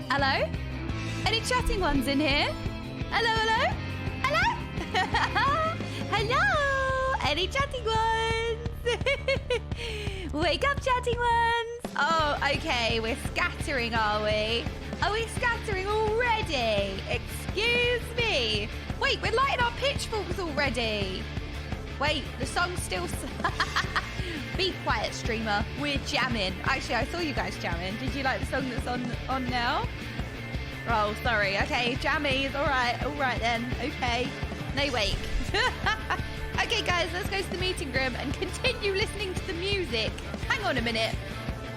Hello? Any chatting ones in here? Hello, hello? Hello? Hello? Any chatting ones? Wake up, chatting ones. Oh, okay. We're scattering, are we? Are we scattering already? Excuse me. Wait, we're lighting our pitchforks already. Wait, the song's still... Be quiet, streamer. We're jamming. Actually, I saw you guys jamming. Did you like the song that's on now? Oh, sorry. Okay, jammies. All right then. Okay. No wake. Okay, guys, let's go to the meeting room and continue listening to the music. Hang on a minute.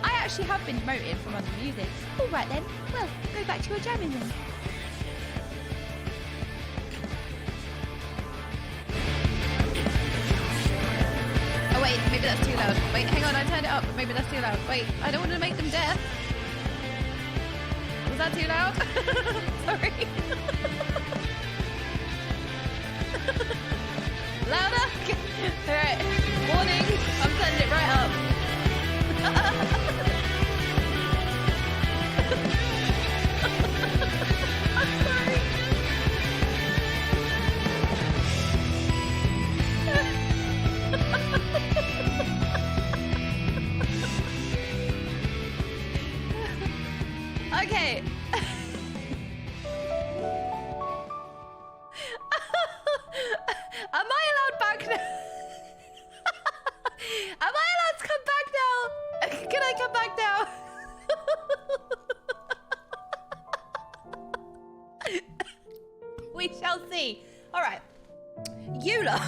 I actually have been demoted from other music. All right then. Well, go back to your jamming then. Oh wait, maybe that's too loud. Wait, hang on, I turned it up, but maybe that's too loud. Wait, I don't want to make them deaf. Was that too loud? Sorry. Louder? Alright, warning, I'm turning it right up. I'm sorry. Okay. Am I allowed back now? Am I allowed to come back now? Can I come back now? We shall see. All right. Eula.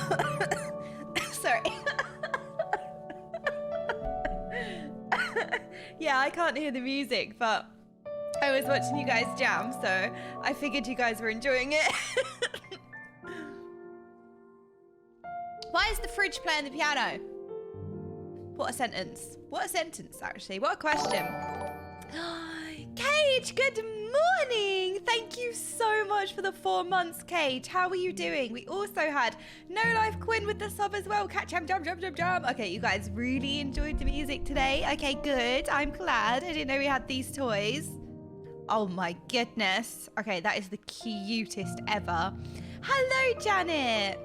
Sorry. Yeah, I can't hear the music, but I was watching you guys jam, so I figured you guys were enjoying it. Why is the fridge playing the piano? What a sentence. What a sentence, actually. What a question. Cage, good morning. Thank you so much for the 4 months, Cage. How are you doing? We also had No Life Quinn with the sub as well. Catch him, jump. Okay, you guys really enjoyed the music today. Okay, good. I'm glad. I didn't know we had these toys. Oh my goodness. Okay, that is the cutest ever. Hello, Janet.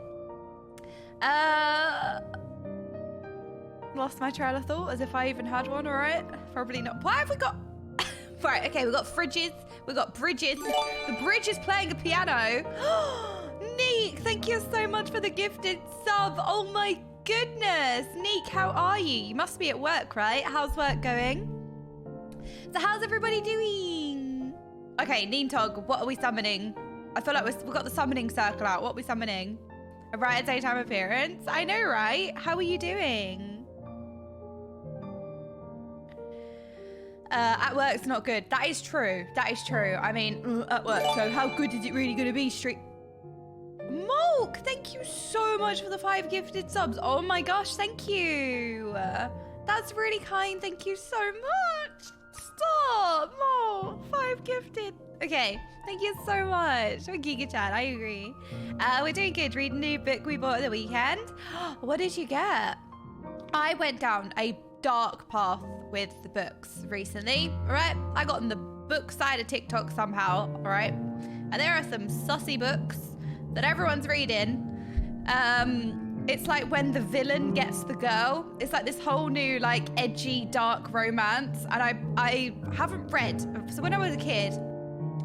Lost my trail of thought as if I even had one, all right? Probably not. Why have we got... Right, okay, we've got fridges, we've got bridges. The bridge is playing a piano. Neek, thank you so much for the gifted sub. Oh my goodness. Neek, how are you? You must be at work, right? How's work going? So how's everybody doing? Okay, Neentog, what are we summoning? I feel like we've got the summoning circle out. What are we summoning? A right at daytime appearance? I know, right? How are you doing? At work's not good. That is true. That is true. I mean, at work. So how good is it really going to be? Street. Mulk, thank you so much for the 5 gifted subs. Oh my gosh, thank you. That's really kind. Thank you so much. Stop. Mulk, 5 gifted. Okay, thank you so much. For Giga Chat, I agree. We're doing good. Read a new book we bought at the weekend. What did you get? I went down a dark path with the books recently, all right? I got on the book side of TikTok somehow, all right? And there are some sussy books that everyone's reading. It's like when the villain gets the girl. It's like this whole new, like, edgy, dark romance. And I haven't read. So when I was a kid,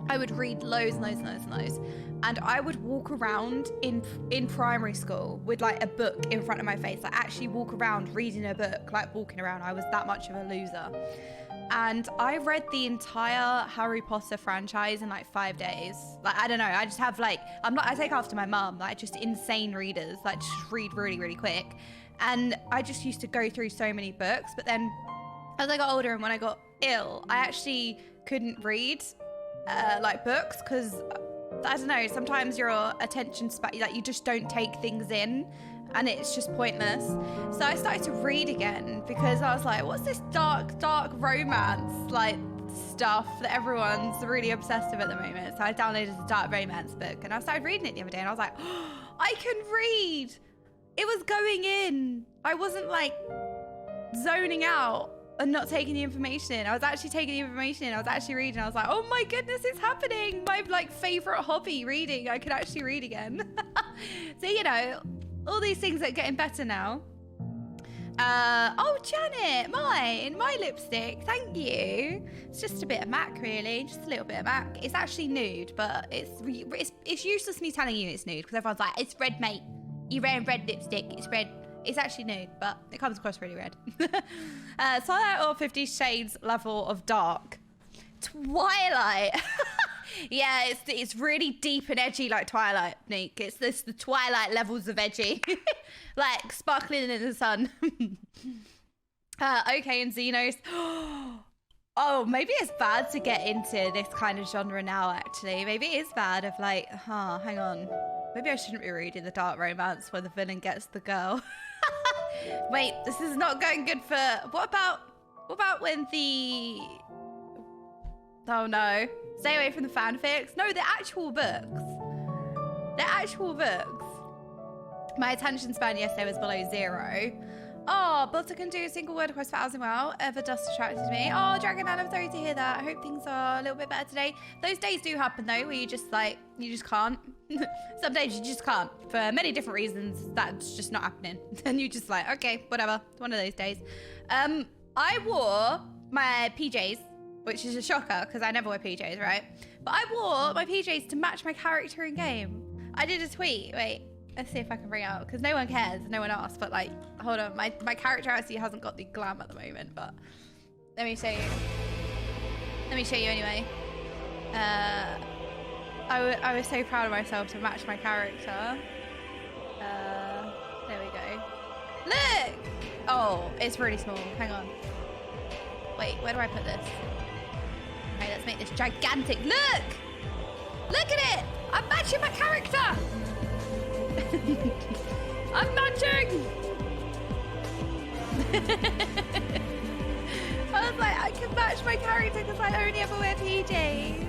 I would read loads and loads and loads and loads. And I would walk around in primary school with like a book in front of my face. Like actually walk around reading a book, like walking around. I was that much of a loser. And I read the entire Harry Potter franchise in like 5 days. Like, I don't know. I just have like, I take after my mum, like just insane readers, like just read really, really quick. And I just used to go through so many books. But then as I got older and when I got ill, I actually couldn't read like books because I don't know, sometimes your attention span, like you just don't take things in and it's just pointless. So I started to read again because I was like, what's this dark romance like stuff that everyone's really obsessed with at the moment? So I downloaded a dark romance book and I started reading it the other day and I was like, oh, I can read. It was going in. I wasn't like zoning out. and not taking the information in. I was actually taking the information in. I was actually reading. I was like, oh my goodness, it's happening. My like favorite hobby, reading. I can actually read again. So, you know, all these things are getting better now. Oh, Janet, my lipstick. Thank you. It's just a bit of MAC, really. Just a little bit of MAC. It's actually nude, but it's useless me telling you it's nude because everyone's like, it's red, mate. You're wearing red lipstick. It's red. It's actually nude, but it comes across really red. Twilight or 50 Shades level of dark. Twilight. Yeah, it's really deep and edgy like Twilight, Nick. It's the Twilight levels of edgy. Like sparkling in the sun. Okay, and Xenos. Oh, maybe it's bad to get into this kind of genre now, actually. Maybe it is bad of like, hang on. Maybe I shouldn't be reading the dark romance where the villain gets the girl. Wait, this is not going good for... What about when the... Oh no. Stay away from the fanfics. No, the actual books. The actual books. My attention span yesterday was below 0. Oh, but I can do a single word across for hours and well. Ever dust attracted me. Oh, Dragon Man, I'm sorry to hear that. I hope things are a little bit better today. Those days do happen though, where you just can't. Some days you just can't. For many different reasons, that's just not happening. And you just like, okay, whatever. It's one of those days. I wore my PJs, which is a shocker because I never wear PJs, right? But I wore my PJs to match my character in game. I did a tweet. Wait, let's see if I can bring it out because no one cares. No one asked. But like, hold on. My character actually hasn't got the glam at the moment, but let me show you. Let me show you anyway. I was so proud of myself to match my character. There we go. Look! Oh, it's really small. Hang on. Wait, where do I put this? Okay, let's make this gigantic. Look! Look at it! I'm matching my character! I'm matching! I was like, I can match my character because I only ever wear PJs.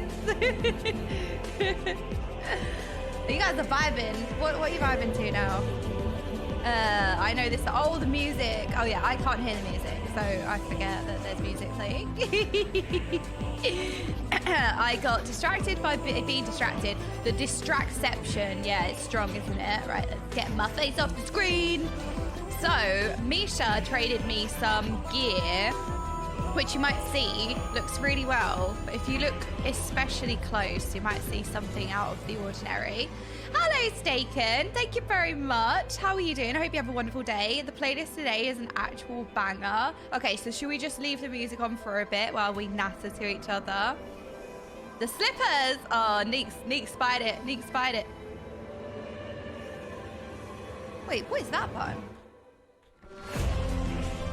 You guys are vibing. What are you vibing to now? I know this. Oh, the music. Oh yeah, I can't hear the music, so I forget that there's music playing. I got distracted by being distracted. The distractception, yeah, it's strong, isn't it? Right, let's get my face off the screen. So, Misha traded me some gear, which you might see looks really well, but if you look especially close, you might see something out of the ordinary. Hello, Staken. Thank you very much. How are you doing? I hope you have a wonderful day. The playlist today is an actual banger. Okay, so should we just leave the music on for a bit while we natter to each other? The slippers. Oh, Neek spied it. Neek spied it. Wait, what is that button?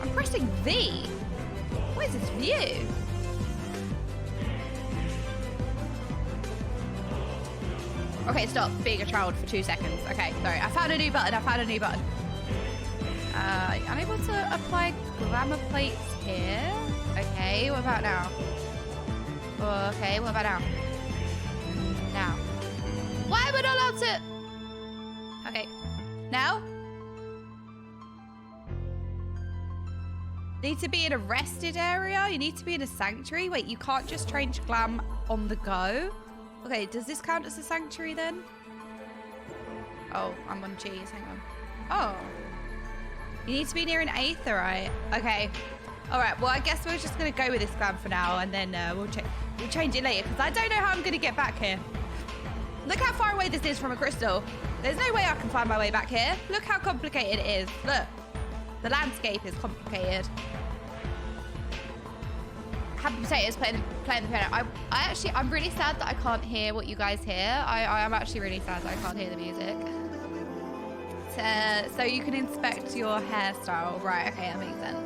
I'm pressing V. What is this view? Okay, stop being a child for 2 seconds. Okay, sorry. I found a new button. Unable to apply glamour plates here. Okay, what about now? Okay, what about now? Now. Why am I not allowed to? Okay, now? Need to be in a rested area? You need to be in a sanctuary? Wait, you can't just change glam on the go? Okay, does this count as a sanctuary then? Oh, I'm on cheese, hang on. Oh. You need to be near an aetheryte. Okay. All right, well, I guess we're just gonna go with this glam for now and then we'll change it later because I don't know how I'm gonna get back here. Look how far away this is from a crystal. There's no way I can find my way back here. Look how complicated it is. Look, the landscape is complicated. Happy Potatoes playing the piano. I'm really sad that I can't hear what you guys hear. I'm actually really sad that I can't hear the music. So you can inspect your hairstyle. Right, okay, that makes sense.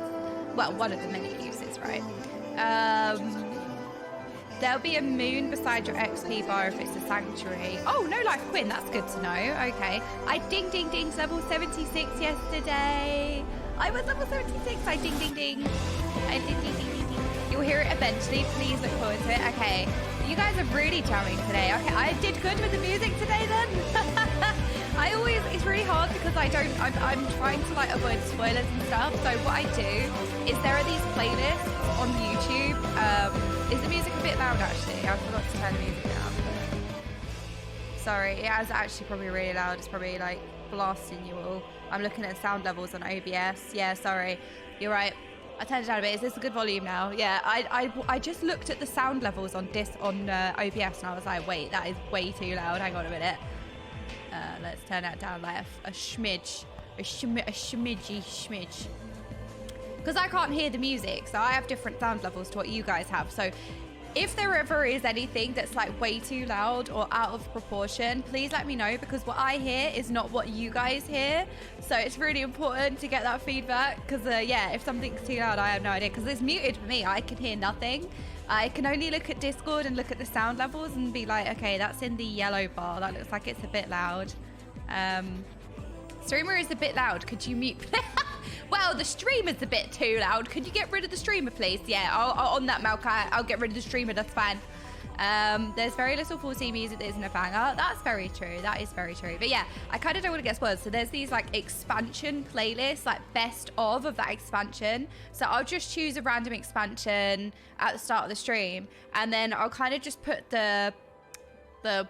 Well, one of the many uses, right? There'll be a moon beside your XP bar if it's a sanctuary. Oh, no life Quinn, that's good to know. Okay. I ding level 76 yesterday. I was level 76. I ding. I ding. You'll hear it eventually. Please look forward to it. Okay. You guys are really jamming today. Okay, I did good with the music today then. It's really hard because I'm trying to like avoid spoilers and stuff. So what I do is there are these playlists on YouTube. Is the music a bit loud actually? I forgot to turn the music down. Sorry, it is actually probably really loud. It's probably like blasting you all. I'm looking at sound levels on OBS. Yeah, sorry. You're right. I turned it down a bit. Is this a good volume now? Yeah, I just looked at the sound levels on OBS and I was like, wait, that is way too loud. Hang on a minute. Let's turn that down like a smidge. A smidge. Because I can't hear the music, so I have different sound levels to what you guys have. So if there ever is anything that's like way too loud or out of proportion, please let me know, because what I hear is not what you guys hear. So it's really important to get that feedback, because yeah, if something's too loud, I have no idea, because it's muted for me. I can hear nothing. I can only look at Discord and look at the sound levels and be like, okay, that's in the yellow bar. That looks like it's a bit loud. Streamer is a bit loud. Could you mute? Well, the streamer's a bit too loud. Could you get rid of the streamer, please? Yeah, I'll on that, Malkai, I'll get rid of the streamer. That's fine. There's very little 4C music that isn't a banger. That's very true. That is very true. But yeah, I kind of don't want to get spoiled. So there's these like expansion playlists, like best of that expansion. So I'll just choose a random expansion at the start of the stream, and then I'll kind of just put the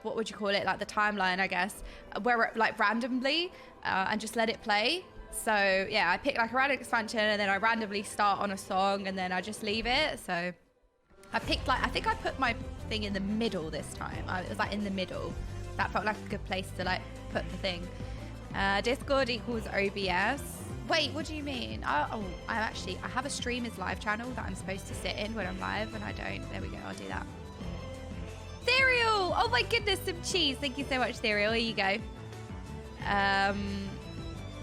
what would you call it, like the timeline, I guess, where like randomly, and just let it play. So yeah, I pick like a random expansion and then I randomly start on a song and then I just leave it. So I picked like, I think I put my thing in the middle this time. It was like in the middle. That felt like a good place to like put the thing. Discord equals OBS. Wait, what do you mean? I have a streamers live channel that I'm supposed to sit in when I'm live and I don't. There we go, I'll do that. Cereal! Oh my goodness, some cheese. Thank you so much, Cereal. Here you go.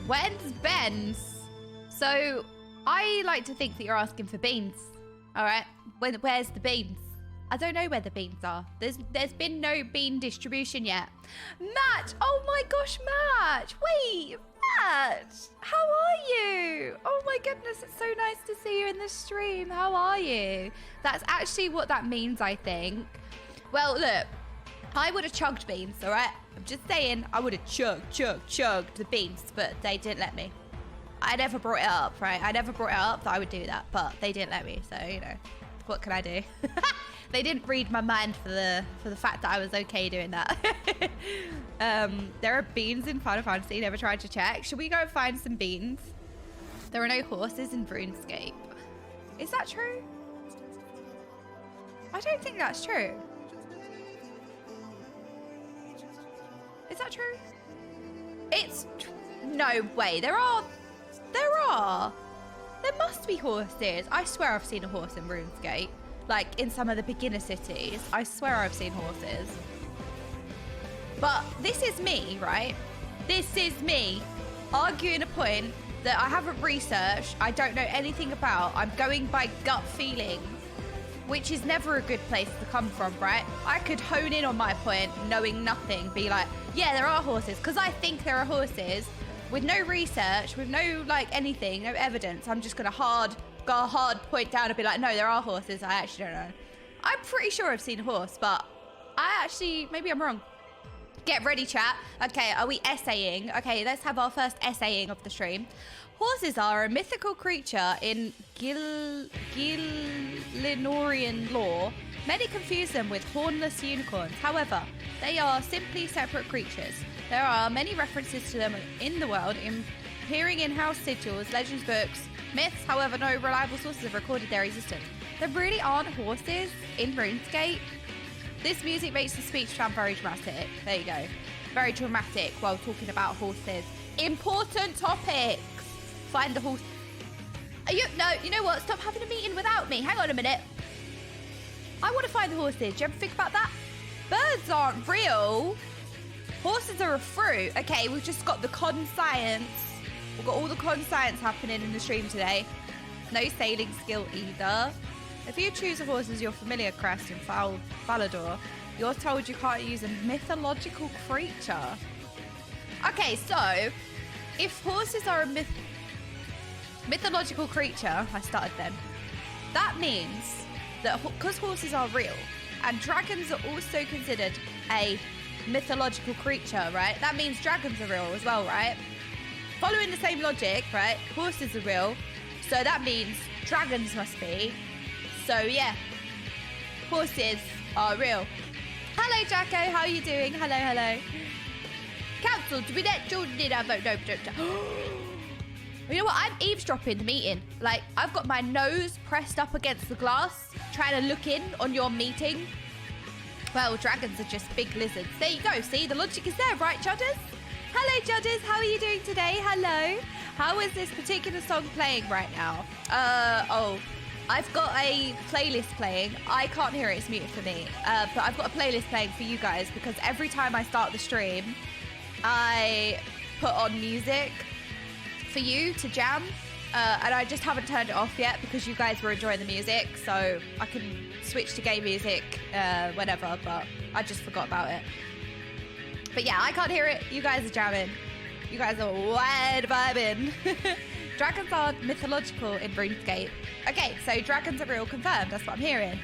When's Ben's? So I like to think that you're asking for beans. All right, where's the beans? I don't know where the beans are. There's been no bean distribution yet. Matt, oh my gosh, Matt. Wait, Matt, how are you? Oh my goodness, it's so nice to see you in the stream. How are you? That's actually what that means, I think. Well, look, I would have chugged beans, all right? I'm just saying, I would have chugged the beans, but they didn't let me. I never brought it up, right? I never brought it up that I would do that, but they didn't let me, so, you know, what can I do? They didn't read my mind for the fact that I was okay doing that. There are beans in Final Fantasy, never tried to check. Should we go and find some beans? There are no horses in RuneScape. Is that true? I don't think that's true. Is that true? No way. There must be horses. I swear I've seen a horse in RuneScape. Like in some of the beginner cities. I swear I've seen horses. But this is me, right? This is me arguing a point that I haven't researched. I don't know anything about. I'm going by gut feeling, which is never a good place to come from, right? I could hone in on my point, knowing nothing, be like, yeah, there are horses, because I think there are horses, with no research, with no, like, anything, no evidence. I'm just going to go a hard point down and be like, no, there are horses. I actually don't know. I'm pretty sure I've seen a horse, but maybe I'm wrong. Get ready, chat. Okay, are we essaying? Okay, let's have our first essaying of the stream. Horses are a mythical creature in Gilinorian lore. Many confuse them with hornless unicorns. However, they are simply separate creatures. There are many references to them in the world, appearing in house sigils, legends books, myths. However, no reliable sources have recorded their existence. There really aren't horses in RuneScape. This music makes the speech sound very dramatic. There you go. Very dramatic while talking about horses. Important topics. Find the horse. No, you know what? Stop having a meeting without me. Hang on a minute. I want to find the horses. Do you ever think about that? Birds aren't real. Horses are a fruit. Okay, we've just got the con science. We've got all the con science happening in the stream today. No sailing skill either. If you choose a horse as your familiar crest in Falador, you're told you can't use a mythological creature. Okay, so if horses are a mythological creature, I started then, that means that because horses are real and dragons are also considered a mythological creature, right? That means dragons are real as well, right? Following the same logic, right? Horses are real. So that means dragons must be. So yeah, horses are real. Hello, Jacko. How are you doing? Hello, hello. Council, to be let Jordan in our vote. No. You know what? I'm eavesdropping the meeting. Like, I've got my nose pressed up against the glass, trying to look in on your meeting. Well, dragons are just big lizards. There you go. See, the logic is there, right, Judders? Hello, Judders. How are you doing today? Hello. How is this particular song playing right now? I've got a playlist playing. I can't hear it. It's muted for me. But I've got a playlist playing for you guys because every time I start the stream, I put on music for you to jam. And I just haven't turned it off yet because you guys were enjoying the music. So I can switch to game music whenever, but I just forgot about it. But yeah, I can't hear it. You guys are jamming. You guys are wide vibing. Dragons are mythological in RuneScape. Okay, so dragons are real, confirmed. That's what I'm hearing.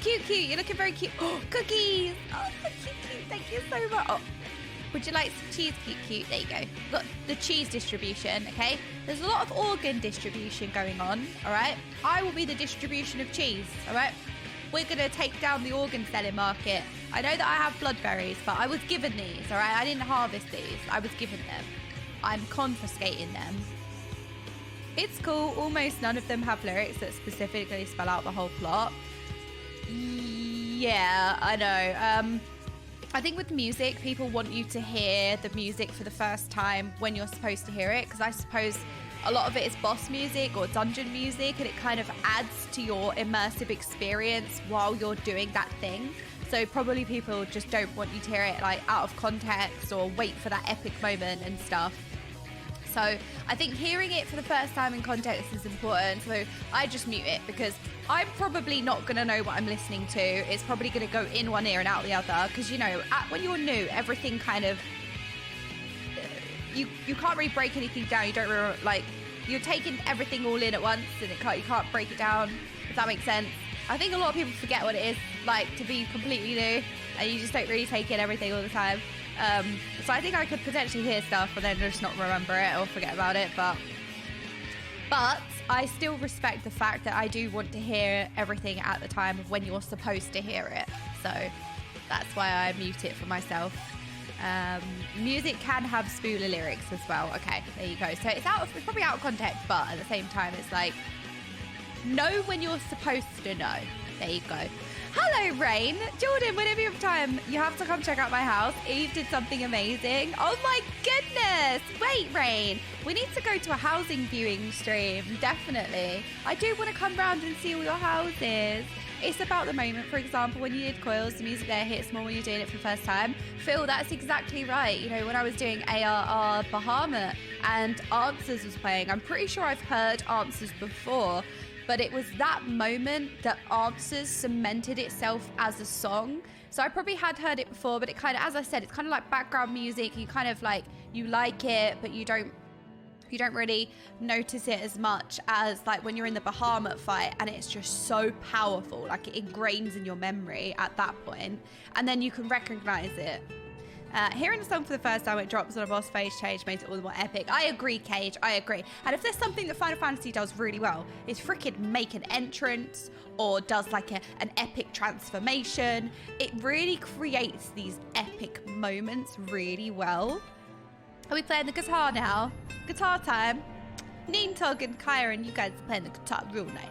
Cute. You're looking very cute. Oh, cookies. Oh, so cute. Thank you so much. Oh, would you like some cheese? Cute. There you go. Got the cheese distribution, okay? There's a lot of organ distribution going on, all right? I will be the distribution of cheese, all right? We're going to take down the organ selling market. I know that I have bloodberries, but I was given these, all right? I didn't harvest these. I was given them. I'm confiscating them. It's cool. Almost none of them have lyrics that specifically spell out the whole plot. Yeah, I know. I think with music, people want you to hear the music for the first time when you're supposed to hear it, because I suppose a lot of it is boss music or dungeon music, and it kind of adds to your immersive experience while you're doing that thing. So probably people just don't want you to hear it like out of context or wait for that epic moment and stuff. So I think hearing it for the first time in context is important. So I just mute it because I'm probably not going to know what I'm listening to. It's probably going to go in one ear and out the other. Because, you know, when you're new, everything kind of... You can't really break anything down. You don't really, like... You're taking everything all in at once and you can't break it down, if that makes sense. I think a lot of people forget what it is like to be completely new. And you just don't really take in everything all the time. So I think I could potentially hear stuff and then just not remember it or forget about it, but I still respect the fact that I do want to hear everything at the time of when you're supposed to hear it. So that's why I mute it for myself. Music can have spooler lyrics as well. Okay, there you go. So it's probably out of context, but at the same time, it's like, know when you're supposed to know. There you go. Hello, Rain. Jordan, whenever you have time, you have to come check out my house. Eve did something amazing. Oh my goodness. Wait, Rain. We need to go to a housing viewing stream. Definitely. I do want to come round and see all your houses. It's about the moment, for example, when you did coils, the music there hits more when you're doing it for the first time. Phil, that's exactly right. You know, when I was doing ARR Bahamut and Answers was playing, I'm pretty sure I've heard Answers before. But it was that moment that Answers cemented itself as a song. So I probably had heard it before, but it kind of, as I said, it's kind of like background music. You kind of like, you like it, but you don't really notice it as much as like when you're in the Bahamut fight and it's just so powerful. Like it ingrains in your memory at that point, and then you can recognize it. Hearing the song for the first time when it drops on a boss phase change makes it all the more epic. I agree, Cage. I agree. And if there's something that Final Fantasy does really well, is freaking make an entrance or does like an epic transformation. It really creates these epic moments really well. Are we playing the guitar now? Guitar time. Neentog and Kyron, you guys are playing the guitar real nice.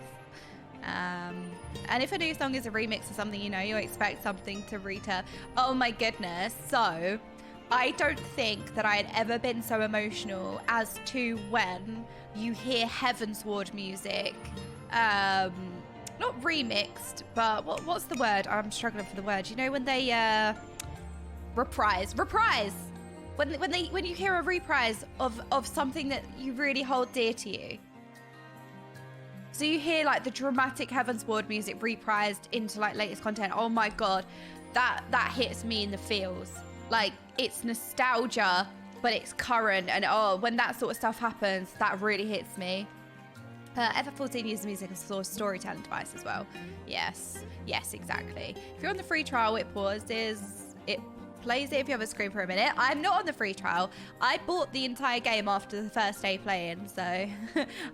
And if a new song is a remix or something, you know, you expect something to return. Oh my goodness. So I don't think that I had ever been so emotional as to when you hear Heavensward music. Not remixed, but what's the word? I'm struggling for the word. You know, when they reprise. When you hear a reprise of something that you really hold dear to you. So you hear like the dramatic Heavensward music reprised into like latest content. Oh my God, that hits me in the feels. Like it's nostalgia, but it's current. And oh, when that sort of stuff happens, that really hits me. FF14 uses music as a storytelling device as well. Yes, yes, exactly. If you're on the free trial, it pauses. It plays it if you have a screen for a minute. I'm not on the free trial. I bought the entire game after the first day playing, so I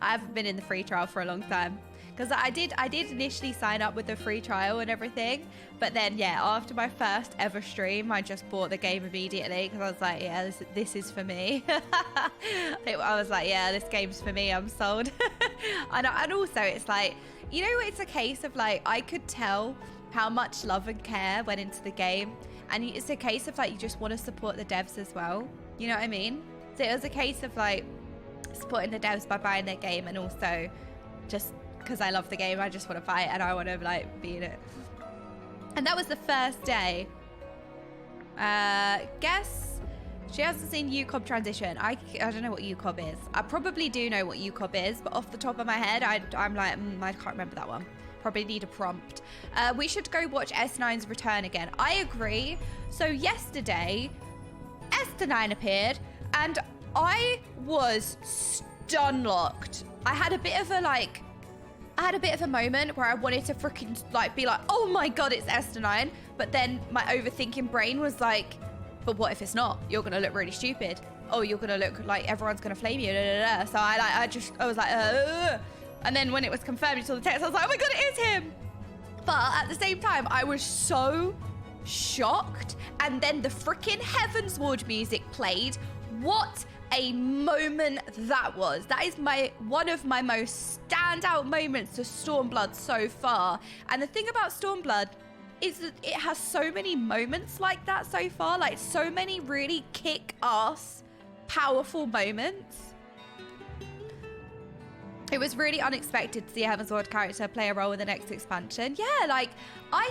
haven't been in the free trial for a long time. Because I did initially sign up with the free trial and everything, but then yeah, after my first ever stream, I just bought the game immediately because I was like, yeah, this is for me. I was like, yeah, this game's for me. I'm sold. and also, it's like, you know, it's a case of like I could tell how much love and care went into the game, and it's a case of like you just want to support the devs as well. You know what I mean? So it was a case of like supporting the devs by buying their game, and also just because I love the game, I just want to buy it and I want to like be in it. And that was the first day. Guess she hasn't seen UCOB transition. I don't know what UCOB is. I probably do know what UCOB is, but off the top of my head, I'm like, I can't remember that one. Probably need a prompt. We should go watch S9's return again. I agree. So yesterday, S9 appeared and I was stun-locked. I had a bit of a moment where I wanted to freaking like be like, oh my god, it's S9, but then my overthinking brain was like, but what if it's not? You're gonna look really stupid. Oh, you're gonna look like everyone's gonna flame you. So I was like, and then when it was confirmed, you saw the text, I was like, oh my god, it is him. But at the same time, I was so shocked, and then the freaking Heaven's Ward music played. What a moment that was. That is one of my most standout moments to Stormblood so far. And the thing about Stormblood is that it has so many moments like that so far, like so many really kick-ass, powerful moments. It was really unexpected to see a Heaven's Ward character play a role in the next expansion. Yeah, like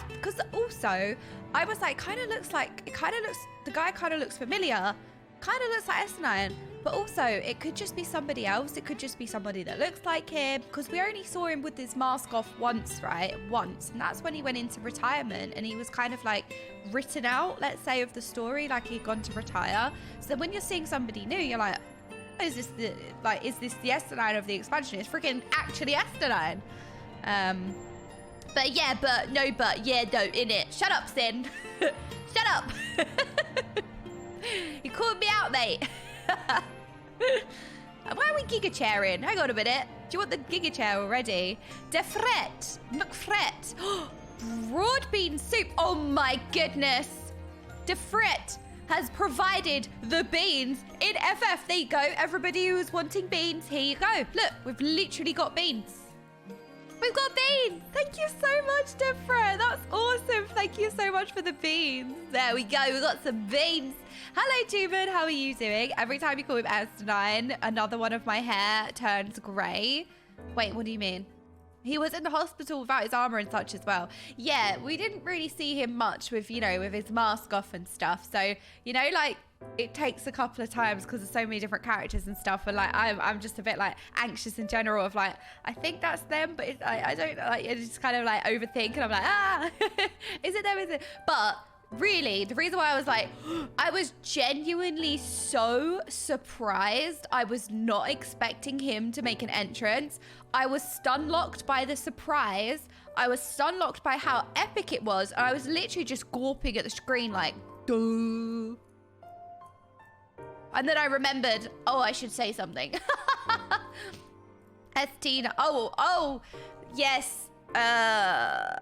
because also I was like, the guy kind of looks familiar, kind of looks like S9. But also, it could just be somebody else. It could just be somebody that looks like him. Because we only saw him with his mask off once, right? Once. And that's when he went into retirement. And he was kind of like written out, let's say, of the story. Like he'd gone to retire. So when you're seeing somebody new, you're like, oh, is this the S9 of the expansion? It's freaking actually S9. But yeah, no, innit. Shut up, Sin. Shut up. You called me out, mate. Why are we Giga Chairing? Hang on a minute. Do you want the Giga Chair already? Defret. McFret. Broad bean soup. Oh my goodness. Defret has provided the beans in FF. There you go. Everybody who's wanting beans, here you go. Look, we've literally got beans. We've got beans. Thank you so much, Defret. That's awesome. Thank you so much for the beans. There we go. We got some beans. Hello, Tuban. How are you doing? Every time you call him S9, another one of my hair turns grey. Wait, what do you mean? He was in the hospital without his armor and such as well. Yeah, we didn't really see him much with, you know, with his mask off and stuff. So, you know, like, it takes a couple of times because there's so many different characters and stuff. And, like, I'm just a bit, like, anxious in general of, like, I think that's them, but it's, I don't, like, I just kind of, like, overthink. And I'm like, is it them? Is it? But really, the reason why I was like, I was genuinely so surprised. I was not expecting him to make an entrance. I was stun-locked by the surprise. I was stun-locked by how epic it was. And I was literally just gawping at the screen like, duh. And then I remembered, oh, I should say something. Estina. Oh, yes. I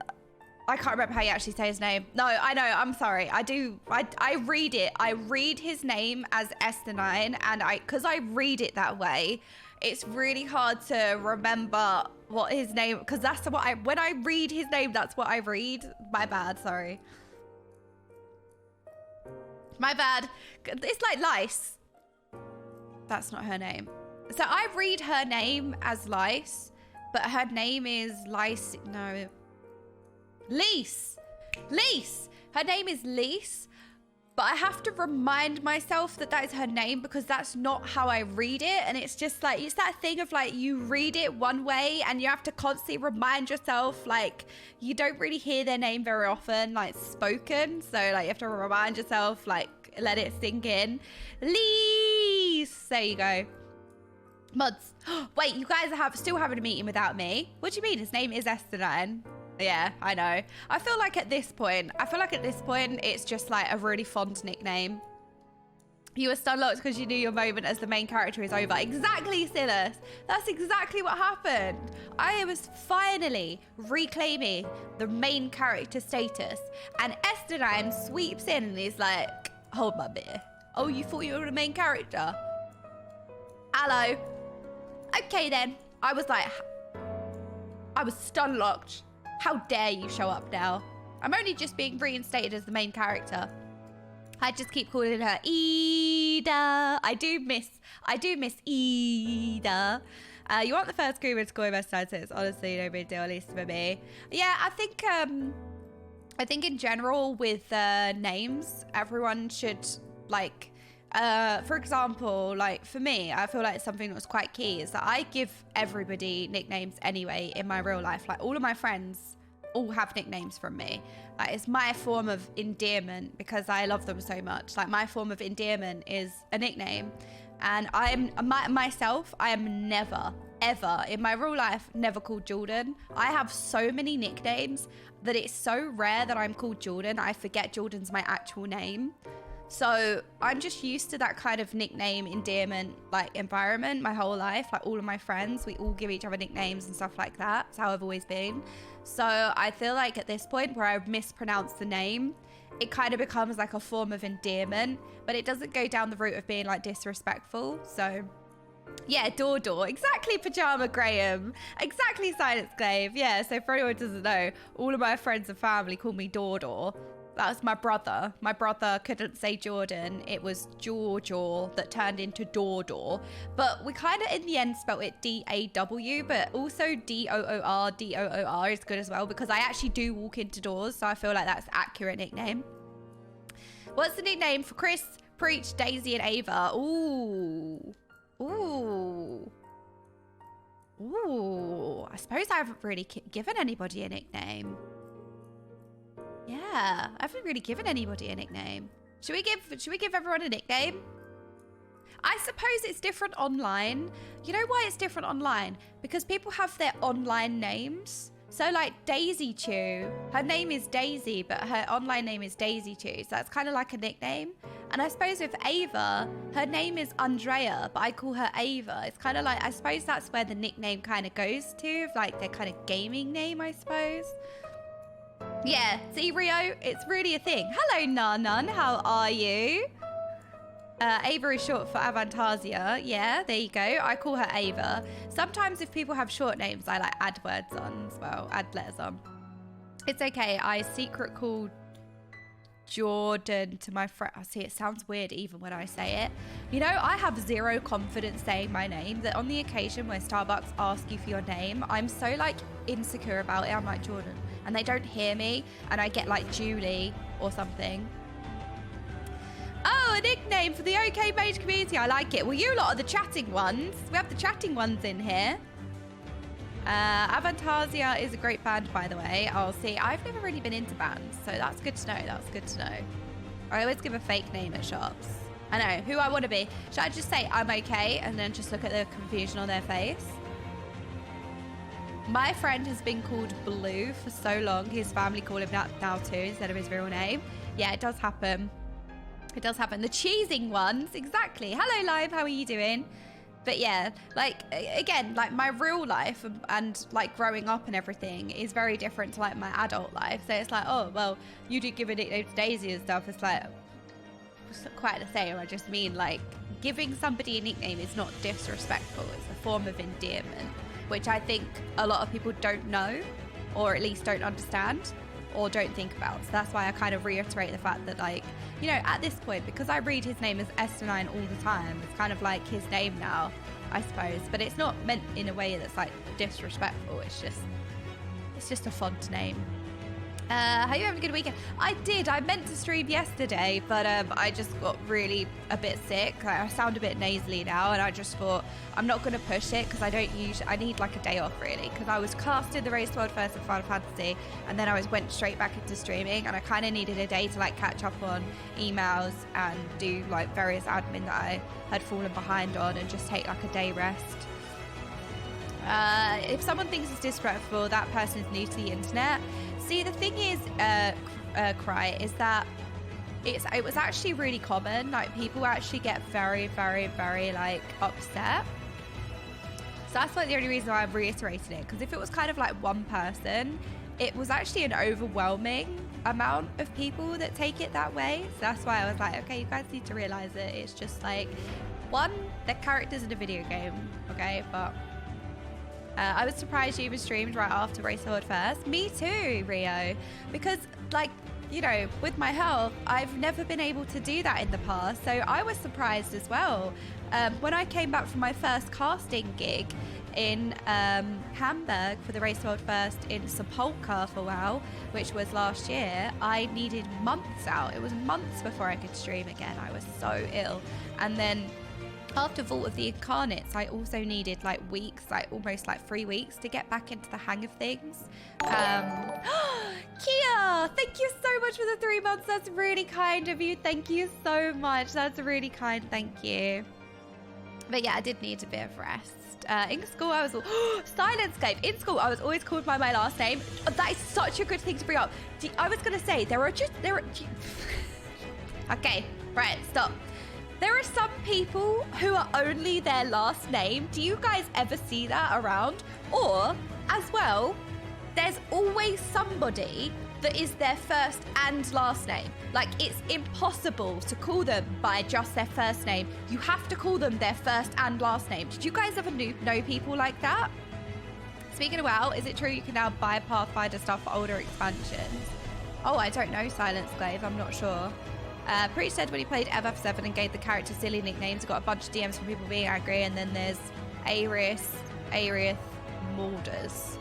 can't remember how you actually say his name. No, I know. I'm sorry. I read it. I read his name as Estina, and because I read it that way, it's really hard to remember what his name, because that's what when I read his name, that's what I read. My bad. Sorry. My bad. It's like Lice. That's not her name. So I read her name as Lice, but her name is Lice. No. Lise. Her name is Lise, but I have to remind myself that that is her name because that's not how I read it. And it's just like, it's that thing of like, you read it one way and you have to constantly remind yourself, like, you don't really hear their name very often, like spoken. So like, you have to remind yourself, like, let it sink in. Lise. There you go. Mods. Wait, you guys are still having a meeting without me? What do you mean? His name is Esther9. Yeah, I know. I feel like at this point, it's just like a really fond nickname. You were stunlocked because you knew your moment as the main character is over. Exactly, Silas. That's exactly what happened. I was finally reclaiming the main character status. And Esther9 sweeps in and is like, hold my beer. Oh, you thought you were the main character? Hello. Okay, then. I was stunlocked. How dare you show up now? I'm only just being reinstated as the main character. I just keep calling her Ida. I do miss Ida. You want the first crew to score best time, so it's honestly no big deal, at least for me. Yeah, I think in general with names, everyone should like, for example, like for me, I feel like something that was quite key is that I give everybody nicknames anyway in my real life. Like all of my friends all have nicknames from me. Like it's my form of endearment because I love them so much. Like my form of endearment is a nickname, and I am never ever in my real life never called Jordan. I have so many nicknames that it's so rare that I'm called Jordan I forget Jordan's my actual name. So I'm just used to that kind of nickname endearment like environment my whole life. Like all of my friends, we all give each other nicknames and stuff like that. It's how I've always been. So I feel like at this point where I mispronounce the name, it kind of becomes like a form of endearment, but it doesn't go down the route of being like disrespectful. So yeah, Door. Exactly, Pajama Graham. Exactly, Silence Glaive. Yeah, so for anyone who doesn't know, all of my friends and family call me Door. That was my brother. My brother couldn't say Jordan. It was Jaw that turned into Door. But we kind of in the end spelt it D-A-W, but also D-O-O-R is good as well because I actually do walk into doors, so I feel like that's an accurate nickname. What's the nickname for Chris, Preach, Daisy, and Ava? Ooh. I suppose I haven't really given anybody a nickname. Yeah, I haven't really given anybody a nickname. Should we give everyone a nickname? I suppose it's different online. You know why it's different online? Because people have their online names. So like Daisy Chew, her name is Daisy, but her online name is Daisy Chew. So that's kind of like a nickname. And I suppose with Ava, her name is Andrea, but I call her Ava. It's kind of like, I suppose that's where the nickname kind of goes to, like their kind of gaming name, I suppose. Yeah, see Rio, it's really a thing. Hello Nanan, how are you? Ava is short for Avantasia. Yeah, there you go. I call her Ava. Sometimes if people have short names, I like add words on as well, add letters on. It's okay, I secret call Jordan to my friend. I see, it sounds weird even when I say it. You know, I have zero confidence saying my name, that on the occasion where Starbucks ask you for your name, I'm so like insecure about it. I'm like Jordan. And they don't hear me, and I get like Julie or something. Oh, a nickname for the Okaymage community. I like it. Well, you lot are the chatting ones. We have the chatting ones in here. Avantasia is a great band, by the way. I'll see. I've never really been into bands, so that's good to know. That's good to know. I always give a fake name at shops. I know who I want to be. Should I just say I'm okay and then just look at the confusion on their face? My friend has been called Blue for so long. His family call him that now too instead of his real name. Yeah, it does happen. It does happen. The cheesing ones, exactly. Hello, Lime. How are you doing? But yeah, like again, like my real life and like growing up and everything is very different to like my adult life. So it's like, oh well, you do give a nickname to Daisy and stuff. It's like it's not quite the same. I just mean like giving somebody a nickname is not disrespectful. It's a form of endearment, which I think a lot of people don't know, or at least don't understand, or don't think about. So that's why I kind of reiterate the fact that, like, you know, at this point, because I read his name as Esther9 all the time, it's kind of like his name now, I suppose. But it's not meant in a way that's like disrespectful. It's just a font name. How you having a good weekend? I did. I meant to stream yesterday, but I just got really a bit sick. I sound a bit nasally now, and I just thought I'm not going to push it because I need like a day off really, because I was casting the Race World first in Final Fantasy, and then I went straight back into streaming, and I kind of needed a day to like catch up on emails and do like various admin that I had fallen behind on, and just take like a day rest. If someone thinks it's disrespectful, that person is new to the internet. See, the thing is, Cry, is that it was actually really common. Like, people actually get very, very, very, like, upset. So that's like the only reason why I'm reiterating it. Because if it was kind of like one person, it was actually an overwhelming amount of people that take it that way. So that's why I was like, okay, you guys need to realize it. It's just like, one, the characters in a video game, okay? But I was surprised you even streamed right after Race World first. Me too, Rio. Because, like, you know, with my health, I've never been able to do that in the past. So I was surprised as well. When I came back from my first casting gig in Hamburg for the Race World first in Sepulchre for WoW, which was last year, I needed months out. It was months before I could stream again. I was so ill. And then after Vault of the Incarnates, I also needed like weeks, like almost like 3 weeks to get back into the hang of things. Kia, thank you so much for the 3 months. That's really kind of you. Thank you so much. That's really kind. Thank you. But yeah, I did need a bit of rest. In school, I was Silence-Scape. In school, I was always called by my last name. That is such a good thing to bring up. I was gonna say there are. Okay, right, stop. There are some people who are only their last name. Do you guys ever see that around? Or, as well, there's always somebody that is their first and last name. Like, it's impossible to call them by just their first name. You have to call them their first and last name. Did you guys ever know people like that? Speaking of WoW, is it true you can now buy Pathfinder stuff for older expansions? Oh, I don't know, Silence-Scape. I'm not sure. Preach said when he played FFXIV and gave the character silly nicknames, got a bunch of DMs from people being angry, and then there's Aerith Morders.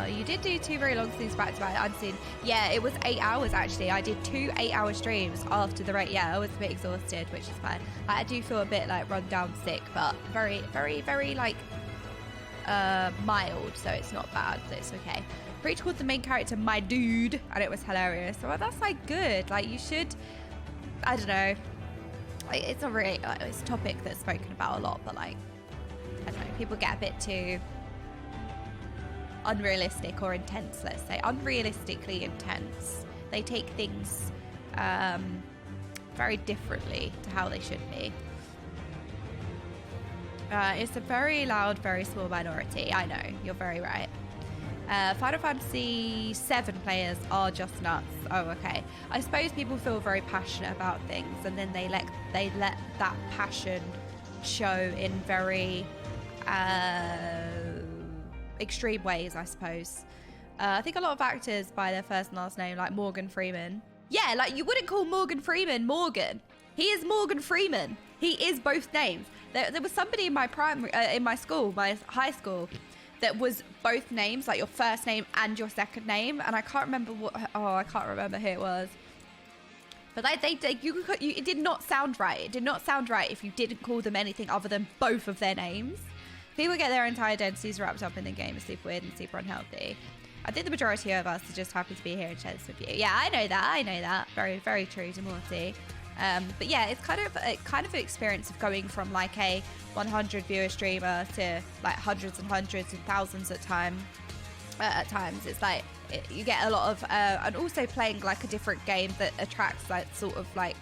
You did do 2 very long streams back to back. Unseen. Yeah, it was 8 hours actually. I did 2 8-hour streams after the race. Yeah, I was a bit exhausted, which is fine. I do feel a bit like run down sick, but very, very, very like mild, so it's not bad. So it's okay. Preach called the main character my dude, and it was hilarious. So that's like good. Like, you should, I don't know. Like, it's not really, it's a topic that's spoken about a lot, but like, I don't know. People get a bit too unrealistic or intense, let's say. Unrealistically intense. They take things very differently to how they should be. It's a very loud, very small minority. I know, you're very right. Final Fantasy VII players are just nuts. Oh, okay. I suppose people feel very passionate about things, and then they let that passion show in very extreme ways, I suppose. I think a lot of actors by their first and last name, like Morgan Freeman. Yeah, like, you wouldn't call Morgan Freeman Morgan. He is Morgan Freeman. He is both names. There was somebody in my in my school, my high school, that was both names, like your first name and your second name, and I can't remember I can't remember who it was. But it did not sound right. It did not sound right if you didn't call them anything other than both of their names. People get their entire identities wrapped up in the game. It's super weird and super unhealthy. I think the majority of us are just happy to be here and share this with you. Yeah, I know that. Very, very true to Morty. But yeah, it's kind of an experience of going from like a 100 viewer streamer to like hundreds and hundreds and thousands at times. It's like you get a lot of and also playing like a different game that attracts like sort of like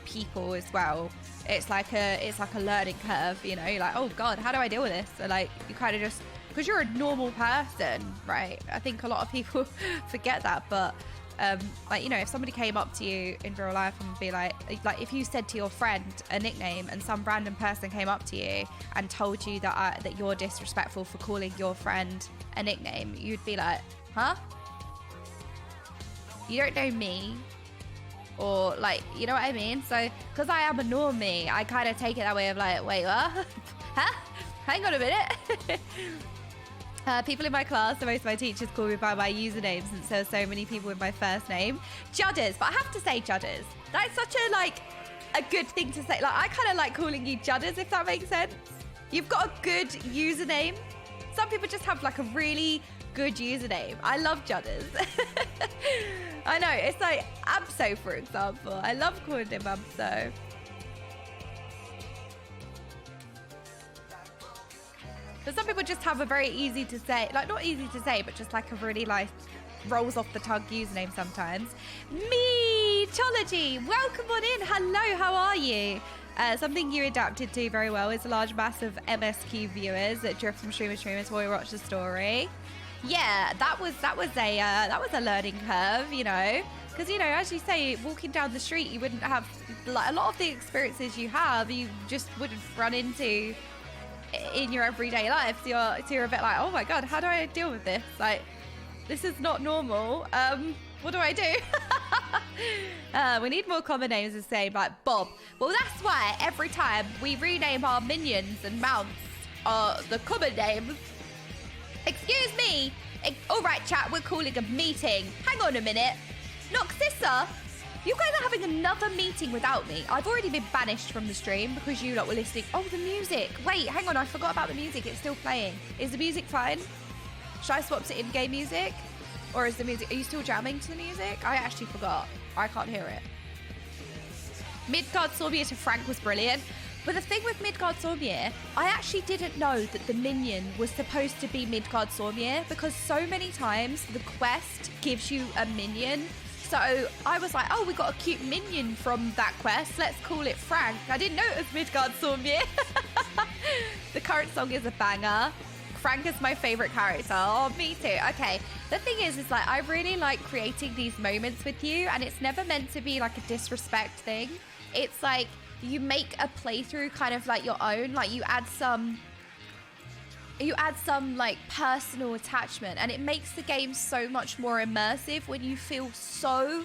people as well. It's like a learning curve, you know. You're like, oh god, how do I deal with this? So like, you kind of just, because you're a normal person, right? I think a lot of people forget that, but like, you know, if somebody came up to you in real life and be like if you said to your friend a nickname and some random person came up to you and told you that you're disrespectful for calling your friend a nickname, you'd be like, huh? You don't know me, or like, you know what I mean? So because I am a normie, I kind of take it that way of like, wait, what? Huh? Hang on a minute. People in my class, most of my teachers call me by my username since there are so many people with my first name. Judders, but I have to say Judders. That's such a, like, a good thing to say. Like, I kind of like calling you Judders, if that makes sense. You've got a good username. Some people just have, like, a really good username. I love Judders. I know, it's like Abso, for example. I love calling him Abso. But some people just have a very easy to say, like not easy to say, but just like a really like rolls off the tongue username sometimes. Meteorology, welcome on in. Hello, how are you? Something you adapted to very well is a large mass of MSQ viewers that drift from stream to stream while we watch the story. Yeah, that was a learning curve, you know, because you know, as you say, walking down the street, you wouldn't have like a lot of the experiences you have, you just wouldn't run into in your everyday life. So you're a bit like, oh my god, how do I deal with this? Like, this is not normal. What do I do? We need more common names the same, like Bob. Well, that's why every time we rename our minions and mounts the common names. Excuse me. All right, chat, we're calling a meeting. Hang on a minute. Noxissa, you guys are having another meeting without me. I've already been banished from the stream because you lot were listening. Oh, the music. Wait, hang on. I forgot about the music. It's still playing. Is the music fine? Should I swap to in-game music? Or is the music... Are you still jamming to the music? I actually forgot. I can't hear it. Midgard Sorbier to Frank was brilliant. But the thing with Midgard Sorbier, I actually didn't know that the minion was supposed to be Midgard Sorbier because so many times the quest gives you a minion. So I was like, oh, we got a cute minion from that quest. Let's call it Frank. I didn't know it was Midgard Sorbier. The current song is a banger. Frank is my favorite character. Oh, me too. Okay. The thing is like, I really like creating these moments with you, and it's never meant to be like a disrespect thing. It's like you make a playthrough kind of like your own. Like you add some like personal attachment, and it makes the game so much more immersive when you feel so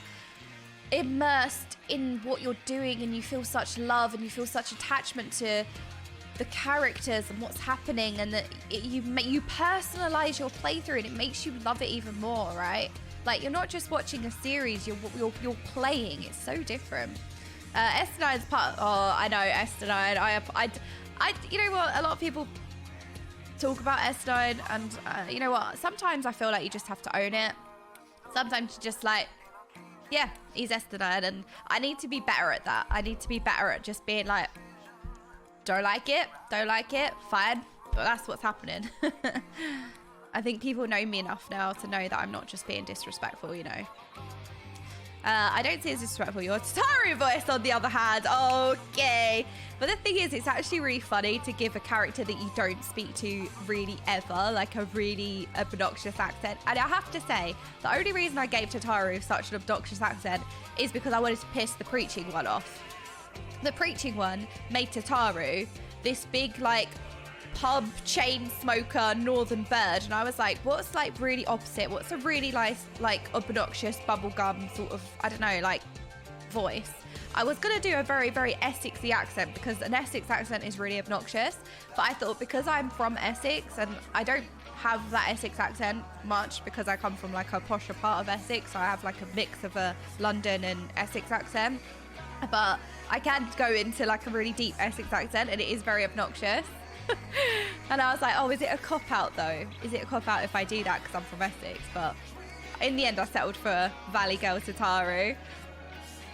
immersed in what you're doing, and you feel such love and you feel such attachment to the characters and what's happening, and that you personalize your playthrough, and it makes you love it even more, right? Like you're not just watching a series, you're playing. It's so different. S9's part. Oh, I know S9. I you know what? A lot of people talk about S9, and you know what? Sometimes I feel like you just have to own it. Sometimes you just like, yeah, he's S9, and I need to be better at that. I need to be better at just being like, don't like it, fine, but that's what's happening. I think people know me enough now to know that I'm not just being disrespectful, you know. I don't see it as disrespectful. Your Tataru voice, on the other hand, okay. But the thing is, it's actually really funny to give a character that you don't speak to really ever, like a really obnoxious accent. And I have to say, the only reason I gave Tataru such an obnoxious accent is because I wanted to piss the preaching one off. The preaching one made Tataru this big, like, pub chain smoker northern bird, and I was like, what's like really opposite? What's a really nice, like, obnoxious bubblegum sort of, I don't know, like, voice? I was gonna do a very, very Essexy accent because an Essex accent is really obnoxious, but I thought because I'm from Essex and I don't have that Essex accent much because I come from like a posher part of Essex, so I have like a mix of a London and Essex accent, but I can go into like a really deep Essex accent, and it is very obnoxious. And I was like, oh, is it a cop-out though? Is it a cop-out if I do that because I'm from Essex? But in the end, I settled for Valley Girl Tataru.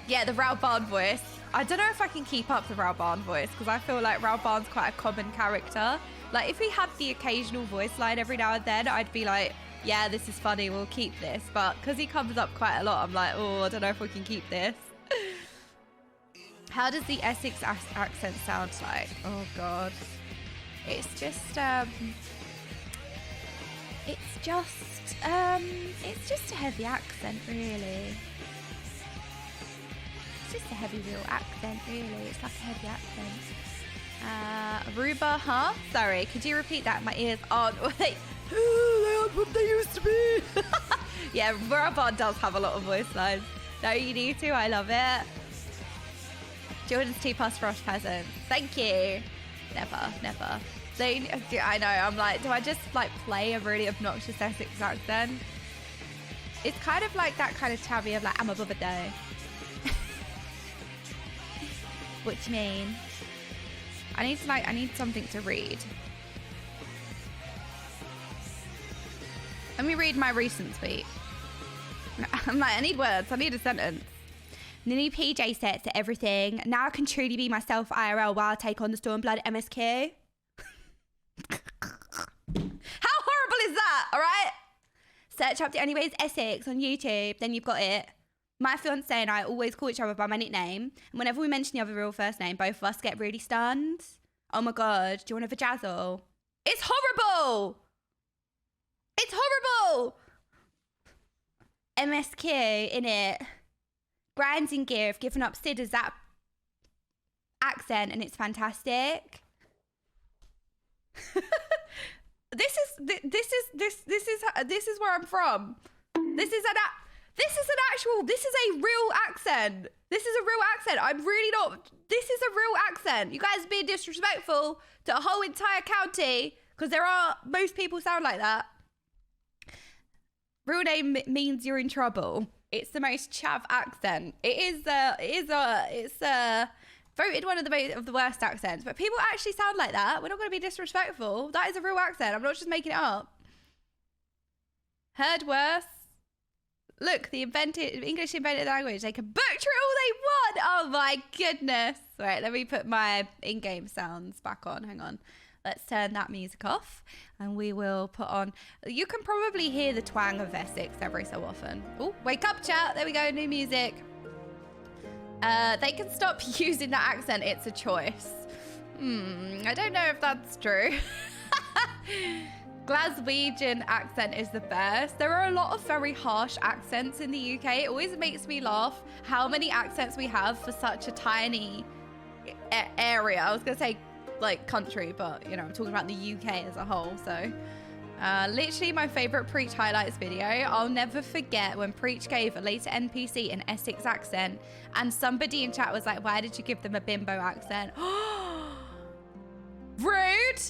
Yeah, the Raoban voice. I don't know if I can keep up the Raoban voice because I feel like Raoban's quite a common character. Like, if he had the occasional voice line every now and then, I'd be like, yeah, this is funny, we'll keep this. But because he comes up quite a lot, I'm like, oh, I don't know if we can keep this. How does the Essex accent sound like? Oh, God. It's just a heavy accent, really. It's just a heavy real accent, really. It's like a heavy accent. Aruba, huh? Sorry, could you repeat that? My ears aren't. Wait. They aren't what they used to be. Yeah, Raoban does have a lot of voice lines. No, you need to. I love it. Jordan's 2+ Frost Peasant. Thank you. Never, never. I know, I'm like, do I just like play a really obnoxious Essex accent? It's kind of like that kind of tabby of like, I'm above a day. What do you mean? I need something to read. Let me read my recent tweet. I'm like, I need words. I need a sentence. The new PJ sets to everything. Now I can truly be myself IRL while I take on the Stormblood MSQ. How horrible is that? All right. Search up to anyways Essex on YouTube. Then you've got it. My fiance and I always call each other by my nickname. And whenever we mention the other real first name, both of us get really stunned. Oh my God. Do you want a vajazzle? It's horrible. It's horrible. MSQ in it. Grinding gear have given up Sid as that accent and it's fantastic. This is where I'm from. This is a real accent. This is a real accent. I'm really not. This is a real accent. You guys are being disrespectful to a whole entire county because most people sound like that. Real name means you're in trouble. It's the most chav accent. It's voted one of the worst accents, but people actually sound like that. We're not going to be disrespectful. That is a real accent. I'm not just making it up. Heard worse. Look, the English invented language. They can butcher it all they want. Oh my goodness. Right, let me put my in-game sounds back on. Hang on. Let's turn that music off and we will put on... You can probably hear the twang of Essex every so often. Oh, wake up, chat. There we go. New music. They can stop using that accent. It's a choice. I don't know if that's true. Glaswegian accent is the best. There are a lot of very harsh accents in the UK. It always makes me laugh how many accents we have for such a tiny area. I was going to say like country, but you know, I'm talking about the UK as a whole. So literally my favorite Preach highlights video. I'll never forget when Preach gave a later NPC an Essex accent and somebody in chat was like, why did you give them a bimbo accent? Rude.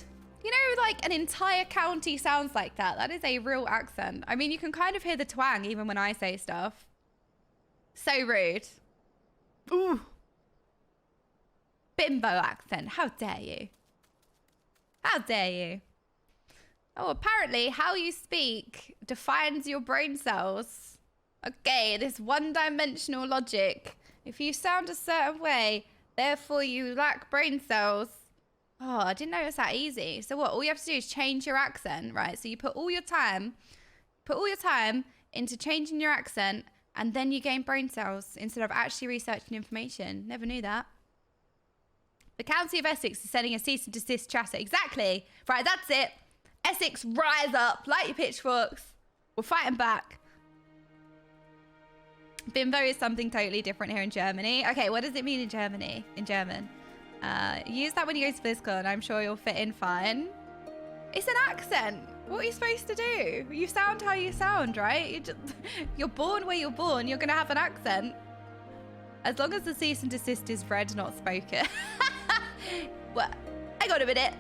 You know, like an entire county sounds like that. That is a real accent. I mean, you can kind of hear the twang even when I say stuff. So rude. Ooh. Bimbo accent. How dare you? How dare you? Oh, apparently how you speak defines your brain cells. Okay, this one-dimensional logic. If you sound a certain way, therefore you lack brain cells. Oh, I didn't know it was that easy. So what, all you have to do is change your accent, right? So you put all your time into changing your accent and then you gain brain cells instead of actually researching information. Never knew that. The County of Essex is sending a cease and desist chatter. Exactly. Right, that's it. Essex, rise up. Light your pitchforks. We're fighting back. Bimbo is something totally different here in Germany. Okay, what does it mean in Germany? In German? Use that when you go to physical and I'm sure you'll fit in fine. It's an accent. What are you supposed to do? You sound how you sound, right? You're born where you're born. You're going to have an accent. As long as the cease and desist is read, not spoken. What? Hang on a minute.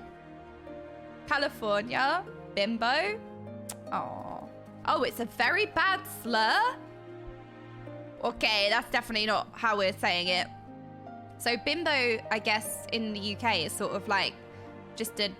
California. Bimbo. Oh, it's a very bad slur. Okay, that's definitely not how we're saying it. So bimbo, I guess, in the UK is sort of like just a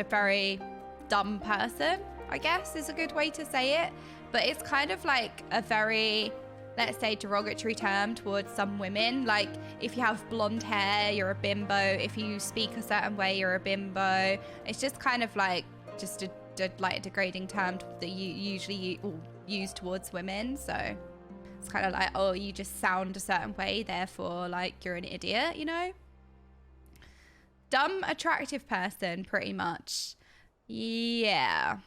very dumb person, I guess is a good way to say it. But it's kind of like a very, let's say, derogatory term towards some women. Like if you have blonde hair, you're a bimbo. If you speak a certain way, you're a bimbo. It's just kind of like just a degrading term that you usually use towards women. So it's kind of like, oh, you just sound a certain way, therefore, like, you're an idiot, you know? Dumb, attractive person, pretty much. Yeah.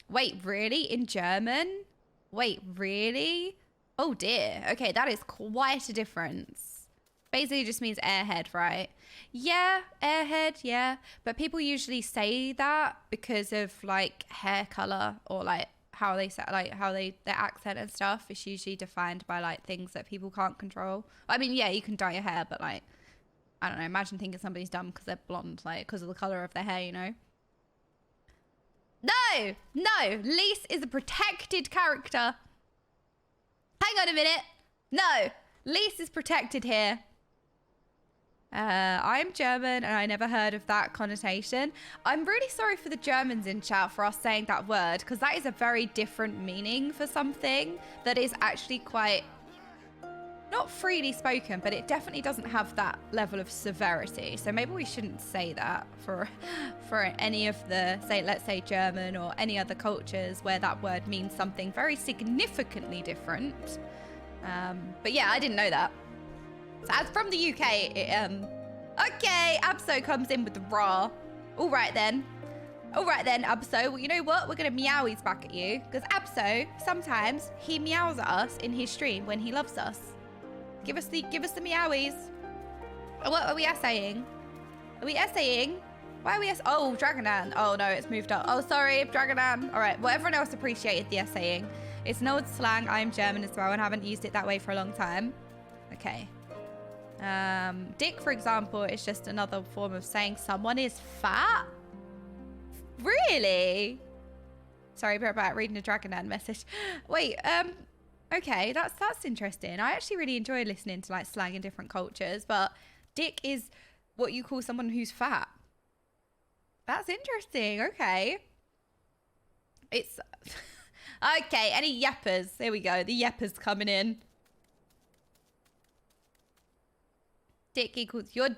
Wait, really? In German? Wait, really? Oh, dear. Okay, that is quite a difference. Basically just means airhead, right? Yeah, airhead, yeah. But people usually say that because of, like, hair color or, like, how they say, like their accent and stuff is usually defined by like things that people can't control. I mean, yeah, you can dye your hair, but like I don't know, imagine thinking somebody's dumb because they're blonde, like, because of the color of their hair, you know? No! No! Lise is a protected character. Hang on a minute. No! Lise is protected here. I'm German and I never heard of that connotation. I'm really sorry for the Germans in chat for us saying that word, because that is a very different meaning for something that is actually quite, not freely spoken, but it definitely doesn't have that level of severity. So maybe we shouldn't say that for any of the, let's say German or any other cultures where that word means something very significantly different. But yeah, I didn't know that. So as from the UK, okay, Abso comes in with the raw. All right then, Abso. Well, you know what? We're gonna meowies back at you, because Abso sometimes he meows at us in his stream when he loves us. Give us the meowies. What are we essaying? Are we essaying? Why are we oh, Dragonan. Oh no, it's moved up. Oh, sorry, Dragonan. All right. Well, everyone else appreciated the essaying. It's an old slang. I'm German as well and haven't used it that way for a long time. Okay. Dick, for example, is just another form of saying someone is fat. Really? Sorry about reading a Dragonan message. Wait, okay, that's interesting. I actually really enjoy listening to like slang in different cultures, but dick is what you call someone who's fat. That's interesting. Okay. It's okay, any yappers? There we go. The yappers coming in. Dick equals your...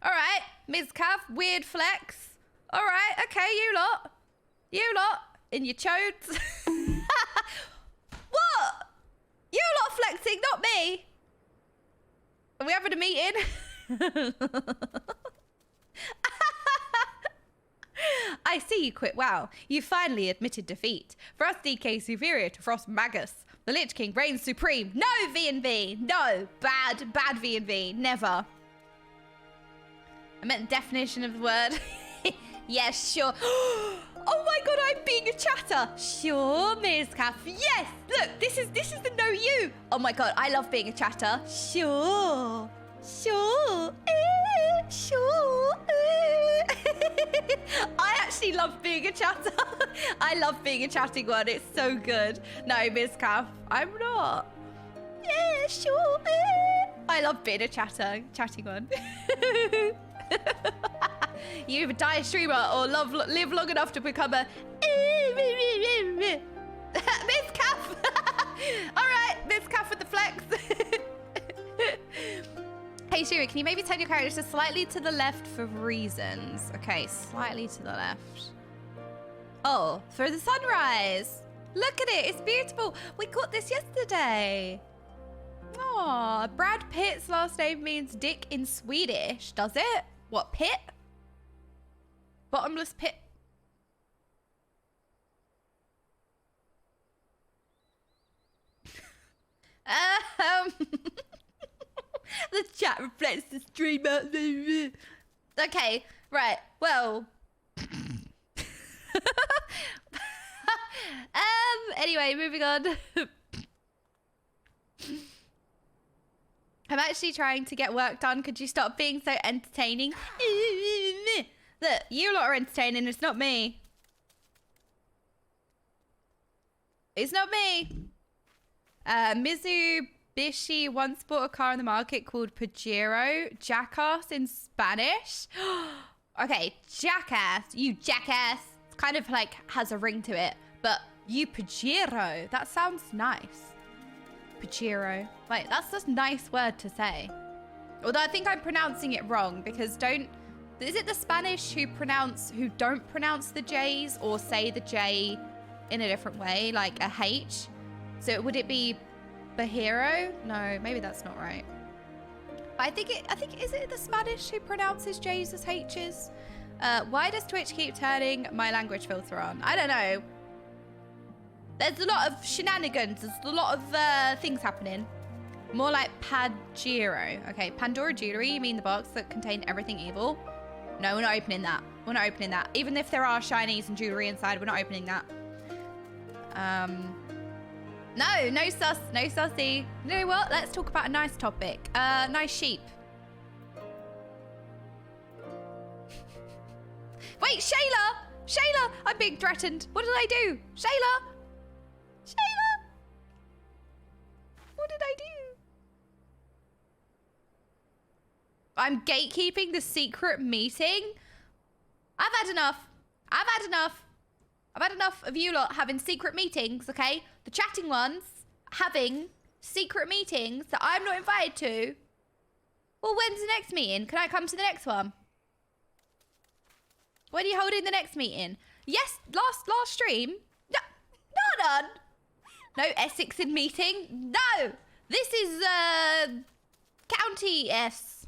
All right, Ms. Cav, weird flex. All right, okay, you lot. In your chodes. What? You lot flexing, not me. Are we having a meeting? I see you quit. Wow, you finally admitted defeat. For us, DK superior to Frost Magus. The Lich King reigns supreme. No V&V. No, bad V&V. Never. I meant the definition of the word. Yes, sure. Oh my god, I'm being a chatter. Sure, Ms. Caff. Yes, look, this is the know you. Oh my god, I love being a chatter. Sure. Sure. Sure. I actually love being a chatter. I love being a chatting one. It's so good. No, Ms. Caff, I'm not. Yeah, sure. I love being a chatting one. You either die a streamer or live long enough to become a Miss Caff. All right, Miss Caff with the flex. Hey Shuri, can you maybe turn your character just slightly to the left for reasons? Okay, slightly to the left. Oh, for the sunrise. Look at it, it's beautiful. We caught this yesterday. Oh, Brad Pitt's last name means dick in Swedish, does it? What, pit? Bottomless pit? The chat reflects the streamer. Okay, right, well. Anyway, moving on. I'm actually trying to get work done. Could you stop being so entertaining? Look, you lot are entertaining. It's not me. It's not me. Mitsubishi once bought a car on the market called Pajero. Jackass in Spanish. Okay, jackass. You jackass. It's kind of like has a ring to it. But you Pajero. That sounds nice. Pajero. Like, that's just a nice word to say. Although I think I'm pronouncing it wrong because is it the Spanish who don't pronounce the J's or say the J in a different way, like a H? So would it be Bajero? No, maybe that's not right. But I think is it the Spanish who pronounces J's as H's? Why does Twitch keep turning my language filter on? I don't know. There's a lot of shenanigans. There's a lot of things happening. More like Pajero. Okay, Pandora Jewelry. You mean the box that contained everything evil? No, we're not opening that. We're not opening that. Even if there are shinies and jewelry inside, we're not opening that. No sus. No sussy. You know what? Let's talk about a nice topic. Nice sheep. Wait, Shayla! Shayla! I'm being threatened. What did I do? Shayla! Shayla! What did I do? I'm gatekeeping the secret meeting? I've had enough. I've had enough. I've had enough of you lot having secret meetings, okay? The chatting ones having secret meetings that I'm not invited to. Well, when's the next meeting? Can I come to the next one? When are you holding the next meeting? Yes, last stream. No, not done. No Essex in meeting. No, this is County S.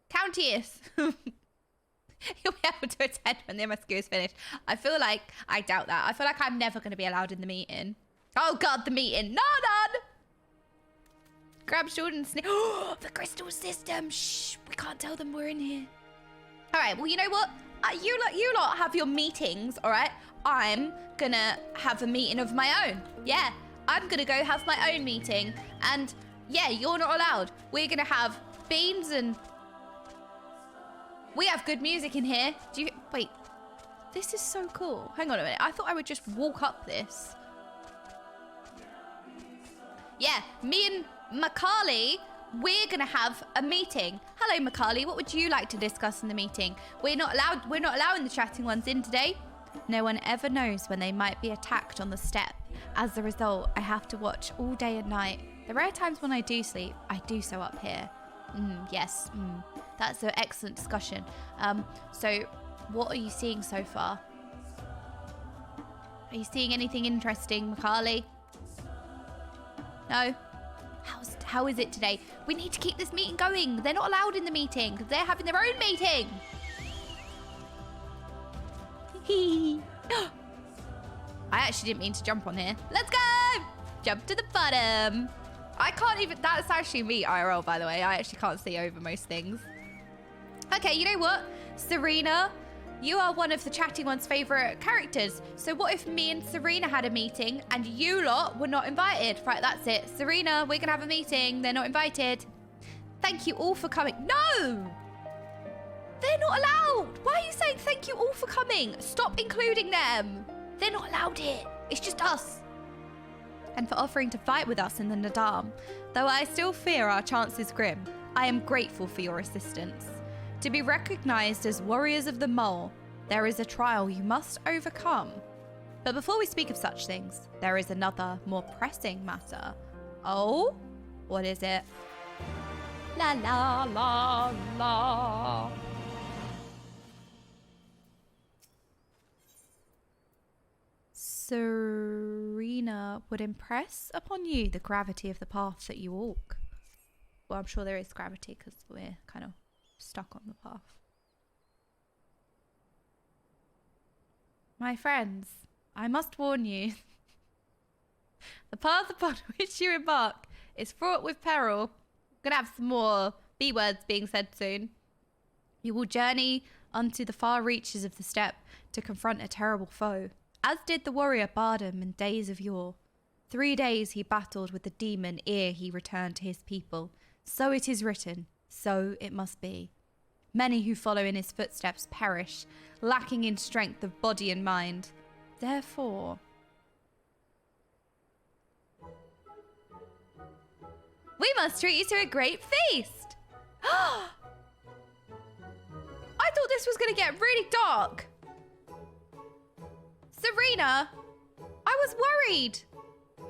County S. You'll be able to attend when the MSQ is finished. I feel like, I doubt that. I feel like I'm never going to be allowed in the meeting. Oh God, the meeting. No, none. Grab Jordan. Oh, the crystal system. Shh, we can't tell them we're in here. All right, well, you know what? You lot have your meetings, all right? I'm gonna have a meeting of my own. Yeah, I'm gonna go have my own meeting. And yeah, you're not allowed. We're gonna have beans and... We have good music in here. Do you... Wait. This is so cool. Hang on a minute. I thought I would just walk up this. Yeah, me and Macaulay, we're going to have a meeting. Hello, Macaulay. What would you like to discuss in the meeting? We're not allowing the chatting ones in today. No one ever knows when they might be attacked on the step. As a result, I have to watch all day and night. The rare times when I do sleep, I do so up here. Yes. That's an excellent discussion. So what are you seeing so far? Are you seeing anything interesting, Macaulay? No? How is it today? We need to keep this meeting going. They're not allowed in the meeting because they're having their own meeting. I actually didn't mean to jump on here. Let's go! Jump to the bottom. I can't even... That's actually me IRL, by the way. I actually can't see over most things. Okay, you know what? Serena, you are one of the chatty one's favourite characters. So what if me and Serena had a meeting and you lot were not invited? Right, that's it. Serena, we're going to have a meeting. They're not invited. Thank you all for coming. No! They're not allowed. Why are you saying thank you all for coming? Stop including them. They're not allowed here. It's just us. And for offering to fight with us in the NAADAM. Though I still fear our chances grim, I am grateful for your assistance. To be recognized as warriors of the mole, there is a trial you must overcome. But before we speak of such things, there is another, more pressing matter. Oh? What is it? La la la la. Serena would impress upon you the gravity of the path that you walk. Well, I'm sure there is gravity because we're kind of stuck on the path. My friends, I must warn you. The path upon which you embark is fraught with peril. We're going to have some more B words being said soon. You will journey unto the far reaches of the steppe to confront a terrible foe. As did the warrior Bardam in days of yore. 3 days he battled with the demon ere he returned to his people. So it is written, so it must be. Many who follow in his footsteps perish, lacking in strength of body and mind. Therefore, we must treat you to a great feast. I thought this was going to get really dark. Serena, I was worried.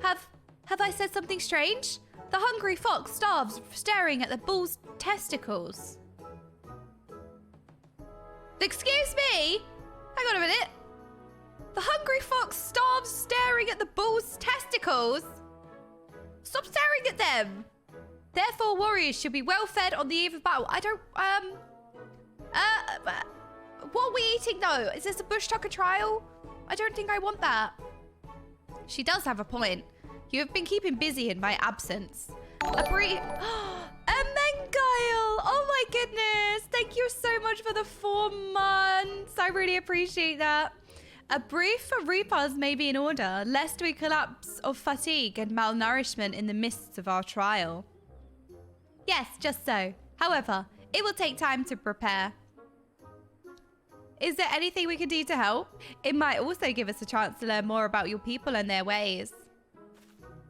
Have I said something strange? The hungry fox starves staring at the bull's testicles. Excuse me? Hang on a minute. The hungry fox starves staring at the bull's testicles? Stop staring at them. Therefore, warriors should be well fed on the eve of battle. I don't, what are we eating though? Is this a bush tucker trial? I don't think I want that. She does have a point. You have been keeping busy in my absence. A brief... A Mengail! Oh my goodness! Thank you so much for the 4 months. I really appreciate that. A brief for repose may be in order, lest we collapse of fatigue and malnourishment in the mists of our trial. Yes, just so. However, it will take time to prepare. Is there anything we can do to help? It might also give us a chance to learn more about your people and their ways.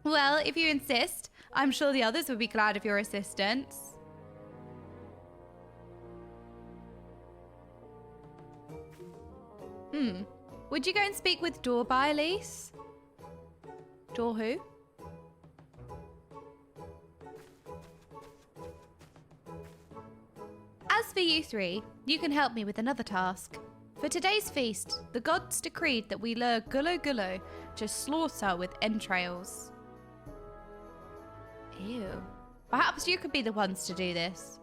Well, if you insist, I'm sure the others would be glad of your assistance. Would you go and speak with Dorby, Elise? Dor who? As for you three, you can help me with another task. For today's feast, the gods decreed that we lure Gullo Gullo to slaughter with entrails. Ew. Perhaps you could be the ones to do this.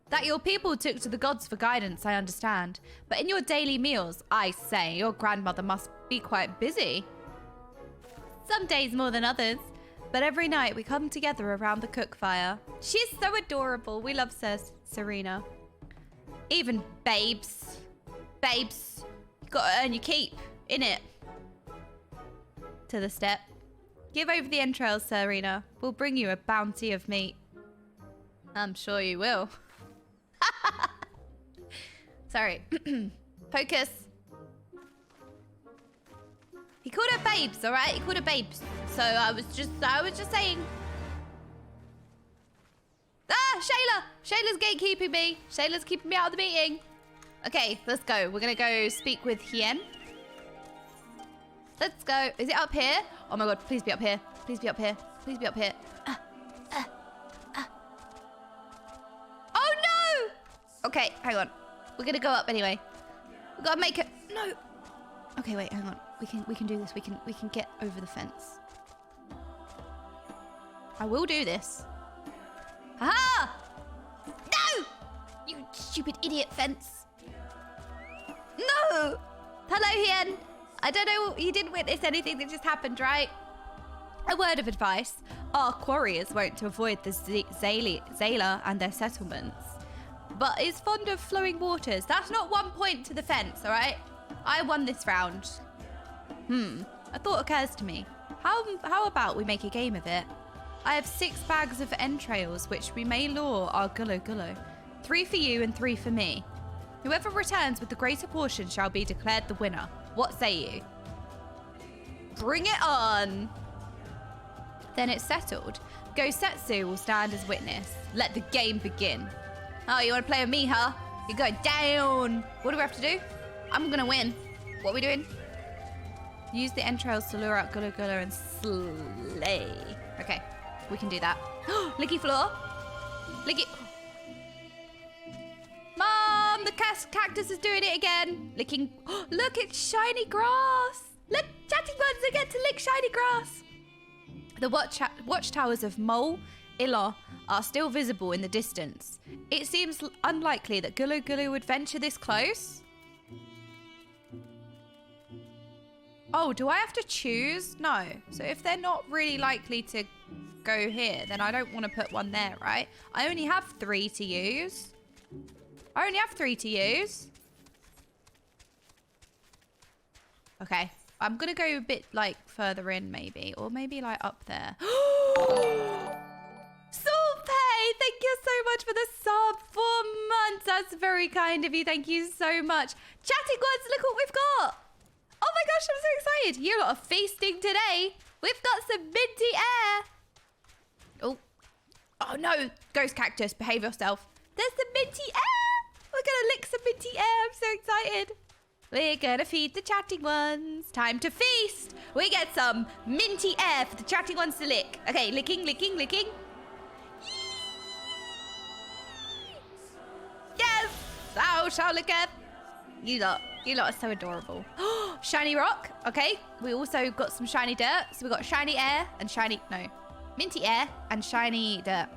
That your people took to the gods for guidance, I understand. But in your daily meals, I say, your grandmother must be quite busy. Some days more than others. But every night we come together around the cook fire. She's so adorable. We love Serena. Even babes. Babes, you gotta earn your keep, innit? To the step. Give over the entrails, Serena. We'll bring you a bounty of meat. I'm sure you will. Sorry. Focus. He called her babes, alright? He called her babes. So I was just saying. Ah, Shayla! Shayla's gatekeeping me. Shayla's keeping me out of the meeting. Okay, let's go. We're gonna go speak with Hien. Let's go. Is it up here? Oh my god, please be up here. Please be up here. Please be up here. Oh no! Okay, hang on. We're gonna go up anyway. We gotta make it. No. Okay, wait, hang on. We can do this. We can get over the fence. I will do this. Aha! No! You stupid idiot fence. No! Hello, Hien. I don't know, you didn't witness anything that just happened, right? A word of advice. Our quarriers won't to avoid the Zayla and their settlements, but is fond of flowing waters. That's not 1 point to the fence, all right? I won this round. A thought occurs to me. How about we make a game of it? I have 6 bags of entrails, which we may lure our Gullo Gullo. 3 for you and 3 for me. Whoever returns with the greater portion shall be declared the winner. What say you? Bring it on! Then it's settled. Gosetsu will stand as witness. Let the game begin. Oh, you want to play with me, huh? You're going down! What do we have to do? I'm gonna win. What are we doing? Use the entrails to lure out Gullo Gullo and slay. Okay, we can do that. Licky floor. Licky. Mom, the cactus is doing it again. Licking. Look, it's shiny grass. Look, chatting buds, I get to lick shiny grass. The watchtowers of Mole Illa are still visible in the distance. It seems unlikely that Gullo Gullo would venture this close. Oh, do I have to choose? No. So if they're not really likely to go here, then I don't want to put one there, right? I only have 3 to use. I only have 3 to use. Okay. I'm going to go a bit, like, further in, maybe. Or maybe, like, up there. Soulpay! Thank you so much for the sub. 4 months. That's very kind of you. Thank you so much. Chatting words, look what we've got. Oh my gosh, I'm so excited. You lot are feasting today. We've got some minty air. Oh. Oh no. Ghost cactus, behave yourself. There's some minty air. We're going to lick some minty air. I'm so excited. We're going to feed the chatting ones. Time to feast. We get some minty air for the chatting ones to lick. Okay, licking, licking, licking. Yes. Thou shalt lick it. You lot are so adorable. Shiny rock. Okay. We also got some shiny dirt. So we got shiny air and minty air and shiny dirt.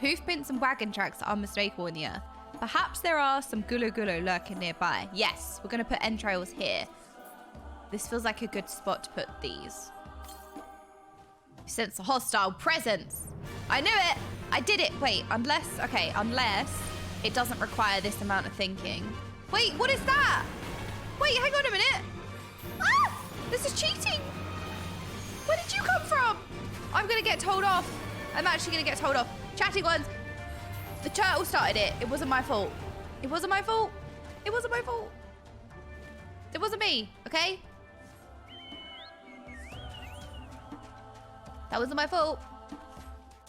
Hoof prints and wagon tracks are unmistakable in the earth. Perhaps there are some Gullo Gullo lurking nearby. Yes, we're going to put entrails here. This feels like a good spot to put these. Sense a hostile presence. I knew it. I did it. Wait, unless it doesn't require this amount of thinking. Wait, what is that? Wait, hang on a minute. Ah! This is cheating. Where did you come from? I'm going to get told off. I'm actually going to get told off. Chatting ones. The turtle started it. It wasn't my fault. It wasn't my fault. It wasn't my fault. wasn't me, okay? That wasn't my fault.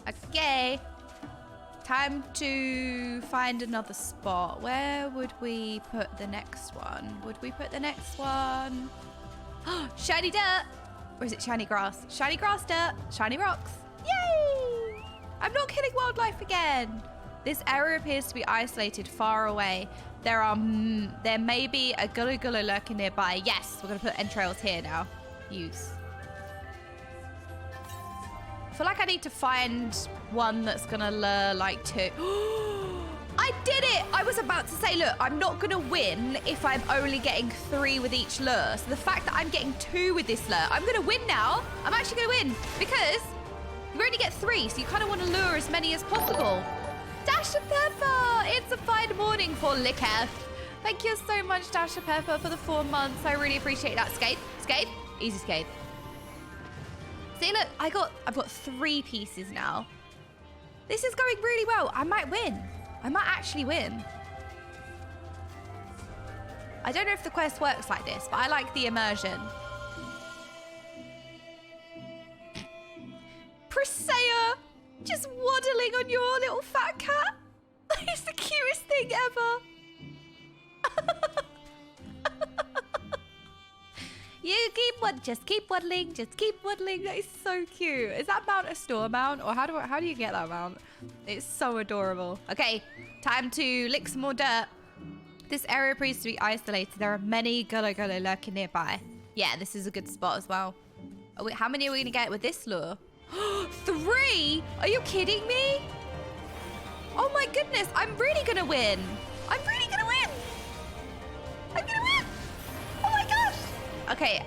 Okay. Time to find another spot. Where would we put the next one? Would we put the next one? Shiny dirt. Or is it shiny grass? Shiny grass dirt. Shiny rocks. Yay! I'm not killing wildlife again. This area appears to be isolated far away. There may be a gully gully lurking nearby. Yes, we're gonna put entrails here now. Use. I feel like I need to find one that's gonna lure like 2. I did it! I was about to say, look, I'm not gonna win if I'm only getting 3 with each lure. So the fact that I'm getting 2 with this lure, I'm gonna win now. I'm actually gonna win because you only get 3, so you kind of want to lure as many as possible. Dash of Pepper! It's a fine morning for Licketh. Thank you so much, Dash of Pepper, for the 4 months. I really appreciate that. Skate, skate, easy skate. See, look, I've got 3 pieces now. This is going really well. I might win. I might actually win. I don't know if the quest works like this, but I like the immersion. Priscilla, just waddling on your little fat cat. It's the cutest thing ever. Just keep waddling, just keep waddling. That is so cute. Is that mount a store mount, or how do you get that mount? It's so adorable. Okay, time to lick some more dirt. This area appears to be isolated. There are many gully gully lurking nearby. Yeah, this is a good spot as well. Oh, wait, how many are we gonna get with this lure? 3? Are you kidding me? Oh my goodness, I'm really gonna win. I'm really gonna win. I'm gonna win. Oh my gosh. Okay,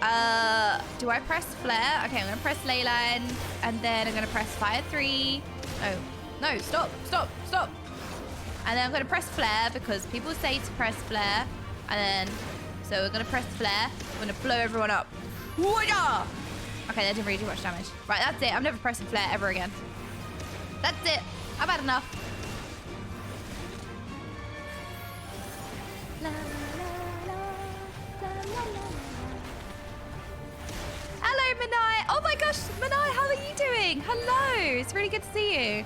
do I press flare? Okay, I'm gonna press leyline, and then I'm gonna press fire 3. No, stop. And then I'm gonna press flare because people say to press flare. And then, so we're gonna press flare. We're gonna blow everyone up. Whoa-ya! Okay, that didn't really do much damage. Right, that's it. I'm never pressing flare ever again. That's it. I've had enough. La, la, la, la, la, la. Hello, Manai. Oh my gosh, Manai, how are you doing? Hello. It's really good to see you.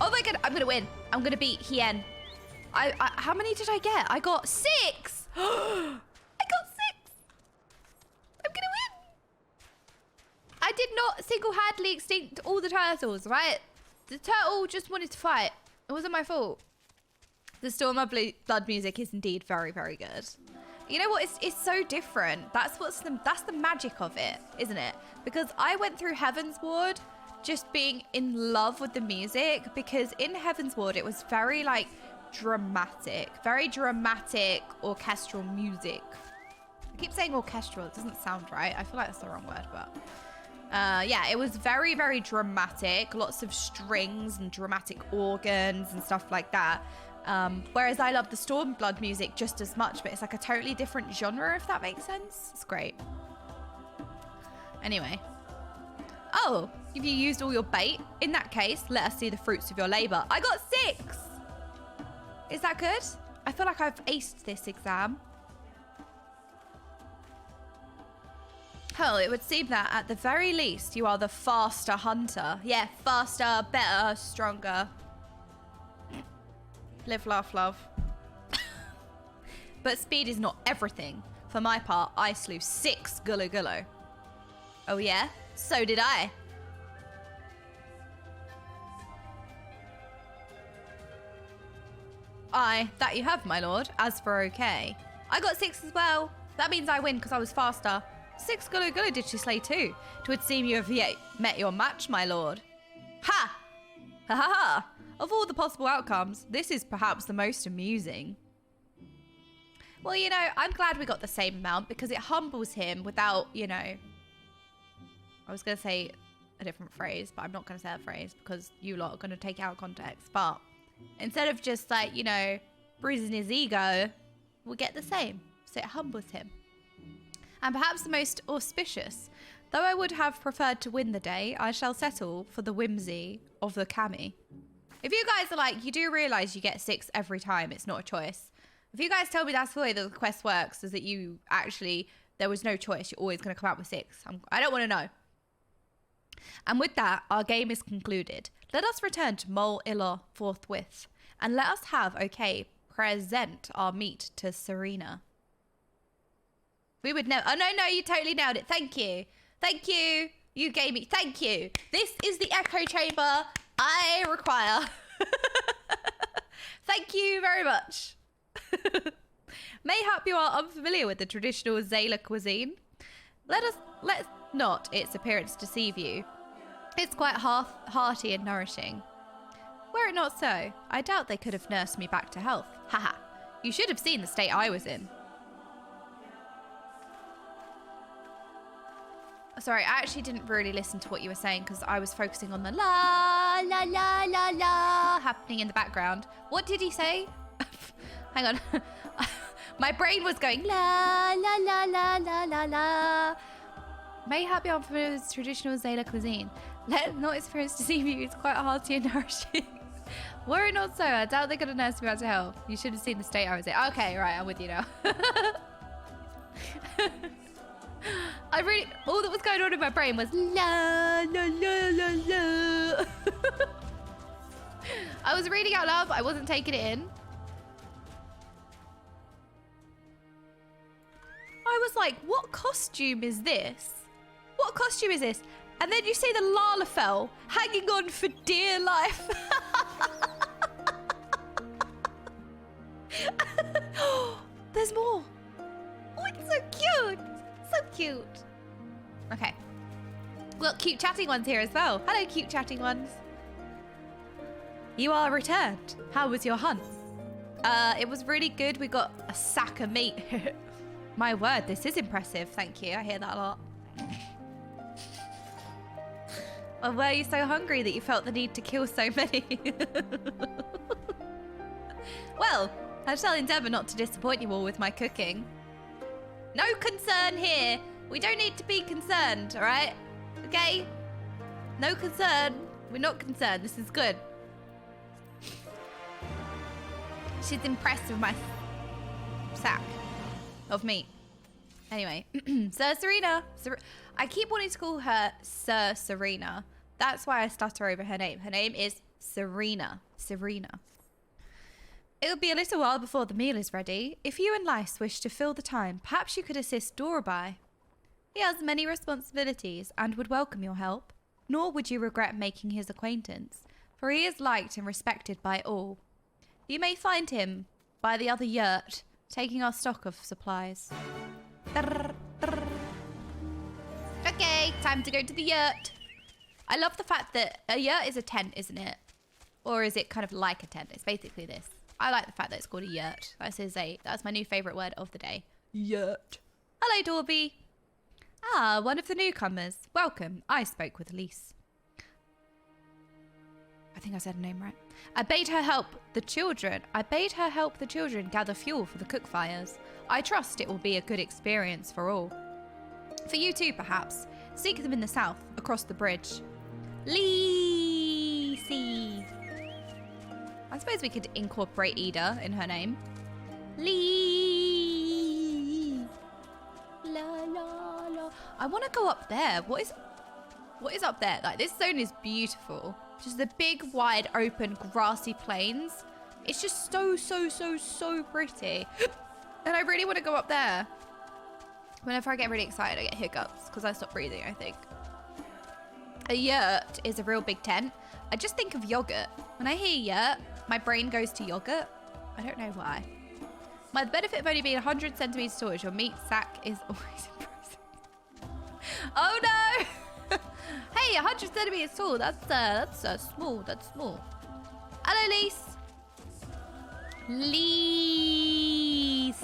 Oh my god, I'm gonna win. I'm gonna beat Hien. How many did I get? I got 6. I got 6. I'm gonna win. I did not single-handedly extinct all the turtles, right? The turtle just wanted to fight. It wasn't my fault. The Stormblood music is indeed very, very good. You know what? It's so different. That's the magic of it, isn't it? Because I went through Heaven's Ward just being in love with the music, because in Heaven's Ward it was very like dramatic, very dramatic orchestral music. I keep saying orchestral, it doesn't sound right. I feel like that's the wrong word, but yeah, it was very, very dramatic, lots of strings and dramatic organs and stuff like that. Whereas I love the Stormblood music just as much, but it's like a totally different genre, if that makes sense. It's great. Anyway. Oh, have you used all your bait? In that case, let us see the fruits of your labor. I got 6. Is that good? I feel like I've aced this exam. Hell, it would seem that at the very least, you are the faster hunter. Yeah, faster, better, stronger. Live, laugh, love. But speed is not everything. For my part, I slew 6 gullo gullo. Oh yeah? So did I. Aye, that you have, my lord. As for okay. I got 6 as well. That means I win because I was faster. 6 gullo gullo did she slay too. 'Twould seem you have yet met your match, my lord. Ha! Ha ha ha! Of all the possible outcomes, this is perhaps the most amusing. Well, you know, I'm glad we got the same amount because it humbles him without, you know... I was going to say a different phrase, but I'm not going to say that phrase because you lot are going to take it out of context. But instead of just like, you know, bruising his ego, we'll get the same. So it humbles him. And perhaps the most auspicious. Though I would have preferred to win the day, I shall settle for the whimsy of the Cami. If you guys are like, you do realise you get 6 every time, it's not a choice. If you guys tell me that's the way the quest works, is that you actually, there was no choice, you're always going to come out with 6. I don't want to know. And with that, our game is concluded. Let us return to Mol Illa forthwith, and let us have, okay, present our meat to Serena. We would never, oh no, you totally nailed it. Thank you. Thank you. You gave me, thank you. This is the echo chamber I require. Thank you very much. Mayhap you are unfamiliar with the traditional Zayla cuisine. Let not its appearance deceive you. It's quite hearty and nourishing. Were it not so, I doubt they could have nursed me back to health. Haha, you should have seen the state I was in. Sorry, I actually didn't really listen to what you were saying because I was focusing on the la la la la la happening in the background. What did he say? Hang on. My brain was going la la la la la la la. Mayhap be unfamiliar with traditional Zayla cuisine. Let not experience deceive you. It's quite hearty and nourishing. Were it not so, I doubt they're going to nurse me back to health. You should have seen the state I was in. Okay, right, I'm with you now. All that was going on in my brain was la la la la la. I was reading out loud, but I wasn't taking it in. I was like, what costume is this? What costume is this? And then you see the Lalafell hanging on for dear life. There's more. Oh, it's so cute. So cute. Okay. We've got cute chatting ones here as well. Hello, cute chatting ones. You are returned. How was your hunt? It was really good. We got a sack of meat. My word, this is impressive. Thank you. I hear that a lot. Or were you so hungry that you felt the need to kill so many? Well, I shall endeavour not to disappoint you all with my cooking. No concern here. We don't need to be concerned, all right? Okay? No concern. We're not concerned. This is good. She's impressed with my sack of meat. Anyway, Sir Serena. I keep wanting to call her Sir Serena. That's why I stutter over her name. Her name is Serena. Serena. It'll be a little while before the meal is ready. If you and Lice wish to fill the time, perhaps you could assist Dorabai. He has many responsibilities and would welcome your help. Nor would you regret making his acquaintance, for he is liked and respected by all. You may find him by the other yurt, taking our stock of supplies. Okay, time to go to the yurt. I love the fact that a yurt is a tent, isn't it? Or is it kind of like a tent? It's basically this. I like the fact that it's called a yurt. That's my new favourite word of the day. Yurt. Hello, Dorby. Ah, one of the newcomers. Welcome. I spoke with Elise. I think I said her name right. I bade her help the children gather fuel for the cook fires. I trust it will be a good experience for all. For you too, perhaps. Seek them in the south, across the bridge. Leesy. I suppose we could incorporate Ida in her name. Lee. La la la. I want to go up there. What is up there? Like, this zone is beautiful. Just the big, wide, open, grassy plains. It's just so pretty. And I really want to go up there. Whenever I get really excited, I get hiccups because I stop breathing, I think. A yurt is a real big tent. I just think of yogurt. When I hear yurt, my brain goes to yogurt. I don't know why. My benefit of only being 100 centimeters tall is your meat sack is always impressive. Oh no! Hey, 100 centimeters tall. That's small. That's small. Hello, Lise. Lise.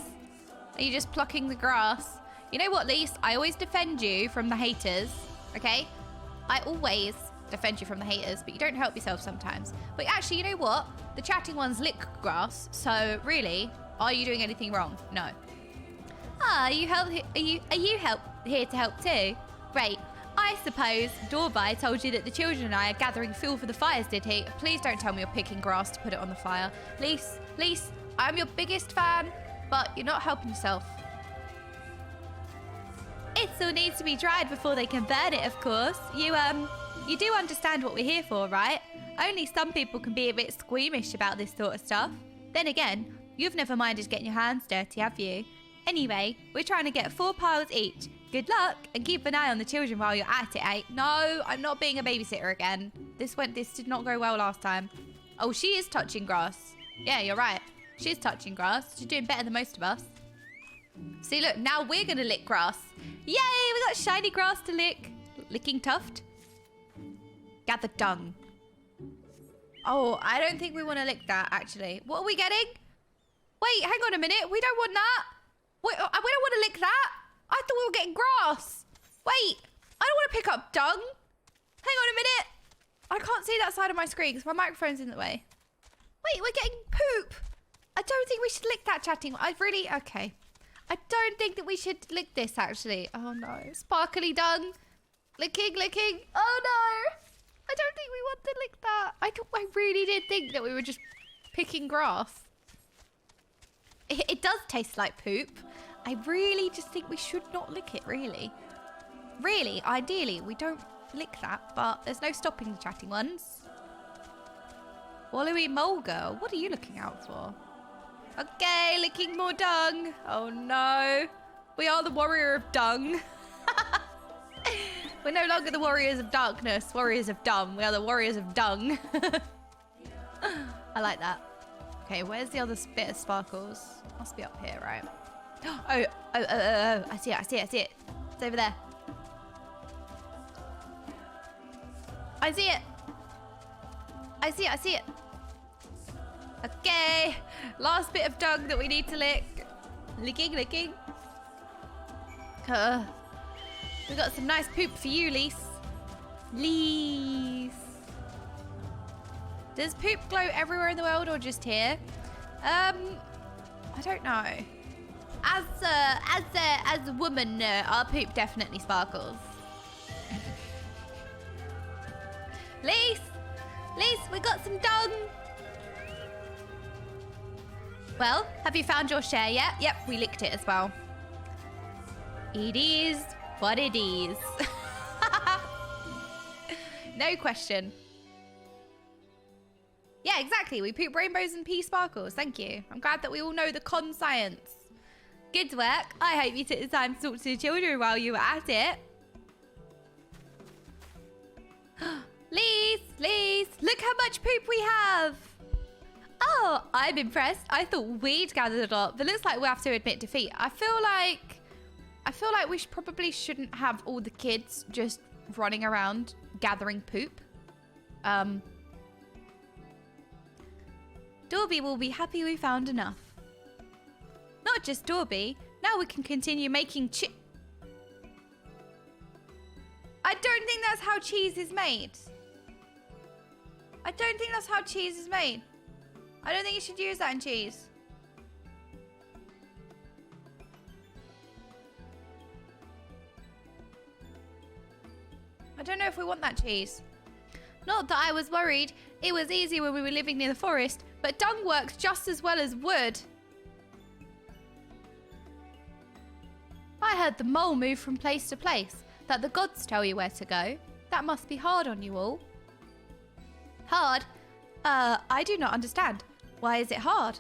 Are you just plucking the grass? You know what, Lise? I always defend you from the haters. Okay? I always defend you from the haters, but you don't help yourself sometimes. But actually, you know what? The chatting ones lick grass, so really, are you doing anything wrong? No. Ah, are you here to help too? Great. I suppose Dorby told you that the children and I are gathering fuel for the fires, did he? Please don't tell me you're picking grass to put it on the fire. Lise, I'm your biggest fan, but you're not helping yourself. It still needs to be dried before they can burn it, of course. You do understand what we're here for, right? Only some people can be a bit squeamish about this sort of stuff. Then again, you've never minded getting your hands dirty, have you? Anyway, we're trying to get 4 piles each. Good luck, and keep an eye on the children while you're at it, eh? No, I'm not being a babysitter again. This did not go well last time. Oh, she is touching grass. Yeah, you're right. She's touching grass. She's doing better than most of us. See, look, now we're gonna lick grass. Yay, we got shiny grass to lick. Licking tuft. Gather dung. Oh, I don't think we want to lick that, actually. What are we getting? Wait, hang on a minute. We don't want that. Wait, we don't want to lick that. I thought we were getting grass. Wait, I don't want to pick up dung. Hang on a minute. I can't see that side of my screen because my microphone's in the way. Wait, we're getting poop. I don't think we should lick that, chatting. Okay. I don't think that we should lick this, actually. Oh, no. Sparkly dung. Licking. Oh, no. I don't think we want to lick that. I really did think that we were just picking grass. It does taste like poop. I really just think we should not lick it, really. Really, ideally, we don't lick that, but there's no stopping the chatting ones. Wallowy mole girl, what are you looking out for? Okay, licking more dung. Oh no. We are the warrior of dung. We're no longer the warriors of darkness, warriors of dumb. We are the warriors of dung. I like that. Okay, where's the other bit of sparkles? Must be up here, right? Oh, I see it. It's over there. I see it. Okay, last bit of dung that we need to lick. Licking. We got some nice poop for you, Lise. Does poop glow everywhere in the world or just here? I don't know. As a woman, our poop definitely sparkles. Lise, we got some dung. Well, have you found your share yet? Yep, we licked it as well. It is what it is. No question. Yeah, exactly. We poop rainbows and pee sparkles. Thank you. I'm glad that we all know the con science. Good work. I hope you took the time to talk to the children while you were at it. Lise, look how much poop we have. Oh, I'm impressed. I thought we'd gathered a lot, but looks like we'll have to admit defeat. I feel like we probably shouldn't have all the kids just running around gathering poop. Dorby will be happy we found enough. Not just Dorby. Now we can continue making I don't think that's how cheese is made. I don't think you should use that in cheese. I don't know if we want that cheese. Not that I was worried. It was easy when we were living near the forest, but dung works just as well as wood. I heard the mole move from place to place, that the gods tell you where to go. That must be hard on you all. Hard? I do not understand. Why is it hard?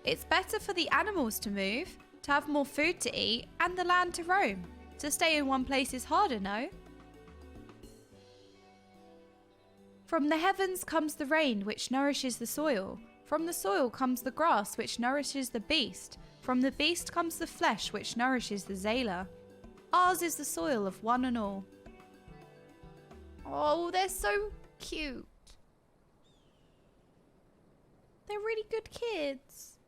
It's better for the animals to move, to have more food to eat, and the land to roam. To stay in one place is harder, no? From the heavens comes the rain, which nourishes the soil. From the soil comes the grass, which nourishes the beast. From the beast comes the flesh, which nourishes the Zayla. Ours is the soil of one and all. Oh, they're so cute. They're really good kids.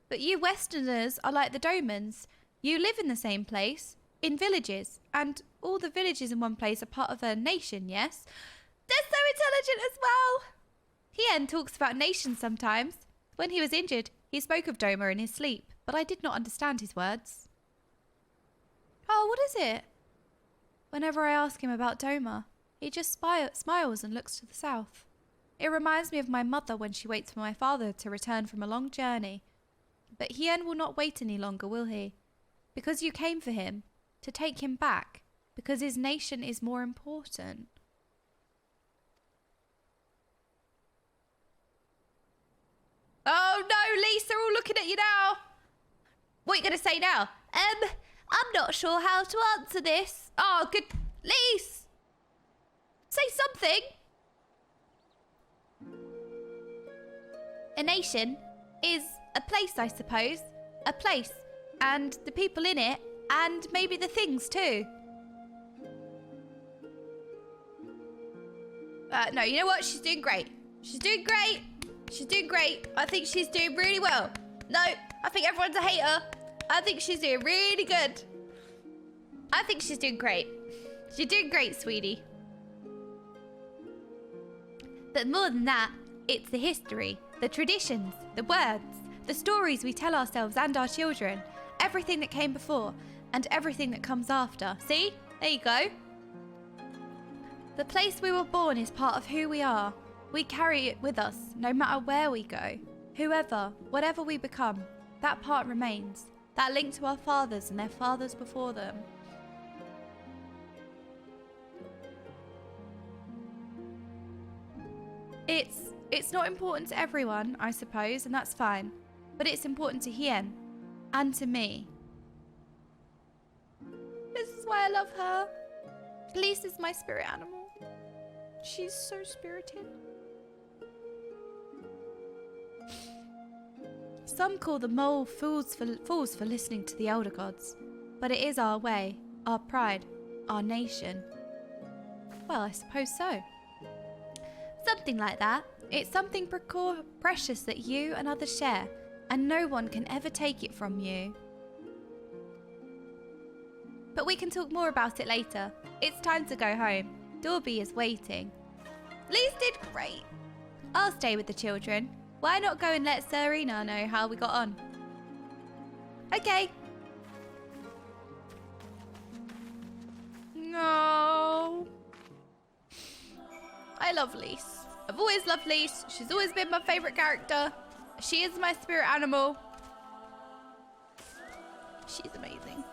But you Westerners are like the Domans. You live in the same place, in villages, and all the villages in one place are part of a nation, yes? They're so intelligent as well. Hien talks about nations sometimes. When he was injured, he spoke of Doma in his sleep, but I did not understand his words. Oh, what is it? Whenever I ask him about Doma, he just smiles and looks to the south. It reminds me of my mother when she waits for my father to return from a long journey. But Hien will not wait any longer, will he? Because you came for him, to take him back, because his nation is more important. Oh no, Lisa, all looking at you now. What are you going to say now? I'm not sure how to answer this. Oh, good. Lise! Say something. A nation is a place, I suppose. A place. And the people in it. And maybe the things, too. No, you know what? She's doing great. She's doing great. She's doing great. I think she's doing really well. No, I think everyone's a hater. I think she's doing really good. I think she's doing great. She's doing great, sweetie. But more than that, it's the history, the traditions, the words, the stories we tell ourselves and our children, everything that came before and everything that comes after. See? There you go. The place we were born is part of who we are. We carry it with us, no matter where we go. Whoever, whatever we become, that part remains. That link to our fathers and their fathers before them. It's not important to everyone, I suppose, and that's fine. But it's important to Hien. And to me. This is why I love her. Lisa's my spirit animal. She's so spirited. Some call the mole fools for listening to the elder gods. But it is our way, our pride, our nation. Well, I suppose so. Something like that. It's something precious that you and others share, and no one can ever take it from you. But we can talk more about it later. It's time to go home. Dorby is waiting. Lise did great. I'll stay with the children. Why not go and let Serena know how we got on? Okay. No. I love Lise. I've always loved Lise. She's always been my favourite character. She is my spirit animal. She's amazing.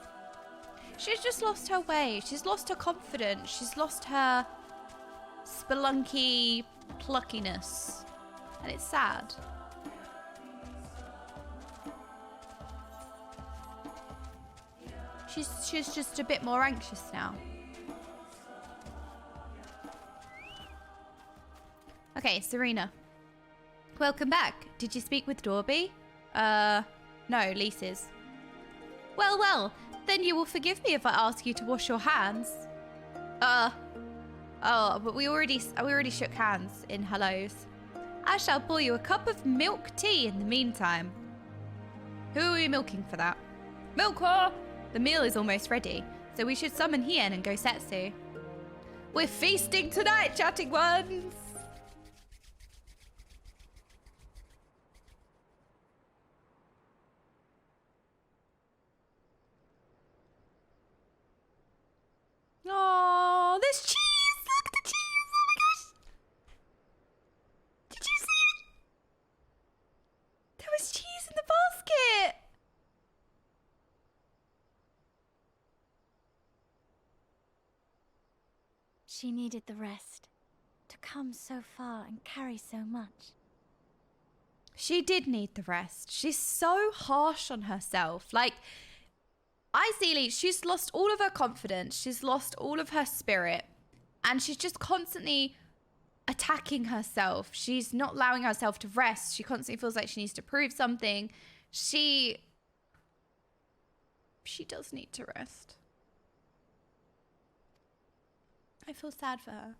She's just lost her way. She's lost her confidence. She's lost her spelunky pluckiness. And it's sad. She's just a bit more anxious now. Okay, Serena. Welcome back. Did you speak with Dorby? No, Lisa's. Well, then you will forgive me if I ask you to wash your hands. Oh, but we already shook hands in hellos. I shall pour you a cup of milk tea in the meantime. Who are we milking for that? Milker! The meal is almost ready, so we should summon Hien and go setsu. We're feasting tonight, chatting ones! Oh, there's cheese! Look at the cheese! Oh my gosh! Did you see it? There was cheese in the basket! She needed the rest. To come so far and carry so much. She did need the rest. She's so harsh on herself. Like, I see Lee, she's lost all of her confidence. She's lost all of her spirit. And she's just constantly attacking herself. She's not allowing herself to rest. She constantly feels like she needs to prove something. She does need to rest. I feel sad for her.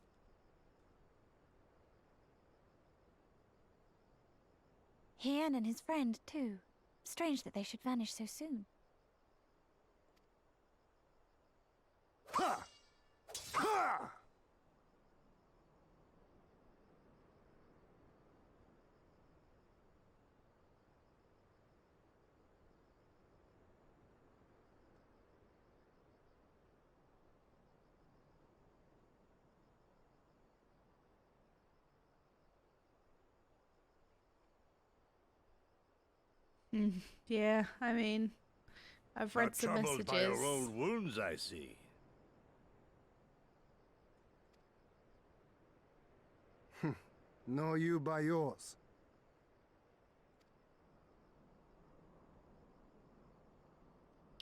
Hien and his friend, too. Strange that they should vanish so soon. Yeah, I mean, I've read some troubled by messages. your old wounds, I see. Nor you by yours.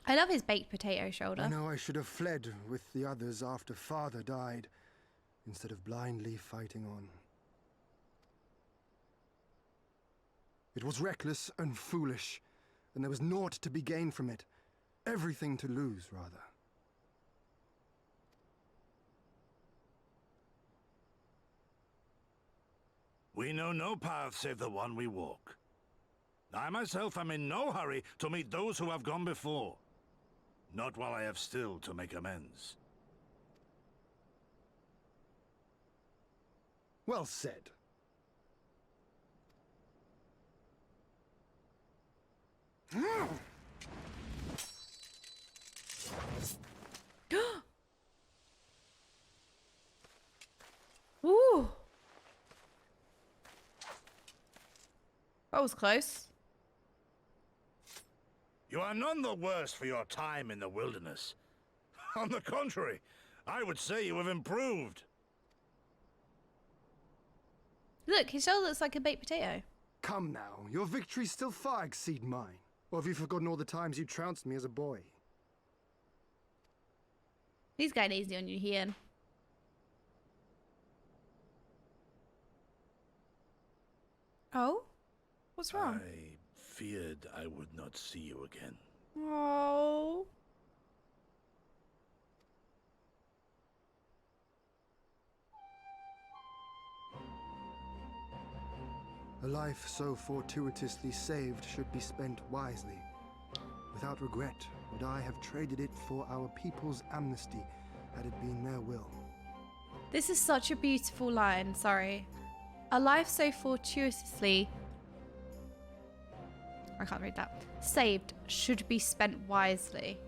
I love his baked potato shoulder. I know I should have fled with the others after father died, instead of blindly fighting on. It was reckless and foolish, and there was naught to be gained from it. Everything to lose, rather. We know no path save the one we walk. I myself am in no hurry to meet those who have gone before. Not while I have still to make amends. Well said. Ooh. That was close. You are none the worse for your time in the wilderness. On the contrary, I would say you have improved. Look, his shoulder looks like a baked potato. Come now, your victories still far exceed mine. Or have you forgotten all the times you trounced me as a boy? He's going easy on you here. Oh? What's wrong? I feared I would not see you again. Oh. A life so fortuitously saved should be spent wisely. Without regret, would I have traded it for our people's amnesty, had it been their will. This is such a beautiful line, sorry. A life so fortuitously... I can't read that. Saved should be spent wisely.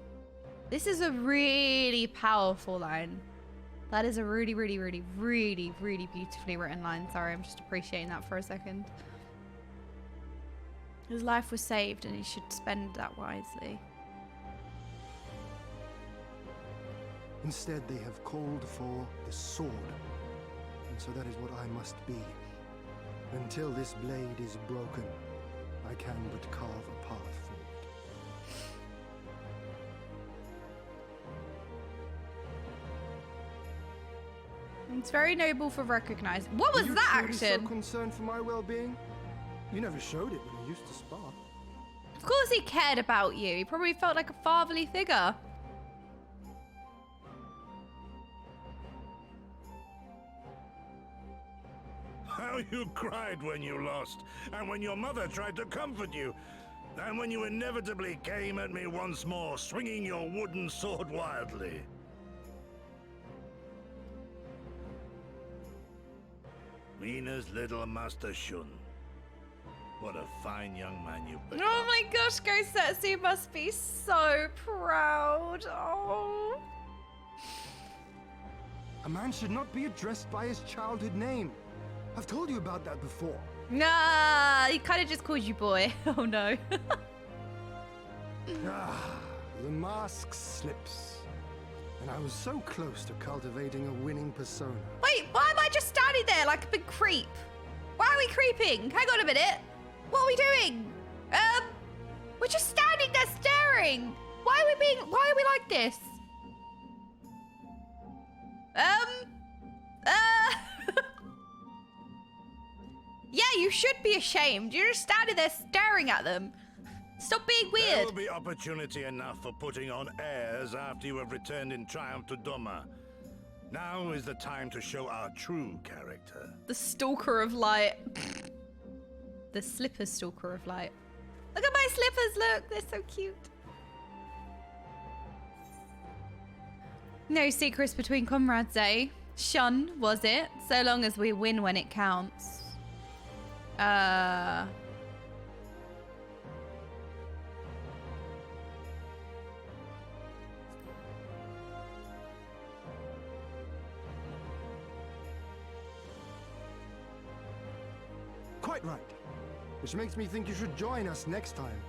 This is a really powerful line. That is a really, really, really, really, really beautifully written line. Sorry, I'm just appreciating that for a second. His life was saved and he should spend that wisely. Instead, they have called for the sword. And so that is what I must be. Until this blade is broken, I can but carve a path forward. It's very noble for recognizing. What was that Are you truly action? so concerned for my well-being? You never showed it when we used to spar. Of course he cared about you. He probably felt like a fatherly figure. How you cried when you lost, and when your mother tried to comfort you, and when you inevitably came at me once more, swinging your wooden sword wildly. Mina's little Master Shun. What a fine young man you've become. Oh my gosh, Gosetsu must be so proud. Oh. A man should not be addressed by his childhood name. I've told you about that before. Nah, he kind of just called you boy. Oh no. The mask slips. And I was so close to cultivating a winning persona. Wait, why am I just standing there like a big creep? Why are we creeping? Hang on a minute. What are we doing? We're just standing there staring. Why are we like this? Yeah, you should be ashamed. You're just standing there staring at them. Stop being There weird. will be opportunity enough for putting on airs after you have returned in triumph to Doma. Now is the time to show our true character. The stalker of light. The slipper stalker of light. Look at my slippers, look. They're so cute. No secrets between comrades, eh? Shun, was it? So long as we win when it counts. Quite right. which makes me think you should join us next time.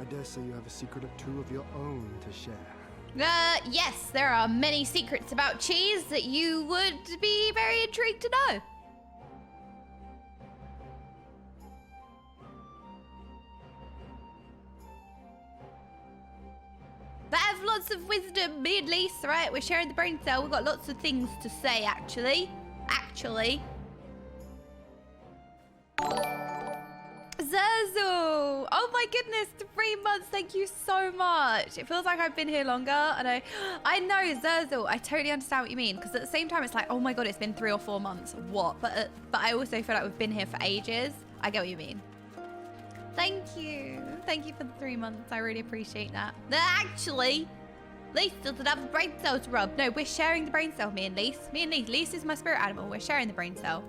I dare say you have a secret or two of your own to share. Yes, there are many secrets about cheese that you would be very intrigued to know. But I have lots of wisdom, me and Lisa, right? We're sharing the brain cell. We've got lots of things to say, actually. Zazzle! Oh my goodness, 3 months, thank you so much. It feels like I've been here longer, and I know, Zazzle, I totally understand what you mean, because at the same time, it's like, oh my god, it's been 3 or 4 months. What? But I also feel like we've been here for ages. I get what you mean. Thank you. Thank you for the 3 months. I really appreciate that. Actually, Lise doesn't have the brain cell to rub. No, we're sharing the brain cell, me and Lise. Lise is my spirit animal. We're sharing the brain cell.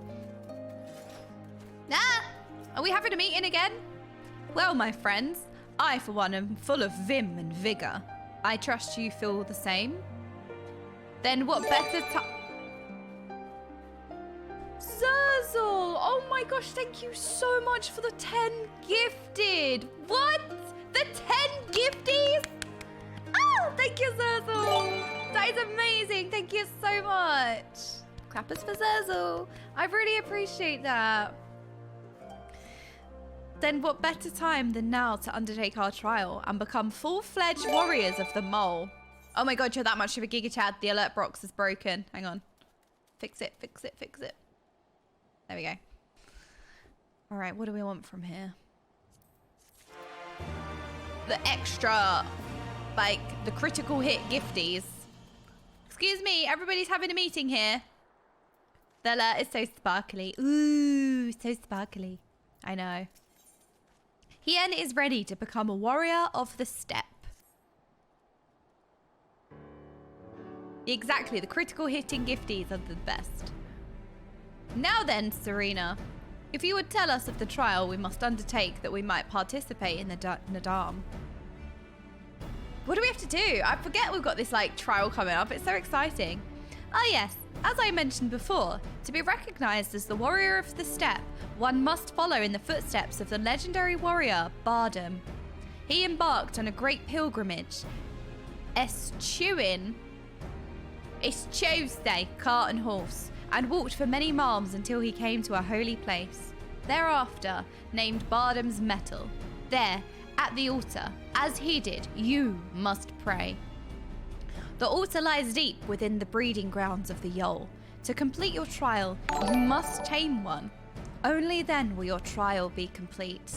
Are we having a meeting again? Well, my friends, I, for one, am full of vim and vigor. I trust you feel the same. Then what better time... Zurzel! Oh my gosh, thank you so much for the 10 gifted. What? The 10 gifties? Oh, thank you, Zurzel. That is amazing. Thank you so much. Clappers for Zurzel. I really appreciate that. Then what better time than now to undertake our trial and become full-fledged warriors of the mole? Oh my god, you're that much of a Giga Chad. The alert box is broken. Hang on. Fix it, fix it, fix it. There we go. All right, what do we want from here? The extra, like, the critical hit gifties. Excuse me, everybody's having a meeting here. The alert is so sparkly. Ooh, so sparkly. I know. Hien is ready to become a warrior of the steppe. Exactly, the critical hitting gifties are the best. Now then, Serena, if you would tell us of the trial we must undertake that we might participate in the NAADAM. What do we have to do? I forget we've got this like trial coming up. It's so exciting. Ah yes, as I mentioned before, to be recognized as the warrior of the steppe, one must follow in the footsteps of the legendary warrior, Bardam. He embarked on a great pilgrimage, eschewing cart and horse, and walked for many miles until he came to a holy place. Thereafter, named Bardam's Metal. There, at the altar, as he did, you must pray. The altar lies deep within the breeding grounds of the Yol. To complete your trial, you must tame one. Only then will your trial be complete.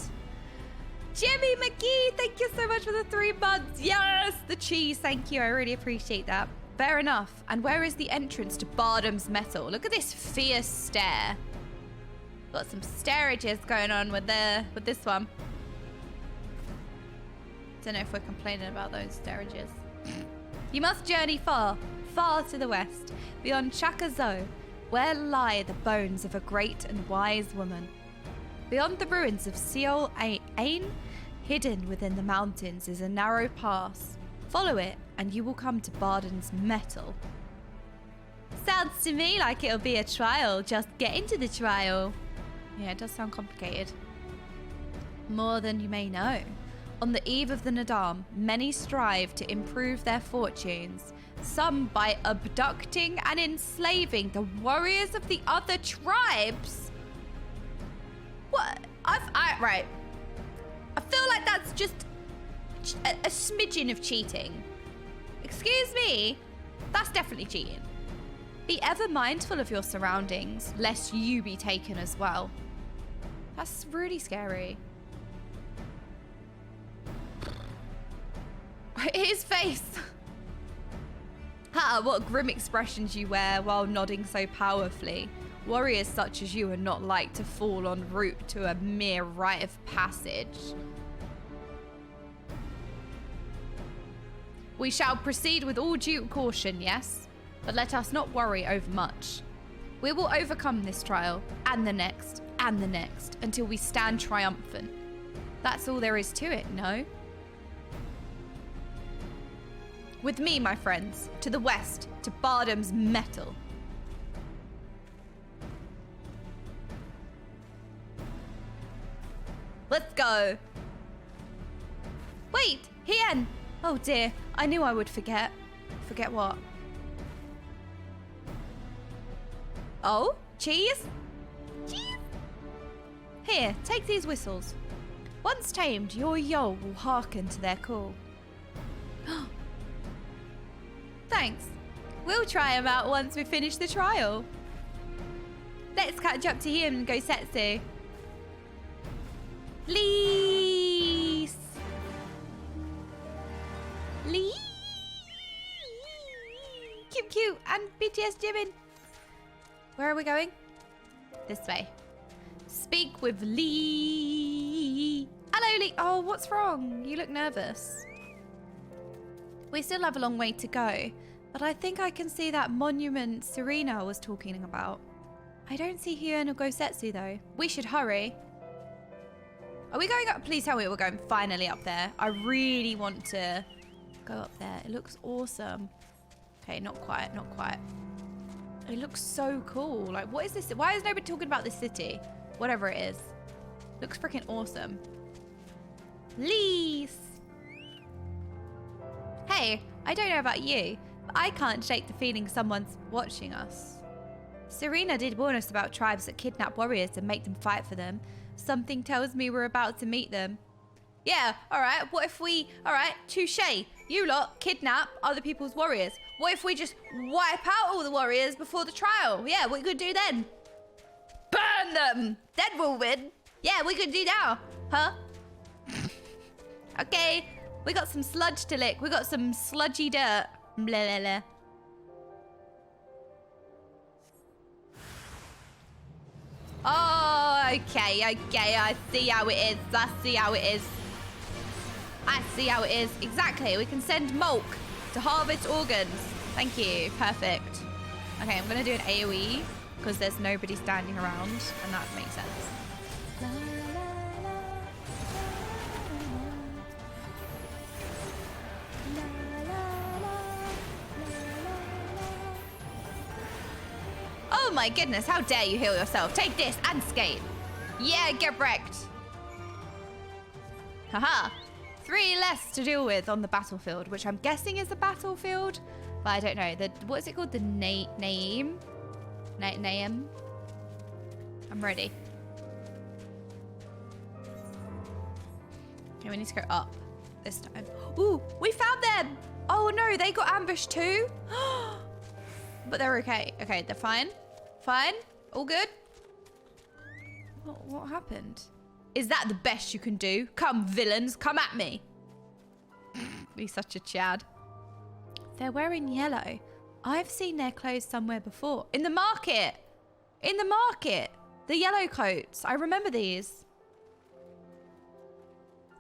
Jimmy McGee, thank you so much for the 3 months. Yes, the cheese, thank you. I really appreciate that. Fair enough. And where is the entrance to Bardam's Metal? Look at this fierce stare. Got some starages going on with this one. Don't know if we're complaining about those starages. You must journey far, far to the west, beyond Chakazo, where lie the bones of a great and wise woman. Beyond the ruins of Seol Ain, hidden within the mountains, is a narrow pass. Follow it, and you will come to Bardam's Metal. Sounds to me like it'll be a trial. Just get into the trial. Yeah, it does sound complicated. More than you may know. On the eve of the NAADAM, many strive to improve their fortunes. Some by abducting and enslaving the warriors of the other tribes. What? Right. I feel like that's just a smidgen of cheating. Excuse me? That's definitely cheating. Be ever mindful of your surroundings, lest you be taken as well. That's really scary. His face. Ha, what grim expressions you wear while nodding so powerfully. Warriors such as you are not like to fall en route to a mere rite of passage. We shall proceed with all due caution, yes? But let us not worry overmuch. We will overcome this trial, and the next, until we stand triumphant. That's all there is to it, no? With me, my friends, to the west, to Bardam's Metal. go. Wait, Hien. Oh dear, I knew I would forget. Forget what? Oh, cheese? Cheese? Here, take these whistles. Once tamed, your yo will hearken to their call. Thanks. We'll try them out once we finish the trial. Let's catch up to him and go setsu. Lease. Lee. Cute and BTS Jimin. Where are we going? This way. Speak with Lee. Hello, Lee. Oh, what's wrong? You look nervous. We still have a long way to go, but I think I can see that monument Serena was talking about. I don't see Hyun or Gosetsu though. We should hurry. Are we going up? Please tell me we're going finally up there. I really want to go up there. It looks awesome. Okay, not quite, not quite. It looks so cool. Like, what is this? Why is nobody talking about this city? Whatever it is. Looks freaking awesome. Lease. Hey, I don't know about you, but I can't shake the feeling someone's watching us. Serena did warn us about tribes that kidnap warriors and make them fight for them. Something tells me we're about to meet them. Yeah, alright, what if we... Alright, touche. You lot kidnap other people's warriors. What if we just wipe out all the warriors before the trial? Yeah, what could do then? Burn them! Then we'll win. Yeah, we could do now. Huh? Okay, we got some sludge to lick. We got some sludgy dirt. Blah, blah, blah. Oh, okay. I see how it is. I see how it is. I see how it is. Exactly. We can send Mulk to harvest organs. Thank you. Perfect. Okay, I'm going to do an AoE because there's nobody standing around, and that makes sense. Oh my goodness, how dare you heal yourself. Take this and skate. Yeah, get wrecked. Haha. 3 less to deal with on the battlefield, which I'm guessing is the battlefield, but I don't know. What is it called? The NAADAM? NAADAM? I'm ready. Okay, we need to go up this time. Ooh, we found them. Oh no, they got ambushed too. But they're okay. Okay, they're fine. Fine. All good. What happened? Is that the best you can do? Come, villains, come at me. Be such a Chad. They're wearing yellow. I've seen their clothes somewhere before. In the market. In the market. The yellow coats. I remember these.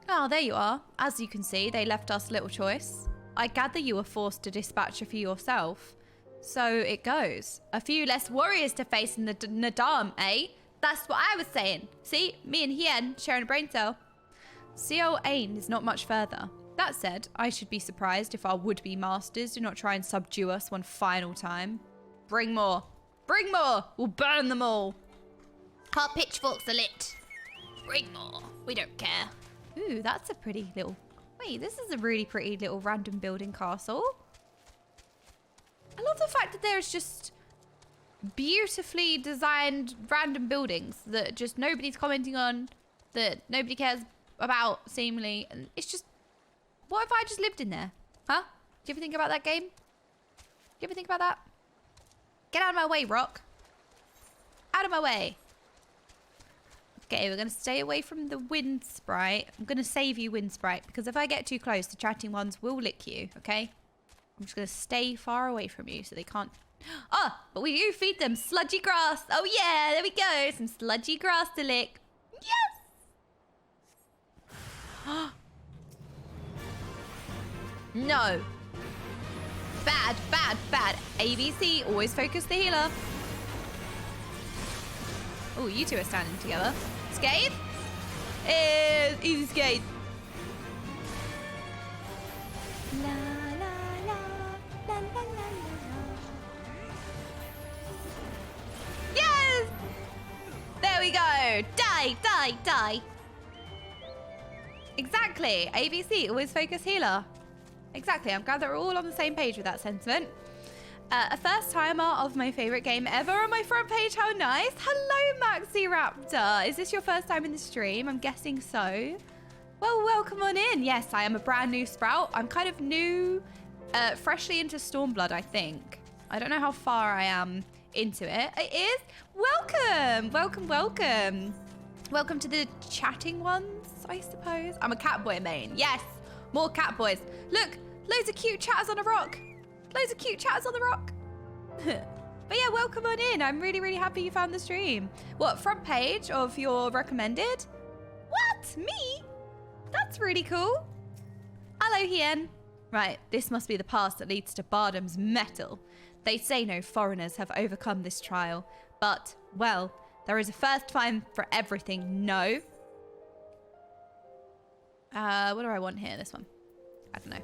Oh, there you are. As you can see, they left us little choice. I gather you were forced to dispatch a few yourself. So it goes. A few less warriors to face in the NAADAM, eh? That's what I was saying. See, me and Hien sharing a brain cell. CO Ain is not much further. That said, I should be surprised if our would-be masters do not try and subdue us one final time. Bring more. Bring more. We'll burn them all. Our pitchforks are lit. Bring more. We don't care. Ooh, that's a pretty little... Wait, this is a really pretty little random building castle. I love the fact that there's just beautifully designed random buildings that just nobody's commenting on, that nobody cares about, seemingly. And it's just, what if I just lived in there? Huh? Do you ever think about that game? Do you ever think about that? Get out of my way, Rock. Out of my way. Okay, we're going to stay away from the wind sprite. I'm going to save you, wind sprite, because if I get too close, the chatting ones will lick you, okay? I'm just going to stay far away from you so they can't... Oh, but we do feed them sludgy grass. Oh, yeah, there we go. Some sludgy grass to lick. Yes! No. Bad, bad, bad. ABC, always focus the healer. Oh, you two are standing together. Scathe? Easy Scathe. La la la la la la la. Yes! There we go. Die, die, die. exactly. ABC, always focus healer. Exactly. I'm glad that we're all on the same page with that sentiment. A first timer of my favorite game ever on my front page. How nice. Hello, Maxi Raptor. Is this your first time in the stream? I'm guessing so. Well, welcome on in. Yes, I am a brand new Sprout. I'm kind of new, freshly into Stormblood, I think. I don't know how far I am into it. It is. Welcome. Welcome, welcome. Welcome to the chatting ones, I suppose. I'm a cat boy main. Yes, more cat boys. Look, loads of cute chatters on a rock. Loads of cute chatters on the rock. But yeah, welcome on in. I'm really, really happy you found the stream. What, front page of your recommended? What? Me? That's really cool. Hello, Hien. Right, this must be the pass that leads to Bardam's metal. They say no foreigners have overcome this trial. But, well, there is a first time for everything. No. What do I want here? This one. I don't know.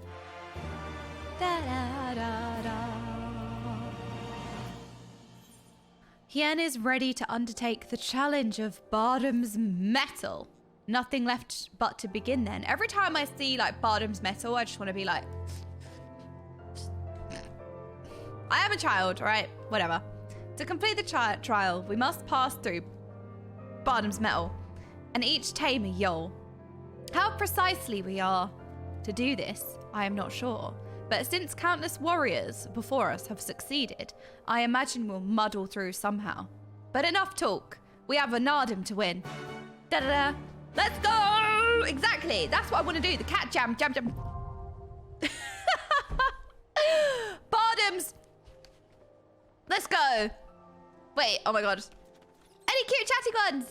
Da, da, da, da. Hien is ready to undertake the challenge of Bardam's metal. Nothing left but to begin then. Every time I see like Bardam's metal, I just want to be like, I am a child, right? Whatever. To complete the trial, we must pass through Bardam's metal and each tame a Yol. How precisely we are to do this, I am not sure. But since countless warriors before us have succeeded, I imagine we'll muddle through somehow. But enough talk. We have a NAADAM to win. Da-da-da. Let's go! Exactly. That's what I want to do. The cat jam. Bardams. Let's go. Wait. Oh my god. Any cute chatty ones?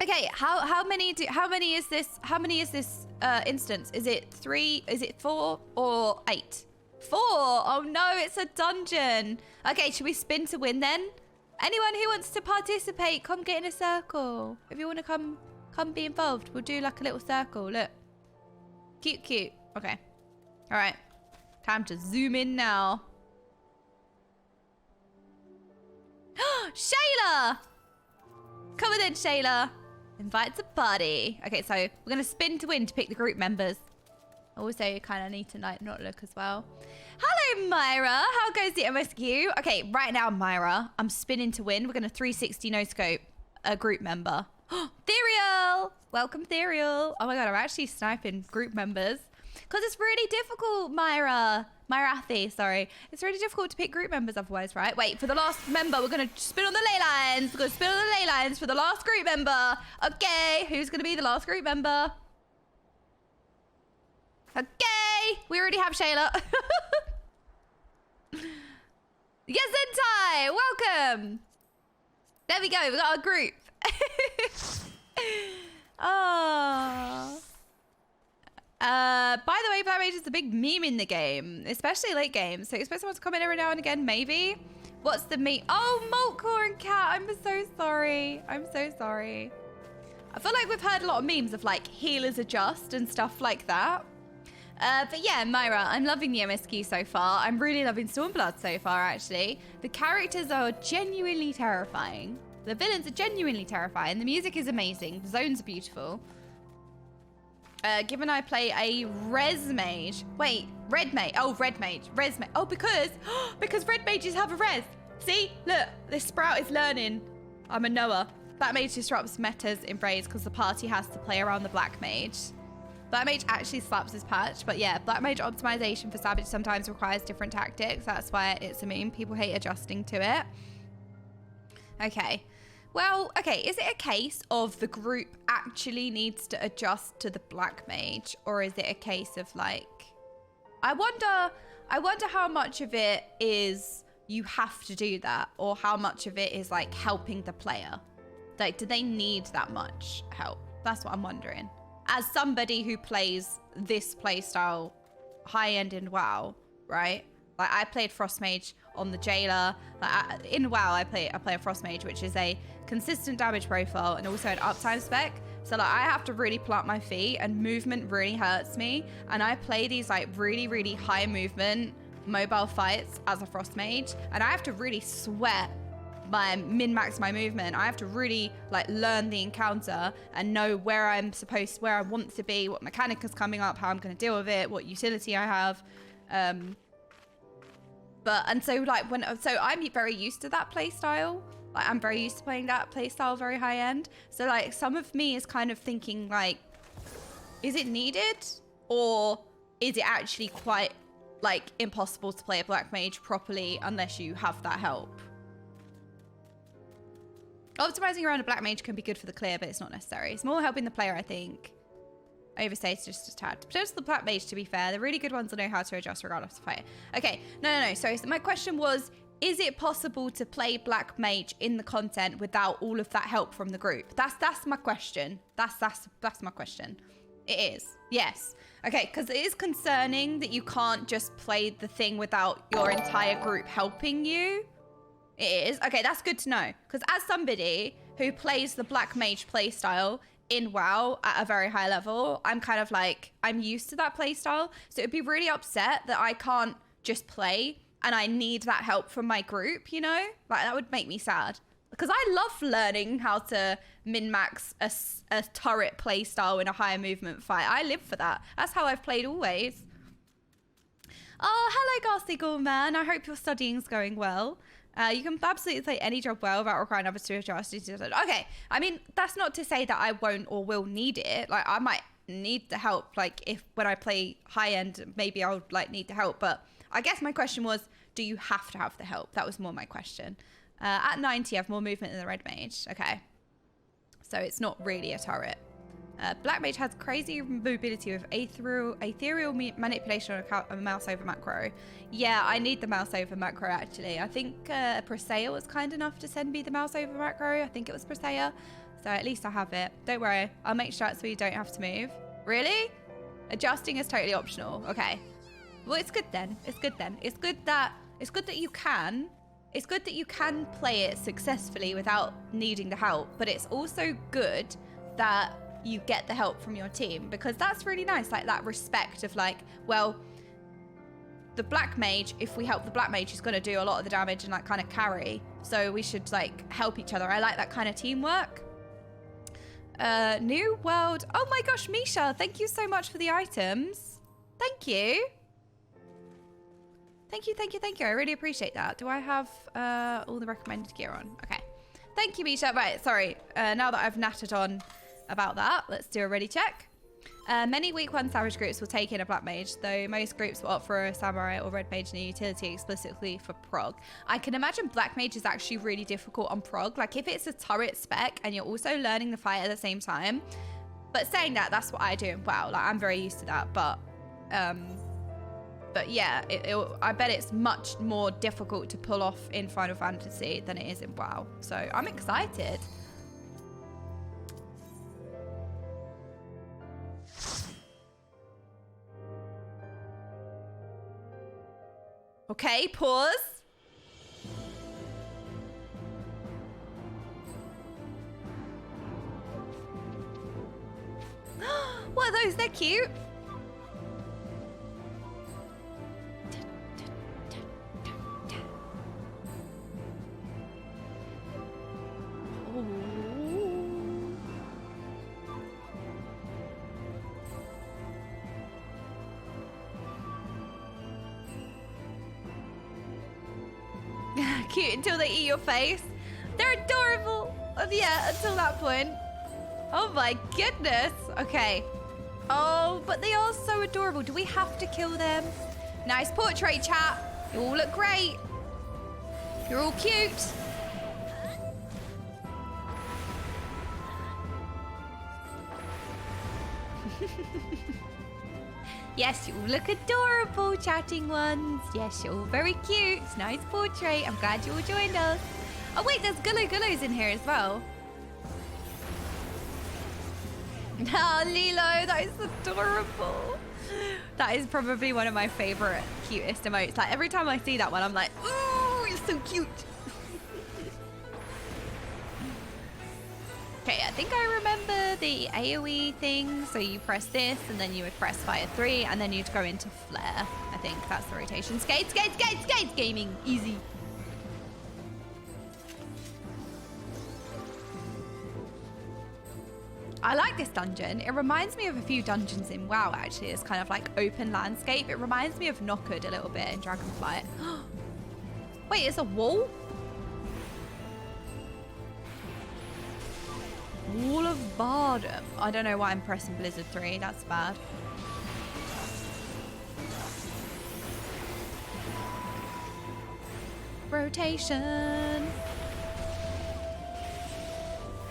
Okay. How many is this? How many is this instance? Is it 3? Is it 4 or 8? 4. Oh no, it's a dungeon. Okay. Should we spin to win then? Anyone who wants to participate, come get in a circle. If you want to come be involved. We'll do like a little circle. Look. Cute. Okay. All right. Time to zoom in now. Shayla! Come on in, Shayla. Invite to party. Okay, so we're going to spin to win to pick the group members. Also, you kind of need to not look as well. Hello, Myra. How goes the MSQ? Okay, right now, Myra, I'm spinning to win. We're going to 360 no-scope a group member. Therial! Welcome, Therial. Oh my god, I'm actually sniping group members. Because it's really difficult, Myrathi, sorry. It's really difficult to pick group members otherwise, right? Wait, for the last member, we're going to spin on the ley lines. We're going to spin on the ley lines for the last group member. Okay, who's going to be the last group member? Okay, we already have Shayla. Yasentai, welcome. There we go, we got our group. Oh. By the way, FFXIV is a big meme in the game, especially late game. So expect someone to come in every now and again, maybe. What's the meme? Oh, Moltcore and Cat. I'm so sorry. I'm so sorry. I feel like we've heard a lot of memes of like healers adjust and stuff like that. But yeah, Myra, I'm loving the MSQ so far. I'm really loving Stormblood so far, actually. The characters are genuinely terrifying. The villains are genuinely terrifying. The music is amazing. The zones are beautiful. Given I play a res mage. Wait, red mage. Oh, red mage. Res mage. Oh, because red mages have a res. See? Look, this Sprout is learning. I'm a Noah. Black mage disrupts metas in Braze because the party has to play around the black mage. Black mage actually slaps this patch, but yeah, black mage optimization for Savage sometimes requires different tactics. That's why it's a meme. People hate adjusting to it. Okay. Well, okay, is it a case of the group actually needs to adjust to the black mage, or is it a case of like, I wonder how much of it is you have to do that, or how much of it is like helping the player? Like, do they need that much help? That's what I'm wondering. As somebody who plays this playstyle high end in WoW, right? Like I played Frost Mage on the Jailer. Like in WoW, I play a Frost Mage, which is a consistent damage profile and also an uptime spec. So like I have to really plant my feet, and movement really hurts me. And I play these like really, really high movement mobile fights as a Frost Mage, and I have to really sweat min-max my movement. I have to really like learn the encounter and know where I want to be, what mechanic is coming up, how I'm going to deal with it, what utility I have. So I'm very used to that play style. Like I'm very used to playing that play style very high end. So like some of me is kind of thinking like, is it needed or is it actually quite like impossible to play a black mage properly unless you have that help? Optimizing around a black mage can be good for the clear, but it's not necessary. It's more helping the player, I think. Overstated just a tad. Potential the black mage, to be fair. The really good ones will know how to adjust regardless of fight. Okay, no. Sorry, so my question was, is it possible to play black mage in the content without all of that help from the group? That's my question. That's my question. It is. Yes. Okay, because it is concerning that you can't just play the thing without your entire group helping you. It is. Okay, that's good to know. Because as somebody who plays the black mage playstyle in WoW at a very high level, I'm kind of like, I'm used to that playstyle. So it'd be really upset that I can't just play and I need that help from my group, you know? Like, that would make me sad. Because I love learning how to min-max a turret playstyle in a higher movement fight. I live for that. That's how I've played always. Oh, hello, Ghastly Gorman. I hope your studying's going well. You can absolutely play any job well without requiring others to adjust. Okay, I mean, that's not to say that I won't or will need it. Like, I might need the help. Like, if when I play high end, maybe I'll like need the help. But I guess my question was, do you have to have the help? That was more my question. At 90, I have more movement than the red mage. Okay, so it's not really a turret. Black mage has crazy mobility with ethereal manipulation on a mouse over macro. Yeah, I need the mouse over macro actually. I think Presea was kind enough to send me the mouse over macro. I think it was Presea. So at least I have it. Don't worry, I'll make sure so you don't have to move. Really? Adjusting is totally optional. Okay. Well, it's good then. It's good then. It's good that you can. It's good that you can play it successfully without needing the help, but it's also good that you get the help from your team, because that's really nice, like that respect of like, well, the black mage, if we help the black mage, is going to do a lot of the damage and like kind of carry, so we should like help each other. I like that kind of teamwork. New world. Oh my gosh, Misha, thank you so much for the items. Thank you. Thank you. I really appreciate that. Do I have all the recommended gear on? Okay. Thank you, Misha. Right, sorry. Now that I've nattered on about that, let's do a ready check. Many week 1 savage groups will take in a black mage, though most groups will opt for a samurai or red mage in a utility explicitly for prog. I can imagine black mage is actually really difficult on prog. Like if it's a turret spec and you're also learning the fight at the same time. But saying that, that's what I do in WoW. Like I'm very used to that, but yeah, I bet it's much more difficult to pull off in Final Fantasy than it is in WoW. So I'm excited. Okay, pause. What are those? They're cute. Cute until they eat your face. They're adorable. Yeah, until that point. Oh my goodness. Okay. Oh, but they are so adorable. Do we have to kill them? Nice portrait, chat. You all look great. You're all cute. Yes, you all look adorable, chatting ones. Yes, you're all very cute. Nice portrait. I'm glad you all joined us. Oh wait, there's Gullos in here as well. Oh, Lilo, that is adorable. That is probably one of my favorite, cutest emotes. Like every time I see that one, I'm like, ooh, you're so cute. Okay, I think I remember the AoE thing. So you press this and then you would press fire 3 and then you'd go into flare. I think that's the rotation. Skate, skate, skate, skate, gaming, easy. I like this dungeon. It reminds me of a few dungeons in WoW, actually. It's kind of like open landscape. It reminds me of Knockard a little bit in Dragonflight. Wait, it's a wall? Wall of Bardom. I don't know why I'm pressing Blizzard 3. That's bad. Rotation.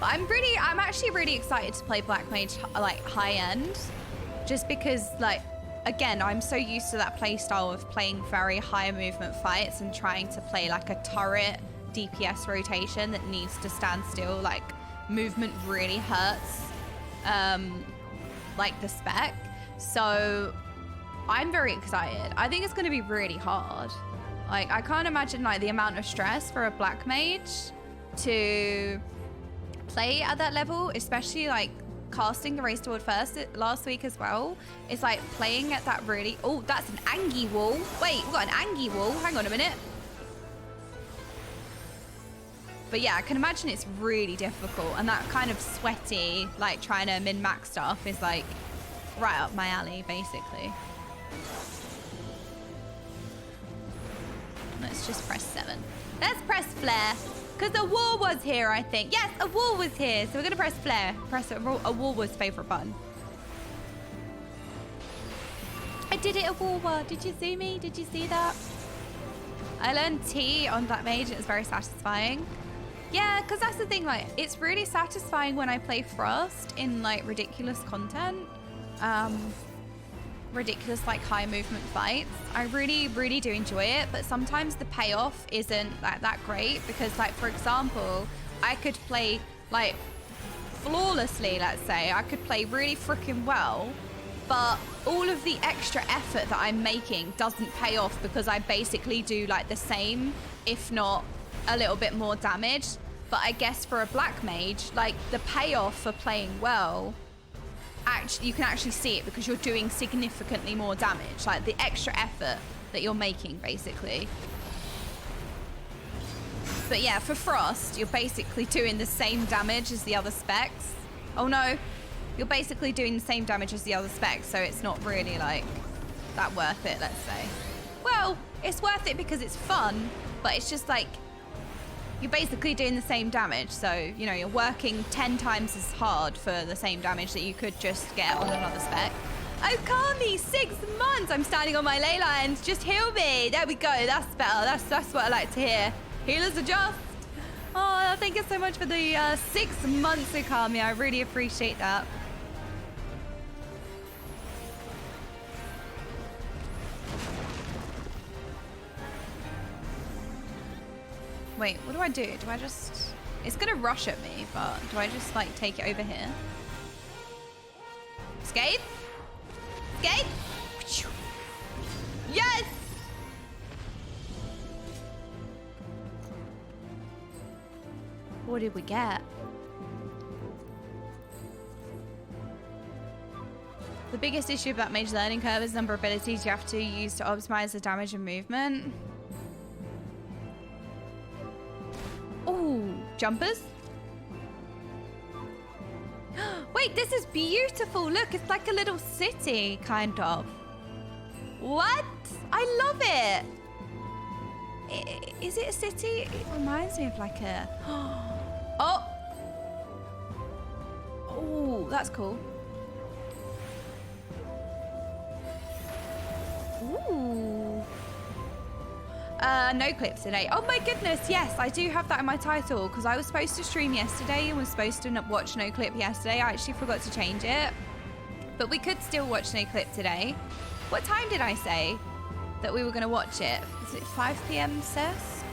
But I'm actually really excited to play Black Mage like high end, just because like, again, I'm so used to that playstyle of playing very high movement fights and trying to play like a turret DPS rotation that needs to stand still. Like movement really hurts, like the spec. So I'm very excited. I think it's going to be really hard. Like I can't imagine like the amount of stress for a Black Mage to play at that level, especially like casting the Race Toward First last week as well. It's like playing at that really... Oh, that's an Angie wall. Wait, we've got an Angie wall. Hang on a minute. But yeah, I can imagine it's really difficult. And that kind of sweaty, like trying to min-max stuff is like right up my alley, basically. Let's just press 7. Let's press Flare. Because a wall was here, I think. Yes, a wall was here. So we're going to press Flare. Press a wall was favorite button. I did it, a wall war. Did you see me? Did you see that? I learned T on Black Mage. It was very satisfying. Yeah, because that's the thing. Like, it's really satisfying when I play Frost in, like, ridiculous content. Ridiculous, like, high movement fights. I really, really do enjoy it, but sometimes the payoff isn't that great because, like, for example, I could play, like, flawlessly, let's say. I could play really freaking well, but all of the extra effort that I'm making doesn't pay off because I basically do, like, the same, if not a little bit more damage. But I guess for a Black Mage, like, the payoff for playing well... Actually, you can actually see it because you're doing significantly more damage, like the extra effort that you're making, basically. But yeah, for Frost, you're basically doing the same damage as the other specs. Oh no, you're basically doing the same damage as the other specs, so it's not really like that worth it, let's say. Well, it's worth it because it's fun, but it's just like you're basically doing the same damage, so, you know, you're working 10 times as hard for the same damage that you could just get on another spec. Okami, 6 months! I'm standing on my ley lines, just heal me! There we go, that's better, that's what I like to hear. Healers adjust! Oh, thank you so much for the 6 months, Okami, I really appreciate that. Wait, what do I do? Do I just... It's gonna rush at me, but do I just, like, take it over here? Skate? Skate? Yes! What did we get? The biggest issue about Mage learning curve is the number of abilities you have to use to optimize the damage and movement. Oh, jumpers? Wait, this is beautiful. Look, it's like a little city, kind of. What? I love it. Is it a city? It reminds me of like a... Oh. Oh, that's cool. Ooh. No clips today. Oh my goodness, yes, I do have that in my title because I was supposed to stream yesterday and was supposed to watch no clip yesterday. I actually forgot to change it, but we could still watch no clip today. What time did I say that we were going to watch it? Is it 5 p.m. Cest?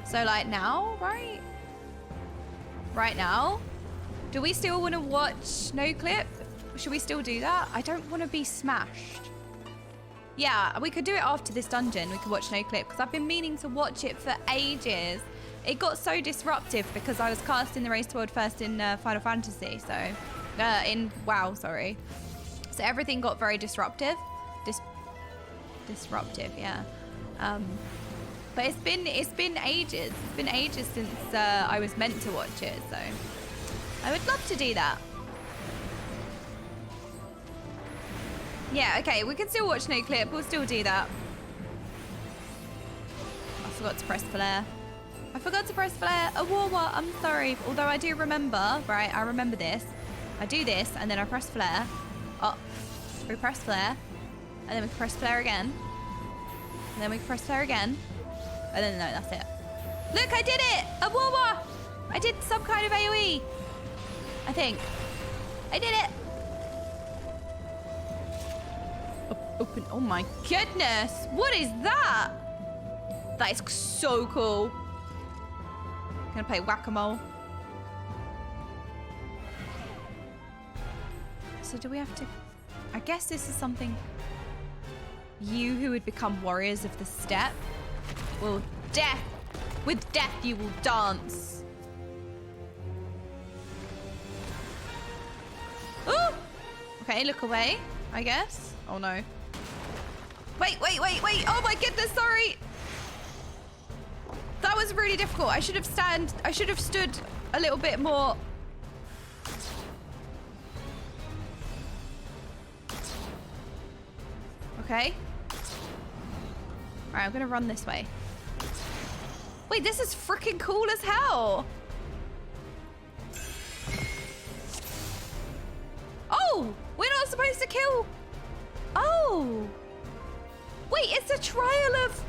So like now, right? Right now? Do we still want to watch no clip? Should we still do that? I don't want to be smashed. Yeah, we could do it after this dungeon. We could watch no clip because I've been meaning to watch it for ages. It got so disruptive because I was casting the Race Toward First in Final Fantasy, so in WoW, sorry. So everything got very disruptive. Disruptive, yeah. But it's been ages. It's been ages since I was meant to watch it, so I would love to do that. Yeah, okay, we can still watch no clip. We'll still do that. I forgot to press flare. I forgot to press flare. A war. I'm sorry. Although I do remember, right? I remember this. I do this, and then I press flare. Oh, we press flare. And then we press flare again. And then we press flare again. And then, no, that's it. Look, I did it! A war. I did some kind of AoE. I think. I did it. Open. Oh my goodness. What is that? That is so cool. I'm gonna play whack-a-mole. So do we have to... I guess this is something... You who would become warriors of the steppe will death... With death you will dance. Ooh! Okay, look away, I guess. Oh no. Wait. Oh my goodness, sorry. That was really difficult. I should have stood a little bit more. Okay. All right, I'm gonna run this way. Wait, this is freaking cool as hell. Oh, we're not supposed to kill. Oh. Wait, it's a trial of...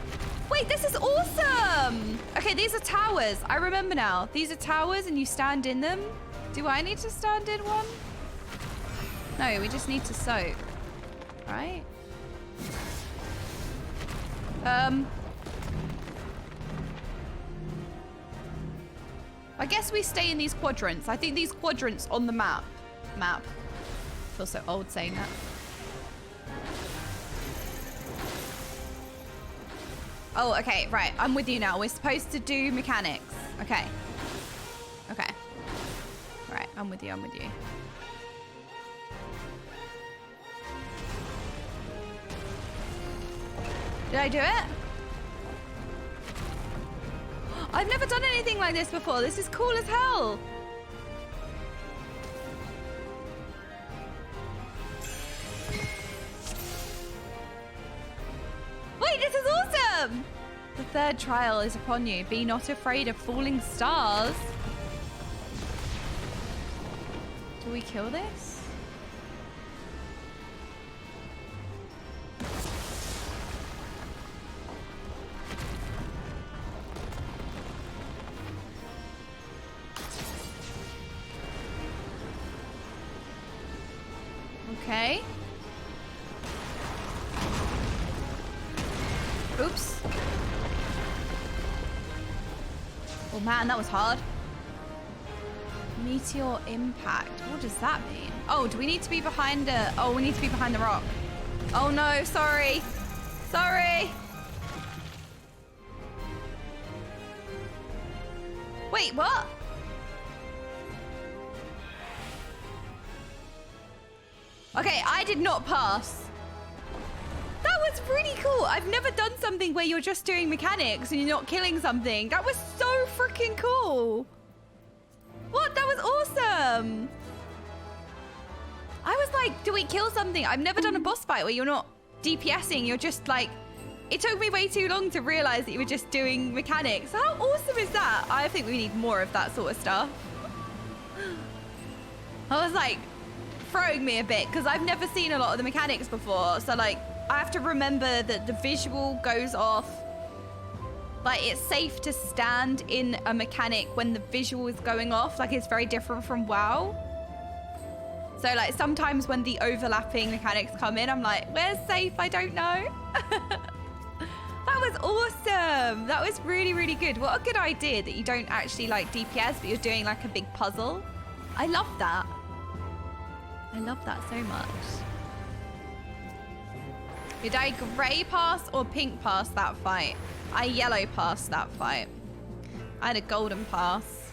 Wait, this is awesome. Okay, these are towers. I remember now. These are towers and you stand in them. Do I need to stand in one? No, we just need to soak. Right? I guess we stay in these quadrants. I think these quadrants on the map. I feel so old saying that. Oh, okay, right. I'm with you now. We're supposed to do mechanics. Okay. Okay. Right, I'm with you. Did I do it? I've never done anything like this before. This is cool as hell. Wait, this is awesome! The third trial is upon you. Be not afraid of falling stars. Do we kill this? Okay. Oops. Oh man, that was hard. Meteor impact. What does that mean? Oh, do we need to be behind a... Oh, we need to be behind the rock. Oh no, sorry. Sorry. Wait, what? Okay, I did not pass. That was really cool. I've never done something where you're just doing mechanics and you're not killing something. That was so freaking cool. What? That was awesome. I was like, do we kill something? I've never done a boss fight where you're not DPSing. You're just like... It took me way too long to realize that you were just doing mechanics. How awesome is that? I think we need more of that sort of stuff. I was like... throwing me a bit because I've never seen a lot of the mechanics before, so like I have to remember that the visual goes off. Like it's safe to stand in a mechanic when the visual is going off. Like it's very different from WoW. So like sometimes when the overlapping mechanics come in, I'm like, where's safe? I don't know. That was awesome. That was really, really good. What a good idea that you don't actually like DPS, but you're doing like a big puzzle. I love that. I love that so much. Did I grey pass or pink pass that fight? I yellow passed that fight. I had a golden pass.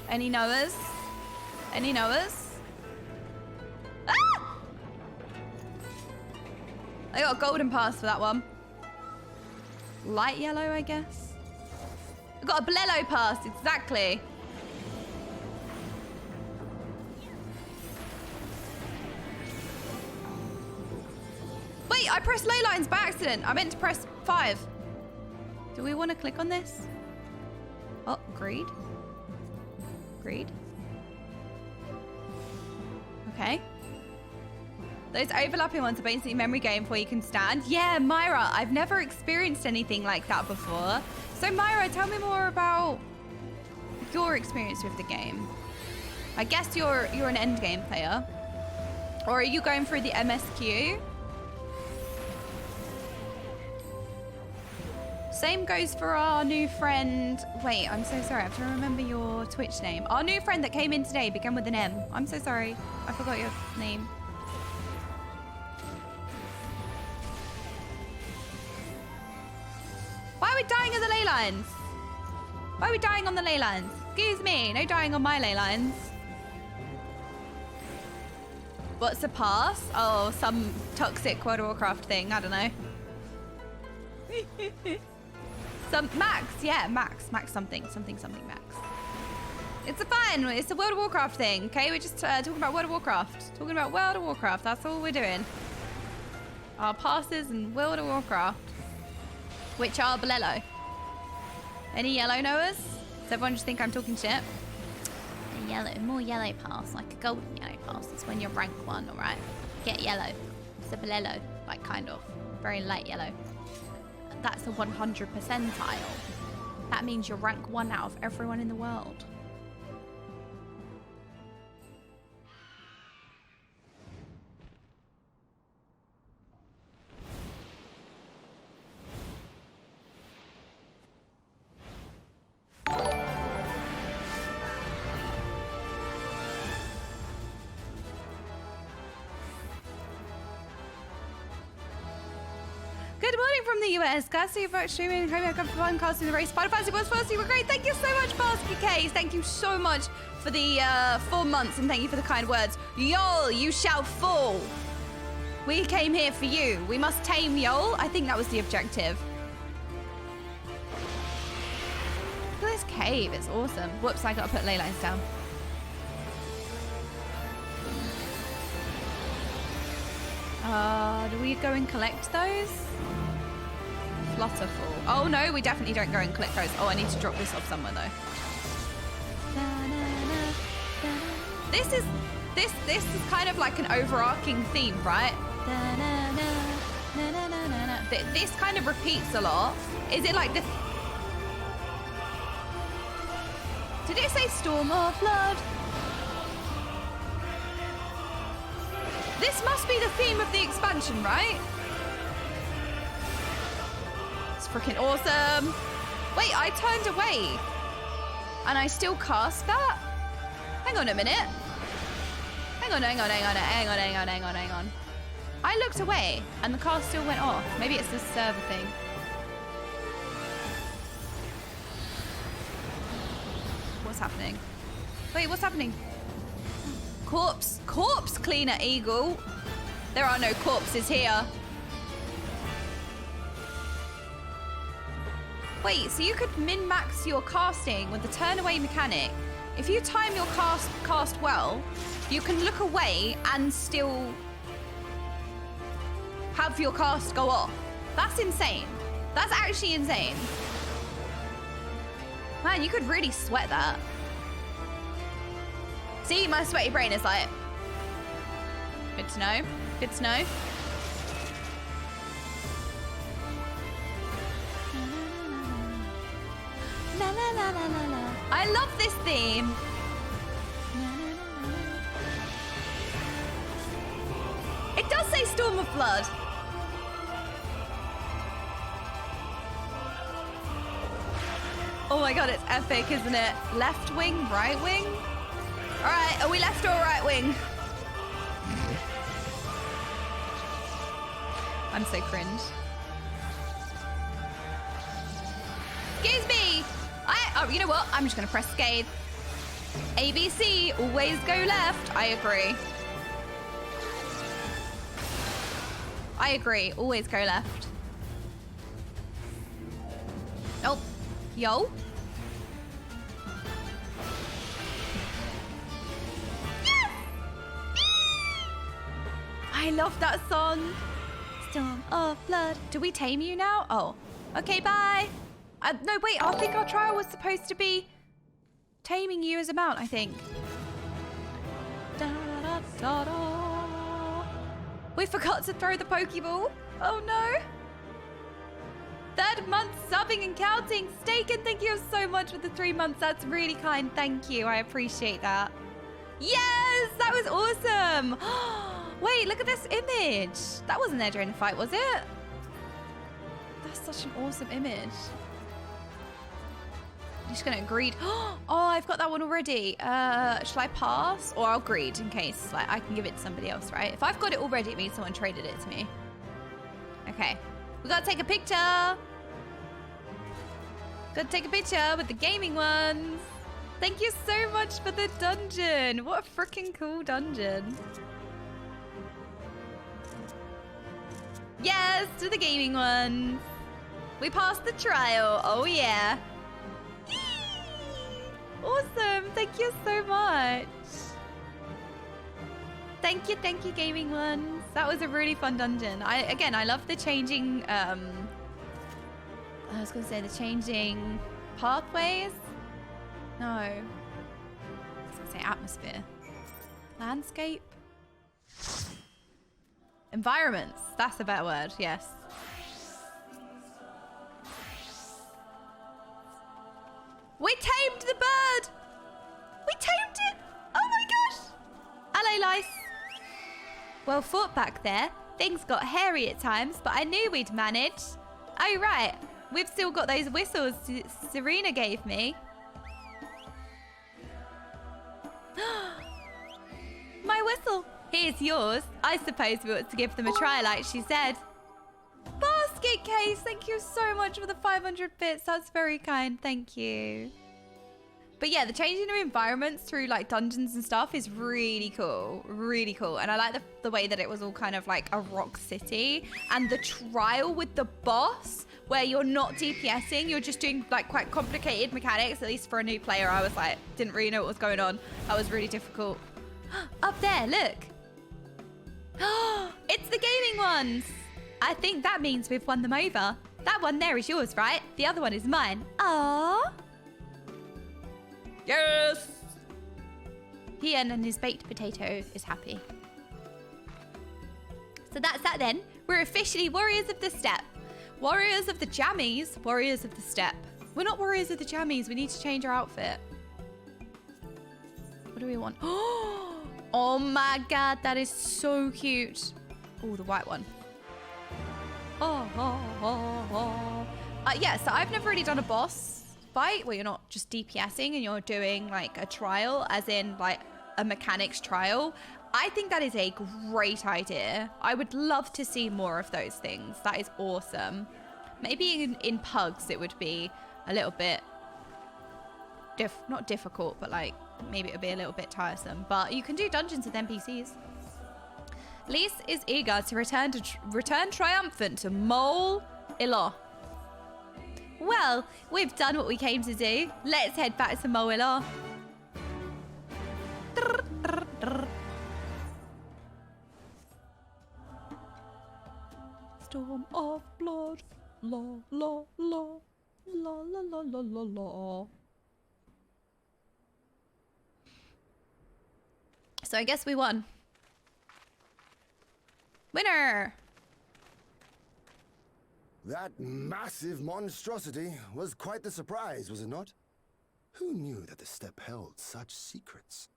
Any knowers? Any knowers? Ah! I got a golden pass for that one. Light yellow, I guess. I got a blello pass, exactly. Wait, I pressed ley lines by accident. I meant to press 5. Do we want to click on this? Oh, greed. Greed. Okay. Those overlapping ones are basically memory game before you can stand. Yeah, Myra, I've never experienced anything like that before. So Myra, tell me more about your experience with the game. I guess you're an end game player. Or are you going through the MSQ? Same goes for our new friend. Wait, I'm so sorry. I have to remember your Twitch name. Our new friend that came in today began with an M. I'm so sorry. I forgot your name. Why are we dying on the ley lines? Why are we dying on the ley lines? Excuse me, no dying on my ley lines. What's a pass? Oh, some toxic World of Warcraft thing. I don't know. Some Max, yeah, Max something Max. It's fine. It's a World of Warcraft thing, okay? We're just talking about World of Warcraft. Talking about World of Warcraft. That's all we're doing. Our passes and World of Warcraft, which are Bolello. Any yellow knowers? Does everyone just think I'm talking shit? A yellow, more yellow pass, like a golden yellow pass. It's when you're rank 1, all right? Get yellow. It's a Bolello, like kind of. Very light yellow. That's a 100 percentile. That means you're rank 1 out of everyone in the world. Good morning from the US. Glad to see you back streaming. Hope you have fun casting the race. Final Fantasy was first. You were great. Thank you so much, Basket Case. Thank you so much for the 4 months and thank you for the kind words. Yol, you shall fall. We came here for you. We must tame Yol. I think that was the objective. Look at this cave. It's awesome. Whoops, I gotta put ley lines down. Do we go and collect those? Flutterfall. Oh no, we definitely don't go and collect those. Oh, I need to drop this off somewhere though. This is kind of like an overarching theme, right? This kind of repeats a lot. Is it like the? Did it say Storm or Flood? This must be the theme of the expansion, right? It's freaking awesome. Wait, I turned away. And I still cast that? Hang on a minute. Hang on. I looked away and the cast still went off. Maybe it's this server thing. What's happening? Wait, what's happening? Corpse cleaner eagle. There are no corpses here. Wait, so you could min-max your casting with the turn away mechanic. If you time your cast well, you can look away and still have your cast go off. That's insane. That's actually insane. Man, you could really sweat that. See, my sweaty brain is like, good to know, good to know. La la la la la la. I love this theme. It does say Storm of Blood. Oh my god, it's epic, isn't it? Left wing, right wing? All right, are we left or right wing? I'm so cringe. Excuse me. Oh, you know what? I'm just gonna press escape. ABC, always go left. I agree. I agree, always go left. Oh, yo. I love that song. Storm of blood. Do we tame you now? Oh. Okay, bye. No, wait. I think our trial was supposed to be taming you as a mount, I think. Da, da, da, da. We forgot to throw the Pokeball. Oh, no. 3rd month subbing and counting. Staken, thank you so much for the 3 months. That's really kind. Thank you. I appreciate that. Yes, that was awesome. Wait, look at this image. That wasn't there during the fight, was it? That's such an awesome image. I'm just gonna greed. Oh, I've got that one already. Shall I pass? Or I'll greed in case like I can give it to somebody else, right? If I've got it already, it means someone traded it to me. Okay. We gotta take a picture. Gotta take a picture with the gaming ones. Thank you so much for the dungeon. What a freaking cool dungeon. Yes, to the gaming ones. We passed the trial. Oh, yeah. Yee! Awesome. Thank you so much. Thank you, gaming ones. That was a really fun dungeon. I love the changing, I was gonna say the changing pathways. No. I was gonna say atmosphere. Landscape. Environments. That's a better word, yes. We tamed the bird! We tamed it! Oh my gosh! Hello, lice. Well fought back there. Things got hairy at times, but I knew we'd manage. Oh, right. We've still got those whistles Serena gave me. My whistle. Here's yours. I suppose we ought to give them a try like she said. Basket case. Thank you so much for the 500 bits. That's very kind. Thank you. But yeah, the changing of environments through like dungeons and stuff is really cool. Really cool. And I like the way that it was all kind of like a rock city. And the trial with the boss where you're not DPSing. You're just doing like quite complicated mechanics. At least for a new player, I was like, didn't really know what was going on. That was really difficult. Up there, look. It's the gaming ones. I think that means we've won them over. That one there is yours, right? The other one is mine. Aww. Yes. Ian and his baked potato is happy. So that's that then. We're officially warriors of the steppe. Warriors of the jammies. Warriors of the steppe. We're not warriors of the jammies. We need to change our outfit. What do we want? Oh my god, that is so cute. Oh, the white one. Yeah, so I've never really done a boss fight where you're not just DPSing and you're doing like a trial, as in like a mechanics trial. I think that is a great idea. I would love to see more of those things. That is awesome. Maybe in pugs it would be a little bit not difficult, but like maybe it would be a little bit tiresome. But you can do dungeons with NPCs. Lise is eager to return triumphant to Mole Ilo. Well, we've done what we came to do. Let's head back to Mole Ilo. Storm of blood. La la la. La la la la la la. So I guess we won. Winner! That massive monstrosity was quite the surprise, was it not? Who knew that the steppe held such secrets?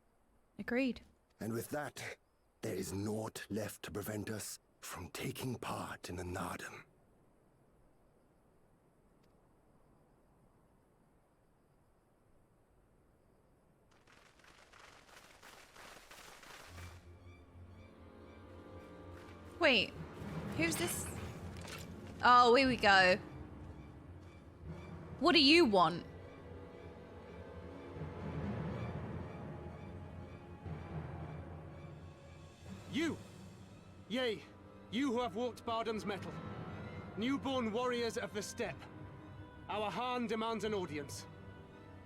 Agreed. And with that, there is naught left to prevent us from taking part in the NAADAM. Wait, who's this? Oh, here we go. What do you want? You! Yea, you who have walked Bardam's metal. Newborn warriors of the steppe. Our Khan demands an audience.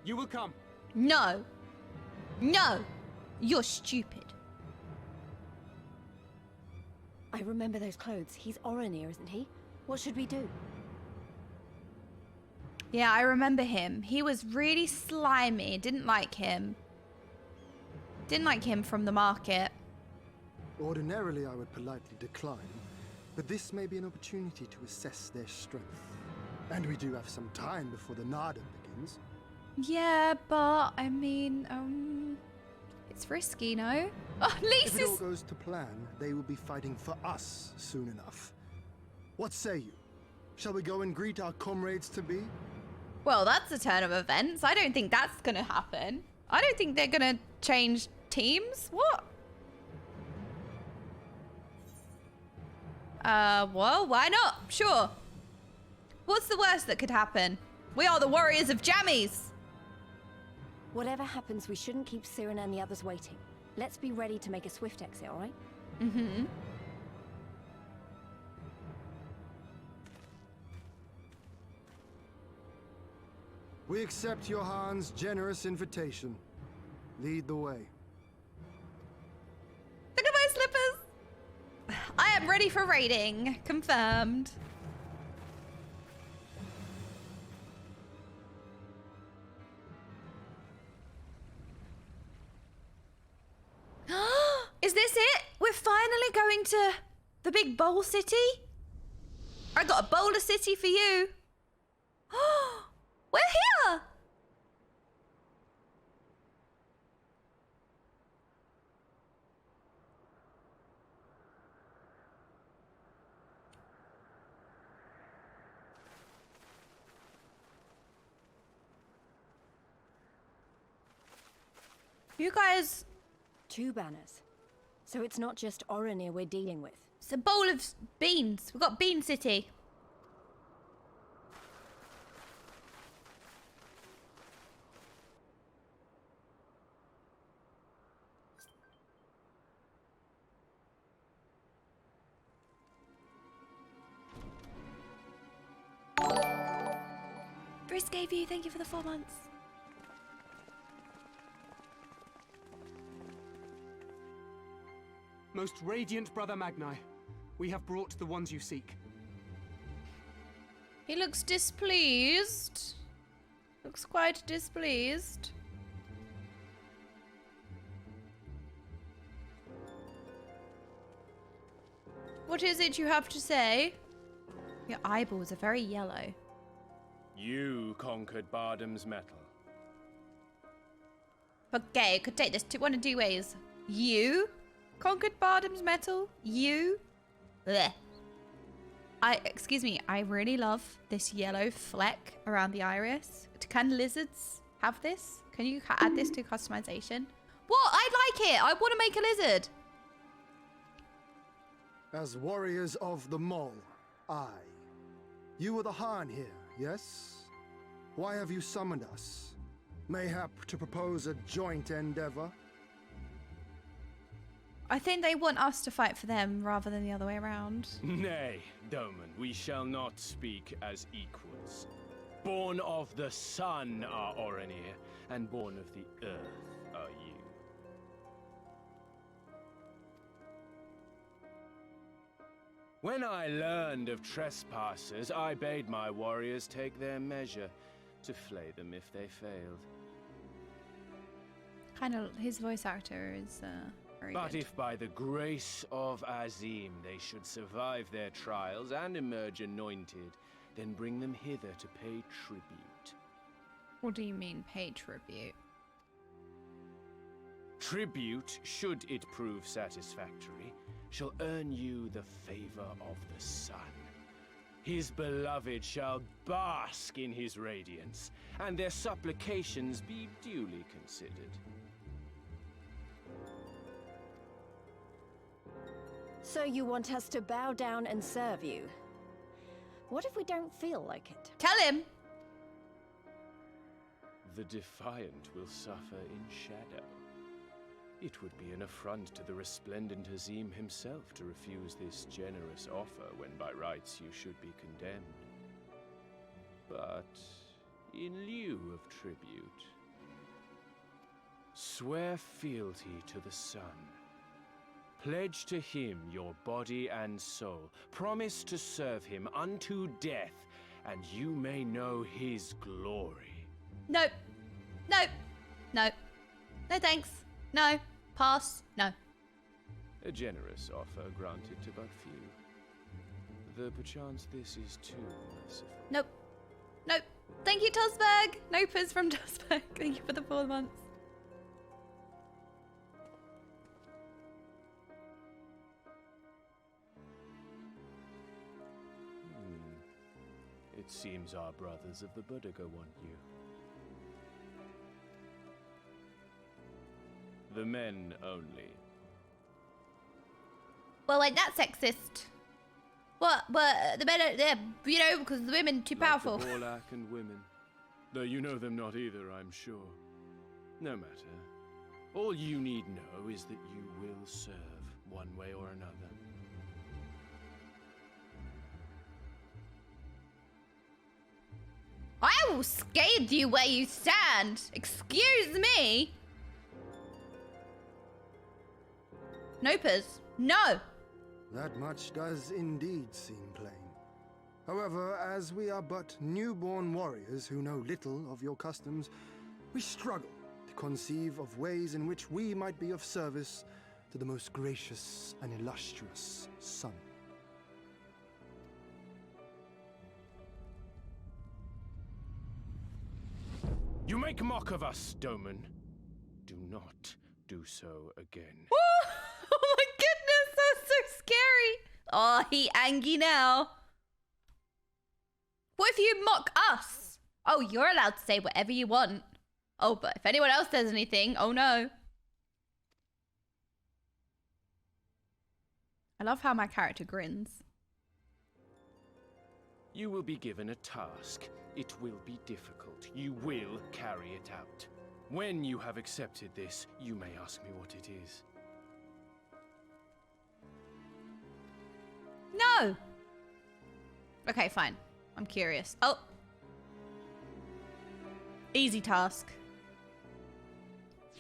You will come. No. No. You're stupid. I I remember those clothes. He's Oronir, isn't he? What should we do? Yeah, I remember him. He was really slimy. Didn't like him. Didn't like him from the market. Ordinarily, I would politely decline, but this may be an opportunity to assess their strength. And we do have some time before the NAADAM begins. Yeah, but I mean, it's risky, no? Oh, If it all Lisa's... goes to plan, they will be fighting for us soon enough. What say you? Shall we go and greet our comrades to be? Well, that's a turn of events. I don't think that's gonna happen. I don't think they're gonna change teams. What? Well, why not? Sure. What's the worst that could happen? We are the warriors of jammies. Whatever happens, we shouldn't keep Siren and the others waiting. Let's be ready to make a swift exit, alright? Mm-hmm. We accept Johan's generous invitation. Lead the way. Look at my slippers. I am ready for raiding. Confirmed. Is this it? We're finally going to the big bowl city? I got a bowler city for you. We're here. You guys... 2 banners. So it's not just Oronir we're dealing with. It's a bowl of beans. We've got Bean City. Briss gave you. Thank you for the 4 months. Most radiant Brother Magni, we have brought the ones you seek. He looks displeased. Looks quite displeased. What is it you have to say? Your eyeballs are very yellow. You conquered Bardam's metal. Okay, could take this one of 2 ways. You conquered Bardam's metal? You? Blech. Excuse me, I really love this yellow fleck around the iris. Can lizards have this? Can you add this to customization? What? I like it. I want to make a lizard. As warriors of the Mole, I. You are the Han here, yes? Why have you summoned us? Mayhap to propose a joint endeavor? I think they want us to fight for them rather than the other way around. Nay, Doman, we shall not speak as equals. Born of the sun are Oronir, and born of the earth are you. When I learned of trespassers, I bade my warriors take their measure, to flay them if they failed. Kind of, his voice actor is very But good. if by the grace of Azim they should survive their trials and emerge anointed, then bring them hither to pay tribute. What do you mean, pay tribute? Tribute, should it prove satisfactory, shall earn you the favor of the sun. His beloved shall bask in his radiance, and their supplications be duly considered. So you want us to bow down and serve you? What if we don't feel like it? Tell him! The defiant will suffer in shadow. It would be an affront to the resplendent Azim himself to refuse this generous offer when by rights you should be condemned. But in lieu of tribute, swear fealty to the sun. Pledge to him your body and soul. Promise to serve him unto death, and you may know his glory. Nope. Nope. No. No thanks. No. Pass. No. A generous offer granted to but few. Though perchance this is too merciful. Nope. Nope. Thank you, Tosberg. Nopers from Tosberg. Thank you for the 4 months. It seems our brothers of the Buddha want you. The men only. Well, like, that's sexist. What? But the men are there, you know, because the women too powerful. Like the Borlak and women. Though you know them not either, I'm sure. No matter. All you need know is that you will serve one way or another. I will scathe you where you stand. Excuse me. Nopers, no. That much does indeed seem plain. However, as we are but newborn warriors who know little of your customs, we struggle to conceive of ways in which we might be of service to the most gracious and illustrious son. You make mock of us, Doman. Do not do so again. Oh my goodness, that's so scary. Oh, he angry now. What if you mock us? Oh, you're allowed to say whatever you want. Oh, but if anyone else says anything, oh no. I love how my character grins. You will be given a task. It will be difficult. You will carry it out. When you have accepted this, you may ask me what it is. No. Okay, fine. I'm curious. Oh. Easy task.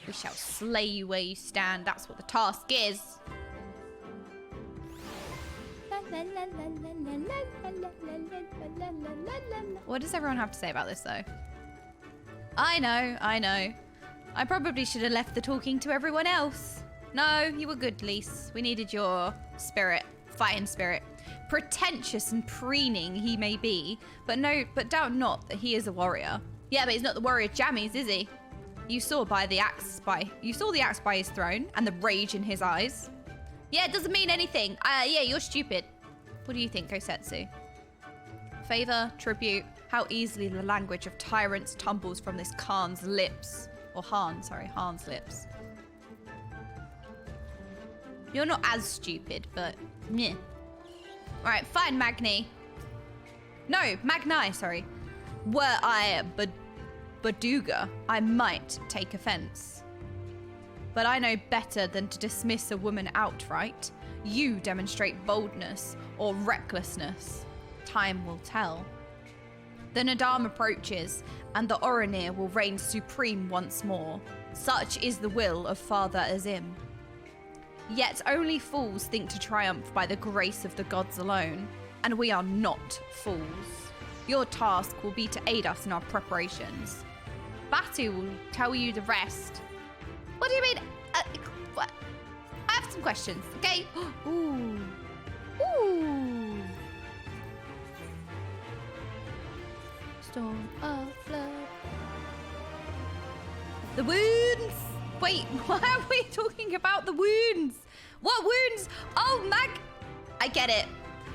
We shall slay you where you stand. That's what the task is. What does everyone have to say about this, though? I know. I probably should have left the talking to everyone else. No, you were good, Lise. We needed your spirit. Fighting spirit. Pretentious and preening he may be, but doubt not that he is a warrior. Yeah, but he's not the warrior jammies, is he? You saw the axe by his throne and the rage in his eyes. Yeah, it doesn't mean anything. Yeah, you're stupid. What do you think, Kosetsu? Favor, tribute, how easily the language of tyrants tumbles from this Khan's lips. Or Han's lips. You're not as stupid, but meh. Alright, fine, Magni. No, Magni, sorry. Were I Baduga, I might take offense. But I know better than to dismiss a woman outright. You demonstrate boldness or recklessness. Time will tell. The NAADAM approaches, and the Oranir will reign supreme once more. Such is the will of Father Azim. Yet only fools think to triumph by the grace of the gods alone, and we are not fools. Your task will be to aid us in our preparations. Batu will tell you the rest. What do you mean? What? I have some questions, okay? Ooh. Storm of flood. The wounds! Wait, why are we talking about the wounds? What wounds? Oh, I get it.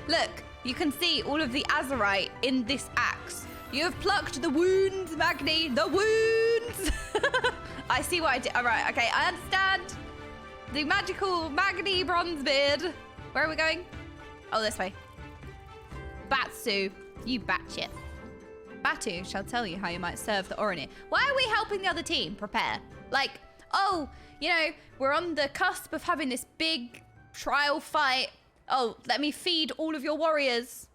Look, you can see all of the azurite in this axe. You have plucked the wounds, Magni. The wounds! I see what I did. All right, okay, I understand. The magical Magni Bronzebeard. Where are we going? Oh, this way. Batsu, you batshit. Batu shall tell you how you might serve the Oranir. Why are we helping the other team prepare? Like, oh, you know, we're on the cusp of having this big trial fight. Oh, let me feed all of your warriors.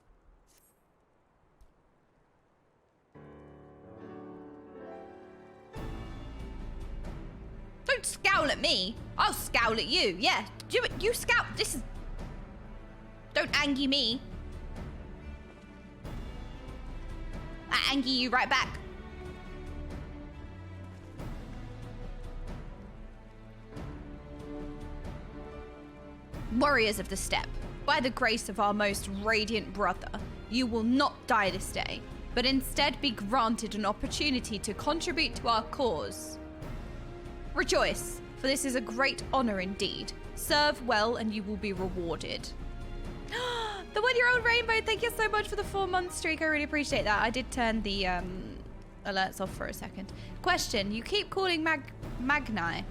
Don't Don't scowl at me. I'll scowl at you. Yeah, you scowl. This is... Don't angy me. I angy you right back. Warriors of the Steppe, by the grace of our most radiant brother, you will not die this day, but instead be granted an opportunity to contribute to our cause. Rejoice, for this is a great honor indeed. Serve well and you will be rewarded. The 1-year-old Rainbow, thank you so much for the 4-month streak. I really appreciate that. I did turn the alerts off for a second. Question, you keep calling Magni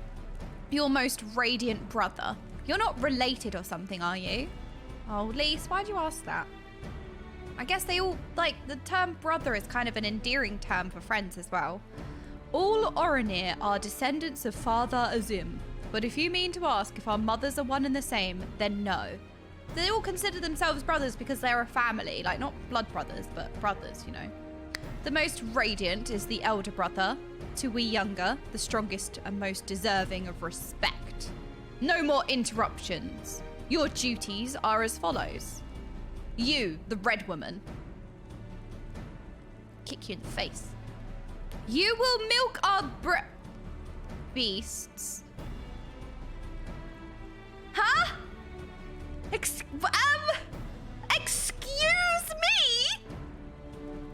your most radiant brother. You're not related or something, are you? Oh, Lise, why'd you ask that? I guess they all, like, the term brother is kind of an endearing term for friends as well. All Oranir are descendants of Father Azim, but if you mean to ask if our mothers are one and the same, then no. They all consider themselves brothers because they're a family, like not blood brothers, but brothers, you know. The most radiant is the elder brother, to we younger, the strongest and most deserving of respect. No more interruptions. Your duties are as follows. You, the red woman. Kick you in the face. You will milk our beasts. Huh? Excuse me?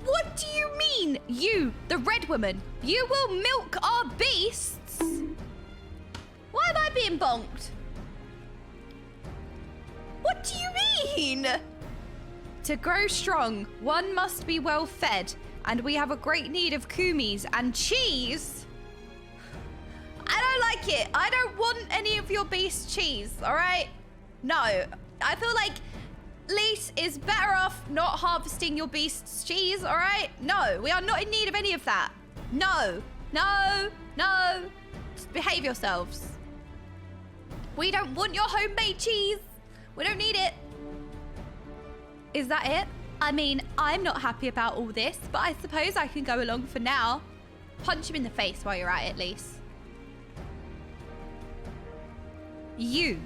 What do you mean? You, the red woman, you will milk our beasts? Why am I being bonked? What do you mean? To grow strong, one must be well fed, and we have a great need of kumis and cheese. I don't like it. I don't want any of your beast cheese, all right? No, I feel like Lise is better off not harvesting your beast's cheese, all right? No, we are not in need of any of that. No, no, no. Just behave yourselves. We don't want your homemade cheese. We don't need it. Is that it? I mean, I'm not happy about all this, but I suppose I can go along for now. Punch him in the face while you're at it, Lise. You,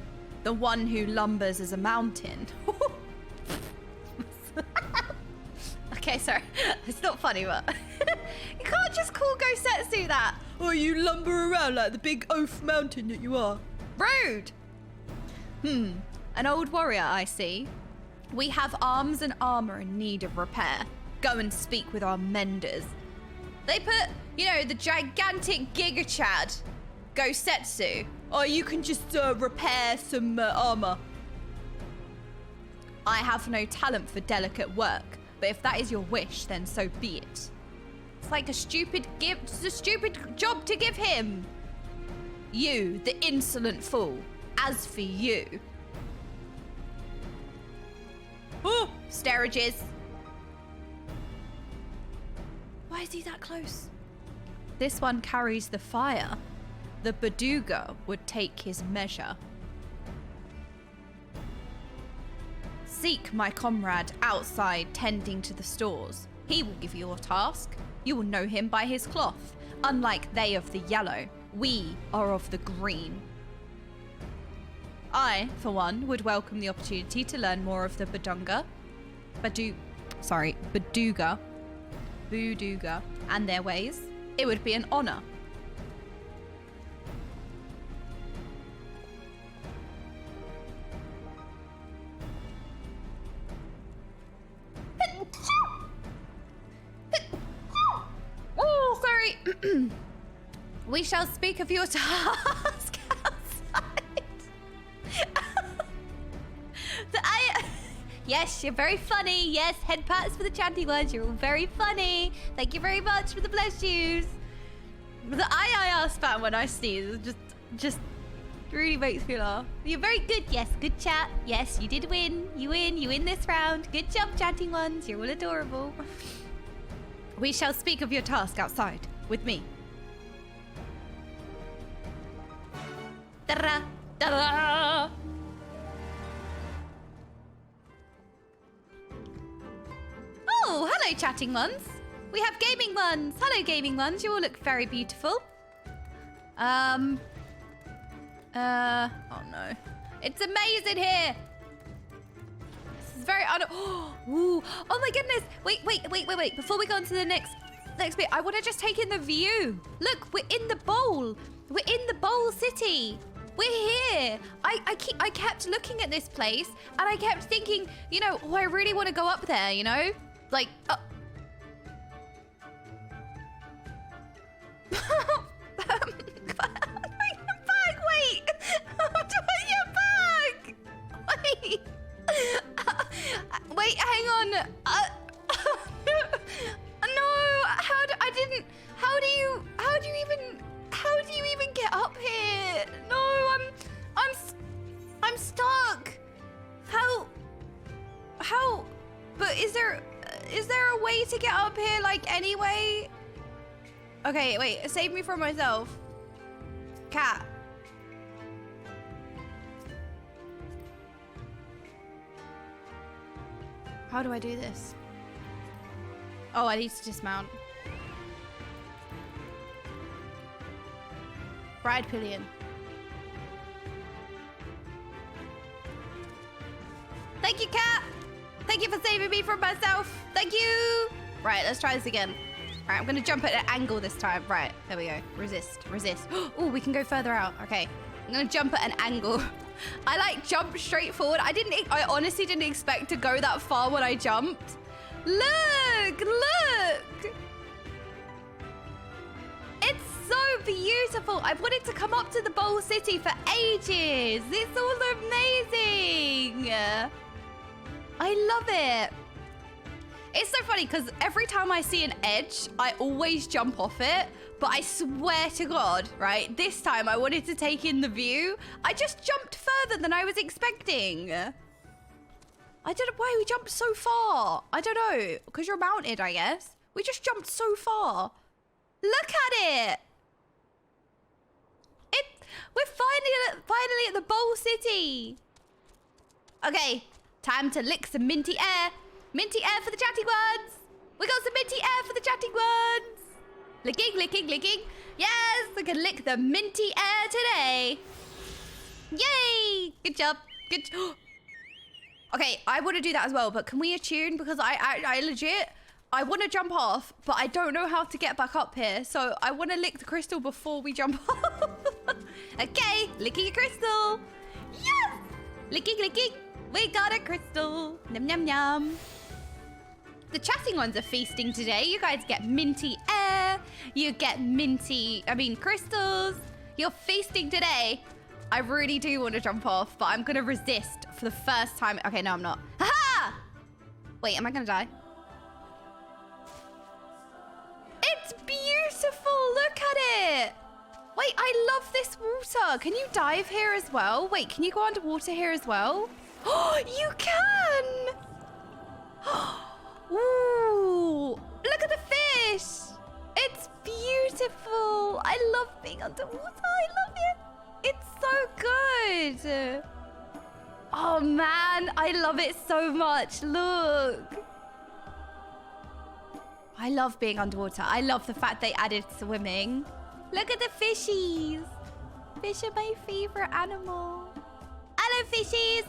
the one who lumbers as a mountain. Okay, sorry. It's not funny, but... You can't just call Gosetsu that. Oh, you lumber around like the big oaf mountain that you are. Rude. An old warrior, I see. We have arms and armor in need of repair. Go and speak with our menders. They put, you know, the gigantic Giga Chad, Gosetsu, or you can just repair some armor. I have no talent for delicate work, but if that is your wish, then so be it. It's like a stupid job to give him. You, the insolent fool. As for you... Oh, Starages. Why is he that close? This one carries the fire. The Baduga would take his measure. Seek my comrade outside tending to the stores. He will give you your task. You will know him by his cloth. Unlike they of the yellow, we are of the green. I, for one, would welcome the opportunity to learn more of the Baduga, and their ways. It would be an honor. Oh, sorry. We shall speak of your task outside. Yes, you're very funny. Yes, head pats for the chanty ones. You're all very funny. Thank you very much for the bless yous. The I spam when I sneeze just really makes me laugh. You're very good. Yes, good chat. Yes, you did win. You win this round. Good job, chanty ones. You're all adorable. We shall speak of your task outside with me. Ta-da! Ta-da! Oh, hello, chatting ones. We have gaming ones. Hello, gaming ones. You all look very beautiful. Oh no. It's amazing here. This is very Ooh. Oh my goodness. Wait. Before we go on to the next bit, I want to just take in the view. Look, we're in the bowl. We're in the bowl city. We're here. I kept looking at this place and I kept thinking, you know, oh, I really want to go up there, you know? Like, Wait! Wait! Wait, hang on. No, how do you even get up here? No, I'm stuck. How, but is there a way to get up here, like, anyway? Okay, wait, save me from myself. Cat. How do I do this? Oh, I need to dismount. Bride pillion. Thank you, cat. Thank you for saving me from myself. Thank you. Right, let's try this again. All right, I'm gonna jump at an angle this time. Right, there we go. Resist. Oh, we can go further out. Okay, I'm gonna jump at an angle. I like jumped straight forward. I honestly didn't expect to go that far when I jumped. Look. It's so beautiful. I've wanted to come up to the Bowl City for ages. It's all amazing. I love it. It's so funny because every time I see an edge, I always jump off it. But I swear to God, right? This time I wanted to take in the view. I just jumped further than I was expecting. I don't know why we jumped so far. I don't know. Because you're mounted, I guess. We just jumped so far. Look at it. We're finally at the Bowl City. Okay, time to lick some minty air. Minty air for the chatty ones. We got some minty air for the chatty ones. Licking. Yes, I can lick the minty air today. Yay! Good job. Okay, I want to do that as well, but can we attune? Because I legit, I want to jump off, but I don't know how to get back up here. So I want to lick the crystal before we jump off. Okay, licking a crystal. Yes! Licking. We got a crystal. Yum. The chatting ones are feasting today. You guys get minty air. You get crystals. You're feasting today. I really do want to jump off, but I'm going to resist for the first time. Okay, no, I'm not. Ha-ha! Wait, am I going to die? It's beautiful. Look at it. Wait, I love this water. Can you dive here as well? Wait, can you go underwater here as well? Oh, you can. Ooh, look at the fish. It's beautiful. I love being underwater. I love it. It's so good. Oh man, I love it so much. Look. I love being underwater. I love the fact they added swimming. Look at the fishies. Fish are my favorite animal. Hello, fishies.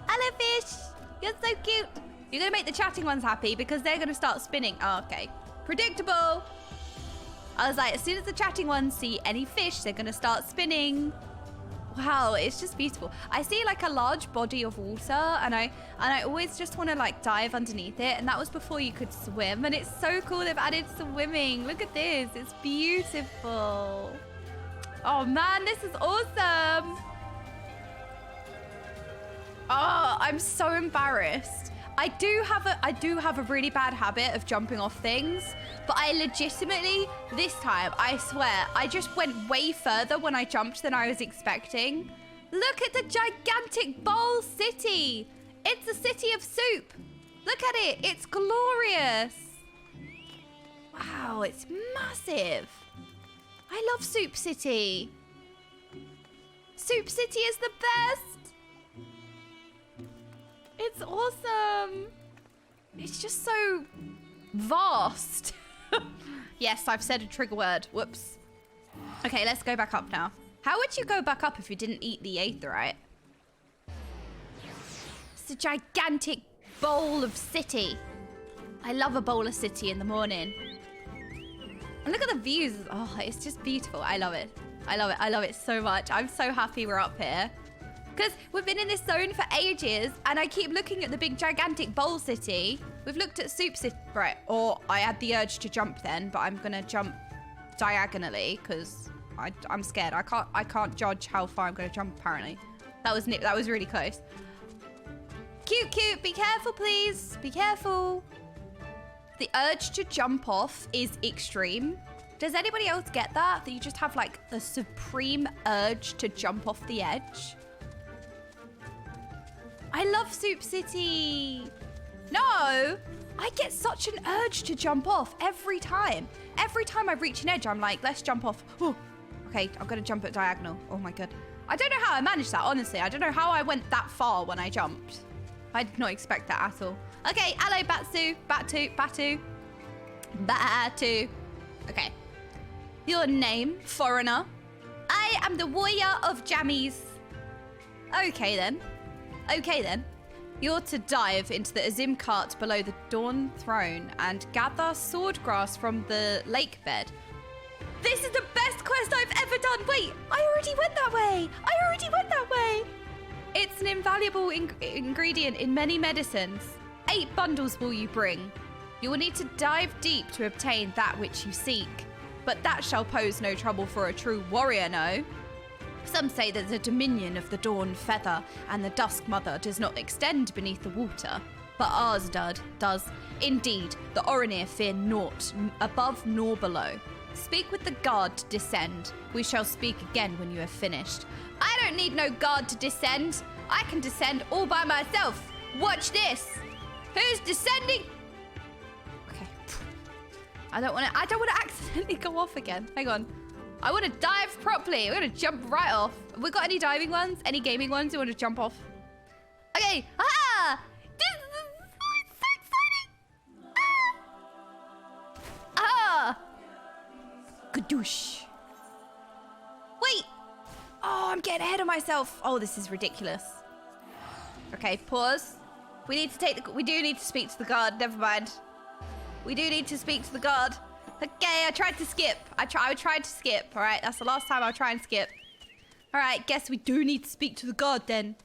Hello, fish. You're so cute. You're going to make the chatting ones happy because they're going to start spinning. Oh, okay. Predictable. I was like, as soon as the chatting ones see any fish, they're going to start spinning. Wow, it's just beautiful. I see like a large body of water and I always just want to like dive underneath it. And that was before you could swim. And it's so cool they've added swimming. Look at this. It's beautiful. Oh man, this is awesome. Oh, I'm so embarrassed. I do have a really bad habit of jumping off things, but I legitimately, this time, I swear, I just went way further when I jumped than I was expecting. Look at the gigantic Bowl City. It's a city of soup. Look at it. It's glorious. Wow, it's massive. I love Soup City. Soup City is the best. It's awesome. It's just so vast. Yes, I've said a trigger word. Whoops. Okay, let's go back up now. How would you go back up if you didn't eat the aetheryte? It's a gigantic bowl of city. I love a bowl of city in the morning. And look at the views. Oh, it's just beautiful. I love it. I love it. I love it so much. I'm so happy we're up here. Because we've been in this zone for ages, and I keep looking at the big gigantic bowl city. We've looked at soup city. Right, or I had the urge to jump then, but I'm going to jump diagonally because I'm scared. I can't judge how far I'm going to jump, apparently. That was really close. Cute. Be careful, please. Be careful. The urge to jump off is extreme. Does anybody else get that? That you just have like the supreme urge to jump off the edge? I love Soup City. No, I get such an urge to jump off every time. Every time I reach an edge, I'm like, let's jump off. Oh, okay, I'm gonna jump at diagonal. Oh my God. I don't know how I managed that, honestly. I don't know how I went that far when I jumped. I did not expect that at all. Okay, hello, Batsu. Batu. Okay. Your name, foreigner. I am the warrior of jammies. Okay then. You're to dive into the Azim cart below the Dawn Throne and gather swordgrass from the lake bed. This is the best quest I've ever done. Wait, I already went that way. It's an invaluable ingredient in many medicines. 8 bundles will you bring. You will need to dive deep to obtain that which you seek. But that shall pose no trouble for a true warrior, no? Some say that the dominion of the Dawn Feather and the Dusk Mother does not extend beneath the water, but ours does. Indeed, the Orinir fear naught, above nor below. Speak with the guard to descend. We shall speak again when you have finished. I don't need no guard to descend. I can descend all by myself. Watch this. Who's descending? Okay. I don't want to accidentally go off again. Hang on. I want to dive properly. We're going to jump right off. Have we got any diving ones? Any gaming ones you want to jump off? Okay. Ah! This is so exciting. Ah! Gadoosh. Wait. Oh, I'm getting ahead of myself. Oh, this is ridiculous. Okay, pause. We do need to speak to the guard. Never mind. We do need to speak to the guard. Okay, I tried to skip. I tried to skip. All right, that's the last time I'll try and skip. All right, guess we do need to speak to the guard then.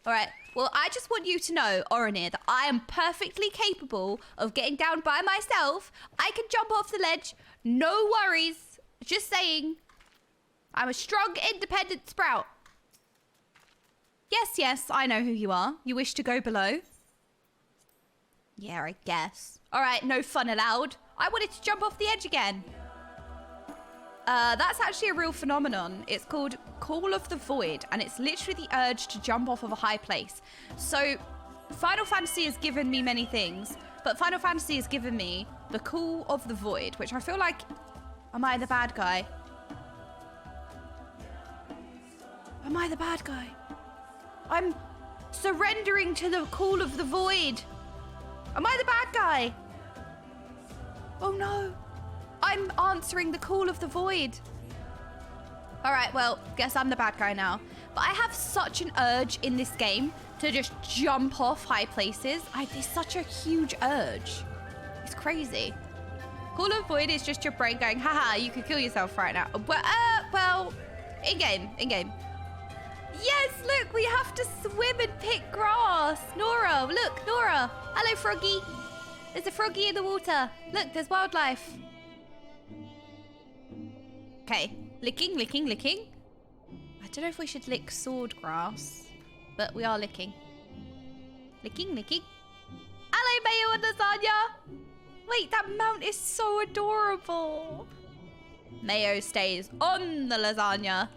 All right, well, I just want you to know, Orinir, that I am perfectly capable of getting down by myself. I can jump off the ledge. No worries. Just saying. I'm a strong, independent sprout. Yes, I know who you are. You wish to go below? Yeah, I guess. All right, no fun allowed. I wanted to jump off the edge again. That's actually a real phenomenon. It's called Call of the Void, and it's literally the urge to jump off of a high place. So, Final Fantasy has given me many things, but Final Fantasy has given me the Call of the Void, which I feel like... Am I the bad guy? Am I the bad guy? I'm surrendering to the Call of the Void. Am I the bad guy? Oh no. I'm answering the Call of the Void. All right, well, guess I'm the bad guy now. But I have such an urge in this game to just jump off high places. It's such a huge urge. It's crazy. Call of the Void is just your brain going, haha, you could kill yourself right now. Well, in-game. Yes, look, we have to swim and pick grass. Nora, look, Nora. Hello, Froggy. There's a froggy in the water. Look, there's wildlife. Okay, licking. I don't know if we should lick sword grass, but we are licking. Licking. Hello, Mayo and Lasagna. Wait, that mount is so adorable. Mayo stays on the lasagna.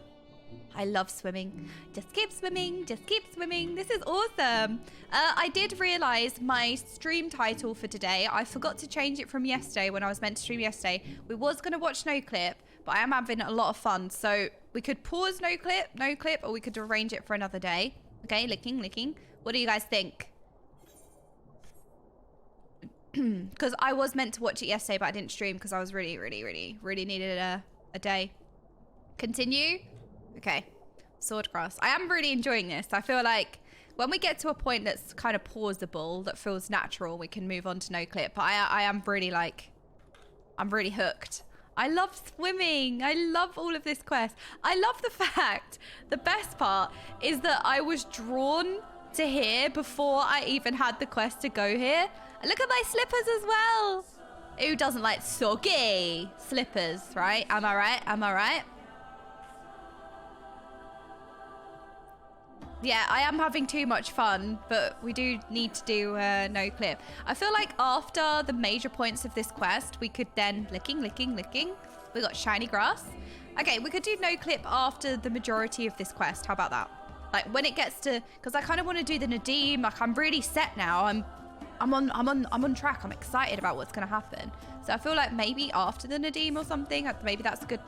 I love swimming. Just keep swimming. This is awesome. I did realize my stream title for today. I forgot to change it from yesterday when I was meant to stream yesterday. We was going to watch No Clip, but I am having a lot of fun. So we could pause No Clip, or we could arrange it for another day. Okay, licking. What do you guys think? Because I was meant to watch it yesterday, but I didn't stream because I was really needed a day. Continue? Okay. Swordcross. I am really enjoying this. I feel like when we get to a point that's kind of pausable, that feels natural, we can move on to no clip. But I am really like, I'm really hooked. I love swimming. I love all of this quest. I love the fact, the best part is that I was drawn to here before I even had the quest to go here. Look at my slippers as well. Who doesn't like soggy slippers, right? Am I right? Am I right? Yeah, I am having too much fun, but we do need to do no clip. I feel like after the major points of this quest, we could then licking. We got shiny grass. Okay, we could do no clip after the majority of this quest. How about that? Like when it gets to, because I kind of want to do the NAADAM. Like I'm really set now. I'm on track. I'm excited about what's gonna happen. So I feel like maybe after the NAADAM or something, maybe that's good.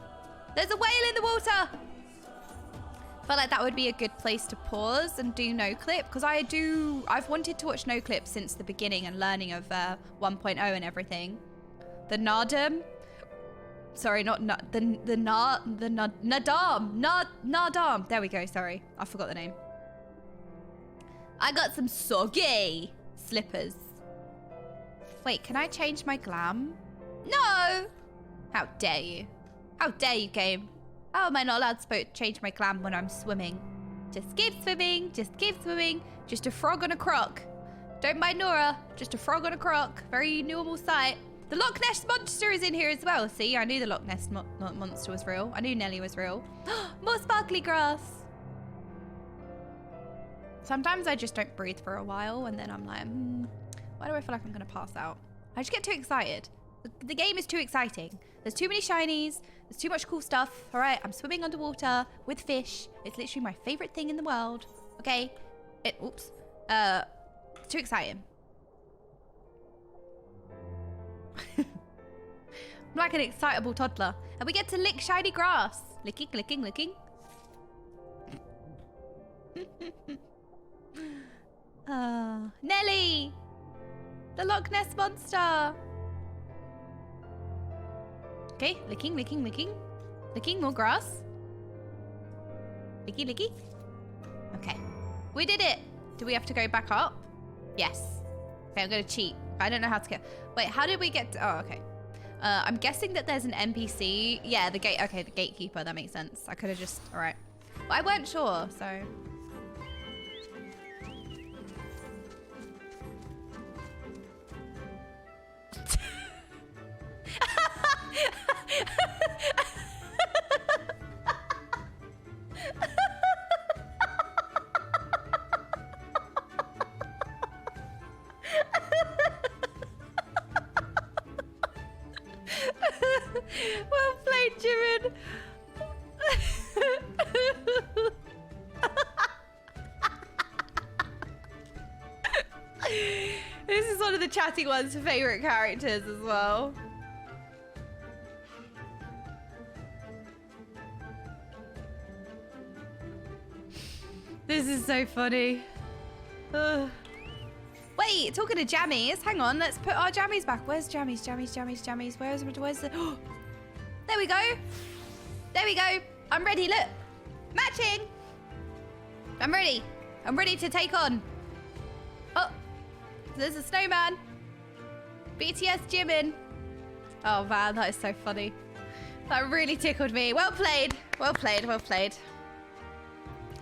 There's a whale in the water. I feel like that would be a good place to pause and do no clip, because I've wanted to watch no clip since the beginning and learning of 1.0 and everything. The NAADAM, sorry, not the NAADAM. There we go. Sorry, I forgot the name. I got some soggy slippers. Wait, can I change my glam? No! How dare you? How dare you, game? How am I not allowed to change my glam when I'm swimming? Just keep swimming, just keep swimming. Just a frog on a croc. Don't mind Nora, just a frog on a croc. Very normal sight. The Loch Ness Monster is in here as well. See, I knew the Loch Ness Monster was real. I knew Nelly was real. More sparkly grass. Sometimes I just don't breathe for a while and then I'm like, why do I feel like I'm gonna pass out? I just get too excited. The game is too exciting. There's too many shinies. There's too much cool stuff. All right, I'm swimming underwater with fish. It's literally my favorite thing in the world. Okay. Oops. Too exciting. I'm like an excitable toddler. And we get to lick shiny grass. Licking. Nelly! The Loch Ness Monster! Okay, licking. Licking, more grass. Licky. Okay. We did it! Do we have to go back up? Yes. Okay, I'm gonna cheat. I don't know how to get... Wait, how did we get... Oh, okay. I'm guessing that there's an NPC. Yeah, the gate... Okay, the gatekeeper. That makes sense. I could have just... All right. But I weren't sure, so... Well played, Jimin. This is one of the chatty one's favorite characters as well. This is so funny. Wait, talking to jammies. Hang on, let's put our jammies back. Where's jammies? Where's the... There we go. There we go. I'm ready, look. Matching. I'm ready. I'm ready to take on. Oh, there's a snowman. BTS Jimin. Oh man, that is so funny. That really tickled me. Well played. Well played.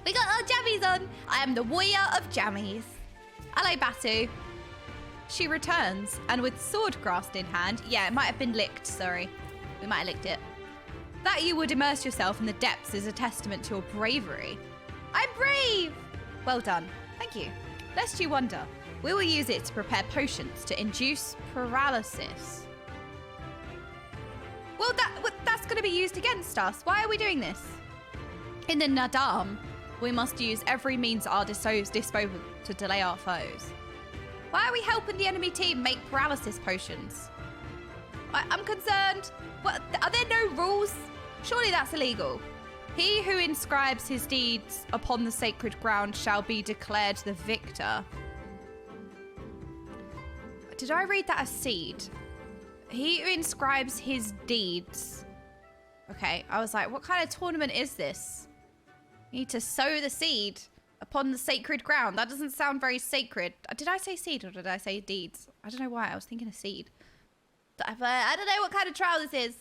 We got our jammies on. I am the warrior of jammies. Hello, Batu. She returns, and with sword grasped in hand, yeah, it might have been licked, sorry. We might have licked it. That you would immerse yourself in the depths is a testament to your bravery. I'm brave! Well done. Thank you. Lest you wonder, we will use it to prepare potions to induce paralysis. Well, that's going to be used against us. Why are we doing this? In the NAADAM, we must use every means at our disposal to delay our foes. Why are we helping the enemy team make paralysis potions? I'm concerned. What, are there no rules? Surely that's illegal. He who inscribes his deeds upon the sacred ground shall be declared the victor. Did I read that as seed? He who inscribes his deeds. Okay, I was like, what kind of tournament is this? You need to sow the seed upon the sacred ground. That doesn't sound very sacred. Did I say seed or did I say deeds? I don't know why. I was thinking of seed. I don't know what kind of trial this is.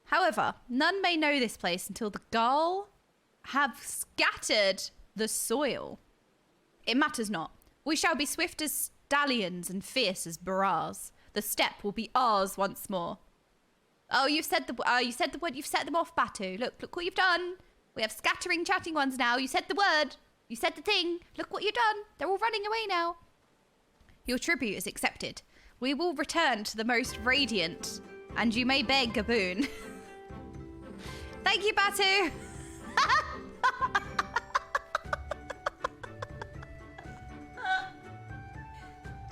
However, none may know this place until the Gaul have scattered the soil. It matters not. We shall be swift as stallions and fierce as barras. The steppe will be ours once more. Oh, you said the word. You've set them off, Batu. Look what you've done. We have scattering, chatting ones now. You said the word. You said the thing. Look what you've done. They're all running away now. Your tribute is accepted. We will return to the most radiant, and you may beg a boon. Thank you, Batu.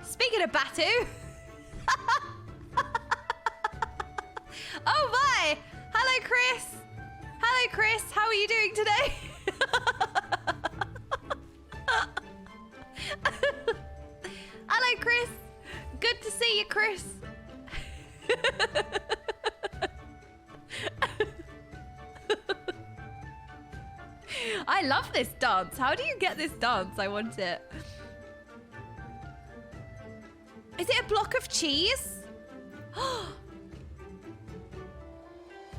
Speaking of Batu. Oh my! Hello, Chris. Hello, Chris. How are you doing today? Hello, Chris. Good to see you, Chris. I love this dance. How do you get this dance? I want it. Is it a block of cheese?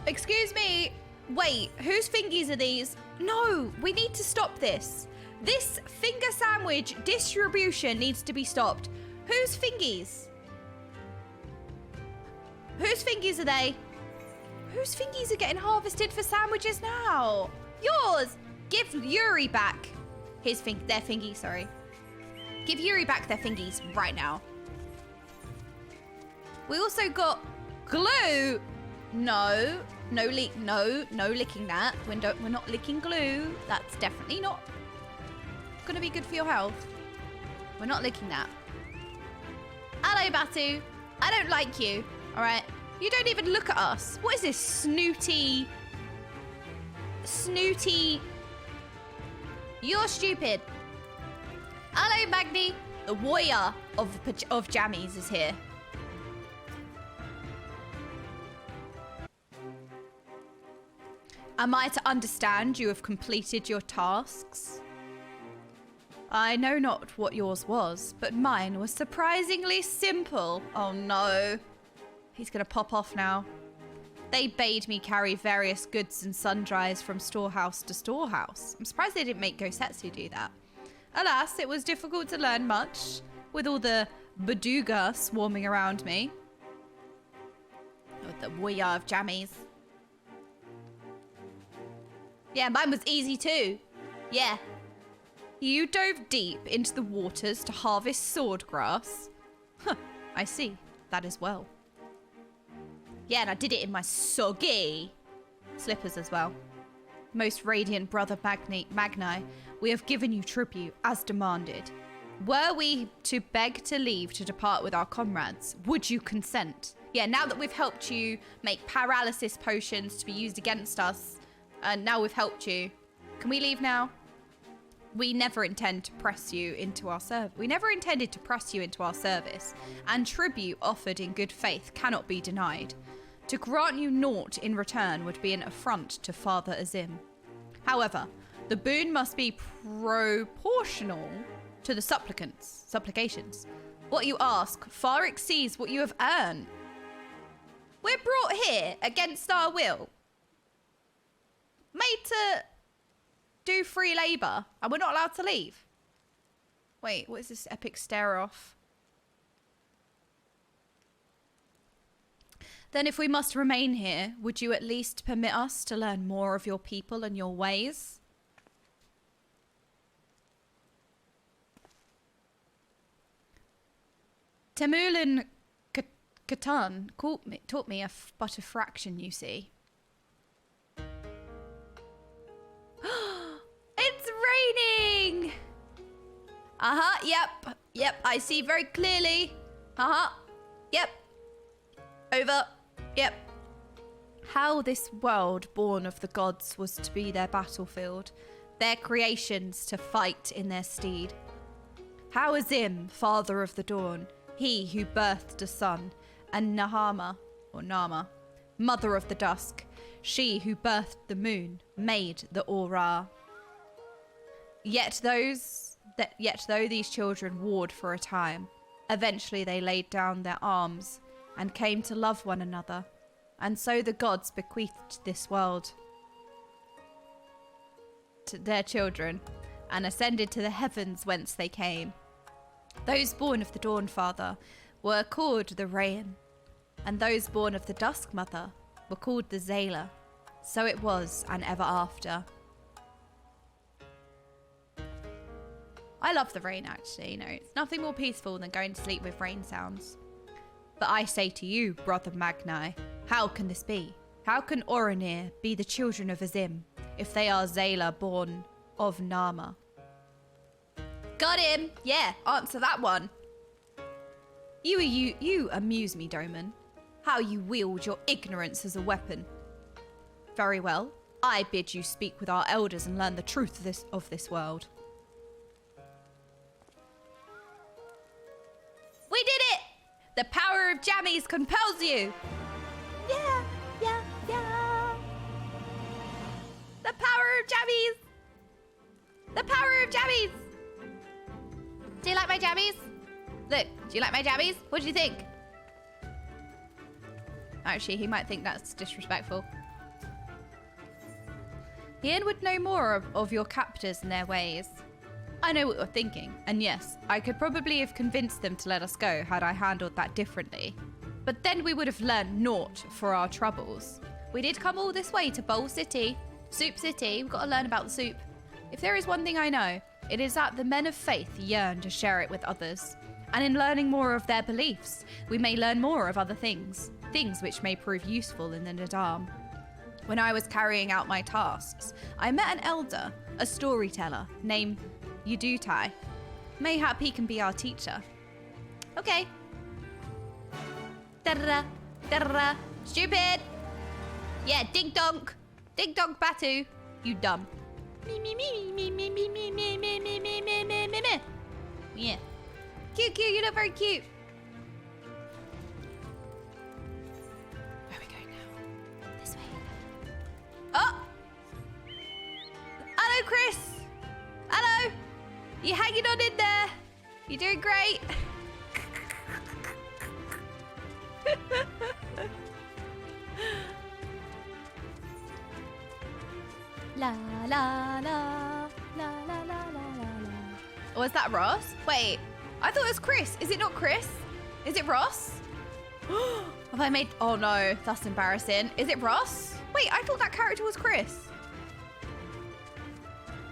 Excuse me. Wait, whose fingies are these? No, we need to stop this. This finger sandwich distribution needs to be stopped. Whose fingies? Whose fingies are they? Whose fingies are getting harvested for sandwiches now? Yours. Give Yuri back their fingies, sorry. Give Yuri back their fingies right now. We also got glue. No licking that. We're not licking glue. That's definitely not gonna be good for your health. We're not licking that. Hello, Batu. I don't like you. All right. You don't even look at us. What is this snooty? You're stupid. Hello, Magni. The warrior of jammies is here. Am I to understand you have completed your tasks? I know not what yours was, but mine was surprisingly simple. Oh no. He's gonna pop off now. They bade me carry various goods and sundries from storehouse to storehouse. I'm surprised they didn't make Gosetsu do that. Alas, it was difficult to learn much, with all the Baduga swarming around me. With the warrior of jammies. Yeah, mine was easy too. Yeah. You dove deep into the waters to harvest sword grass. Huh, I see. That as well. Yeah, and I did it in my soggy slippers as well. Most radiant brother Magni, we have given you tribute as demanded. Were we to beg to leave to depart with our comrades, would you consent? Yeah, now that we've helped you make paralysis potions to be used against us, and now we've helped you, can we leave now? We never intend to press you into our service. We never intended to press you into our service, and tribute offered in good faith cannot be denied. To grant you naught in return would be an affront to Father Azim. However, the boon must be proportional to the supplications. What you ask far exceeds what you have earned. We're brought here against our will, made to do free labor, and we're not allowed to leave. Wait, what is this epic stare off? Then if we must remain here, would you at least permit us to learn more of your people and your ways? Temulin Catan taught me but a fraction, you see. It's raining! Yep, I see very clearly. Yep. Over. Yep. How this world born of the gods was to be their battlefield, their creations to fight in their stead. How Azim, father of the dawn, he who birthed a son, and Nahama, or Nama, mother of the dusk, she who birthed the moon, made the Aura. Yet though these children warred for a time, eventually they laid down their arms and came to love one another, and so the gods bequeathed this world to their children and ascended to the heavens whence they came. Those born of the Dawn Father were called the Rain, and those born of the Dusk Mother were called the Zayla. So it was, and ever after. I love the rain, actually. You know, it's nothing more peaceful than going to sleep with rain sounds. But I say to you, brother Magni, how can this be? How can Oranir be the children of Azim if they are Zayla born of Nama? Got him! Yeah, answer that one. You amuse me, Doman. How you wield your ignorance as a weapon. Very well. I bid you speak with our elders and learn the truth of this world. We did it! The power of jammies compels you! Yeah, yeah, yeah. The power of jammies! The power of jammies! Do you like my jammies? Look, do you like my jammies? What do you think? Actually, he might think that's disrespectful. Ian would know more of your captors and their ways. I know what you're thinking, and yes, I could probably have convinced them to let us go had I handled that differently. But then we would have learned naught for our troubles. We did come all this way to Bowl City, Soup City. We've got to learn about the soup. If there is one thing I know, it is that the men of faith yearn to share it with others. And in learning more of their beliefs, we may learn more of other things, things which may prove useful in the NAADAM. When I was carrying out my tasks, I met an elder, a storyteller, named Yudutai. Mayhap he can be our teacher. Okay. Da-da-da, da-da-da. Stupid! Yeah, ding-donk. Ding-donk Batu. You dumb. Me, me, me, me, me, me, me, me, me, me, me, me, me, me, me. Yeah. Cute, cute, you look very cute. Where are we going now? This way. Oh! Hello, Chris! Hello! You hanging on in there? You're doing great. La la la la la la la la. Was that Ross? Wait, I thought it was Chris. Is it not Chris? Is it Ross? Have I made... Oh no, that's embarrassing. Is it Ross? Wait, I thought that character was Chris.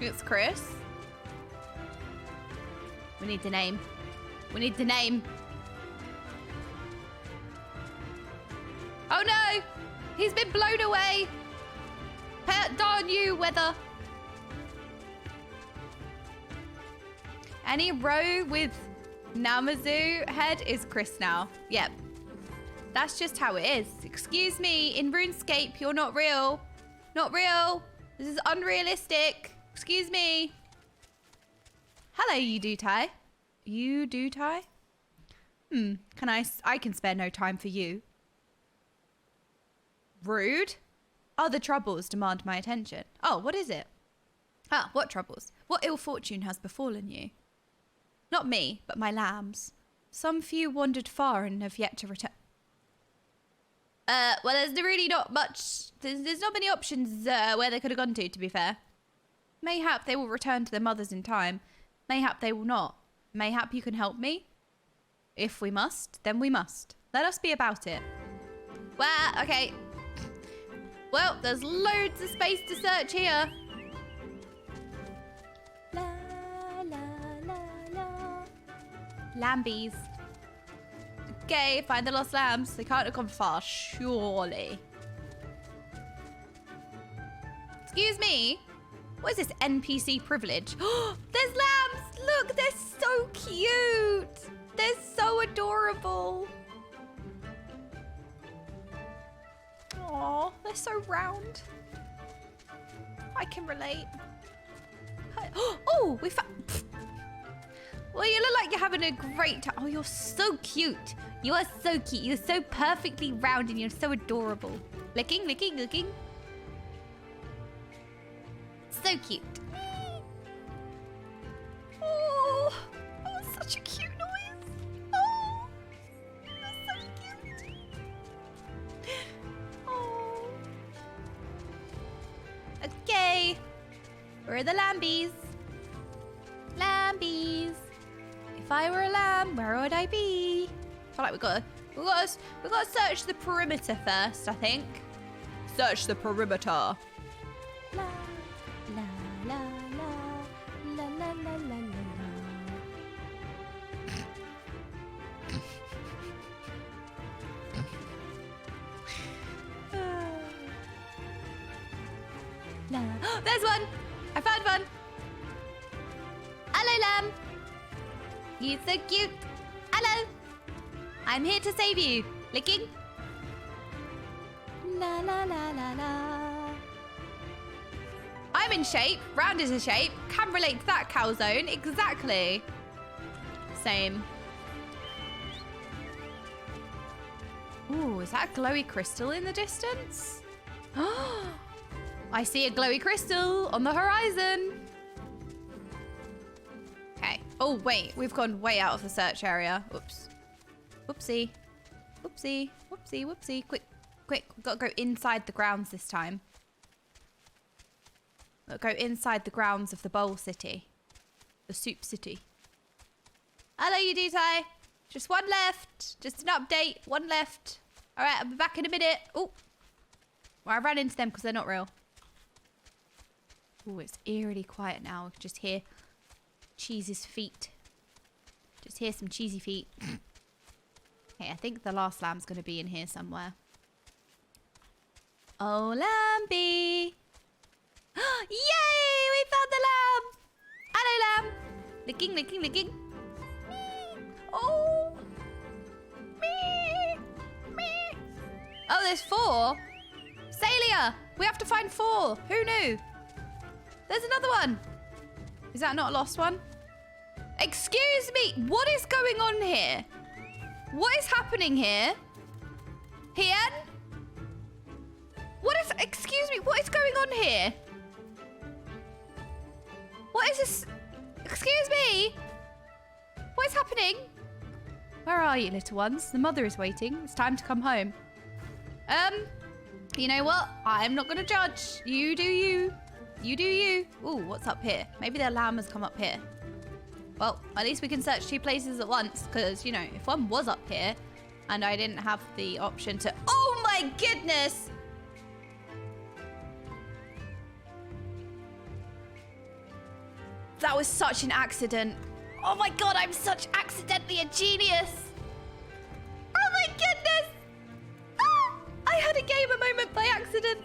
It's Chris. We need the name. We need the name. Oh no! He's been blown away! Darn you, weather! Any row with Namazu head is Chris now. Yep. That's just how it is. Excuse me, in RuneScape, you're not real. Not real. This is unrealistic. Excuse me. Hello, Yudutai. Yudutai? I can spare no time for you. Rude. Other troubles demand my attention. Oh, what is it? Ah, what troubles? What ill fortune has befallen you? Not me, but my lambs. Some few wandered far and have yet to return. Well, there's really not much... There's not many options where they could have gone to be fair. Mayhap they will return to their mothers in time. Mayhap they will not. Mayhap you can help me? If we must, then we must. Let us be about it. Well, okay. Well, there's loads of space to search here. La, la, la, la. Lambies. Okay, find the lost lambs. They can't have gone far, surely. Excuse me. What is this NPC privilege? There's lambs! Look, they're so cute! They're so adorable. Aw, they're so round. I can relate. Oh, we found... Well, you look like you're having a great time. Oh, you're so cute. You are so cute. You're so perfectly round and you're so adorable. Licking, licking, licking. So cute. such a cute noise. Oh, that's so cute. Oh. Okay. Where are the lambies? Lambies. If I were a lamb, where would I be? I feel like we gotta search the perimeter first, I think. Search the perimeter. La la la la la la la la la. There's one. I found one. Hello, lamb. You're so cute. Hello. I'm here to save you. Licking. La la la la la. I'm in shape. Round is a shape. Can relate to that calzone. Exactly. Same. Ooh, is that a glowy crystal in the distance? I see a glowy crystal on the horizon. Okay. Oh, wait. We've gone way out of the search area. Oops. Whoopsie. Whoopsie. Whoopsie. Whoopsie. Quick. Quick. We've got to go inside the grounds this time. We'll go inside the grounds of the Bowl City. The Soup City. Hello, you do-tie. Just one left. Just an update. One left. All right, I'll be back in a minute. Oh. Well, I ran into them because they're not real. Oh, it's eerily quiet now. I can just hear Cheese's feet. Just hear some cheesy feet. Okay, I think the last lamb's going to be in here somewhere. Oh, lambie. Yay! We found the lamb! Hello, lamb! Licking, licking, licking. Oh! Oh, there's 4. Salia! We have to find 4. Who knew? There's another one. Is that not a lost one? Excuse me! What is going on here? What is happening here? Hien? What is... Excuse me, what is going on here? What is this? Excuse me? What is happening? Where are you, little ones? The mother is waiting. It's time to come home. You know what? I'm not going to judge. You do you. You do you. Ooh, what's up here? Maybe their lamb has come up here. Well, at least we can search 2 places at once. Because, you know, if one was up here and I didn't have the option to... Oh my goodness! That was such an accident. Oh my god, I'm such accidentally a genius. Oh my goodness. Ah, I had a gamer moment by accident.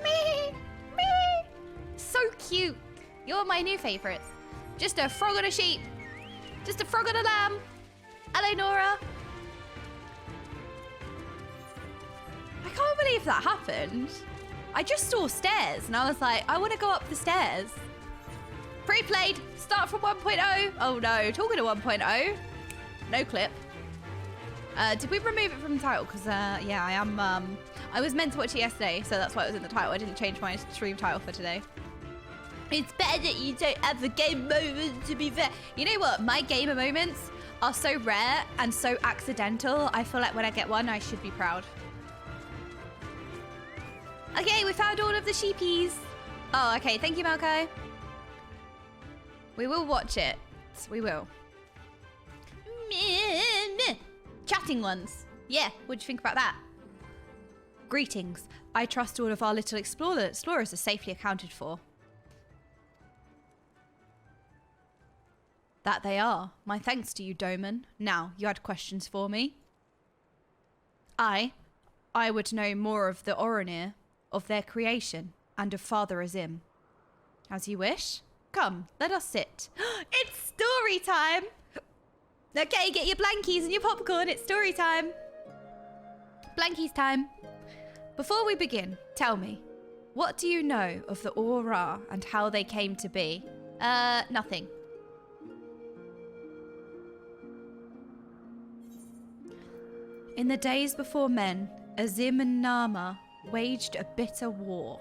Me. So cute. You're my new favorites. Just a frog on a sheep. Just a frog on a lamb. Hello, Nora. I can't believe that happened. I just saw stairs and I was like, I want to go up the stairs. Pre-played. Start from 1.0. Oh no, talking to 1.0. No clip. Did we remove it from the title? Because, yeah, I am, I was meant to watch it yesterday, so that's why it was in the title. I didn't change my stream title for today. It's better that you don't have a game moment, to be fair. You know what? My gamer moments are so rare and so accidental. I feel like when I get one, I should be proud. Okay, we found all of the sheepies. Oh, okay. Thank you, Malco. We will watch it. We will. Chatting ones. Yeah, what'd you think about that? Greetings. I trust all of our little explorers are safely accounted for. That they are. My thanks to you, Doman. Now, you had questions for me? I would know more of the Oronir, of their creation, and of Father Azim. As you wish. Come, let us sit. It's story time! Okay, get your blankies and your popcorn. It's story time. Blankies time. Before we begin, tell me, what do you know of the Aura and how they came to be? Nothing. In the days before men, Azim and Nama waged a bitter war.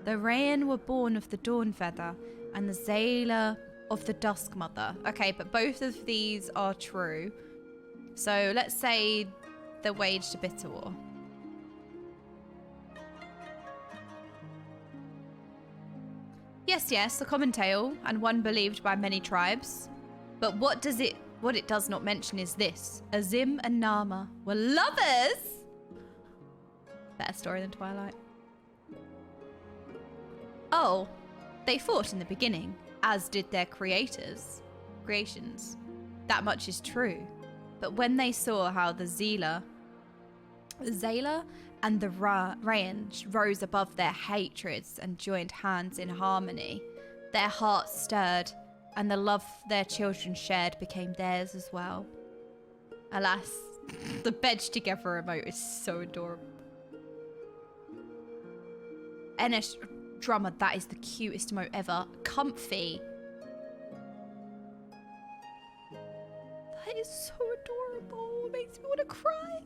The Rayan were born of the Dawn Feather, and the Zayla of the Dusk Mother. Okay, but both of these are true. So let's say they waged a bitter war. Yes, yes, a common tale, and one believed by many tribes. But what it does not mention is this. Azim and Nama were lovers! Better story than Twilight. Oh, they fought in the beginning, as did their creations. That much is true. But when they saw how the Zayla and the Rayan rose above their hatreds and joined hands in harmony, their hearts stirred, and the love their children shared became theirs as well. Alas, the bed together emote is so adorable. NS Drummer, that is the cutest emote ever. Comfy. That is so adorable. It makes me want to cry.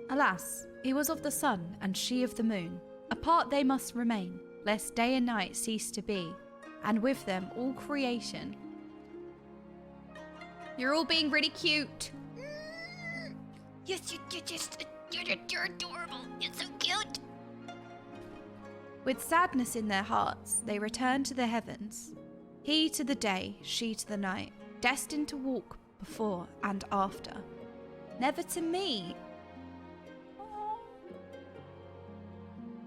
Alas, he was of the sun and she of the moon. Apart they must remain, lest day and night cease to be, and with them all creation. You're all being really cute. Yes, you're adorable. You're so cute. With sadness in their hearts, they return to the heavens. He to the day, she to the night, destined to walk before and after, never to meet. Oh.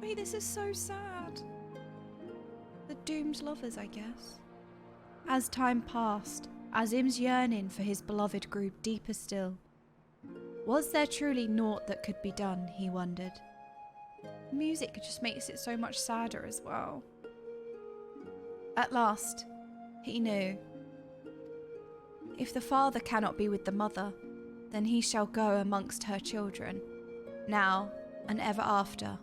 Wait, this is so sad. The doomed lovers, I guess. As time passed, Azim's yearning for his beloved grew deeper still. Was there truly naught that could be done, he wondered. Music just makes it so much sadder as well. At last, he knew. If the father cannot be with the mother, then he shall go amongst her children, now and ever after.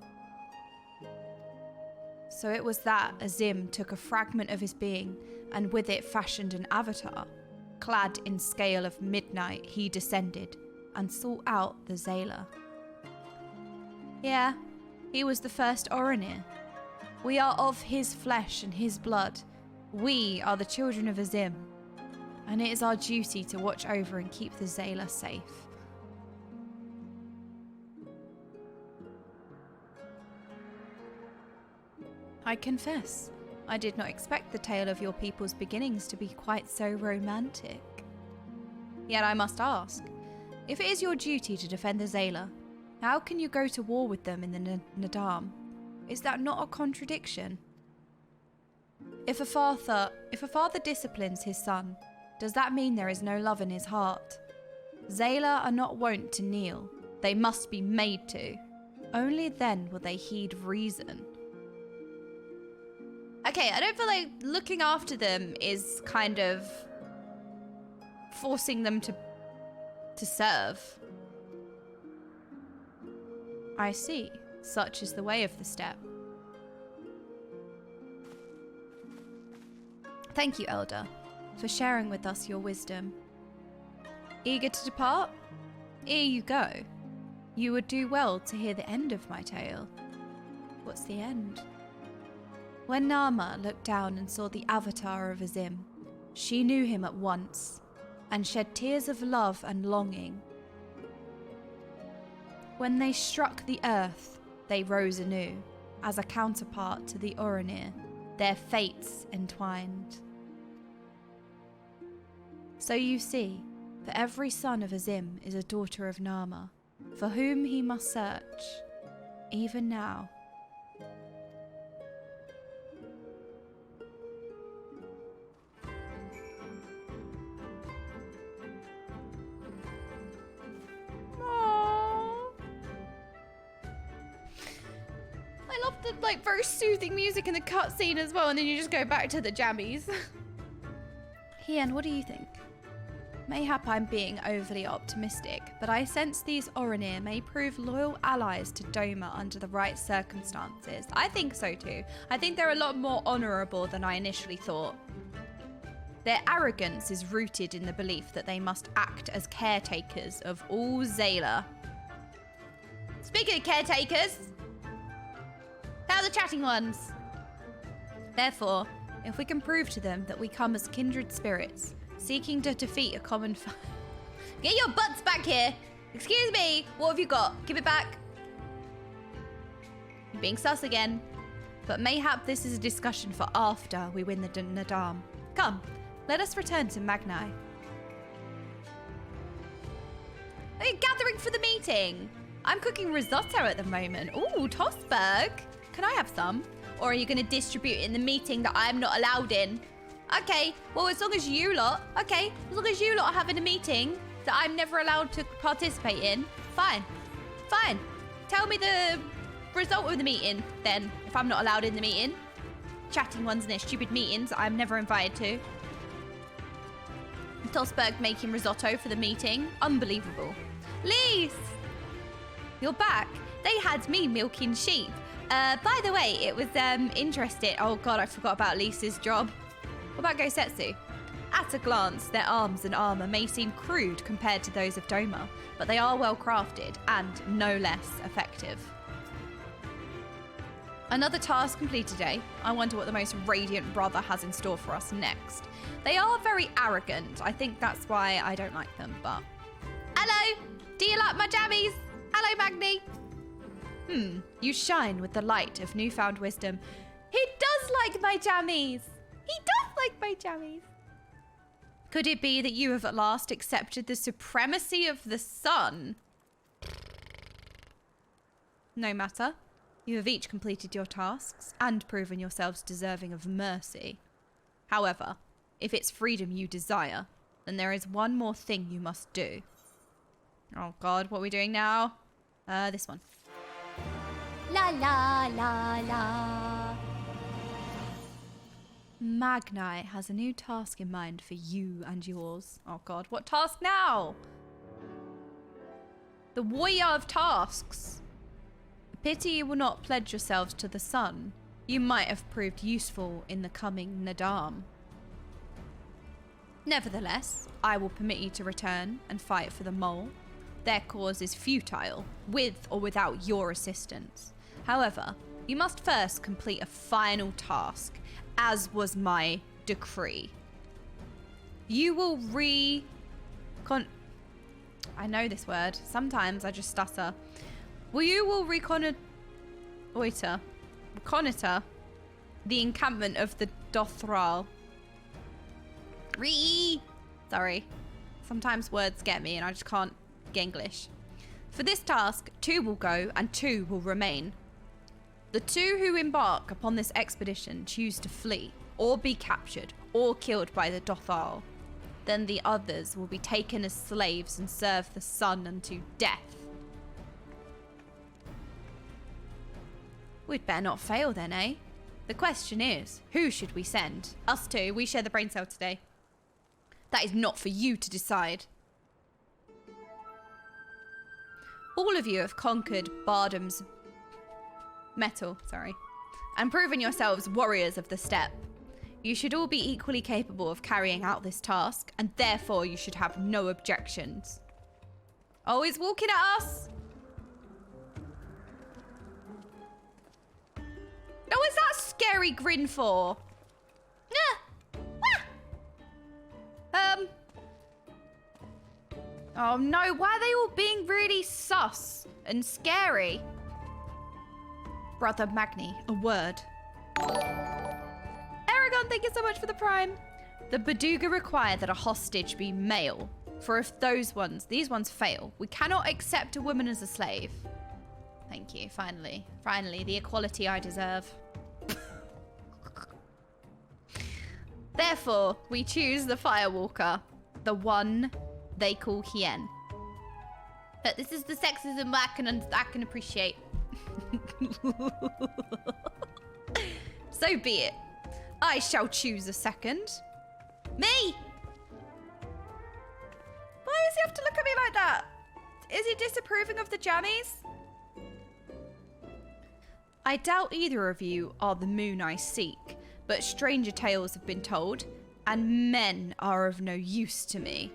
So it was that Azim took a fragment of his being, and with it fashioned an avatar. Clad in scale of midnight, he descended, and sought out the Zayla. Yeah, he was the first Orinir. We are of his flesh and his blood. We are the children of Azim. And it is our duty to watch over and keep the Zayla safe. I confess, I did not expect the tale of your people's beginnings to be quite so romantic. Yet I must ask, if it is your duty to defend the Zayla, how can you go to war with them in the NAADAM? Is that not a contradiction? If a father disciplines his son, does that mean there is no love in his heart? Zayla are not wont to kneel. They must be made to. Only then will they heed reason. Okay, I don't feel like looking after them is kind of forcing them to serve. I see. Such is the way of the steppe. Thank you, Elder, for sharing with us your wisdom. Eager to depart? Ere you go, you would do well to hear the end of my tale. What's the end? When Nama looked down and saw the avatar of Azim, she knew him at once, and shed tears of love and longing. When they struck the earth, they rose anew, as a counterpart to the Orinir, their fates entwined. So you see, for every son of Azim is a daughter of Nama, for whom he must search, even now. I love the very soothing music in the cutscene as well, and then you just go back to the jammies. Hien, what do you think? Mayhap I'm being overly optimistic, but I sense these Orinir may prove loyal allies to Doma under the right circumstances. I think so too. I think they're a lot more honourable than I initially thought. Their arrogance is rooted in the belief that they must act as caretakers of all Zayla. Speaking of caretakers, how are the chatting ones? Therefore, if we can prove to them that we come as kindred spirits, seeking to defeat a common foe. Get your butts back here! Excuse me, what have you got? Give it back. You're being sus again. But mayhap this is a discussion for after we win the NAADAM. Come, let us return to Magni. Are you gathering for the meeting? I'm cooking risotto at the moment. Ooh, Tosberg. Can I have some? Or are you going to distribute it in the meeting that I'm not allowed in? Okay, well, as long as you lot, as long as you lot are having a meeting that I'm never allowed to participate in, fine. Fine. Tell me the result of the meeting, then, if I'm not allowed in the meeting. Chatting ones in their stupid meetings I'm never invited to. Tosberg making risotto for the meeting. Unbelievable. Lise! You're back. They had me milking sheep. By the way, it was interesting. Oh god, I forgot about Lisa's job. What about Gosetsu? At a glance, their arms and armor may seem crude compared to those of Doma, but they are well crafted and no less effective. Another task completed today. I wonder what the most radiant brother has in store for us next. They are very arrogant. I think that's why I don't like them, but... Hello! Do you like my jammies? Hello, Magni! You shine with the light of newfound wisdom. He does like my jammies! He does like my jammies! Could it be that you have at last accepted the supremacy of the sun? No matter. You have each completed your tasks and proven yourselves deserving of mercy. However, if it's freedom you desire, then there is one more thing you must do. Oh god, what are we doing now? This one. La la la la. Magni has a new task in mind for you and yours. Oh god, what task now? The warrior of tasks. Pity you will not pledge yourselves to the sun. You might have proved useful in the coming NAADAM. Nevertheless, I will permit you to return and fight for the mole. Their cause is futile, with or without your assistance. However, you must first complete a final task, as was my decree. You will I know this word. Sometimes I just stutter. You will reconnoiter the encampment of the Dothral. Sorry. Sometimes words get me and I just can't get English. For this task, 2 will go and 2 will remain. The 2 who embark upon this expedition choose to flee, or be captured, or killed by the Dothral. Then the others will be taken as slaves and serve the sun unto death. We'd better not fail then, eh? The question is, who should we send? Us 2, we share the brain cell today. That is not for you to decide. All of you have conquered Bardam's metal, and proven yourselves warriors of the steppe. You should all be equally capable of carrying out this task, and therefore you should have no objections. Oh, he's walking at us! No, what's that scary grin for? Oh no, why are they all being really sus and scary? Brother Magni, a word. Aragon, thank you so much for the prime. The Baduga require that a hostage be male. For if these ones fail, we cannot accept a woman as a slave. Thank you, finally. Finally, the equality I deserve. Therefore, we choose the Firewalker. The one they call Hien. But this is the sexism I can appreciate. So be it. I shall choose a second. Me! Why does he have to look at me like that? Is he disapproving of the jammies? I doubt either of you are the moon I seek, but stranger tales have been told, and men are of no use to me.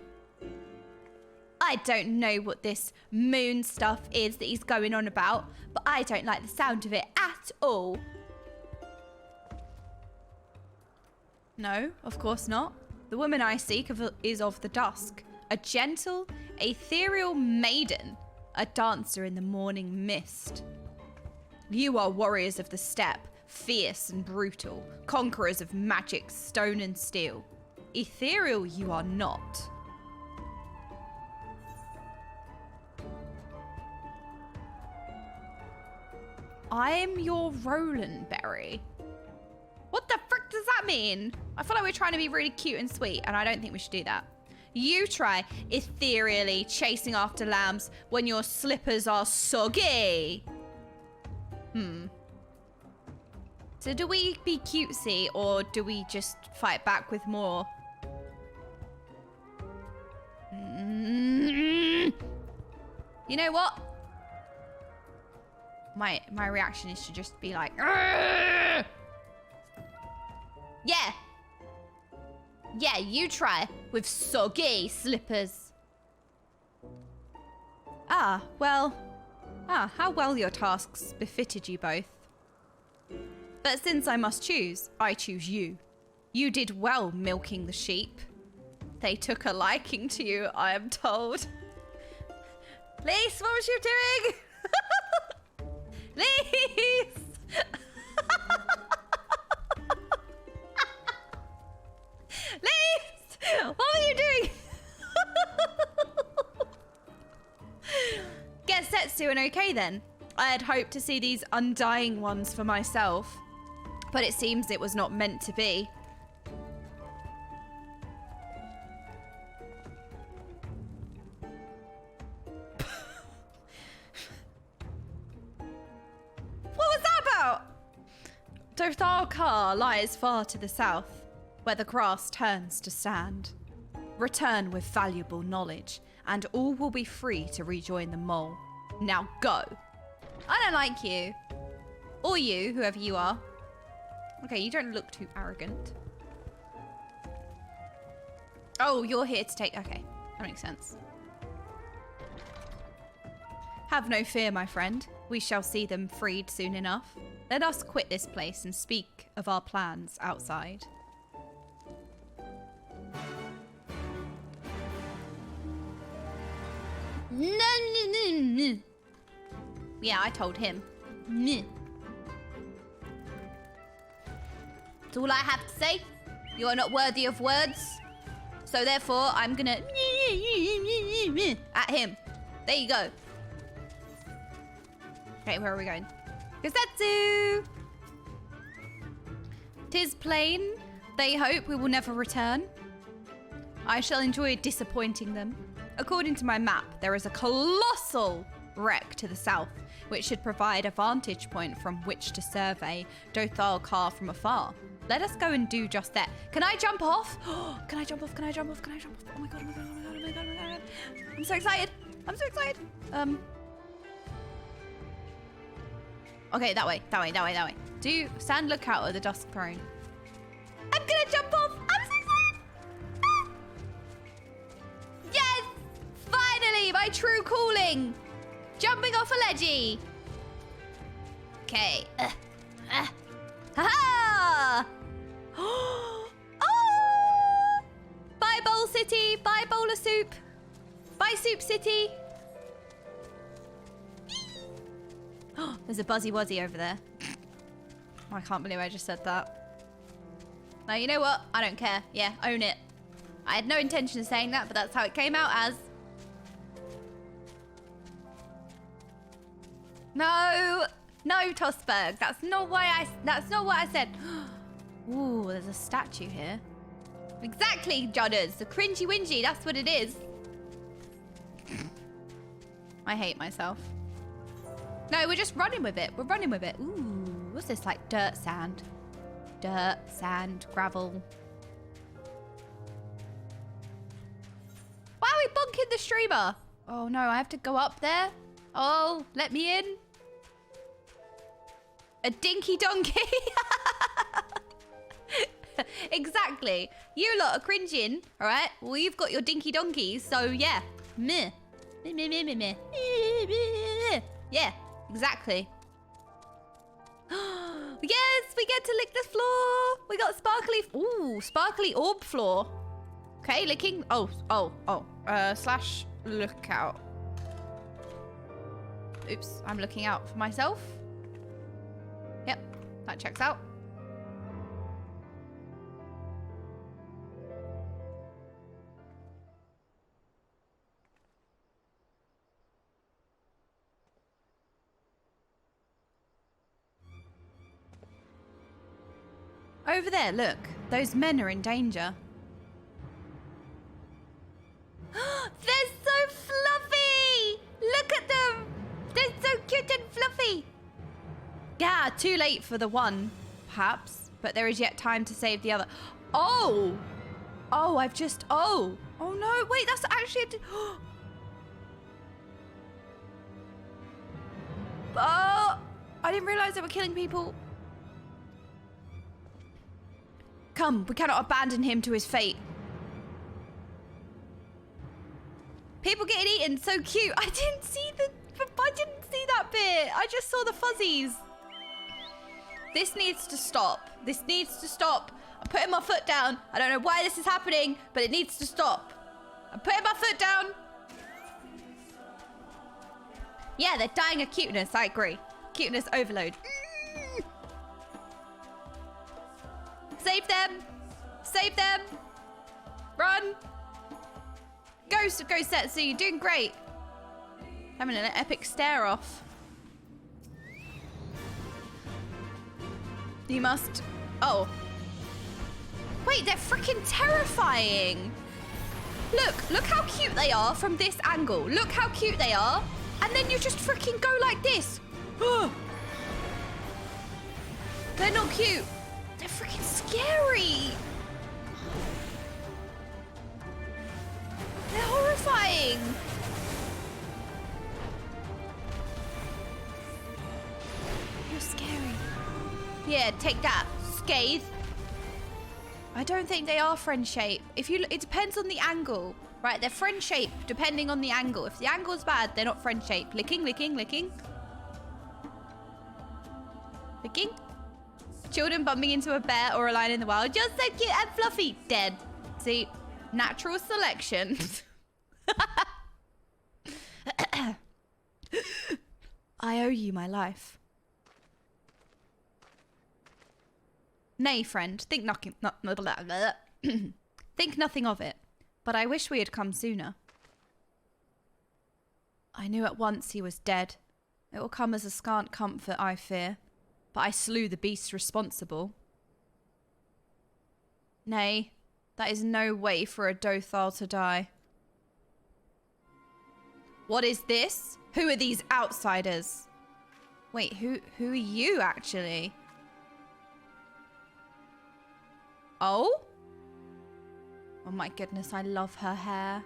I don't know what this moon stuff is that he's going on about, but I don't like the sound of it at all. No, of course not. The woman I seek is of the dusk, a gentle, ethereal maiden, a dancer in the morning mist. You are warriors of the steppe, fierce and brutal, conquerors of magic, stone and steel. Ethereal you are not. I'm your Roland Berry. What the frick does that mean? I feel like we're trying to be really cute and sweet, and I don't think we should do that. You try ethereally chasing after lambs when your slippers are soggy. So do we be cutesy, or do we just fight back with more? You know what? My reaction is to just be like, "Argh!" Yeah. Yeah, you try with soggy slippers. How well your tasks befitted you both. But since I must choose, I choose you. You did well milking the sheep. They took a liking to you, I am told. Lise, what was you doing? Lise! Lise! What were you doing? Get Setsu and okay then. I had hoped to see these undying ones for myself, but it seems it was not meant to be. What was that about? Dothar Kar lies far to the south, where the grass turns to sand. Return with valuable knowledge, and all will be free to rejoin the mole. Now go. I don't like you. Or you, whoever you are. Okay, you don't look too arrogant. Oh, you're here to take... Okay, that makes sense. Have no fear, my friend. We shall see them freed soon enough. Let us quit this place and speak of our plans outside. Yeah, I told him. That's all I have to say. You are not worthy of words. So therefore, I'm gonna... at him. There you go. Okay, where are we going? Gazetsu! 'Tis plain. They hope we will never return. I shall enjoy disappointing them. According to my map, there is a colossal wreck to the south, which should provide a vantage point from which to survey Dothar Kar from afar. Let us go and do just that. Can I jump off? Can I jump off? Can I jump off? Can I jump off? Oh my god, oh my god, oh my god, oh my god, oh my god. I'm so excited. I'm so excited. Okay, that way, that way, that way, that way. Do stand lookout at the dusk throne. I'm gonna jump off. I'm so excited. Ah! Yes! Finally, my true calling. Jumping off a ledgy. Okay. Ha-ha! Oh! Bye, Bowl City. Bye, Bowl of Soup. Bye, Soup City. Oh, there's a Buzzy Wuzzy over there. Oh, I can't believe I just said that. Now, you know what? I don't care. Yeah, own it. I had no intention of saying that, but that's how it came out as. No, no, Tosberg. That's not what I said. Ooh, there's a statue here. Exactly, Judders. The cringy wingy. That's what it is. I hate myself. No, we're just running with it. We're running with it. Ooh, what's this? Like dirt, sand. Dirt, sand, gravel. Why are we bonking the streamer? Oh no, I have to go up there. Oh, let me in. A dinky donkey. Exactly. You lot are cringing, all right? Well, you've got your dinky donkeys, so yeah. Meh. Meh, meh, meh, meh, meh. Yeah, exactly. Yes, we get to lick the floor. We got sparkly. Ooh, sparkly orb floor. Okay, licking. Slash lookout. Oops, I'm looking out for myself. Yep, that checks out. Over there, look. Those men are in danger. They're so fluffy! Look at them! They're so cute and fluffy! Yeah, too late for the one, perhaps. But there is yet time to save the other. Oh! Oh, I've just... Oh! Oh no, wait, that's actually... Oh! I didn't realize they were killing people. Come, we cannot abandon him to his fate. People getting eaten, so cute. I didn't see that bit. I just saw the fuzzies. This needs to stop. This needs to stop. I'm putting my foot down. I don't know why this is happening, but it needs to stop. I'm putting my foot down. Yeah, they're dying of cuteness. I agree. Cuteness overload. Save them! Save them! Run! Go, Setsu, you're doing great. Having an epic stare off. You must... Oh. Wait, they're freaking terrifying. Look how cute they are from this angle. Look how cute they are. And then you just freaking go like this. They're not cute. They're freaking scary. They're horrifying. You're scary. Yeah, take that. Scathe. I don't think they are friend shape. It depends on the angle. Right, they're friend shape depending on the angle. If the angle's bad, they're not friend shape. Licking, licking, licking. Licking. Children bumping into a bear or a lion in the wild. Just so cute and fluffy. Dead. See? Natural selection. I owe you my life. Nay, friend. Think nothing of it. But I wish we had come sooner. I knew at once he was dead. It will come as a scant comfort, I fear. But I slew the beast responsible. Nay, that is no way for a Dothal to die. What is this? Who are these outsiders? Wait, who are you actually? Oh? Oh my goodness, I love her hair.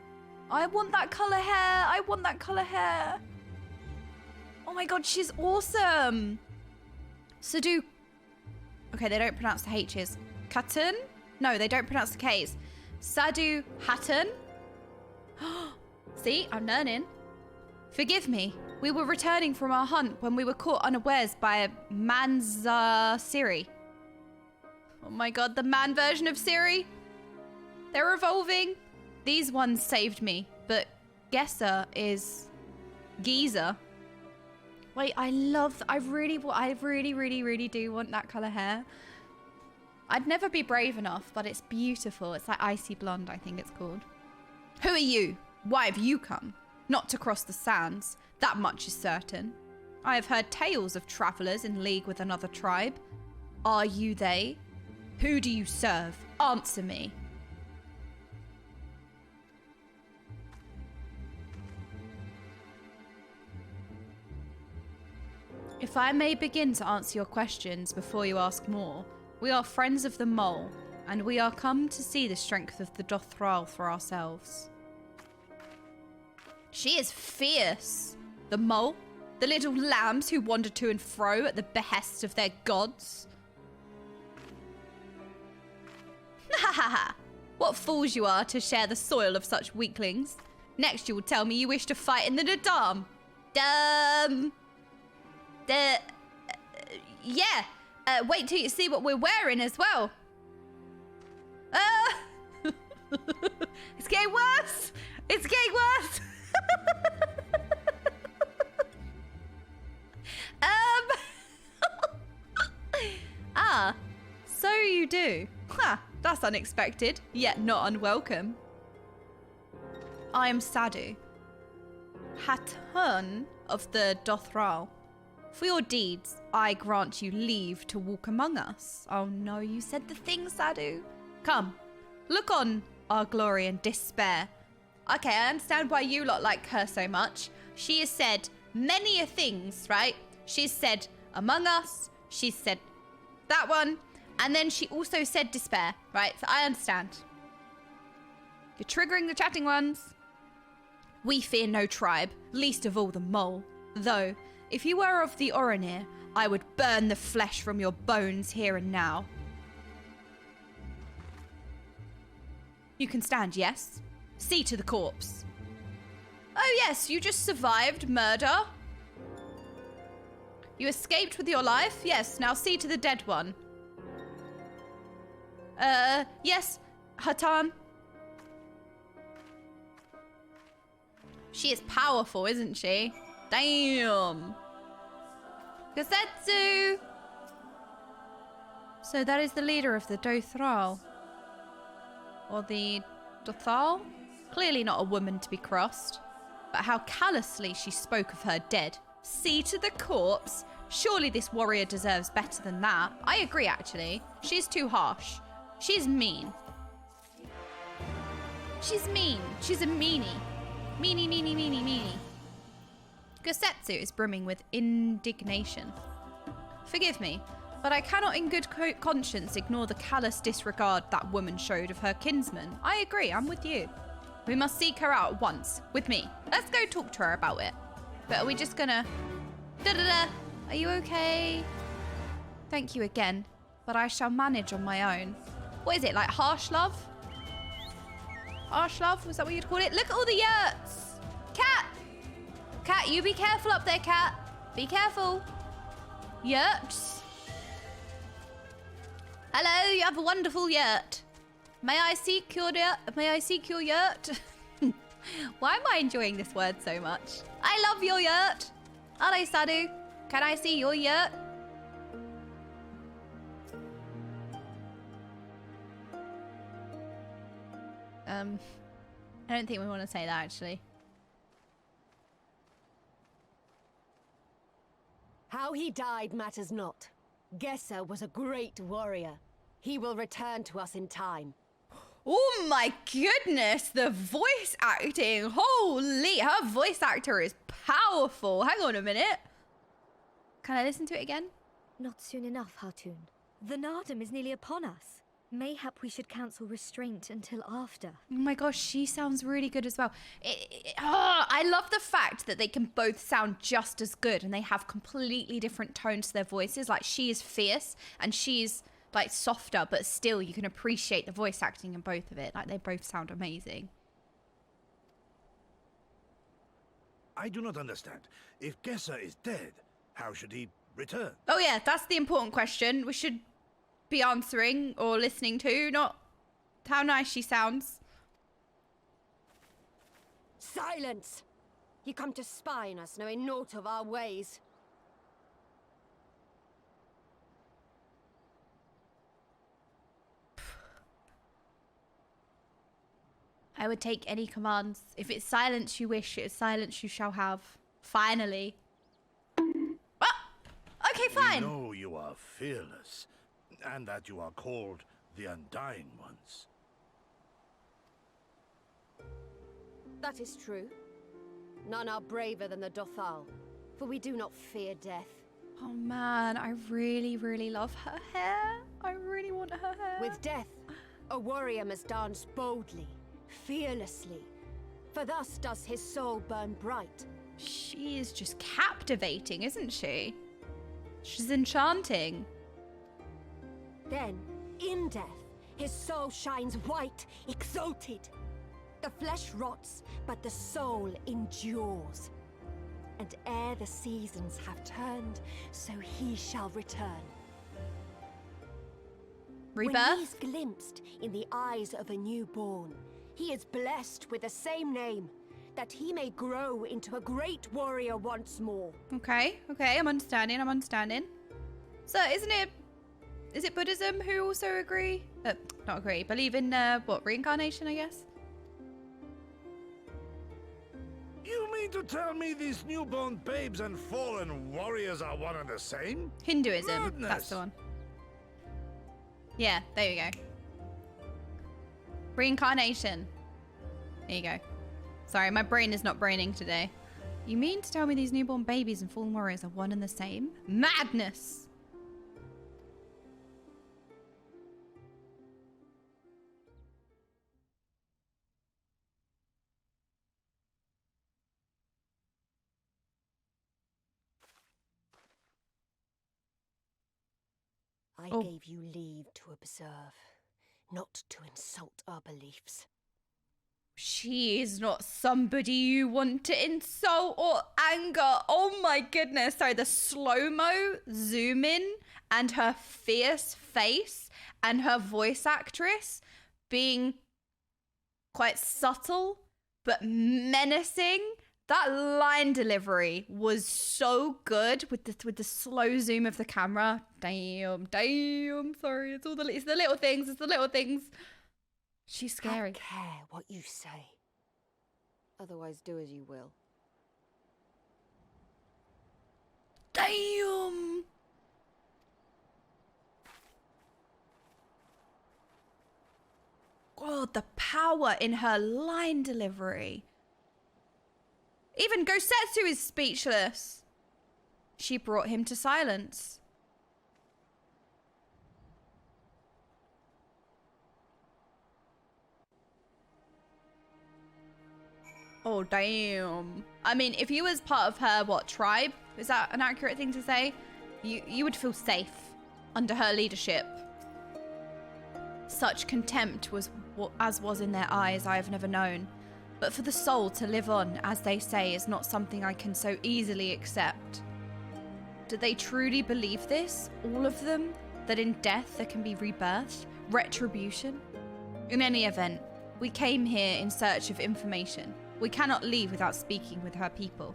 I want that colour hair. I want that colour hair. Oh my god, she's awesome. Sadu. Okay, they don't pronounce the H's. Katun? No, they don't pronounce the K's. Sadu Hatun? See, I'm learning. Forgive me. We were returning from our hunt when we were caught unawares by a Manza Siri. Oh my god, the man version of Siri. They're evolving. These ones saved me, but Gesser is Geezer. Wait, I really do want that colour hair. I'd never be brave enough, but it's beautiful. It's like icy blonde, I think it's called. Who are you? Why have you come? Not to cross the sands. That much is certain. I have heard tales of travellers in league with another tribe. Are you they? Who do you serve? Answer me. If I may begin to answer your questions before you ask more, we are friends of the mole, and we are come to see the strength of the Dothral for ourselves. She is fierce. The mole, the little lambs who wander to and fro at the behest of their gods. Ha ha ha! What fools you are to share the soil of such weaklings. Next you will tell me you wish to fight in the NAADAM. yeah. Wait till you see what we're wearing as well. It's getting worse. It's getting worse. So you do. Ha, that's unexpected, yet not unwelcome. I am Sadu, Hatun of the Dothral. For your deeds, I grant you leave to walk among us. Oh no, you said the thing, Sadu. Come, look on our glory and despair. Okay, I understand why you lot like her so much. She has said many a things, right? She's said among us, she's said that one, and then she also said despair, right? So I understand. You're triggering the chatting ones. We fear no tribe, least of all the mole. Though, if you were of the Oranir, I would burn the flesh from your bones here and now. You can stand, yes? See to the corpse. Oh yes, you just survived murder. You escaped with your life? Yes, now see to the dead one. Yes, Hatan. She is powerful, isn't she? Damn. Gazetsu! So that is the leader of the Dothral. Or the Dothal? Clearly not a woman to be crossed. But how callously she spoke of her dead. See to the corpse? Surely this warrior deserves better than that. I agree, actually. She's too harsh. She's mean. She's mean. She's a meanie. Meanie, meanie, meanie, meanie. Gasetsu is brimming with indignation. Forgive me, but I cannot in good conscience ignore the callous disregard that woman showed of her kinsman. I agree, I'm with you. We must seek her out at once, with me. Let's go talk to her about it. But are we just gonna... Da-da-da! Are you okay? Thank you again, but I shall manage on my own. What is it, like harsh love? Harsh love? Was that what you'd call it? Look at all the yurts! Cat! Cat, you be careful up there, Cat. Be careful. Yurts. Hello, you have a wonderful yurt. May I seek your yurt? May I seek your yurt? Why am I enjoying this word so much? I love your yurt. Hello, Sadu. Can I see your yurt? I don't think we want to say that, actually. How he died matters not. Gesser was a great warrior. He will return to us in time. Oh my goodness, the voice acting. Holy, her voice actor is powerful. Hang on a minute. Can I listen to it again? Not soon enough, Hatun. The NAADAM is nearly upon us. Mayhap we should cancel restraint until after. Oh my gosh, she sounds really good as well. I love the fact that they can both sound just as good and they have completely different tones to their voices. Like, she is fierce and she's like softer, but still you can appreciate the voice acting in both of it. Like, they both sound amazing. I do not understand. If Gesser is dead, how should he return? Oh yeah, that's the important question we should be answering or listening to, not how nice she sounds. Silence! You come to spy on us, knowing naught of our ways. I would take any commands. If it's silence you wish, it's silence you shall have. Finally. Oh! Okay, fine. We know you are fearless, and that you are called the Undying Ones. That is true. None are braver than the Dothal, for we do not fear death. Oh man, I really, really love her hair. I really want her hair. With death, a warrior must dance boldly, fearlessly, for thus does his soul burn bright. She is just captivating, isn't she? She's enchanting. Then, in death, his soul shines white, exalted. The flesh rots, but the soul endures. And ere the seasons have turned, so he shall return. Rebirth? When he's glimpsed in the eyes of a newborn, he is blessed with the same name, that he may grow into a great warrior once more. Okay, I'm understanding. So is it Buddhism who also agree? Not agree, believe in, what, reincarnation, I guess? You mean to tell me these newborn babes and fallen warriors are one and the same? Hinduism, Madness. that's the one. Yeah, there you go. Reincarnation. There you go. Sorry, my brain is not braining today. You mean to tell me these newborn babies and fallen warriors are one and the same? Madness! I gave you leave to observe, not to insult our beliefs. She is not somebody you want to insult or anger. Oh my goodness. Sorry, the slow-mo zoom in and her fierce face and her voice actress being quite subtle but menacing. That line delivery was so good with the slow zoom of the camera. Damn. Sorry, it's the little things. She's scary. I don't care what you say. Otherwise, do as you will. Damn. God, the power in her line delivery. Even Gosetsu is speechless. She brought him to silence. Oh, damn. I mean, if you was part of her, tribe? Is that an accurate thing to say? You would feel safe under her leadership. Such contempt as was in their eyes I have never known. But for the soul to live on, as they say, is not something I can so easily accept. Do they truly believe this? All of them? That in death there can be rebirth? Retribution? In any event, we came here in search of information. We cannot leave without speaking with her people.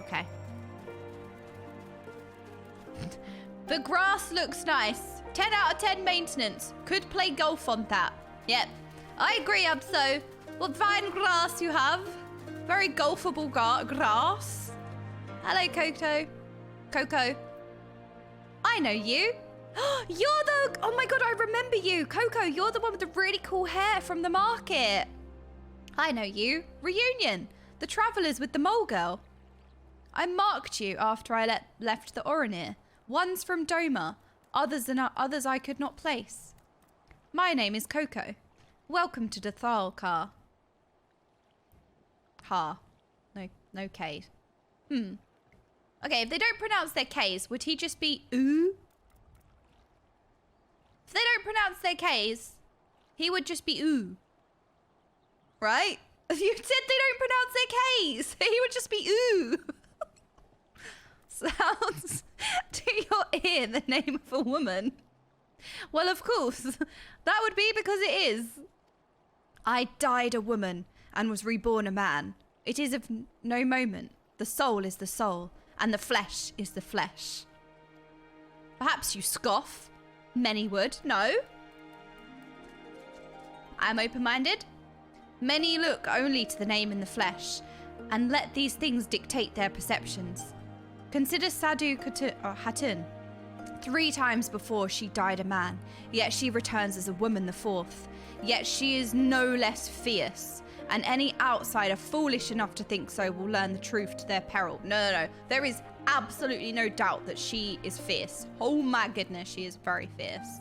Okay. The grass looks nice. 10 out of 10 maintenance. Could play golf on that. Yep. I agree, Abso. What fine grass you have. Very golfable grass. Hello, Coco. I know you. You're the... Oh my god, I remember you. Coco, you're the one with the really cool hair from the market. I know you. Reunion. The travellers with the mole girl. I marked you after I left the Oranir. One's from Doma. Others I could not place. My name is Coco. Welcome to the Thalkar. Ha. No K's. Okay, if they don't pronounce their K's, would he just be ooh? If they don't pronounce their K's, he would just be ooh. Right? If you said they don't pronounce their K's, he would just be ooh. Sounds to your ear the name of a woman. Well, of course, that would be because it is. I died a woman and was reborn a man. It is of no moment. The soul is the soul, and the flesh is the flesh. Perhaps you scoff. Many would. No. I am open-minded. Many look only to the name in the flesh, and let these things dictate their perceptions. Consider Sadhu Hatun. 3 times before she died a man, yet she returns as a woman the 4th. Yet she is no less fierce, and any outsider foolish enough to think so will learn the truth to their peril. No. There is absolutely no doubt that she is fierce. Oh my goodness, she is very fierce.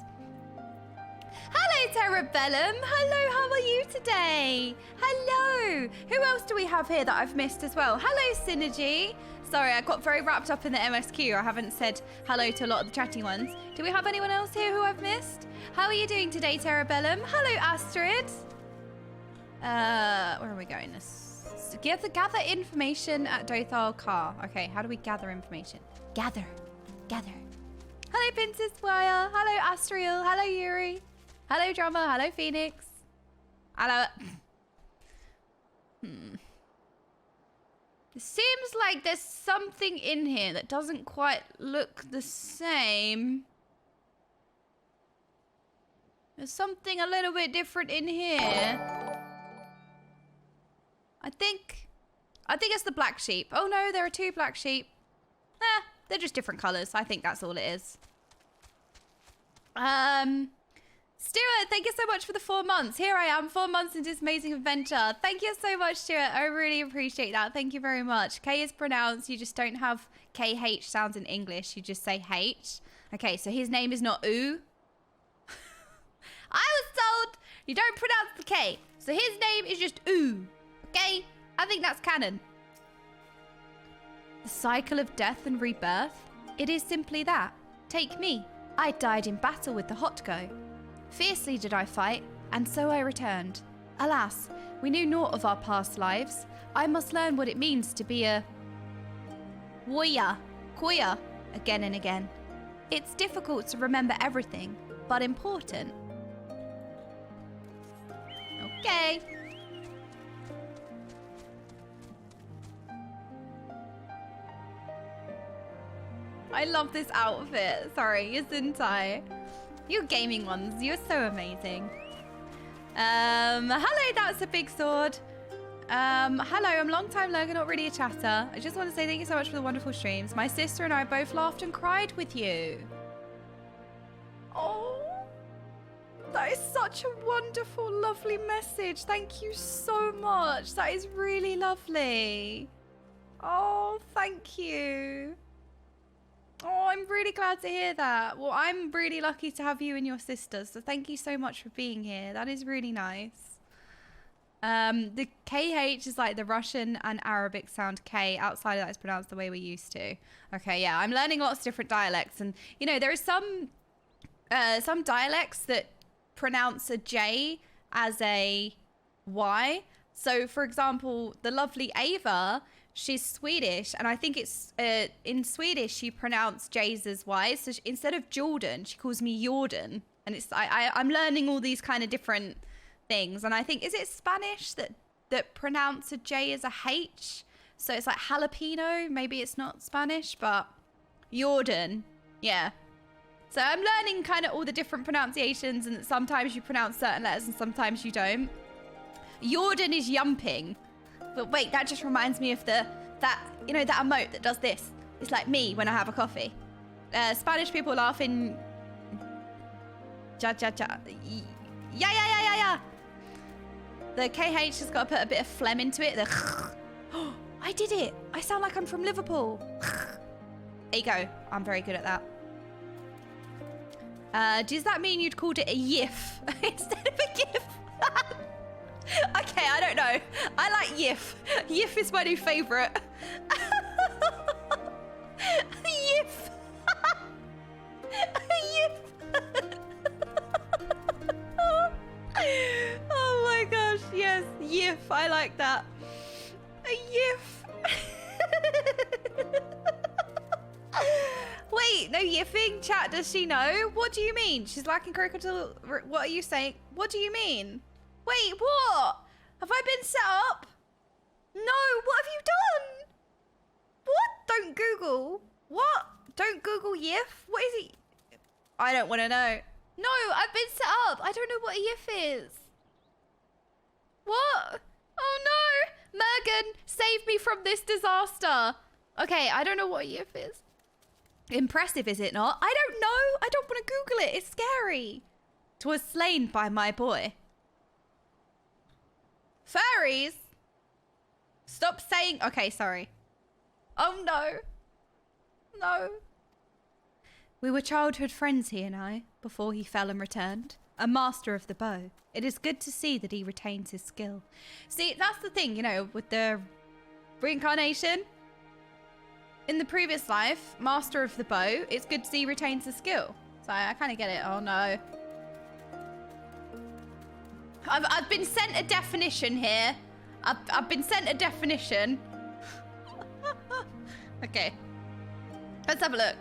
Hello, Terrabellum. Hello, how are you today? Hello. Who else do we have here that I've missed as well? Hello, Synergy. Sorry, I got very wrapped up in the MSQ. I haven't said hello to a lot of the chatty ones. Do we have anyone else here who I've missed? How are you doing today, Terrabellum? Hello, Astrid. Where are we going? Gather information at Dothal Car. Okay, how do we gather information? Gather. Hello, Princess Wire. Hello, Astriel. Hello, Yuri. Hello, Drummer. Hello, Phoenix. Hello. It seems like there's something in here that doesn't quite look the same. There's something a little bit different in here. I think it's the black sheep. Oh no, there are 2 black sheep. They're just different colors. I think that's all it is. Stuart, thank you so much for the 4 months. Here I am, 4 months into this amazing adventure. Thank you so much, Stuart. I really appreciate that. Thank you very much. K is pronounced. You just don't have KH sounds in English. You just say H. Okay, so his name is not Oo. I was told you don't pronounce the K. So his name is just Oo. Okay? I think that's canon. The cycle of death and rebirth? It is simply that. Take me. I died in battle with the Hotgo. Fiercely did I fight, and so I returned. Alas, we knew naught of our past lives. I must learn what it means to be a warrior, koya, again and again. It's difficult to remember everything, but important. Okay. I love this outfit. Sorry, Yasuntai. You gaming ones, you're so amazing. Hello, that's a big sword. Hello, I'm long time lurker, not really a chatter. I just want to say thank you so much for the wonderful streams. My sister and I both laughed and cried with you. Oh, that is such a wonderful, lovely message. Thank you so much. That is really lovely. Oh, thank you. Oh, I'm really glad to hear that. Well, I'm really lucky to have you and your sisters, so thank you so much for being here. That is really nice. The KH is like the Russian and Arabic sound K. Outside of that, it's pronounced the way we used to. Okay, yeah, I'm learning lots of different dialects, and you know there are some dialects that pronounce a J as a Y. So, for example, the lovely Ava. She's Swedish, and I think it's in Swedish she pronounced J's as Y's. So instead of Jordan, she calls me Jordan, and it's I'm learning all these kind of different things. And I think is it Spanish that pronounce a J as a H? So it's like jalapeno. Maybe it's not Spanish, but Jordan, yeah. So I'm learning kind of all the different pronunciations, and sometimes you pronounce certain letters and sometimes you don't. Jordan is yumping. But wait, that just reminds me of that emote that does this. It's like me when I have a coffee. Spanish people laughing. Ja. Yeah. The KH has got to put a bit of phlegm into it. Oh, I did it. I sound like I'm from Liverpool. There you go. I'm very good at that. Does that mean you'd called it a yiff instead of a gif? Okay, I don't know. I like Yif. Yif is my new favourite. Yif. Yif. Oh my gosh, yes. Yif, I like that. A Yif. Wait, no yiffing? Chat, does she know? What do you mean? She's lacking crocodile. What are you saying? What do you mean? Wait, what? Have I been set up? No, what have you done? What? Don't Google. What? Don't Google Yif? What is it? I don't want to know. No, I've been set up. I don't know what a Yif is. What? Oh no. Mergen, save me from this disaster. Okay, I don't know what a Yif is. Impressive, is it not? I don't know. I don't want to Google it. It's scary. 'Twas slain by my boy. Furries? Stop saying... Okay, sorry. Oh, no. No. We were childhood friends, he and I, before he fell and returned. A master of the bow. It is good to see that he retains his skill. See, that's the thing, you know, with the reincarnation. In the previous life, master of the bow, it's good to see he retains his skill. So I kind of get it. Oh, no. I've been sent a definition here. I've been sent a definition. Okay. Let's have a look.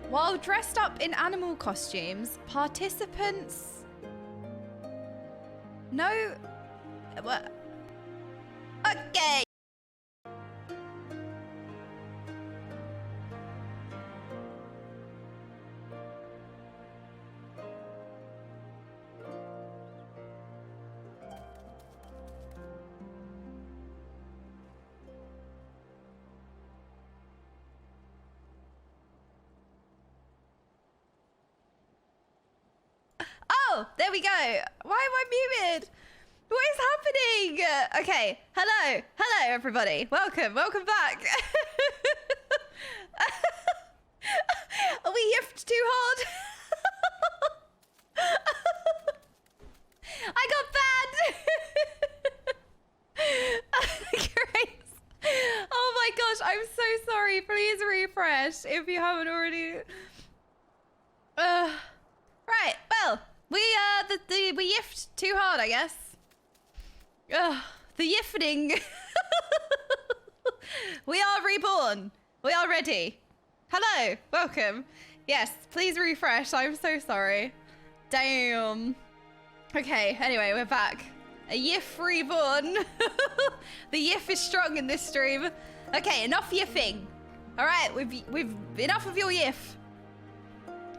While dressed up in animal costumes, participants... No... What? Okay. Oh, there we go. Why am I muted? What is happening? Okay, hello. Hello, everybody. Welcome. Welcome back. We yiffed too hard. I got banned. Great. Oh my gosh, I'm so sorry. Please refresh if you haven't already. Right, well, we yiffed too hard, I guess. The yiffing. We are reborn. We are ready. Hello, welcome. Yes, please refresh. I'm so sorry. Damn. Okay, anyway, we're back. A yiff reborn. The yiff is strong in this stream. Okay, enough yiffing. All right, we've enough of your yiff.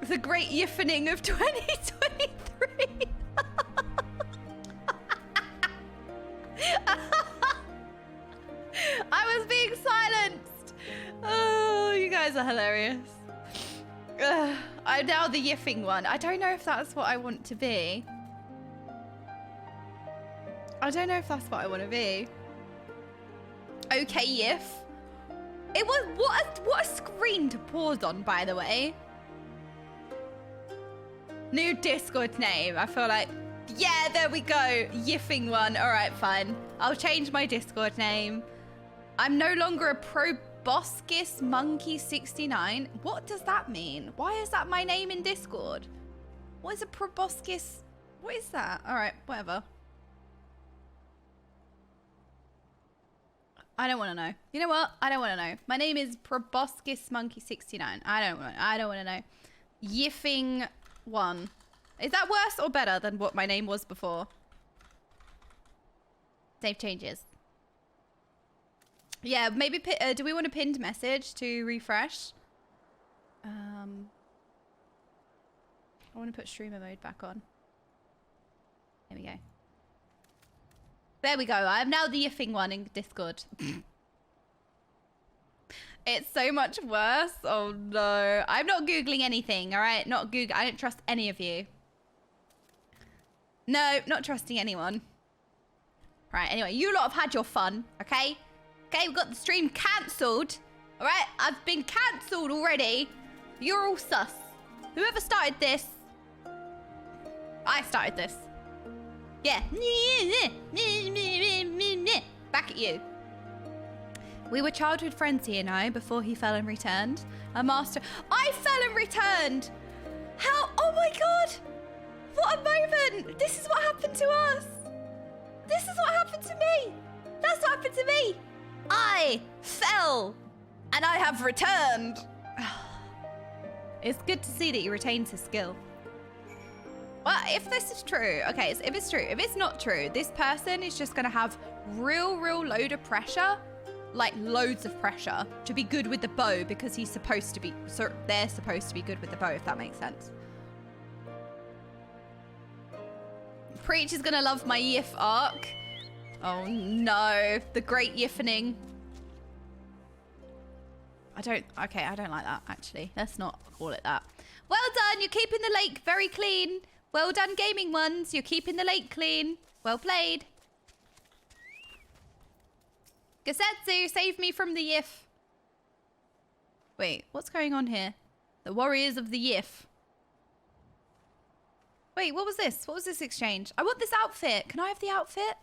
The great yiffening of 2023. I was being silenced. Oh, you guys are hilarious. I'm now the yiffing one. I don't know if that's what I want to be. I don't know if that's what I want to be. Okay, yiff. It was what a screen to pause on, by the way. New Discord name. I feel like, yeah, there we go. Yiffing one. All right, fine. I'll change my Discord name. I'm no longer a proboscis monkey 69. What does that mean? Why is that my name in Discord? What is a proboscis? What is that? All right, whatever. I don't want to know. You know what? I don't want to know. My name is proboscis monkey 69. I don't want to know. Yiffing one. Is that worse or better than what my name was before? Save changes. Yeah, maybe do we want a pinned message to refresh? I want to put streamer mode back on. There we go. There we go. I am now the yiffing one in Discord. It's so much worse. Oh no. I'm not Googling anything, all right? Not Google. I don't trust any of you. No, not trusting anyone. Right, anyway, you lot have had your fun, okay? Okay, we've got the stream cancelled. All right, I've been cancelled already. You're all sus. Whoever started this. I started this. Yeah. Back at you. We were childhood friends, he and I, before he fell and returned. A master. I fell and returned! How? Oh my god! What a moment! This is what happened to us! This is what happened to me! That's what happened to me! I fell! And I have returned! It's good to see that he retains his skill. Well, if this is true, okay, so if it's true, if it's not true, this person is just gonna have real load of pressure, like loads of pressure, to be good with the bow because he's supposed to be, so they're supposed to be good with the bow, if that makes sense. Preach is gonna love my yiff arc. Oh no, the great yiffening. I don't like that, actually. Let's not call it that. Well done, you're keeping the lake very clean. Well done, gaming ones. You're keeping the lake clean. Well played. Gasetsu, save me from the yiff. Wait, what's going on here? The warriors of the yiff. Wait, what was this? What was this exchange? I want this outfit. Can I have the outfit?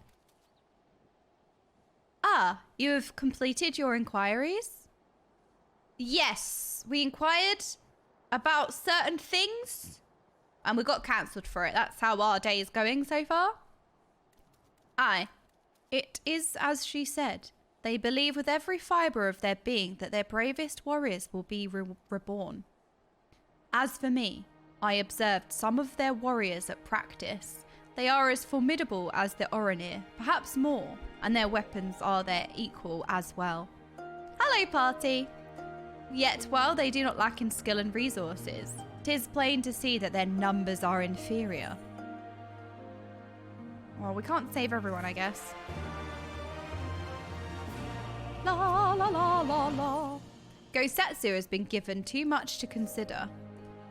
Ah, you have completed your inquiries? Yes, we inquired about certain things and we got cancelled for it. That's how our day is going so far. Aye. It is as she said. They believe with every fibre of their being that their bravest warriors will be reborn. As for me, I observed some of their warriors at practice. They are as formidable as the Oranir, perhaps more, and their weapons are their equal as well. Hello, party! Yet, while they do not lack in skill and resources, 'tis plain to see that their numbers are inferior. Well, we can't save everyone, I guess. La la la la la. Gosetsu has been given too much to consider.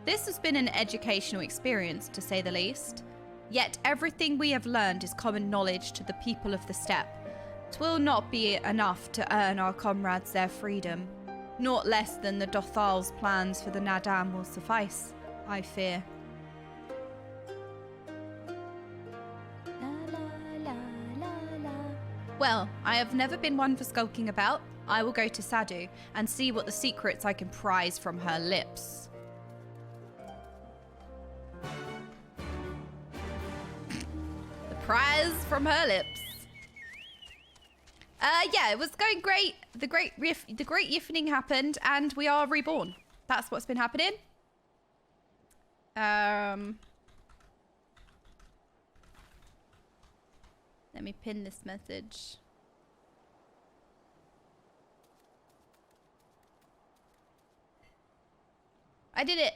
This has been an educational experience, to say the least. Yet everything we have learned is common knowledge to the people of the steppe. 'Twill not be enough to earn our comrades their freedom. Naught less than the Dothal's plans for the NAADAM will suffice, I fear. Well, I have never been one for skulking about. I will go to Sadu and see what the secrets I can prize from her lips. The prize from her lips. Yeah, it was going great. The great Yifning happened, and we are reborn. That's what's been happening. Let me pin this message. I did it.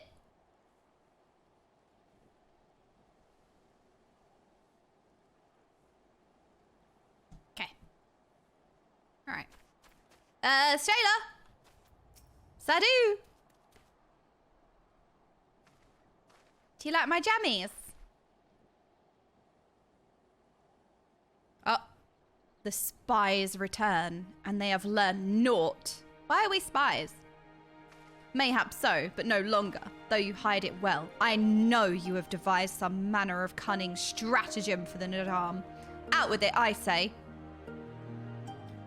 Okay. All right. Shayla. Sadu. Do you like my jammies? Oh. The spies return, and they have learned naught. Why are we spies? Mayhap so, but no longer, though you hide it well. I know you have devised some manner of cunning stratagem for the NAADAM. Out with it, I say.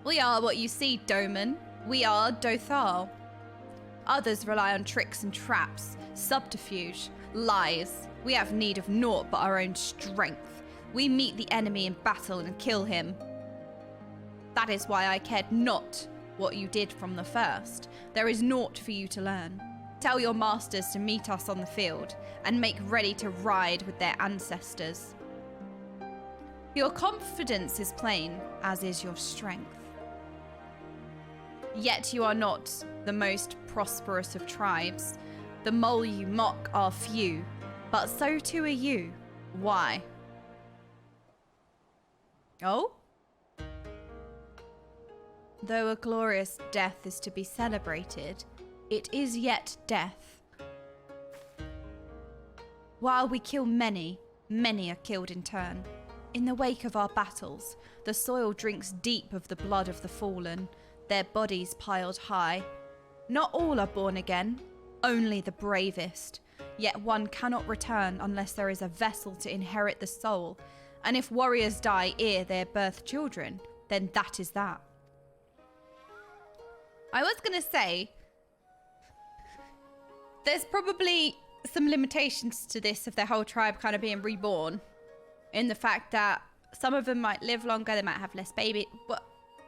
We are what you see, Doman. We are Dothal. Others rely on tricks and traps, subterfuge, lies. We have need of naught but our own strength. We meet the enemy in battle and kill him. That is why I cared not what you did from the first. There is naught for you to learn. Tell your masters to meet us on the field and make ready to ride with their ancestors. Your confidence is plain, as is your strength. Yet you are not the most prosperous of tribes. The mole you mock are few, but so too are you. Why? Oh? Though a glorious death is to be celebrated, it is yet death. While we kill many, many are killed in turn. In the wake of our battles, the soil drinks deep of the blood of the fallen, their bodies piled high. Not all are born again, only the bravest. Yet one cannot return unless there is a vessel to inherit the soul, and if warriors die ere their birth children, then that is that. I was going to say, there's probably some limitations to this of their whole tribe kind of being reborn. In the fact that some of them might live longer, they might have less baby. But,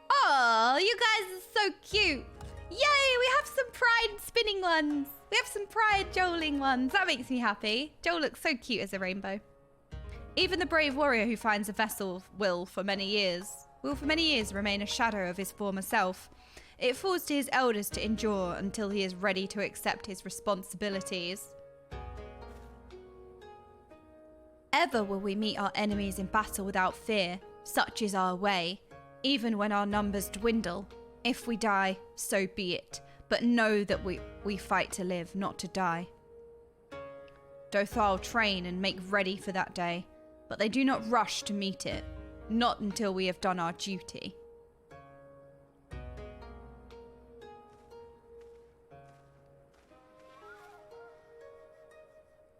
oh, you guys are so cute. Yay, we have some pride spinning ones. We have some pride joling ones. That makes me happy. Joel looks so cute as a rainbow. Even the brave warrior who finds a vessel will for many years remain a shadow of his former self. It falls to his elders to endure until he is ready to accept his responsibilities. Ever will we meet our enemies in battle without fear. Such is our way, even when our numbers dwindle. If we die, so be it. But know that we fight to live, not to die. Dothal train and make ready for that day, but they do not rush to meet it. Not until we have done our duty.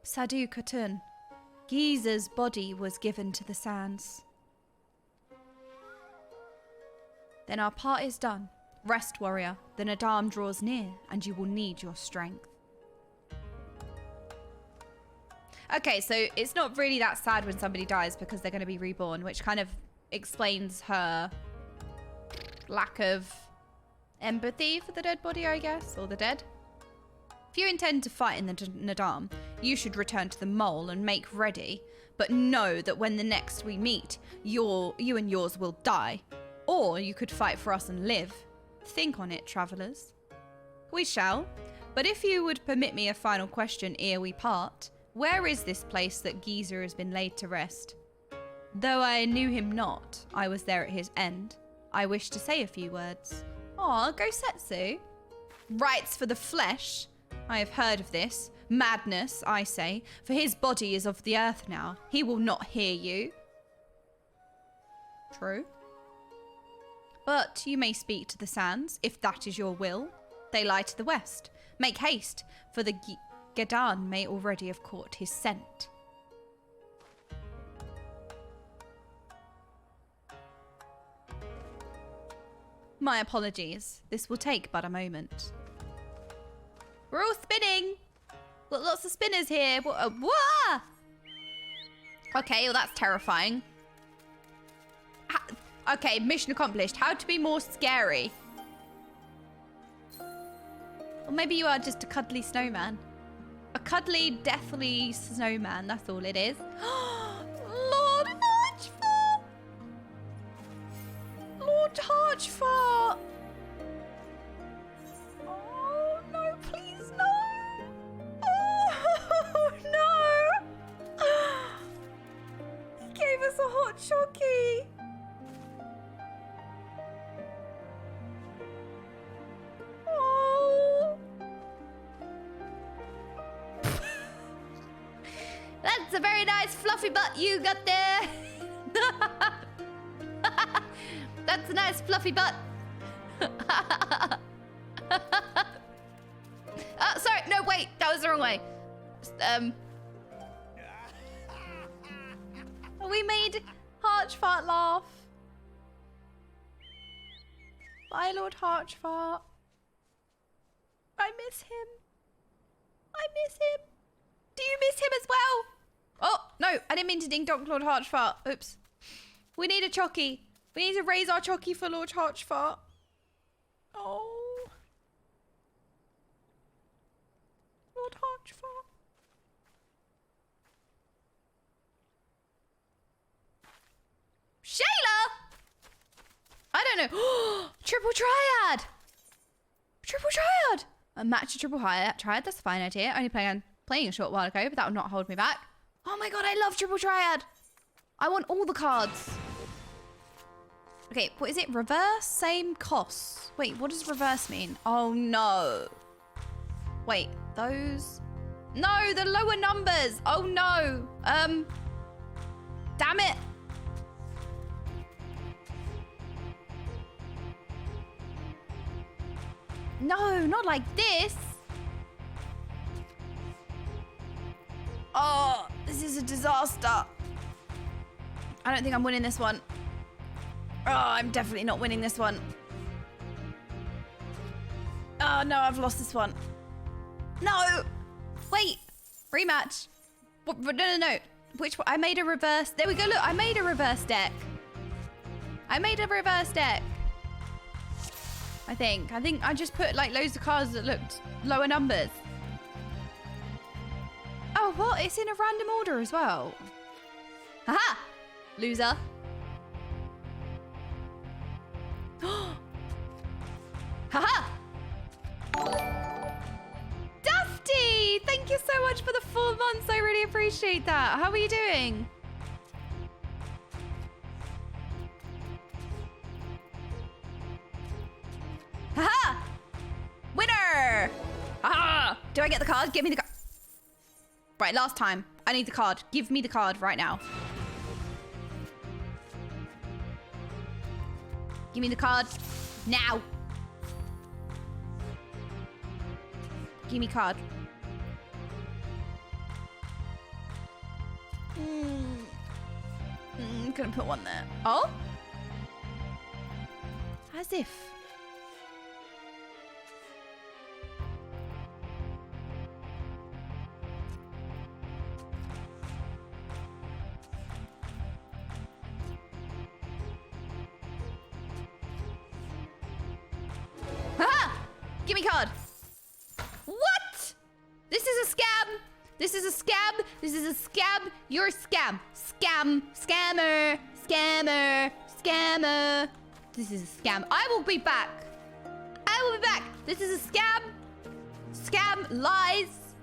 Sadu Khatun. Giza's body was given to the sands. Then our part is done. Rest, warrior. The NAADAM draws near, and you will need your strength. Okay, so it's not really that sad when somebody dies because they're going to be reborn, which kind of explains her lack of empathy for the dead body, I guess, or the dead. If you intend to fight in the NAADAM, you should return to the mole and make ready, but know that when the next we meet, you and yours will die. Or you could fight for us and live. Think on it, travelers. We shall, but if you would permit me a final question ere we part, where is this place that Geezer has been laid to rest? Though I knew him not, I was there at his end. I wish to say a few words. Aw, go Setsu. Rights for the flesh? I have heard of this. Madness, I say, for his body is of the earth now. He will not hear you. True. But you may speak to the sands, if that is your will. They lie to the west. Make haste, for the Gedan may already have caught his scent. My apologies. This will take but a moment. We're all spinning. Got lots of spinners here. Whoa! Okay, well that's terrifying. Okay, mission accomplished. How to be more scary. Or maybe you are just a cuddly snowman. A cuddly, deathly snowman. That's all it is. Lord Harchfart! Lord Harchfart! Oh, no, please, no! Oh, no! He gave us a hot chockey! Oh! That's a very nice fluffy butt you got there! That's a nice fluffy butt! Oh, sorry, no, wait, that was the wrong way. We made Harchfart laugh. Bye, Lord Harchfart. I miss him. I miss him. Do you miss him as well? Oh, no, I didn't mean to ding dong Lord Harchfart. Oops. We need a chockey. We need to raise our chockey for Lord Harchfart. Oh. Lord Harchfart. Shayla! I don't know. Triple triad! Triple triad! A match a triple triad, that's a fine idea. Only playing a short while ago, but that would not hold me back. Oh my god, I love triple triad! I want all the cards. Okay, what is it? Reverse, same costs. Wait, what does reverse mean? Oh no. Wait, those... No, the lower numbers. Oh no. Damn it. No, not like this. Oh, this is a disaster. I don't think I'm winning this one. Oh, I'm definitely not winning this one. Oh, no, I've lost this one. No. Wait. Rematch. No. Which one? I made a reverse. There we go. Look, I made a reverse deck. I think I just put like loads of cards that looked lower numbers. Oh, what? It's in a random order as well. Haha! Loser. Haha! Dusty! Thank you so much for the 4 months. I really appreciate that. How are you doing? Haha! Winner! Haha! Do I get the card? Give me the card. Right, last time. I need the card. Give me the card right now. Give me the card. Now. Give me card. Gonna put one there. Oh? As if. Ha! Give me card. What? This is a scam. This is a scam. This is a scam. You're a scam. Scam. Scammer. Scammer. Scammer. This is a scam. I will be back. I will be back. This is a scam. Scam. Lies.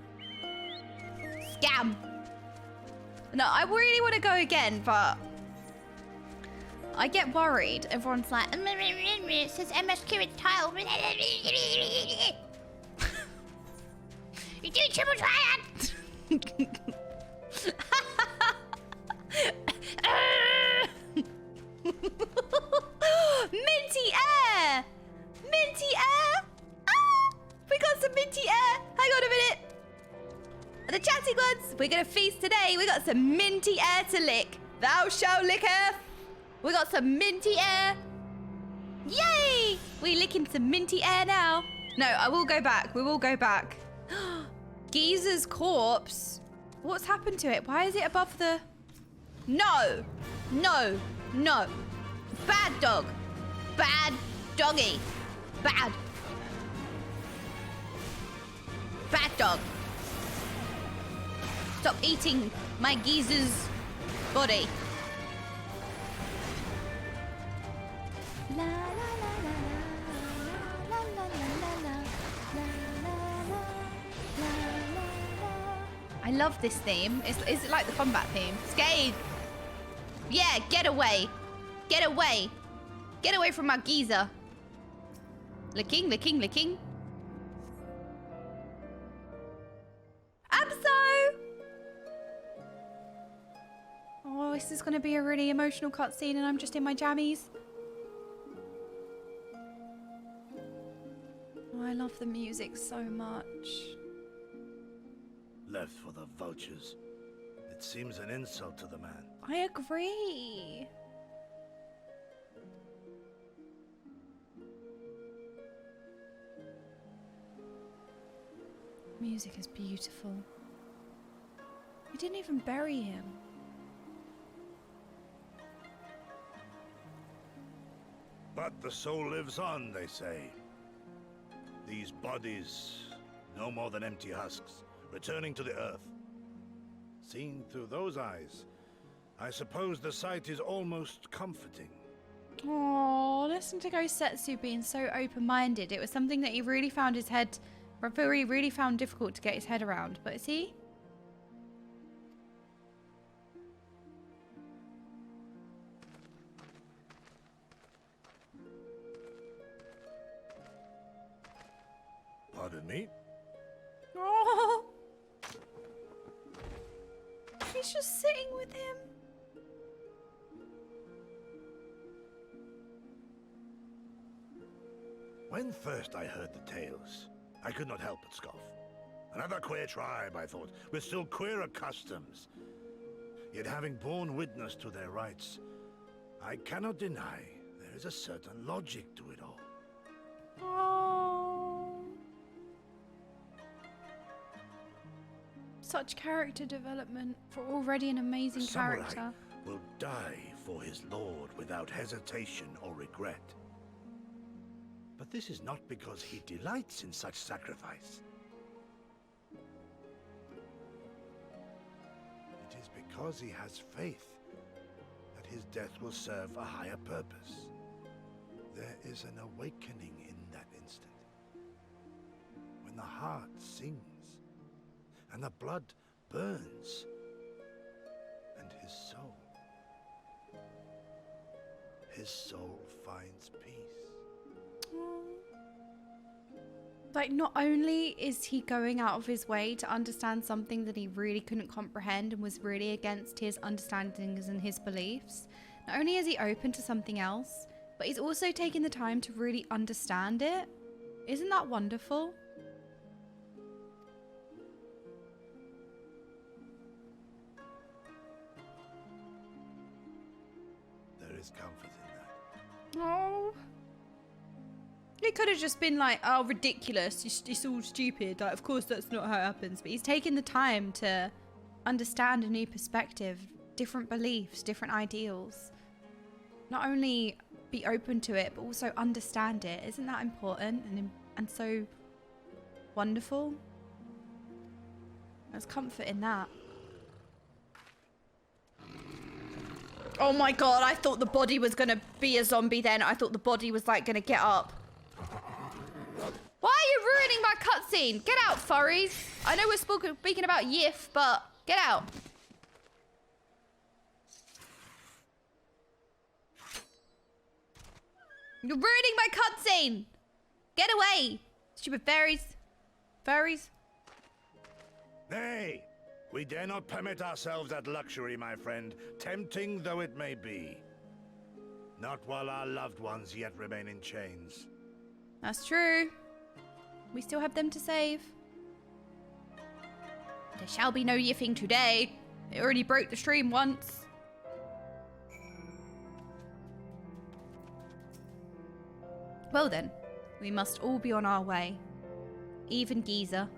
Scam. No, I really want to go again, but I get worried. Everyone's like, it says MSQ, it's tile. You're doing triple triad. Minty air! Minty air! Ah! We got some minty air! Hang on a minute! The chatty ones! We're gonna feast today! We got some minty air to lick! Thou shalt lick earth! We got some minty air! Yay! We licking some minty air now! No, I will go back. We will go back. Geezer's corpse? What's happened to it? Why is it above the... No! No! No! Bad dog! Bad doggy! Bad! Bad dog! Stop eating my geezer's body. La, la, la, la, la, la, la, la, la, la. I love this theme. Is it like the combat theme? Skate! Yeah, get away! Get away! Get away from my geezer! Licking, licking, licking. Abso! Oh, this is going to be a really emotional cutscene and I'm just in my jammies. Oh, I love the music so much. Left for the vultures. It seems an insult to the man. I agree. Music is beautiful. We didn't even bury him. But the soul lives on, they say. These bodies, no more than empty husks, returning to the earth. Seen through those eyes, I suppose the sight is almost comforting. Oh, listen to Gosetsu being so open-minded. It was something that he really found his head, he really found difficult to get his head around. But see? Pardon me? Oh, he's just sitting with him. When first I heard the tales, I could not help but scoff. Another queer tribe, I thought, with still queerer customs. Yet having borne witness to their rites, I cannot deny there is a certain logic to it all. Oh. Such character development for already an amazing Samurai character. will die for his lord without hesitation or regret. But this is not because he delights in such sacrifice. It is because he has faith that his death will serve a higher purpose. There is an awakening in that instant. When the heart sings and the blood burns, and his soul finds peace. Like, not only is he going out of his way to understand something that he really couldn't comprehend and was really against his understandings and his beliefs, not only is he open to something else, but he's also taking the time to really understand it. Isn't that wonderful? There is comfort in that. Oh. It could have just been like, oh, ridiculous. It's all stupid. Like, of course, that's not how it happens. But he's taken the time to understand a new perspective, different beliefs, different ideals. Not only be open to it, but also understand it. Isn't that important and so wonderful? There's comfort in that. Oh my god, I thought the body was gonna be a zombie then. I thought the body was like gonna get up. Why are you ruining my cutscene? Get out, furries. I know we're speaking about Yif, but get out. You're ruining my cutscene. Get away. Stupid fairies. Furries. Nay, we dare not permit ourselves that luxury, my friend, tempting though it may be. Not while our loved ones yet remain in chains. That's true. We still have them to save. There shall be no yiffing today. It already broke the stream once. Well then, we must all be on our way. Even Giza.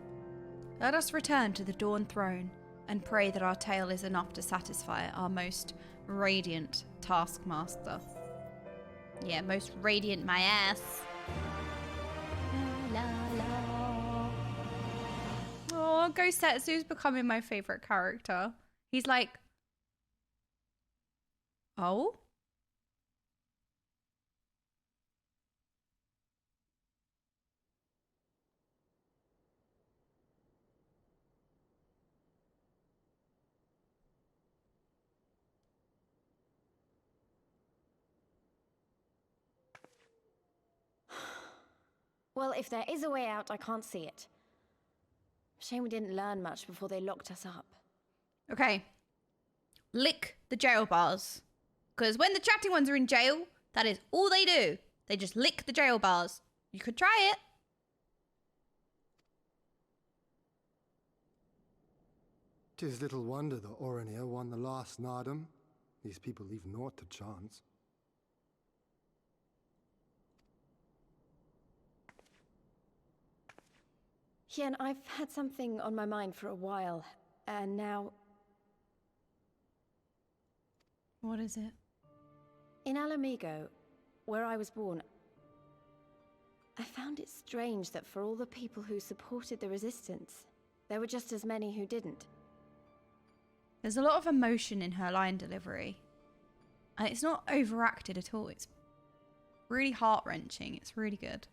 Let us return to the Dawn Throne and pray that our tale is enough to satisfy our most radiant taskmaster. Yeah, most radiant my ass. La, la, la. Oh, Ghost Setsu's becoming my favorite character. He's like, oh? Well, if there is a way out, I can't see it. Shame we didn't learn much before they locked us up. Okay. Lick the jail bars. Because when the chatting ones are in jail, that is all they do. They just lick the jail bars. You could try it. Tis little wonder the Orinir won the last NAADAM. These people leave naught to chance. Hien, I've had something on my mind for a while, and now... What is it? In Alamigo, where I was born, I found it strange that for all the people who supported the resistance, there were just as many who didn't. There's a lot of emotion in her line delivery. And it's not overacted at all. It's really heart-wrenching. It's really good.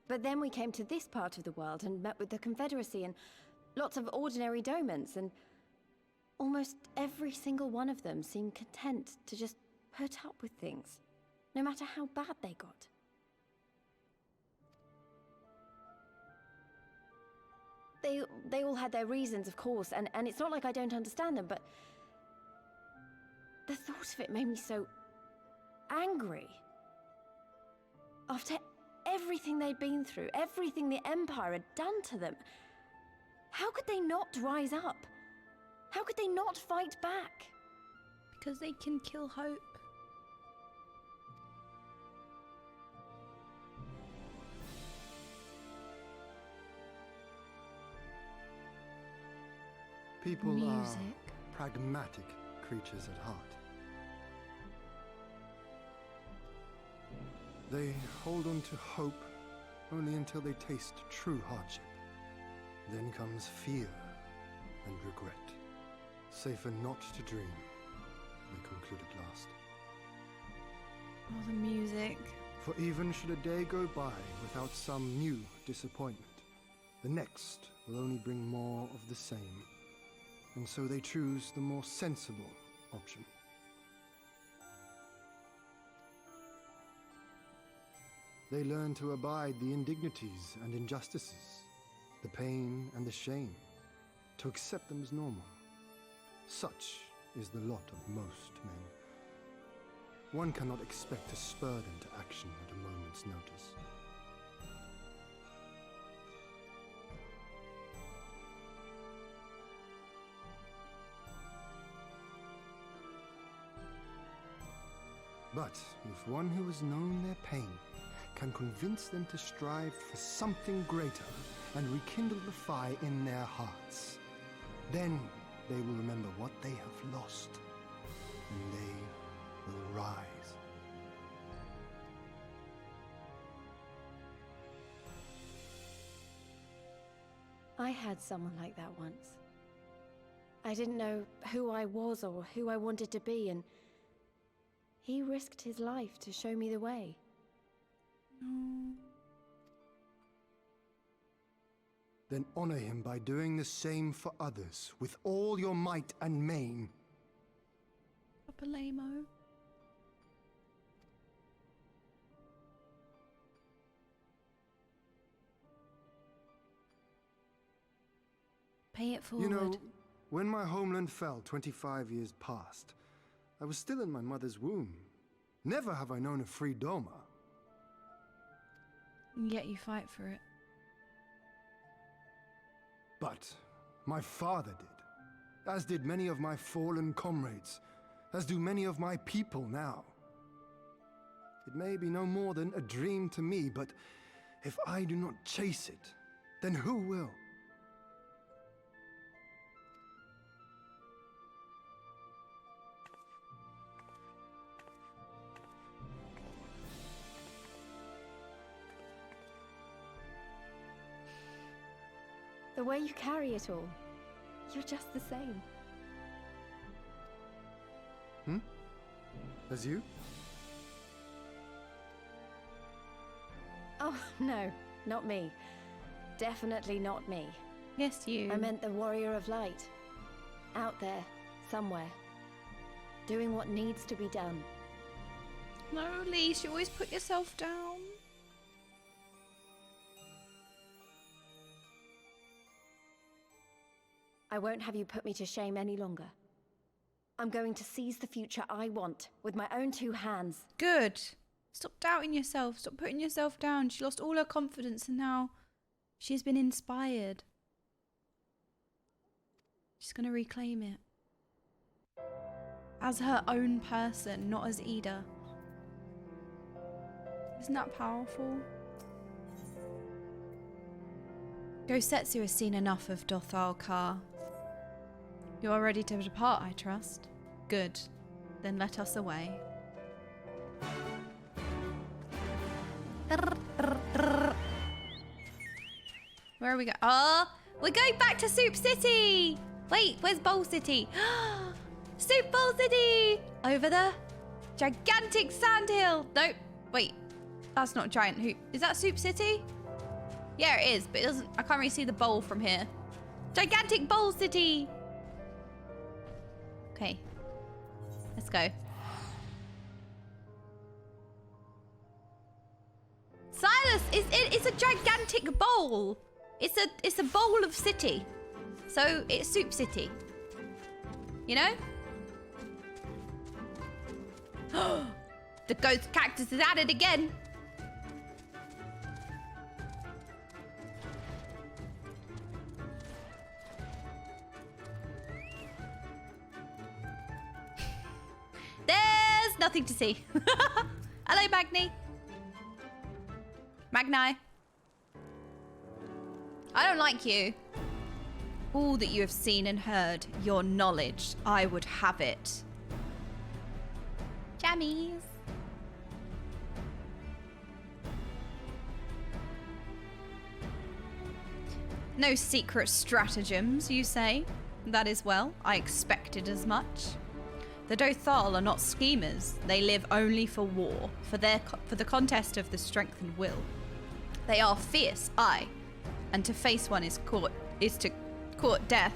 But then we came to this part of the world and met with the Confederacy and lots of ordinary domans, and almost every single one of them seemed content to just put up with things, no matter how bad they got. They all had their reasons, of course, and it's not like I don't understand them, but the thought of it made me so angry. After everything they'd been through, everything the Empire had done to them, how could they not rise up? How could they not fight back? Because they can kill hope. People Music. are pragmatic creatures at heart. They hold on to hope only until they taste true hardship. Then comes fear and regret. Safer not to dream, they conclude at last. Oh, the music. For even should a day go by without some new disappointment, the next will only bring more of the same. And so they choose the more sensible option. They learn to abide the indignities and injustices, the pain and the shame, to accept them as normal. Such is the lot of most men. One cannot expect to spur them to action at a moment's notice. But if one who has known their pain can convince them to strive for something greater and rekindle the fire in their hearts, then they will remember what they have lost, and they will rise. I had someone like that once. I didn't know who I was or who I wanted to be, and he risked his life to show me the way. Then honor him by doing the same for others, with all your might and main. Proper lame-o. Pay it forward. You know, when my homeland fell 25 years past, I was still in my mother's womb. Never have I known a free Doma. And yet you fight for it. But my father did, as did many of my fallen comrades, as do many of my people now. It may be no more than a dream to me, but if I do not chase it, then who will? The way you carry it all, you're just the same. As you? Oh, no, not me. Definitely not me. Yes, you. I meant the warrior of light. Out there, somewhere. Doing what needs to be done. No, Elise, you always put yourself down. I won't have you put me to shame any longer. I'm going to seize the future I want with my own two hands. Good. Stop doubting yourself. Stop putting yourself down. She lost all her confidence and now she's been inspired. She's going to reclaim it. As her own person, not as Ida. Isn't that powerful? Gosetsu has seen enough of Dothal Ka. You are ready to depart, I trust. Good. Then let us away. Where are we going? Oh, we're going back to Soup City! Wait, where's Bowl City? Soup Bowl City! Over the gigantic sandhill! Nope. Wait, that's not giant hoop. Is that Soup City? Yeah, it is, but it doesn't. I can't really see the bowl from here. Gigantic Bowl City! Okay. Let's go. Silas, it's a gigantic bowl. It's a bowl of city. So it's Soup City. You know? The ghost cactus is at it again. There's nothing to see. Hello, Magni. Magni. I don't like you. All that you have seen and heard, your knowledge, I would have it. Jammies. No secret stratagems, you say? That is well. I expected as much. The Dothal are not schemers. They live only for war, for the contest of the strength and will. They are fierce, aye, and to face one is to court death.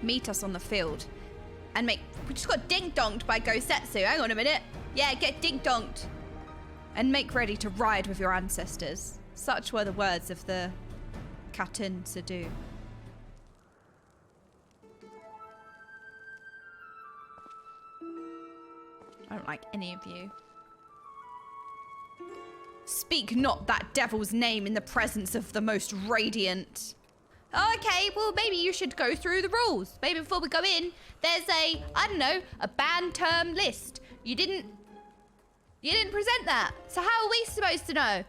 Meet us on the field, and we just got ding-donged by Gosetsu. Hang on a minute. Yeah, get ding-donged, and make ready to ride with your ancestors. Such were the words of the Katun Sadu. I don't like any of you. Speak not that devil's name in the presence of the most radiant. Okay, well, maybe you should go through the rules. Maybe before we go in, there's I don't know, a banned term list. You didn't present that. So how are we supposed to know?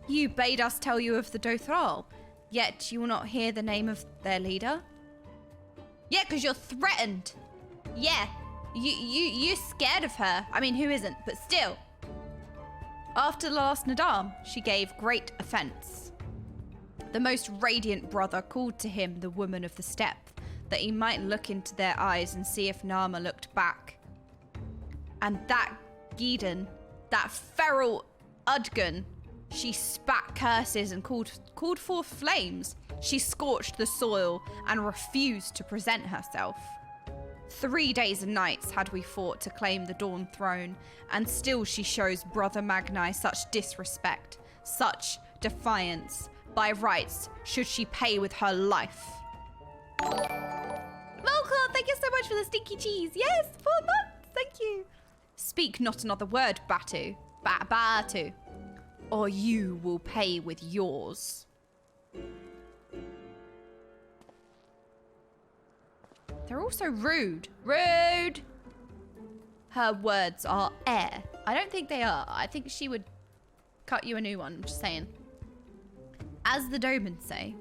You bade us tell you of the Dothal, yet you will not hear the name of their leader? Yeah, because you're threatened. Yeah. You're scared of her. I mean, who isn't? But still. After the last NAADAM, she gave great offense. The most radiant brother called to him the woman of the steppe, that he might look into their eyes and see if Nama looked back. And that Gideon, that feral Udgun, she spat curses and called forth flames. She scorched the soil and refused to present herself. 3 days and nights had we fought to claim the Dawn Throne, and still she shows Brother Magni such disrespect, such defiance. By rights, should she pay with her life. Volcom, thank you so much for the stinky cheese. Yes, 4 months, thank you. Speak not another word, Batu. Batu. Or you will pay with yours. They're also rude. Rude! Her words are air. I don't think they are. I think she would cut you a new one, I'm just saying. As the Domans say,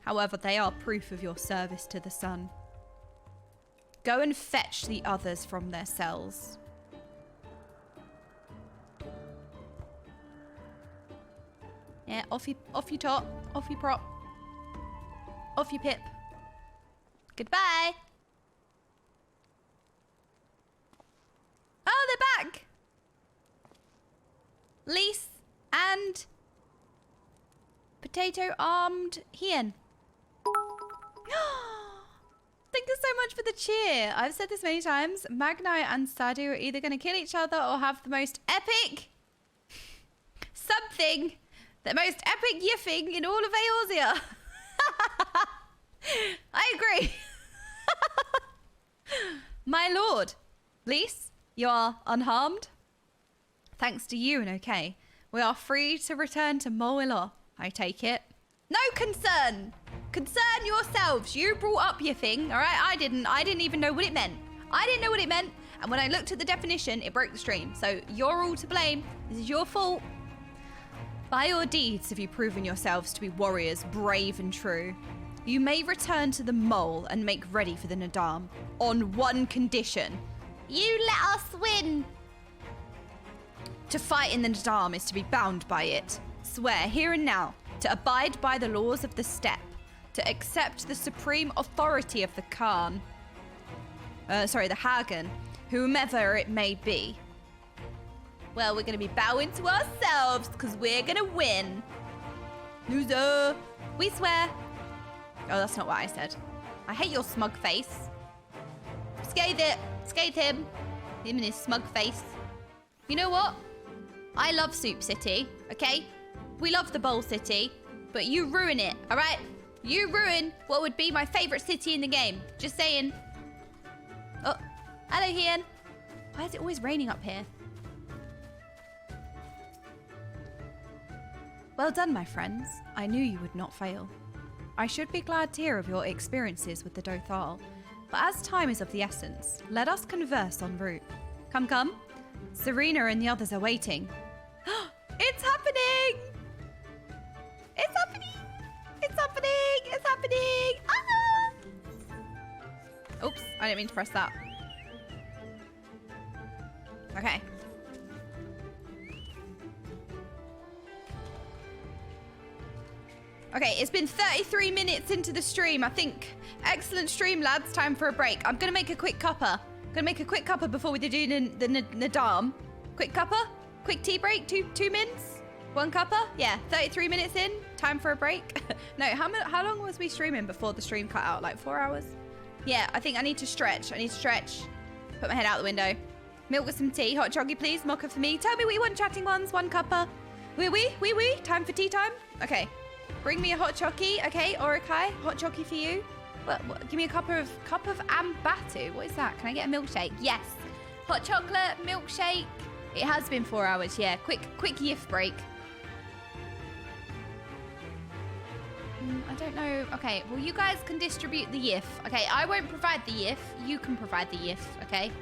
however, they are proof of your service to the sun. Go and fetch the others from their cells. Yeah, off you top, off you prop, off you pip. Goodbye. Oh, they're back. Lise and potato-armed Hien. Thank you so much for the cheer. I've said this many times. Magni and Sadu are either going to kill each other or have the most epic something. The most epic yiffing in all of Eorzea. I agree. My lord. Lise, you are unharmed. Thanks to you and okay. We are free to return to Mo'ilor, I take it. No concern. Concern yourselves. You brought up yiffing, all right? I didn't even know what it meant. I didn't know what it meant. And when I looked at the definition, it broke the stream. So you're all to blame. This is your fault. By your deeds have you proven yourselves to be warriors brave and true. You may return to the mole and make ready for the NAADAM on one condition. You let us win. To fight in the NAADAM is to be bound by it. Swear here and now to abide by the laws of the steppe, to accept the supreme authority of the Khan. The Hagen, whomever it may be. Well, we're going to be bowing to ourselves because we're going to win. Loser. We swear. Oh, that's not what I said. I hate your smug face. Scathe it. Scathe him. Him and his smug face. You know what? I love Soup City, okay? We love the Bowl City, but you ruin it, all right? You ruin what would be my favorite city in the game. Just saying. Oh, hello, Hien. Why is it always raining up here? Well done, my friends. I knew you would not fail. I should be glad to hear of your experiences with the Dothal, but as time is of the essence, let us converse en route. Come, come. Serena and the others are waiting. It's happening! It's happening! It's happening! It's happening! Ah! Oops, I didn't mean to press that. Okay. Okay, it's been 33 minutes into the stream, I think. Excellent stream, lads. Time for a break. I'm going to make a quick cuppa. Before we do the NAADAM. Quick cuppa? Quick tea break? Two minutes? 1 cuppa? Yeah, 33 minutes in. Time for a break. No, how long was we streaming before the stream cut out? Like 4 hours? Yeah, I think I need to stretch. Put my head out the window. Milk with some tea. Hot choggy, please. Mocha for me. Tell me what you want, chatting ones. 1 cuppa. Wee. Time for tea time? Okay. Bring me a hot chocky, okay, Orakai, hot chocky for you. What, give me a cup of ambatu. What is that? Can I get a milkshake? Yes. Hot chocolate, milkshake. It has been 4 hours, yeah. Quick yiff break. I don't know. Okay, well, you guys can distribute the yiff. Okay, I won't provide the yiff. You can provide the yiff, okay?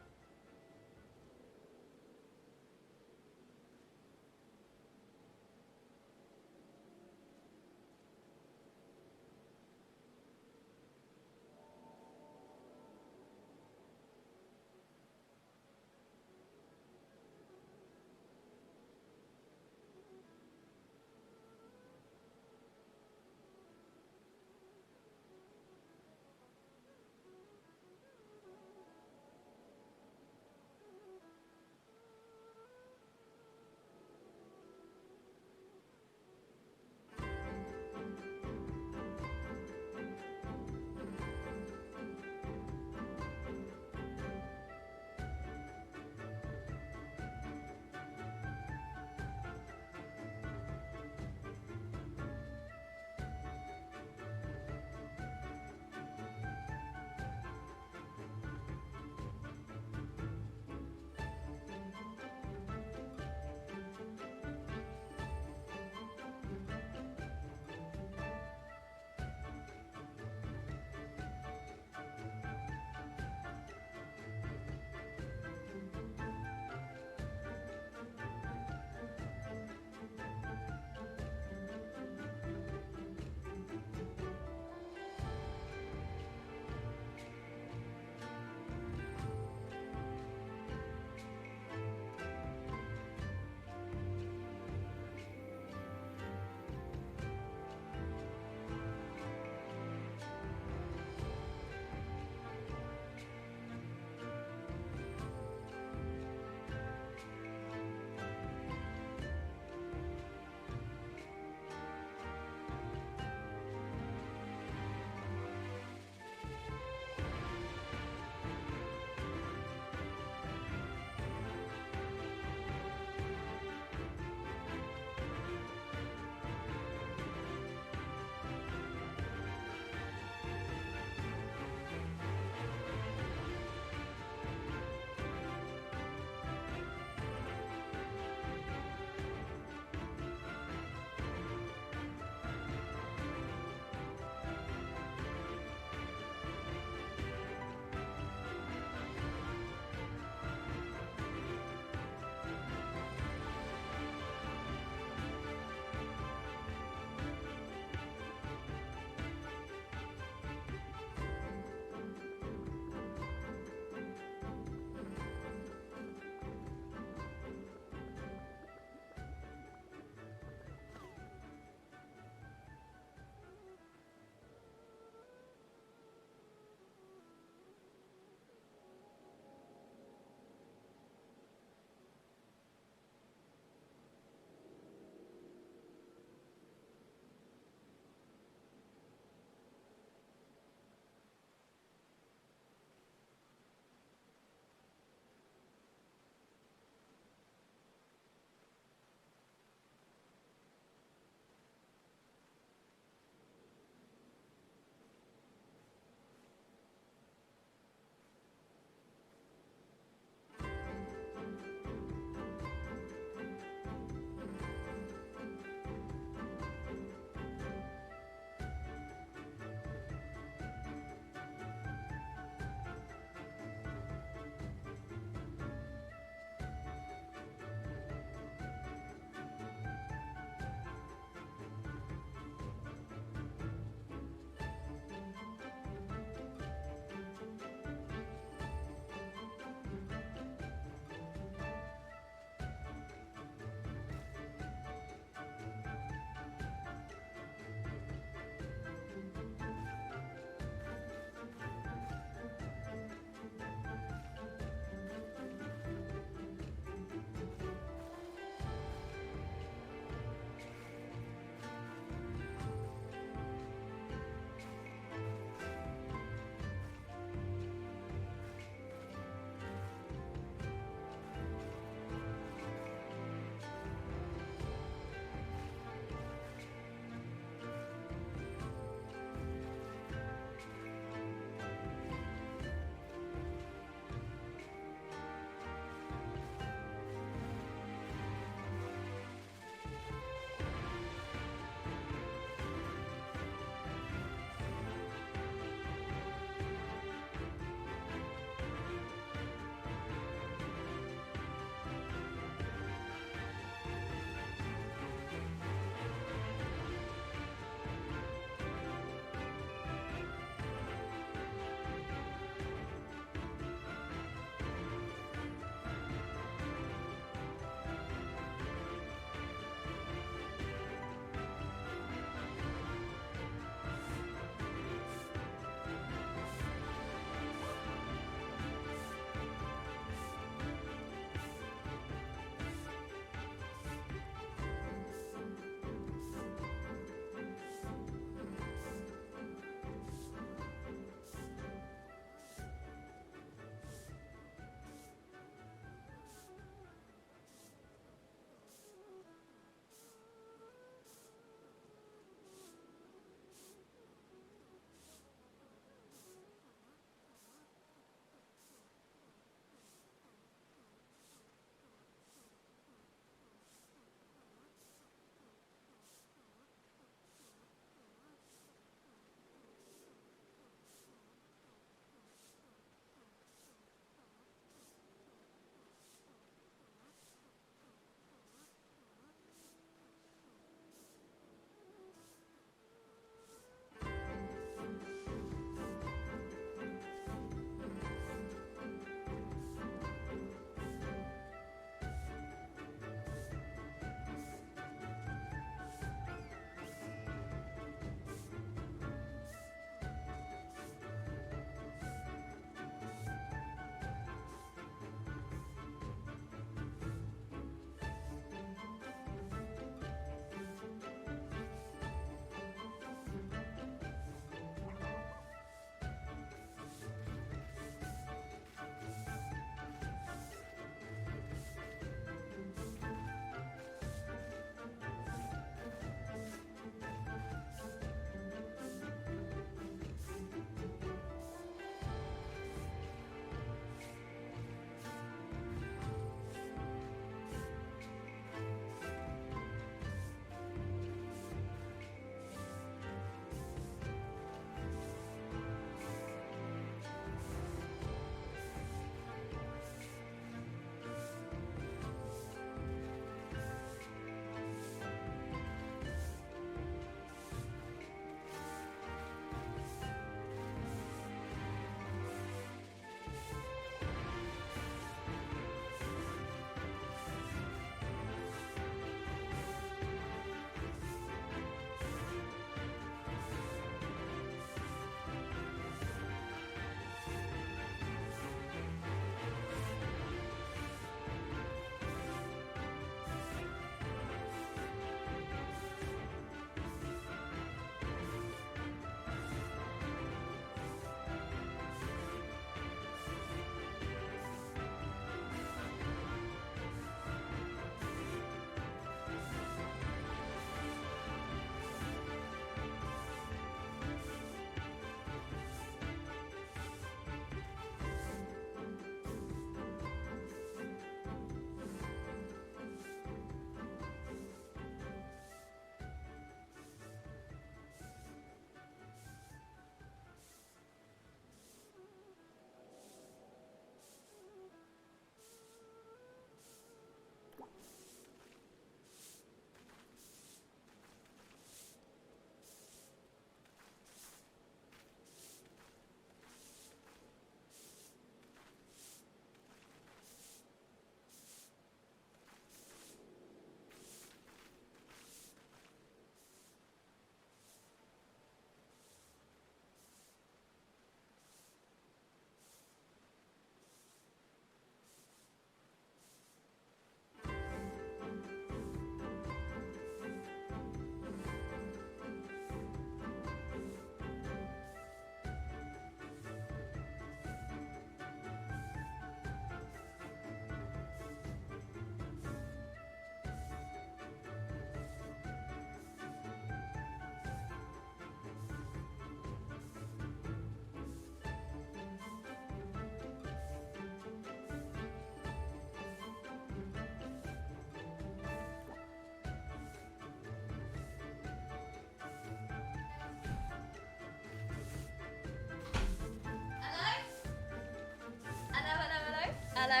Hello.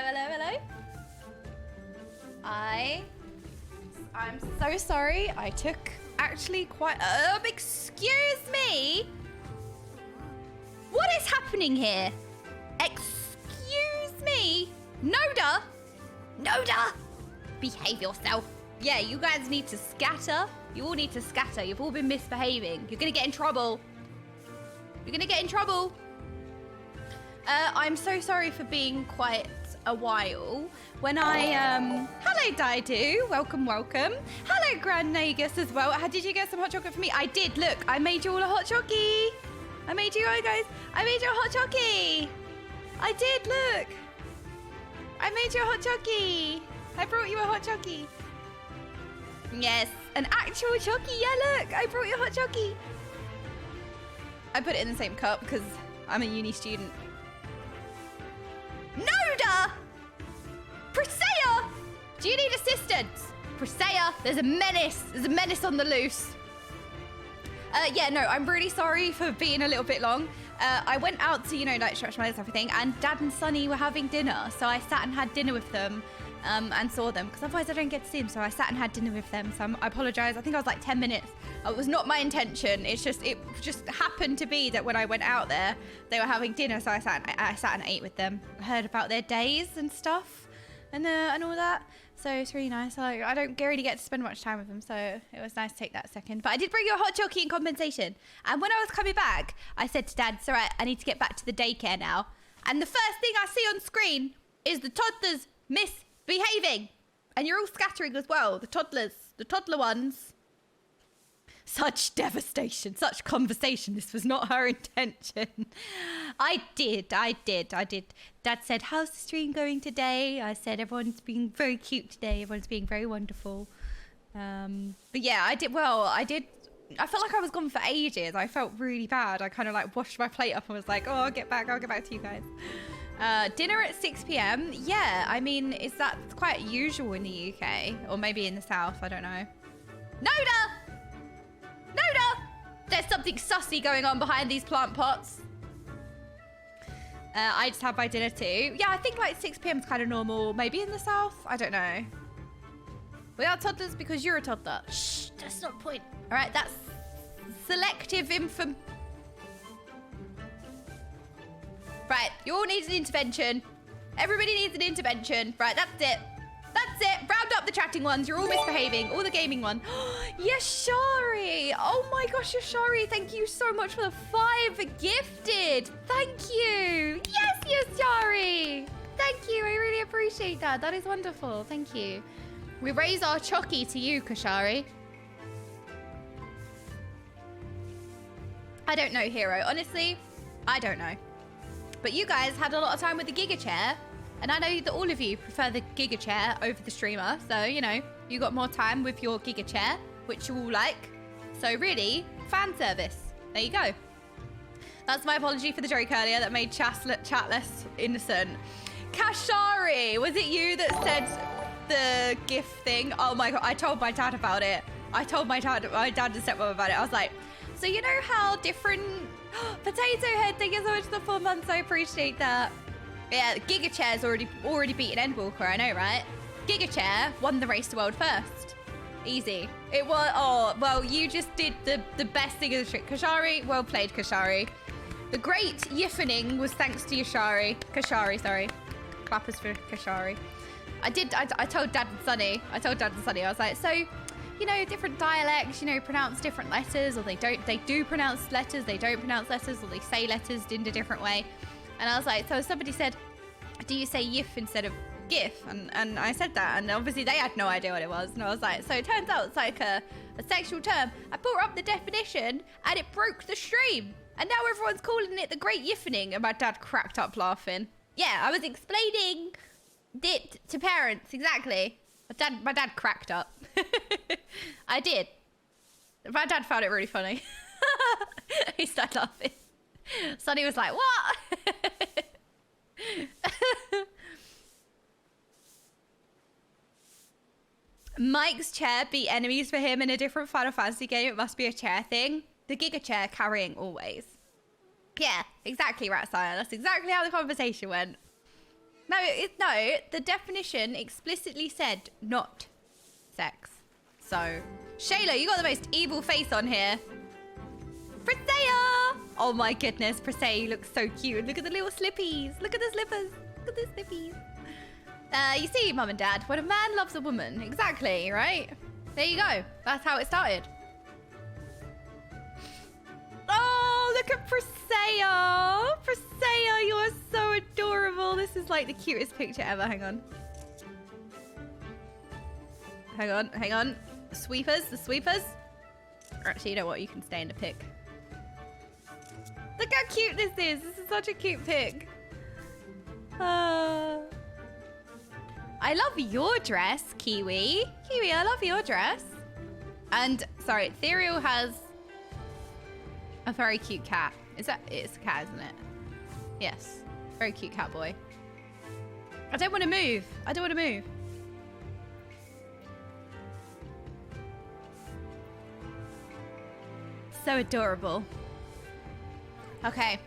I'm so sorry. I took actually quite excuse me. What is happening here? Excuse me. NAADAM. Behave yourself. Yeah, you guys need to scatter. You all need to scatter. You've all been misbehaving. You're gonna get in trouble. I'm so sorry for being quite a while. When hello Daidu, welcome. Hello Grand Nagus as well. Did you get some hot chocolate for me? I did, look, I made you all a hot chockey. I made you a hot chockey. I did, look. I made you a hot chockey. I brought you a hot chockey. Yes, an actual chockey, yeah look, I brought you a hot chockey. I put it in the same cup because I'm a uni student. NAADAM! Presea! Do you need assistance? Presea, there's a menace on the loose. Yeah, no, I'm really sorry for being a little bit long. I went out to, like stretch my legs and everything, and Dad and Sonny were having dinner, so I sat and had dinner with them and saw them, because otherwise I don't get to see them, so I sat and had dinner with them, so I apologise. I think I was like 10 minutes. It was not my intention. It just happened to be that when I went out there, they were having dinner, so I sat and ate with them. I heard about their days and stuff, and all that. So it's really nice. I don't really get to spend much time with them, so it was nice to take that second. But I did bring you a hot chockey in compensation. And when I was coming back, I said to Dad, it's all right, I need to get back to the daycare now. And the first thing I see on screen is the toddlers misbehaving. And you're all scattering as well, the toddler ones. Such devastation, such conversation. This was not her intention. I did. Dad said, how's the stream going today? I said, everyone's being very cute today. Everyone's being very wonderful. But yeah, I did. I felt like I was gone for ages. I felt really bad. I kind of like washed my plate up and was like, oh, I'll get back to you guys. Dinner at 6 p.m. Yeah, I mean, is that quite usual in the UK? Or maybe in the South, I don't know. NAADAM! There's something sussy going on behind these plant pots. I just had my dinner too. Yeah, I think like 6 p.m. is kind of normal. Maybe in the South, I don't know. We are toddlers because you're a toddler. Shh, that's not the point. All right, that's selective info. Right, you all need an intervention. Everybody needs an intervention. Right, that's it. Round up the chatting ones. You're all misbehaving. All the gaming one. Yashari. Oh my gosh, Yashari. Thank you so much for the 5 gifted. Thank you. Yes, Yashari. Thank you. I really appreciate that. That is wonderful. Thank you. We raise our chockey to you, Kashari. I don't know, Hero. Honestly, I don't know. But you guys had a lot of time with the Giga Chair. And I know that all of you prefer the Giga Chair over the streamer. So, you got more time with your Giga Chair, which you all like. So really, fan service. There you go. That's my apology for the joke earlier that made chat less innocent. Kashari, was it you that said the GIF thing? Oh my God, I told my dad about it. I told my dad and stepmom about it. I was like, so you know how different... Potato Head, thank you so much for the 4 months. I appreciate that. Yeah, Giga Chair's already beaten Endwalker, I know, right? Giga Chair won the race to world first. Easy. It was, oh, well, you just did the best thing of the trick. Kashari, well played, Kashari. The great yiffening was thanks to Kashari, sorry. Clappers for Kashari. I told Dad and Sonny, I was like, so, different dialects, pronounce different letters, or they do pronounce letters, they don't pronounce letters, or they say letters in a different way. And I was like, so somebody said, do you say yif instead of gif? And I said that, and obviously they had no idea what it was. And I was like, so it turns out it's like a sexual term. I brought up the definition, and it broke the stream. And now everyone's calling it the great yiffening. And my dad cracked up laughing. Yeah, I was explaining it to parents, exactly. My dad cracked up. I did. My dad found it really funny. He started laughing. Sonny was like, what? Mike's chair beat enemies for him in a different Final Fantasy game. It must be a chair thing. The Giga Chair carrying always. Yeah, exactly, Ratsire. That's exactly how the conversation went. No, the definition explicitly said not sex. So, Shayla, you got the most evil face on here. Presea! Oh my goodness, Presea looks so cute. Look at the little slippies. Look at the slippers. Look at the slippies. You see, Mum and Dad, when a man loves a woman, exactly, right? There you go. That's how it started. Oh, look at Presea. Presea, you are so adorable. This is like the cutest picture ever. Hang on. Hang on. The sweepers. Actually, you know what? You can stay in the pic. Look how cute this is. This is such a cute pic. I love your dress, Kiwi. Kiwi, I love your dress. And, sorry, Ethereal has a very cute cat. It's a cat, isn't it? Yes. Very cute cat boy. I don't want to move. So adorable. Okay.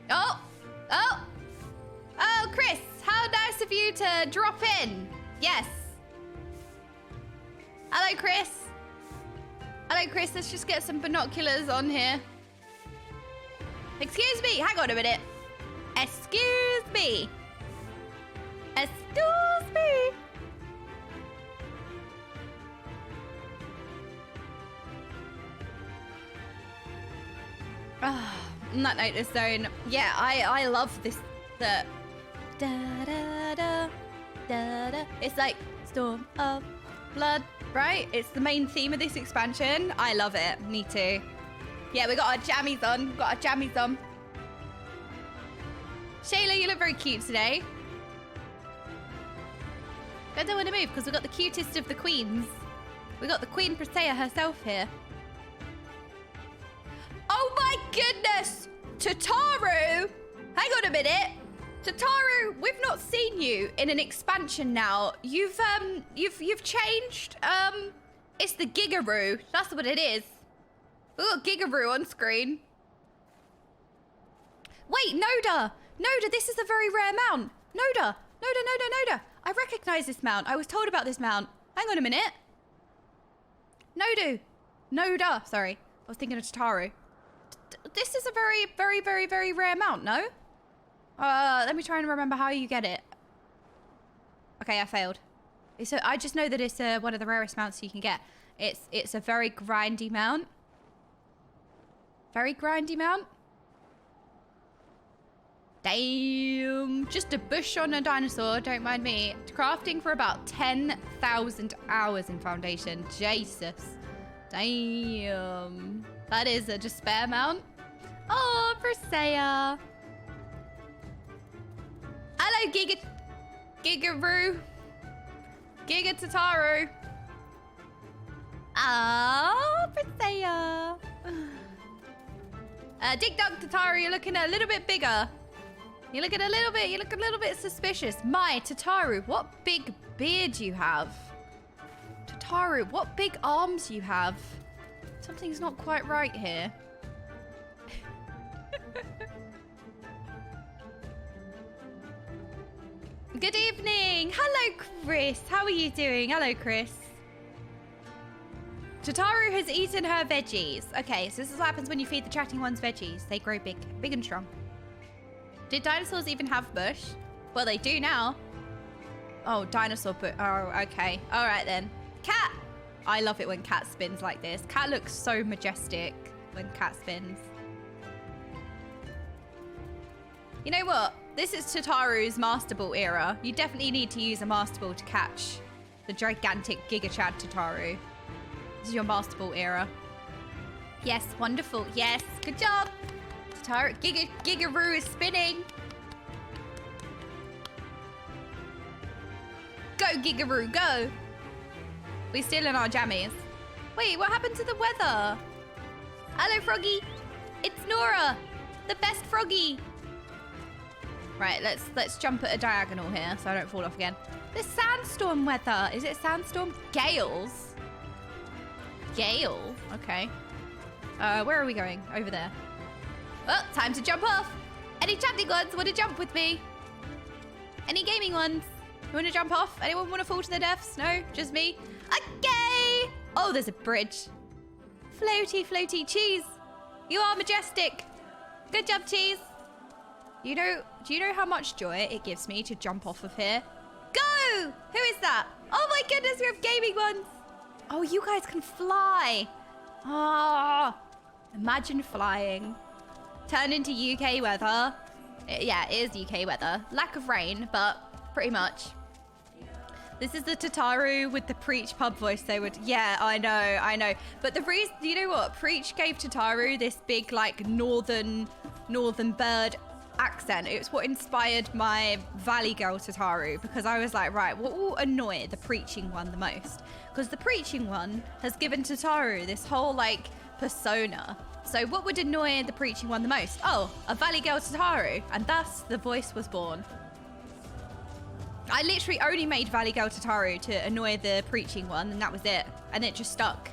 Oh, Chris, how nice of you to drop in. Yes. Hello, Chris. Let's just get some binoculars on here. Excuse me. Hang on a minute. Excuse me. Not notice zone. Yeah, I love this. The da da da da da. It's like Storm of Blood, right? It's the main theme of this expansion. I love it. Me too. Yeah, we got our jammies on. Shayla, you look very cute today. I don't want to move because we've got the cutest of the queens. We got the Queen Presea herself here. Oh my goodness! Tataru! Hang on a minute. Tataru, we've not seen you in an expansion now. You've changed. It's the Gigaroo. That's what it is. We've got Gigaroo on screen. Wait, Noda! Noda, this is a very rare mount. Noda! I recognize this mount. I was told about this mount. Hang on a minute. Noda, sorry. I was thinking of Tataru. This is a very, very, very, very rare mount, no? Let me try and remember how you get it. Okay, I failed. I just know that it's one of the rarest mounts you can get. It's a very grindy mount. Very grindy mount. Damn. Just a bush on a dinosaur, don't mind me. Crafting for about 10,000 hours in Foundation. Jesus. Damn. That is a despair mount. Oh, Presea. Hello, Gigaroo. Giga Tataru. Oh, Presea. Dig Dug Tataru, you're looking a little bit bigger. You look a little bit suspicious. My Tataru, what big beard you have. Tataru, what big arms you have. Something's not quite right here. Good evening. Hello, Chris. How are you doing? Hello, Chris. Tataru has eaten her veggies. Okay, so this is what happens when you feed the chatting ones veggies. They grow big and strong. Did dinosaurs even have bush? Well, they do now. Oh, dinosaur bush. Oh, okay. All right, then. Cat. I love it when Cat spins like this. Cat looks so majestic when Cat spins. You know what? This is Tataru's Master Ball era. You definitely need to use a Master Ball to catch the gigantic Giga Chad Tataru. This is your Master Ball era. Yes, wonderful. Yes, good job. Tataru, Gigaroo is spinning. Go, Gigaroo, go. We're still in our jammies. Wait, what happened to the weather? Hello, Froggy. It's Nora, the best Froggy. Right, let's jump at a diagonal here so I don't fall off again. There's sandstorm weather. Is it sandstorm? Gales. Gale. Okay. Where are we going? Over there. Oh, time to jump off. Any chatting gods want to jump with me? Any gaming ones? You want to jump off? Anyone want to fall to their deaths? No? Just me? Okay! Oh, there's a bridge. Floaty, floaty. Cheese! You are majestic! Good job, Cheese! Do you know how much joy it gives me to jump off of here? Go! Who is that? Oh my goodness, we have gaming ones! Oh, you guys can fly! Ah! Imagine flying. Turned into UK weather. Yeah, it is UK weather. Lack of rain, but pretty much. This is the Tataru with the Preach pub voice they would... Yeah, I know. But the reason... You know what? Preach gave Tataru this big, like, northern bird accent. It's what inspired my Valley Girl Tataru, because I was like, right, what will annoy the preaching one the most? Because the preaching one has given Tataru this whole, like, persona. So what would annoy the preaching one the most? Oh, a Valley Girl Tataru. And thus, the voice was born. I literally only made Valley Girl Tataru to annoy the preaching one, and that was it. And it just stuck.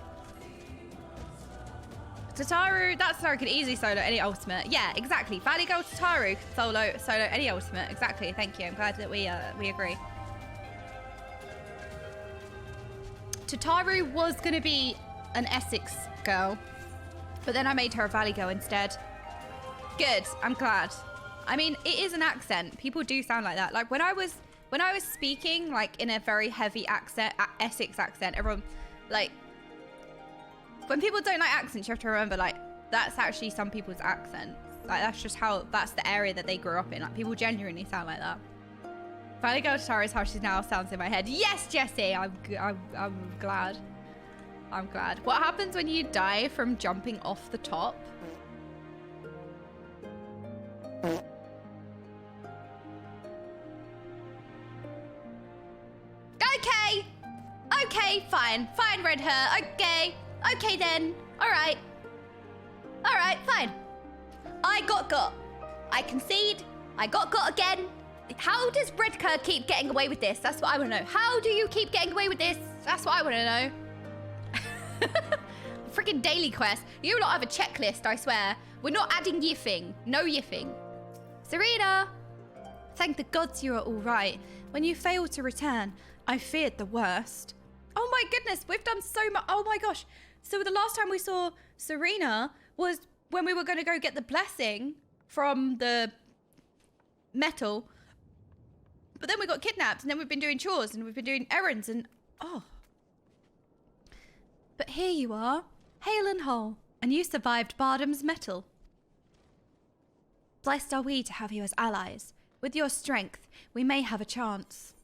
Tataru, that Tataru could easily solo any ultimate. Yeah, exactly. Valley Girl Tataru could solo any ultimate. Exactly. Thank you. I'm glad that we agree. Tataru was going to be an Essex girl, but then I made her a Valley Girl instead. Good. I'm glad. I mean, it is an accent. People do sound like that. Like when I was speaking like in a very heavy accent, Essex accent, everyone like, when people don't like accents, you have to remember like that's actually some people's accents. Like that's just how, that's the area that they grew up in. Like people genuinely sound like that. Valley Girl Tataru is how she now sounds in my head. Yes, Jessie, I'm glad. I'm glad. What happens when you die from jumping off the top? Okay, fine, red hair. Okay then. All right, fine. I got. I concede. I got again. How does Bredker keep getting away with this? That's what I want to know. How do you keep getting away with this? That's what I want to know. Freaking daily quest. You lot have a checklist, I swear. We're not adding yiffing. No yiffing. Serena! Thank the gods you are all right. When you failed to return, I feared the worst. Oh my goodness, we've done so much. Oh my gosh. So the last time we saw Serena was when we were going to go get the blessing from the metal. But then we got kidnapped, and then we've been doing chores, and we've been doing errands, and oh. But here you are, hale and whole, and you survived Bardam's metal. Blessed are we to have you as allies. With your strength, we may have a chance.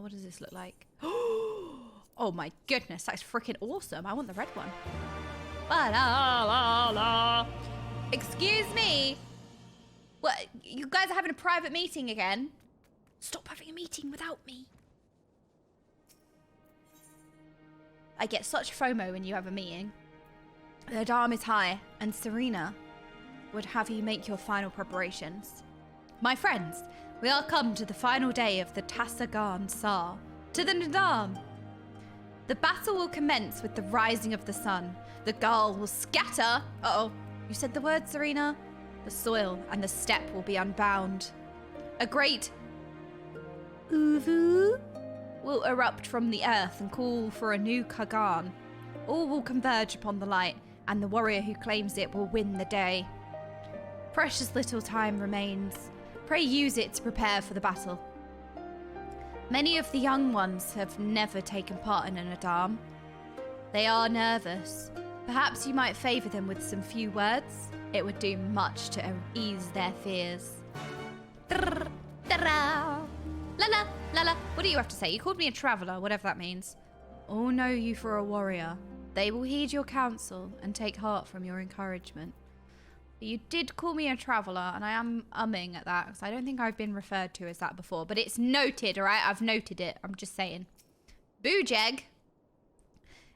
What does this look like? Oh my goodness, that's freaking awesome. I want the red one. Excuse me. What, you guys are having a private meeting again? Stop having a meeting without me. I get such FOMO when you have a meeting. The dam is high, and Serena would have you make your final preparations. My friends, we are come to the final day of the Tassagan Sar, to the NAADAM. The battle will commence with the rising of the sun. The girl will scatter. Uh-oh, you said the word, Serena? The soil and the steppe will be unbound. A great Uvu will erupt from the earth and call for a new Kagan. All will converge upon the light, and the warrior who claims it will win the day. Precious little time remains. Pray use it to prepare for the battle. Many of the young ones have never taken part in an NAADAM. They are nervous. Perhaps you might favour them with some few words. It would do much to ease their fears. La la. What do you have to say? You called me a traveller, whatever that means. All know you for a warrior. They will heed your counsel and take heart from your encouragement. You did call me a traveller, and I am umming at that, because I don't think I've been referred to as that before. But it's noted, alright? I've noted it. I'm just saying. Boojeg!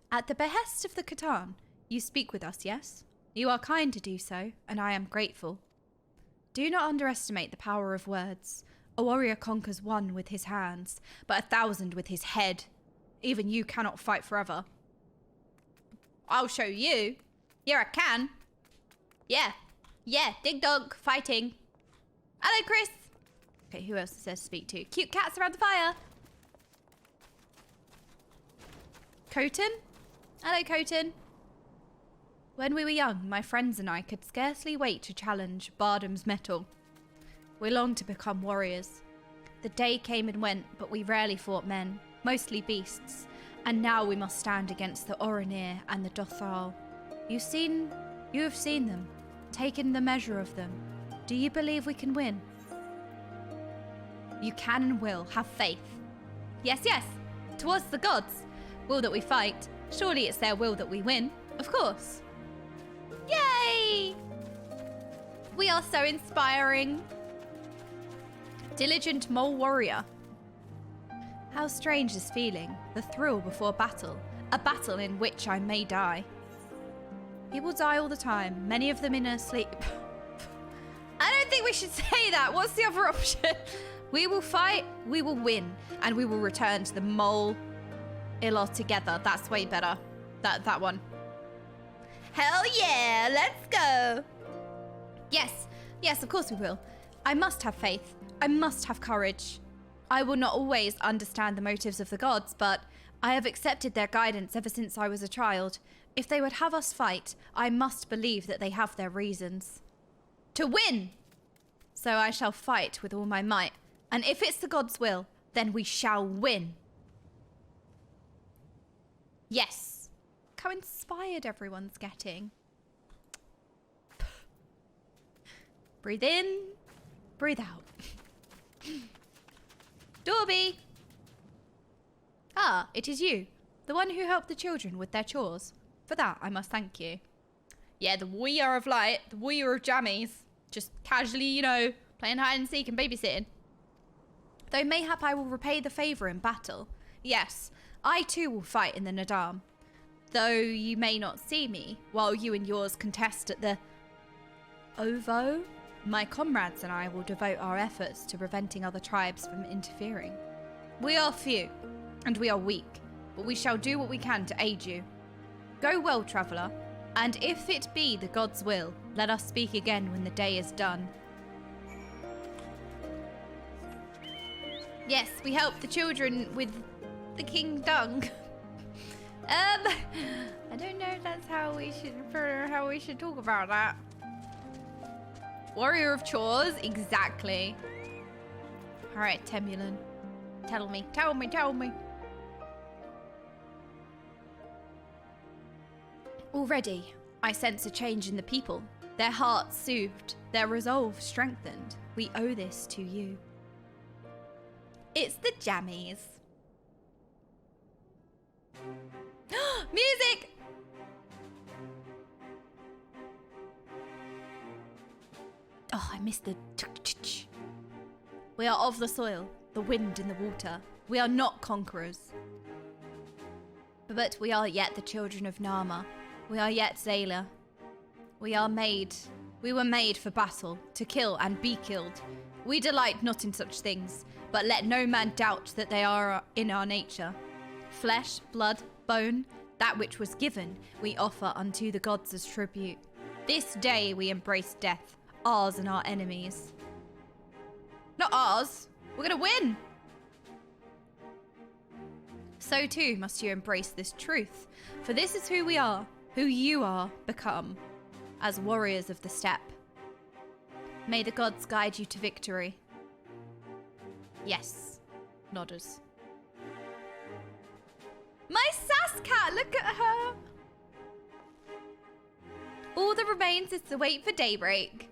At the behest of the Khatan, you speak with us, yes? You are kind to do so, and I am grateful. Do not underestimate the power of words. A warrior conquers one with his hands, but 1,000 with his head. Even you cannot fight forever. I'll show you. Yeah, I can. Yeah, dig dog, fighting. Hello, Chris. Okay, who else is there to speak to? Cute cats around the fire. Coton? Hello, Coton. When we were young, my friends and I could scarcely wait to challenge Bardam's mettle. We longed to become warriors. The day came and went, but we rarely fought men, mostly beasts. And now we must stand against the Oranir and the Dothal. You have seen them, taken the measure of them. Do you believe we can win? You can and will. Have faith. Yes, yes. Towards the gods. Will that we fight. Surely it's their will that we win. Of course. Yay! We are so inspiring. Diligent mole warrior. How strange this feeling. The thrill before battle. A battle in which I may die. People die all the time. Many of them in their sleep. I don't think we should say that. What's the other option? We will fight, we will win, and we will return to the mole Ilor together. That's way better. That one. Hell yeah, let's go. Yes, yes, of course we will. I must have faith. I must have courage. I will not always understand the motives of the gods, but I have accepted their guidance ever since I was a child. If they would have us fight, I must believe that they have their reasons. To win! So I shall fight with all my might. And if it's the gods' will, then we shall win. Yes. How inspired everyone's getting. Breathe in, breathe out. Dorby! Ah, it is you. The one who helped the children with their chores. For that, I must thank you. Yeah, the warrior of light, the warrior of jammies. Just casually, you know, playing hide and seek and babysitting. Though mayhap I will repay the favour in battle. Yes, I too will fight in the NAADAM. Though you may not see me, while you and yours contest at the OVO, my comrades and I will devote our efforts to preventing other tribes from interfering. We are few, and we are weak, but we shall do what we can to aid you. Go well, traveller, and if it be the gods' will, let us speak again when the day is done. Yes, we help the children with the king dung. I don't know if that's how we should talk about that. Warrior of chores, exactly. All right, Temulan, tell me. Already, I sense a change in the people. Their hearts soothed, their resolve strengthened. We owe this to you. It's the jammies. Music! Oh, I missed the... We are of the soil, the wind and the water. We are not conquerors. But we are yet the children of Nama. We are yet Zayla. We were made for battle, to kill and be killed. We delight not in such things, but let no man doubt that they are in our nature. Flesh, blood, bone, that which was given, we offer unto the gods as tribute. This day we embrace death, ours and our enemies. Not ours. We're gonna win. So too must you embrace this truth, for this is who we are, who you are become, as warriors of the steppe. May the gods guide you to victory. Yes, nodders. My sass cat, look at her. All that remains is to wait for daybreak.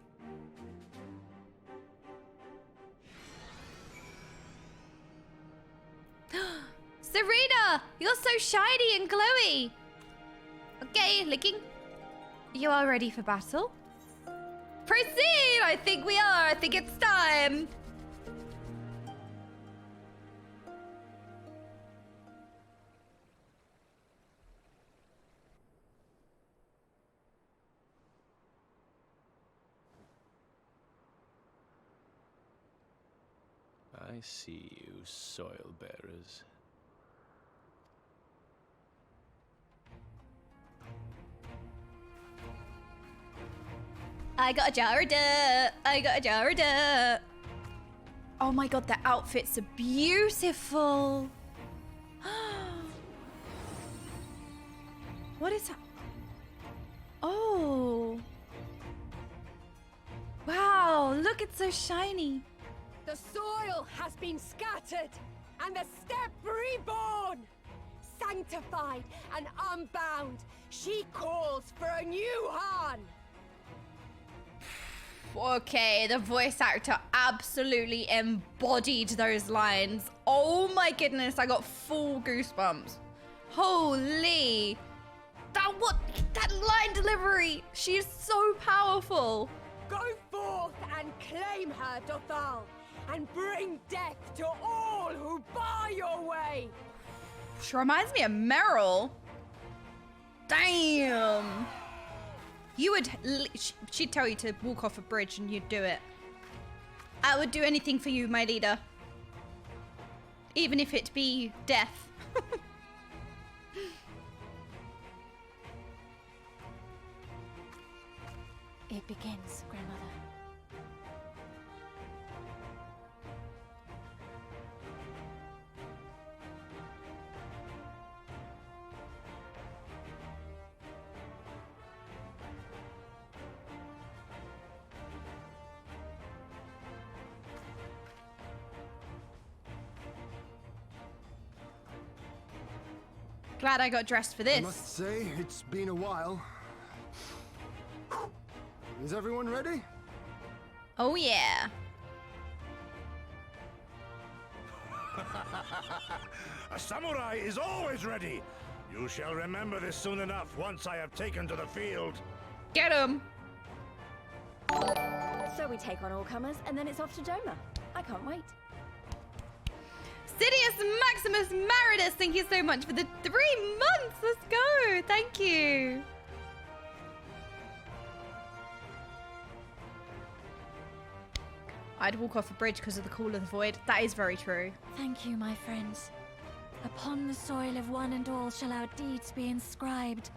Serena, you're so shiny and glowy. Okay, licking. You are ready for battle? Proceed! I think we are. I think it's time. I see you, soil bearers. I got a jar of dirt. I got a jar of dirt. Oh my god, the outfits are beautiful. What is that? Oh. Wow, look, it's so shiny. The soil has been scattered, and the steppe reborn! Sanctified and unbound, she calls for a new Han! Okay, the voice actor absolutely embodied those lines. Oh my goodness, I got full goosebumps. Holy. That line delivery. She is so powerful. Go forth and claim her, Dothal, and bring death to all who bar your way! She reminds me of Meryl. Damn. She'd tell you to walk off a bridge and you'd do it. I would do anything for you, my leader. Even if it be death. It begins, Grandmother. Glad I got dressed for this. I must say, it's been a while. Is everyone ready? Oh yeah. A samurai is always ready. You shall remember this soon enough once I have taken to the field. Get him. So we take on all comers, and then it's off to Doma. I can't wait. Sidious Maximus Maridus, thank you so much for the 3 months. Let's go. Thank you. I'd walk off a bridge because of the call of the void. That is very true. Thank you, my friends. Upon the soil of one and all shall our deeds be inscribed.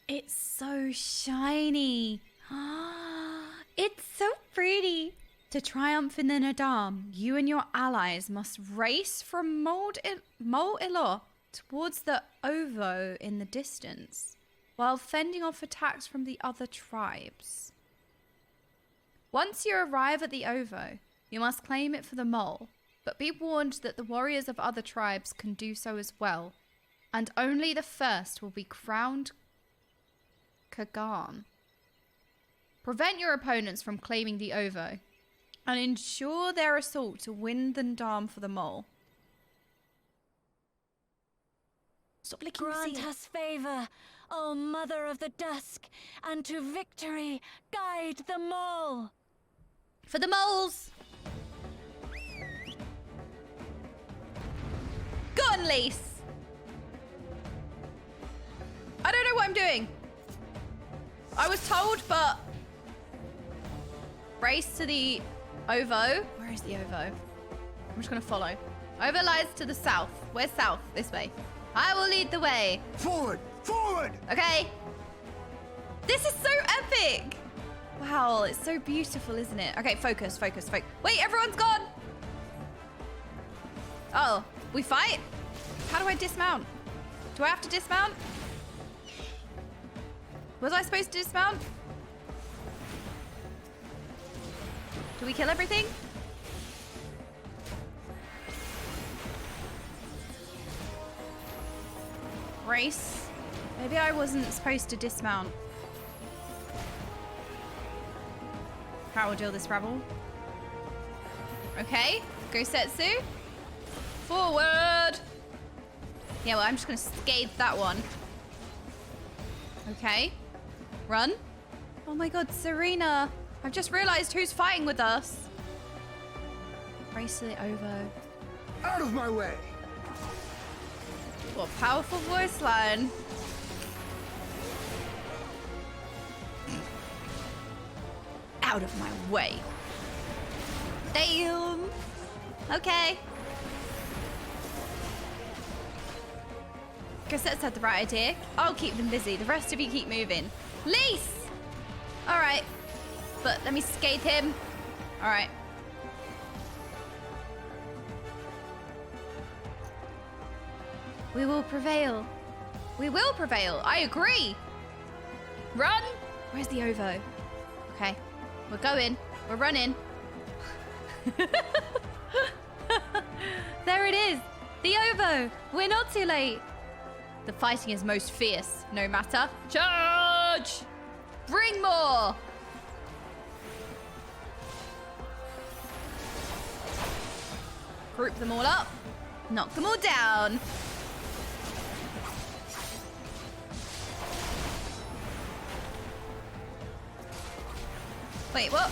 It's so shiny. It's so pretty. To triumph in the NAADAM, you and your allies must race from Mol Ilor towards the Ovo in the distance, while fending off attacks from the other tribes. Once you arrive at the Ovo, you must claim it for the Mole, but be warned that the warriors of other tribes can do so as well, and only the first will be crowned Kagan. Prevent your opponents from claiming the Ovo, and ensure their assault to win the NAADAM for the Mole. Stop licking the Grant seal. us favor, O Mother of the Dusk, and to victory guide them all. For the moles! Go on, Lise! I don't know what I'm doing. I was told, but... Race to the Ovo. Where is the Ovo? I'm just gonna follow. Ovo lies to the south. Where's south? This way. I will lead the way. Forward! Forward! Okay. This is so epic. Wow, it's so beautiful, isn't it? Okay, focus, focus, focus. Wait, everyone's gone. Oh, we fight? How do I dismount? Do I have to dismount? Was I supposed to dismount? Do we kill everything? Race. Maybe I wasn't supposed to dismount. How will deal this rebel? Okay, go Setsu. Forward. Yeah, well, I'm just gonna scathe that one. Okay. Run. Oh my god, Serena. I've just realized who's fighting with us. Race to the Ovo. Out of my way! What a powerful voice line. Out of my way. Damn. Okay. Guess that's not the right idea. I'll keep them busy. The rest of you keep moving. Lise! Alright. But let me scathe him. Alright. We will prevail. We will prevail. I agree. Run! Where's the OVO? Okay. We're going. We're running. There it is. The OVO. We're not too late. The fighting is most fierce, no matter. Charge! Bring more! Group them all up. Knock them all down. Wait, what?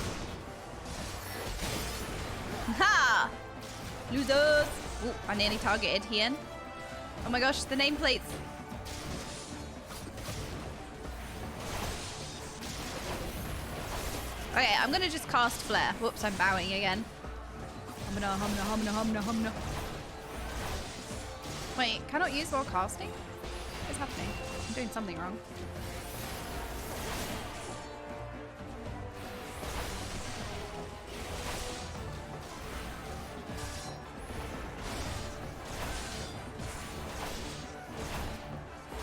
Ha! Losers! Ooh, I nearly targeted Hien. Oh my gosh, the nameplates. Okay, I'm gonna just cast Flare. Whoops, I'm bowing again. Humna. Wait, cannot use while casting? What's happening? I'm doing something wrong.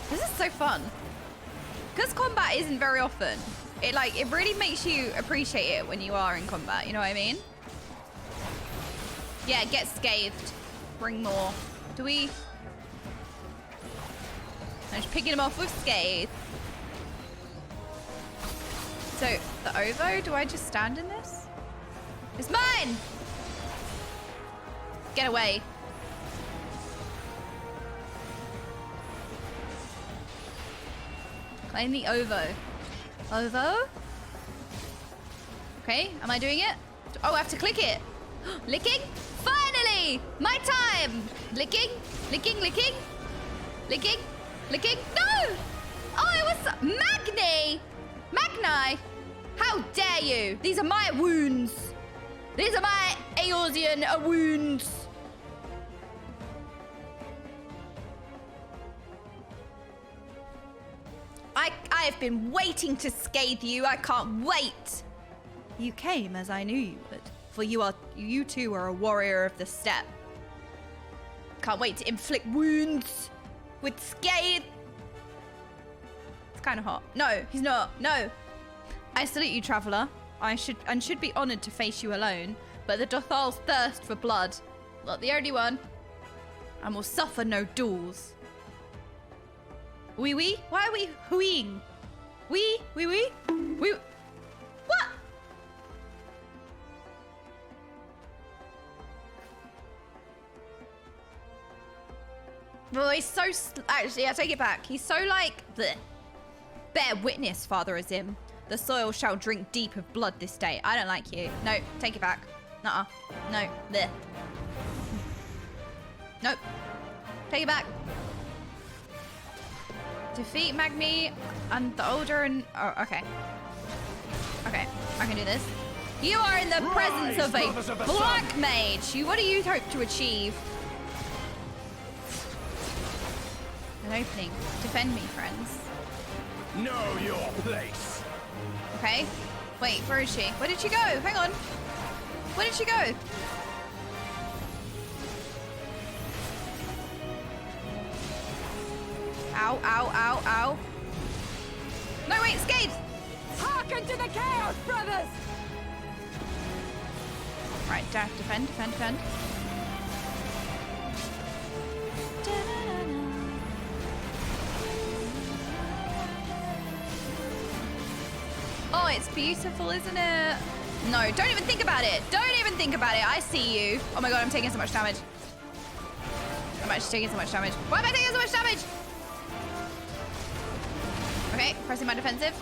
This is so fun. Because combat isn't very often. It really makes you appreciate it when you are in combat, you know what I mean? Yeah, get scathed. Bring more. Do we? I'm just picking him off with scathe. So, the OVO, do I just stand in this? It's mine! Get away. Claim the OVO. OVO? Okay, am I doing it? Oh, I have to click it. Licking? Finally! My time! Licking? Licking? Licking? Licking? Licking? No! Oh, it was Magni! Magni! How dare you! These are my wounds! These are my Eorzean wounds! I've been waiting to scathe you. I can't wait. You came as I knew you would, for you two are a warrior of the steppe. Can't wait to inflict wounds with scathe. It's kind of hot. No, he's not. No. I salute you, traveler. I should be honored to face you alone, but the Dothal's thirst for blood, not the only one, and will suffer no duels. Oui. Why are we hooing? Oui. What? Well, he's so... Actually, I take it back. He's so like... Bleh. Bear witness, Father Azim. The soil shall drink deep of blood this day. I don't like you. No, take it back. Nuh-uh. No. Bleh. Nope. Take it back. Defeat Magni and the older and... Oh, okay. Okay, I can do this. You are in the presence of a black mage. What do you hope to achieve? An opening. Defend me, friends. Know your place. Okay. Wait, where is she? Where did she go? Hang on. Where did she go? Ow. No, wait, escape! Hearken to the chaos, brothers! Right, defend. Oh, it's beautiful, isn't it? No, don't even think about it. I see you. Oh my god, I'm taking so much damage. I'm actually taking so much damage. Why am I taking so much damage? Okay, pressing my defensive.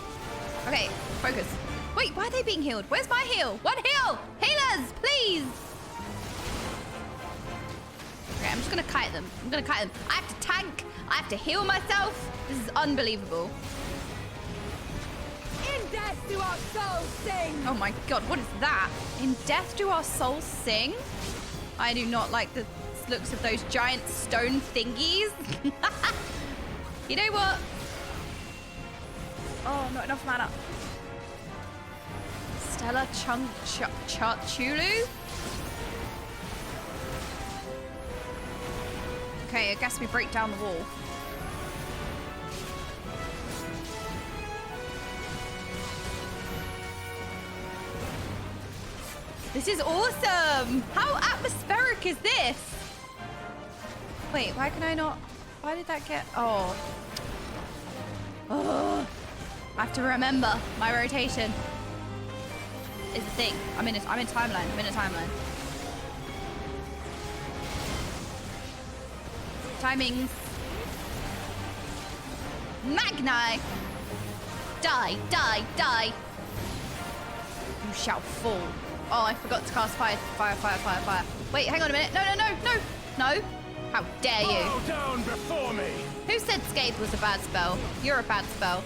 Okay, focus. Wait, why are they being healed? Where's my heal? One heal! Healers, please! Okay, I'm just gonna kite them. I have to tank. I have to heal myself. This is unbelievable. In death do our souls sing! Oh my god, what is that? In death do our souls sing? I do not like the looks of those giant stone thingies. You know what? Oh, not enough mana. Stella Chulu? Okay, I guess we break down the wall. This is awesome! How atmospheric is this? Wait, why can I not? Why did that get? Oh. Oh. I have to remember my rotation. Is the thing. I'm in timeline. I'm in a timeline. Timings. Magni! Die, die, die! You shall fall. Oh, I forgot to cast fire. Wait, hang on a minute. No. No! How dare you? Bow down before me! Who said Scathe was a bad spell? You're a bad spell.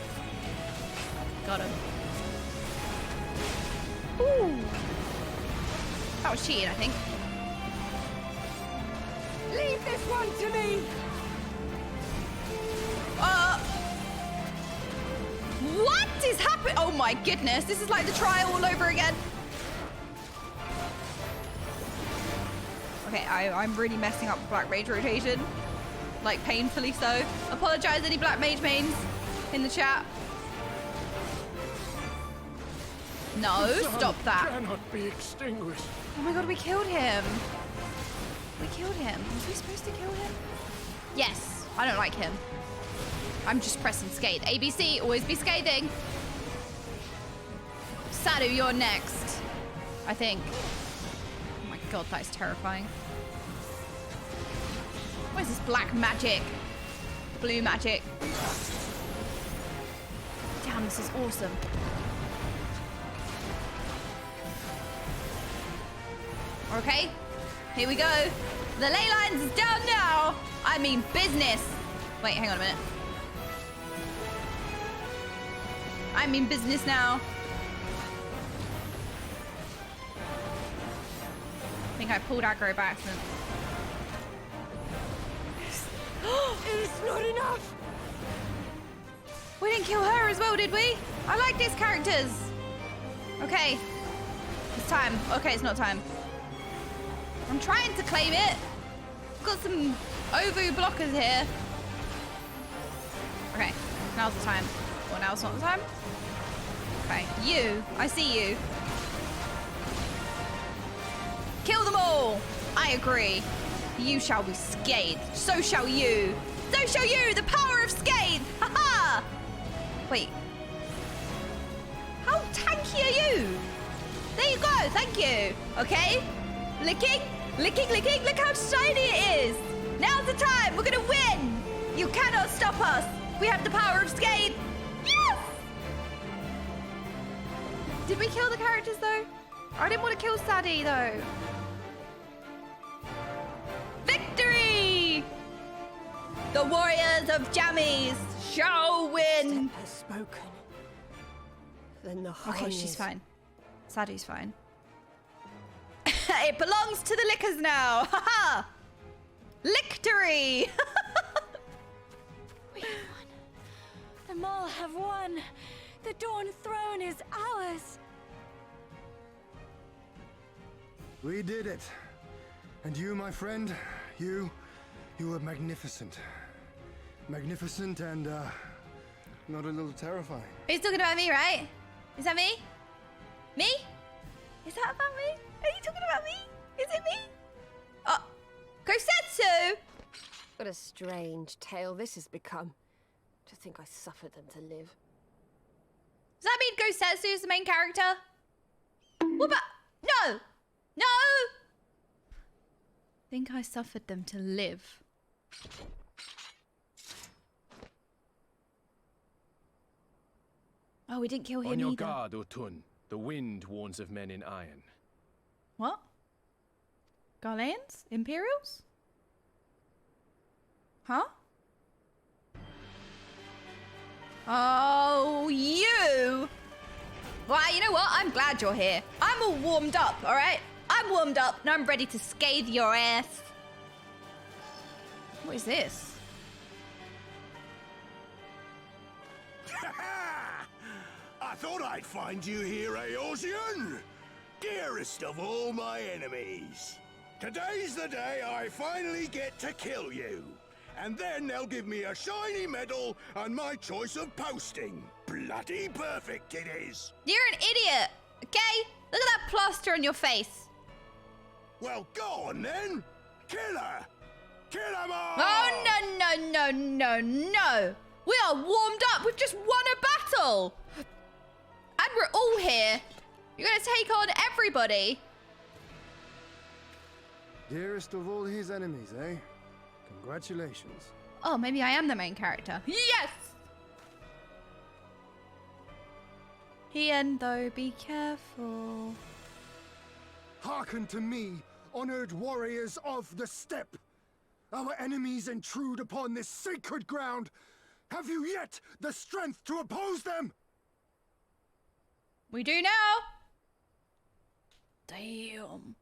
Got him. Ooh. That was cheating, I think. Leave this one to me! What is happening? Oh my goodness, this is like the trial all over again. Okay, I'm really messing up Black Mage rotation. Like, painfully so. Apologize any Black Mage mains in the chat. No, stop that. Cannot be extinguished. Oh my god, we killed him. We killed him. Was we supposed to kill him? Yes, I don't like him. I'm just pressing Scathe. ABC, always be scathing. Sadu, you're next. I think. Oh my god, that is terrifying. What is this black magic? Blue magic. Damn, this is awesome. Okay, here we go. The ley lines is down now. I mean business. Wait, hang on a minute. I mean business now. I think I pulled aggro by accident. It's not enough! We didn't kill her as well, did we? I like these characters. Okay. It's time. Okay, it's not time. I'm trying to claim it. Got some Ovu blockers here. Okay, now's the time. Well, now's not the time. Okay, you. I see you. Kill them all. I agree. You shall be scathed. So shall you. So shall you. The power of scathe. Ha-ha. Wait. How tanky are you? There you go. Thank you. Okay. Licking. Licking, licking. Look how shiny it is. Now's the time. We're going to win. You cannot stop us. We have the power of scathe. Yes. Did we kill the characters, though? I didn't want to kill Sadie, though. Victory! The warriors of Jammies shall win. Step has spoken. Then the Okay, she's fine. Sadie's fine. It belongs to the lickers now. Ha-ha! Lictory! We have won. The Maul have won. The Dawn Throne is ours. We did it. And you, my friend, you were magnificent. Magnificent and, not a little terrifying. He's talking about me, right? Is that me? Me? Is that about me? Are you talking about me? Is it me? Oh, Kosetsu! What a strange tale this has become. To think I suffered them to live. Does that mean Kosetsu is the main character? What about... No! No! Think I suffered them to live. Oh, we didn't kill him On your either. guard, Otun. The wind warns of men in iron. What? Garleans? Imperials? Huh? Oh, you! Well, you know what? I'm glad you're here. I'm all warmed up, all right? I'm warmed up and I'm ready to scathe your ass. What is this? I thought I'd find you here, Eorzean! Dearest of all my enemies. Today's the day I finally get to kill you. And then they'll give me a shiny medal and my choice of posting. Bloody perfect it is. You're an idiot, okay? Look at that plaster on your face. Well, go on then. Kill her. Kill them all. Oh, no. We are warmed up. We've just won a battle. And we're all here. You're going to take on everybody. Dearest of all his enemies, eh? Congratulations. Oh, maybe I am the main character. Yes! Hien, though, be careful. Hearken to me, honored warriors of the steppe. Our enemies intrude upon this sacred ground. Have you yet the strength to oppose them? We do now. Damn.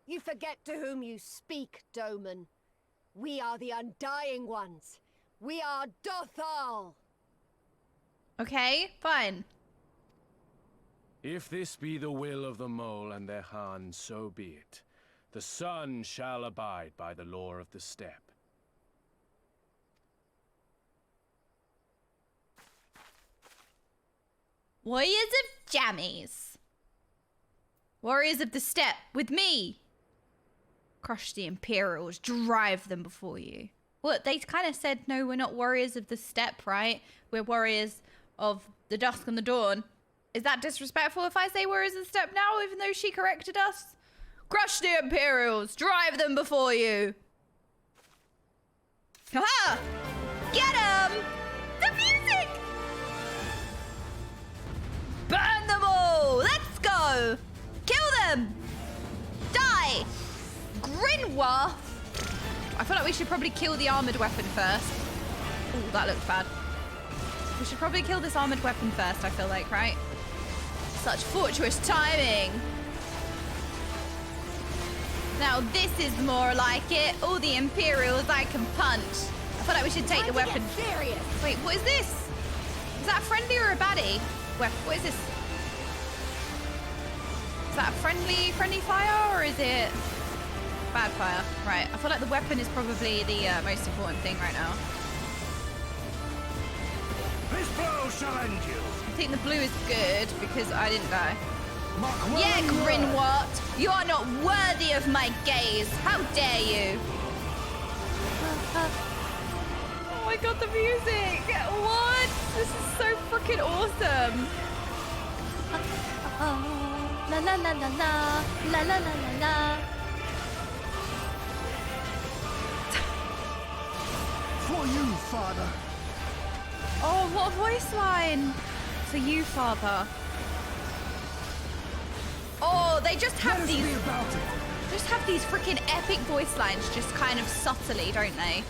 You forget to whom you speak, Doman. We are the Undying Ones. We are Dothal. Okay, fine. If this be the will of the mole and their Han, so be it. The sun shall abide by the law of the steppe. Warriors of Jammies. Warriors of the steppe, with me. Crush the Imperials, drive them before you. Well, they kind of said, no, we're not warriors of the steppe, right? We're warriors of the dusk and the dawn. Is that disrespectful if I say warriors of the steppe now, even though she corrected us? Crush the Imperials, drive them before you. Ha-ha! Get 'em! The music! Burn them all! Let's go! Kill them! Die! Grinwa! I feel like we should probably kill the armored weapon first. Ooh, that looks bad. We should probably kill this armored weapon first, I feel like, right? Such fortuitous timing. Now this is more like it. All the Imperials I can punch. I feel like we should take the weapon. Serious. Wait, what is this? Is that a friendly or a baddie? What is this? Is that a friendly fire or is it bad fire? Right, I feel like the weapon is probably the most important thing right now. This blow shall end you. I think the blue is good because I didn't die. Yeah, Grinwart, you are not worthy of my gaze. How dare you? Oh my god, the music! What? This is so freaking awesome. La la la la la, la la la la la. For you, Father. Oh, what a voice line! For you, Father. Oh, they just have these. Just have these freaking epic voice lines, just kind of subtly, don't they?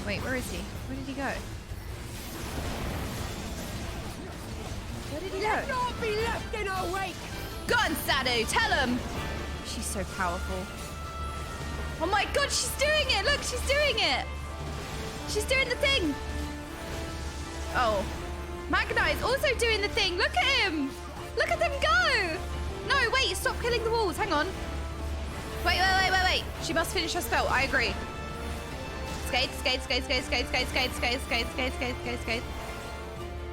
Wait, where is he? Where did he go? Where did he go? Let not be left in our wake. Go on, Sadu, tell him. She's so powerful. Oh my god, she's doing it! Look, she's doing it! She's doing the thing! Oh. Magna is also doing the thing! Look at him! Look at them go! No, wait, stop killing the walls, hang on. Wait. She must finish her spell, I agree. Skate.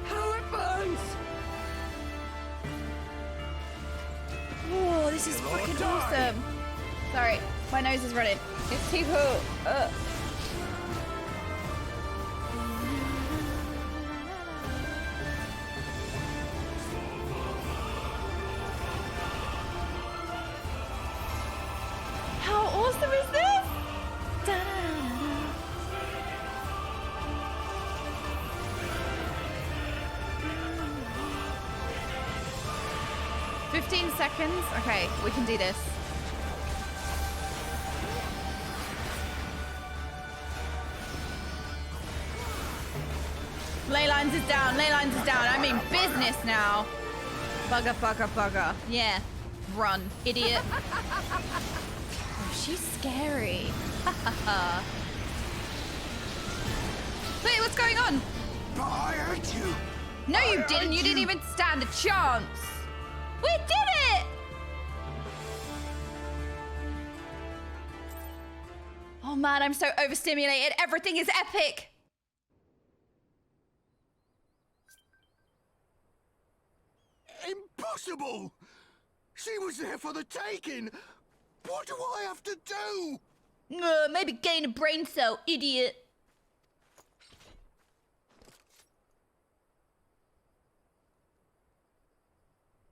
How it burns! Oh, this is freaking awesome. Sorry, my nose is running. It's too cool. 15 seconds. Okay, we can do this. Leylines is down. Leylines is down. I mean business now. Bugger. Yeah. Run, idiot. Oh, she's scary. Wait, what's going on? But I hate you! No, you didn't. You didn't even stand a chance. We did it! Oh man, I'm so overstimulated. Everything is epic. Impossible! She was there for the taking! What do I have to do? Maybe gain a brain cell, idiot.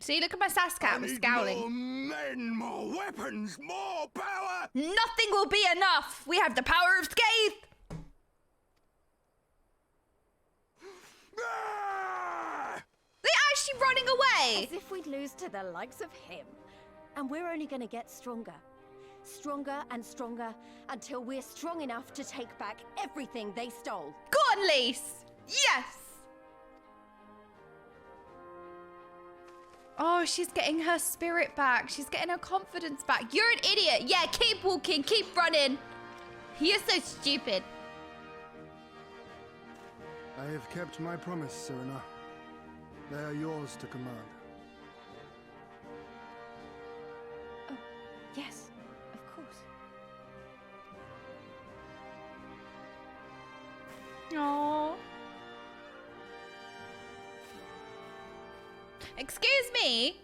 See, look at my Sascat. I'm scowling. More men, more weapons, more power! Nothing will be enough. We have the power of Scathe. Ah! They're actually running away. As if we'd lose to the likes of him. And we're only gonna get stronger. Stronger and stronger until we're strong enough to take back everything they stole. Go on, Lise. Yes. Oh, she's getting her spirit back. She's getting her confidence back. You're an idiot. Yeah, keep walking, keep running. You're so stupid. I have kept my promise, Serena. They are yours to command. Oh, yes, of course. Aww. Excuse me?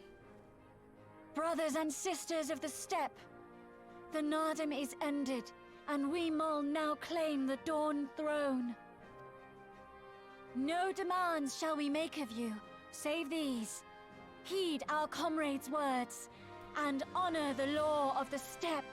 Brothers and sisters of the steppe, the NAADAM is ended, and we Mol now claim the Dawn Throne. No demands shall we make of you, save these. Heed our comrades' words, and honor the law of the steppe.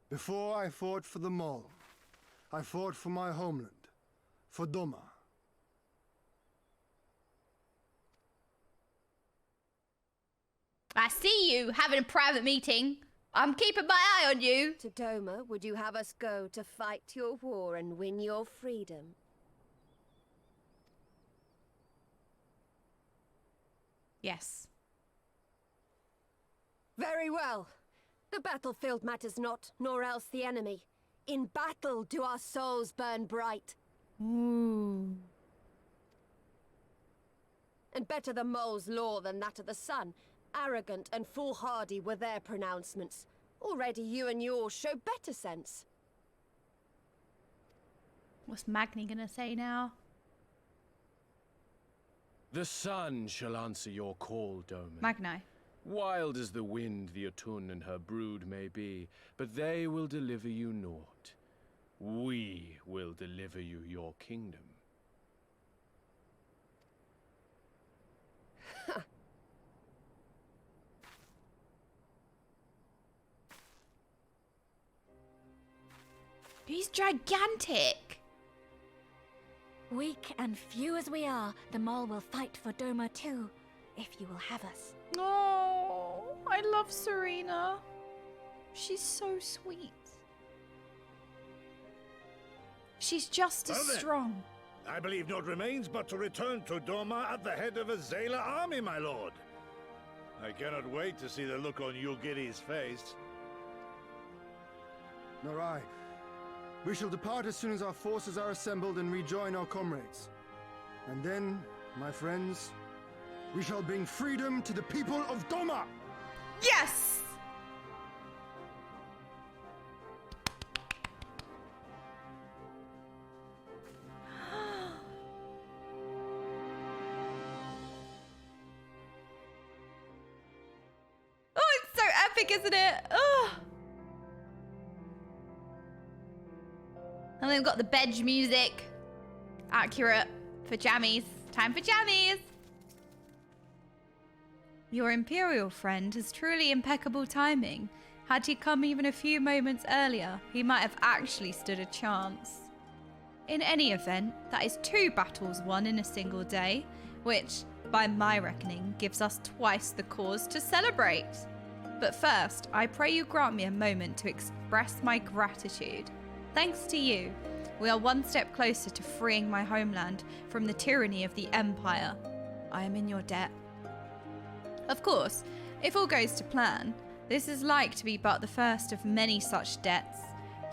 Before I fought for the Mol, I fought for my homeland, for Doma. I see you having a private meeting. I'm keeping my eye on you. To Doma, would you have us go to fight your war and win your freedom? Yes. Very well. The battlefield matters not, nor else the enemy. In battle do our souls burn bright. And better the Mole's law than that of the sun. Arrogant and foolhardy were their pronouncements. Already you and yours show better sense. What's Magni gonna say now? The sun shall answer your call, Doman. Magni. Wild as the wind the Atun and her brood may be, but they will deliver you naught. We will deliver you your kingdom. He's gigantic. Weak and few as we are, the Mol will fight for Doma too, if you will have us. Oh, I love Serena. She's so sweet. She's just as Well then. strong. I believe naught remains but to return to Doma at the head of a Zayla army, my lord. I cannot wait to see the look on Yulgiri's face. Nor I. We shall depart as soon as our forces are assembled and rejoin our comrades. And then, my friends, we shall bring freedom to the people of Doma! Yes! Oh, it's so epic, isn't it? Oh. And then we've got the bedge music. Accurate for jammies. Time for jammies. Your Imperial friend has truly impeccable timing. Had he come even a few moments earlier, he might have actually stood a chance. In any event, that is 2 battles won in a single day. which, by my reckoning, gives us twice the cause to celebrate. But first, I pray you grant me a moment to express my gratitude. Thanks to you, we are one step closer to freeing my homeland from the tyranny of the Empire. I am in your debt. Of course, if all goes to plan, this is like to be but the first of many such debts,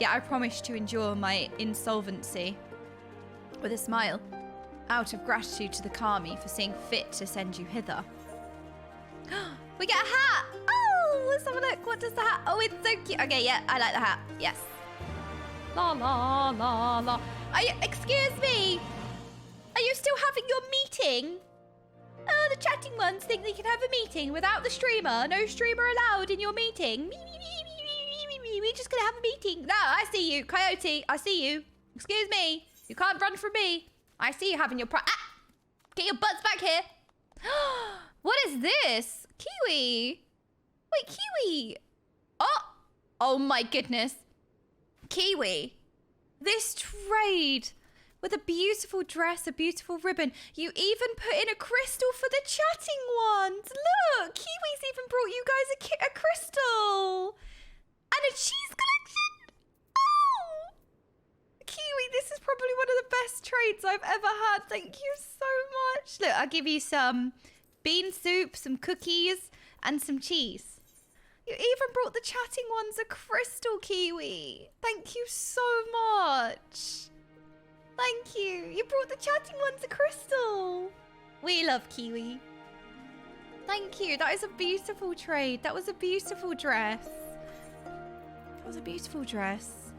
yet I promise to endure my insolvency with a smile, out of gratitude to the Kami for seeing fit to send you hither. We get a hat! Oh, let's have a look. What does the hat? Oh, it's so cute. Okay, yeah, I like the hat. Yes. La la la la. Excuse me. Are you still having your meeting? Oh, the chatting ones think they can have a meeting without the streamer. No streamer allowed in your meeting. We're just gonna have a meeting. No, I see you, Coyote. I see you. Excuse me. You can't run from me. I see you having your get your butts back here. What is this? Kiwi. Wait, Kiwi. Oh my goodness. Kiwi. This trade with a beautiful dress, a beautiful ribbon. You even put in a crystal for the chatting ones. Look, Kiwi's even brought you guys a crystal. And a cheese collection. Oh. Kiwi, this is probably one of the best trades I've ever had. Thank you so much. Look, I'll give you some bean soup, some cookies, and some cheese. You even brought the chatting ones a crystal, Kiwi. Thank you so much. Thank you. You brought the chatting ones a crystal. We love Kiwi. Thank you. That is a beautiful trade. That was a beautiful dress. That was a beautiful dress.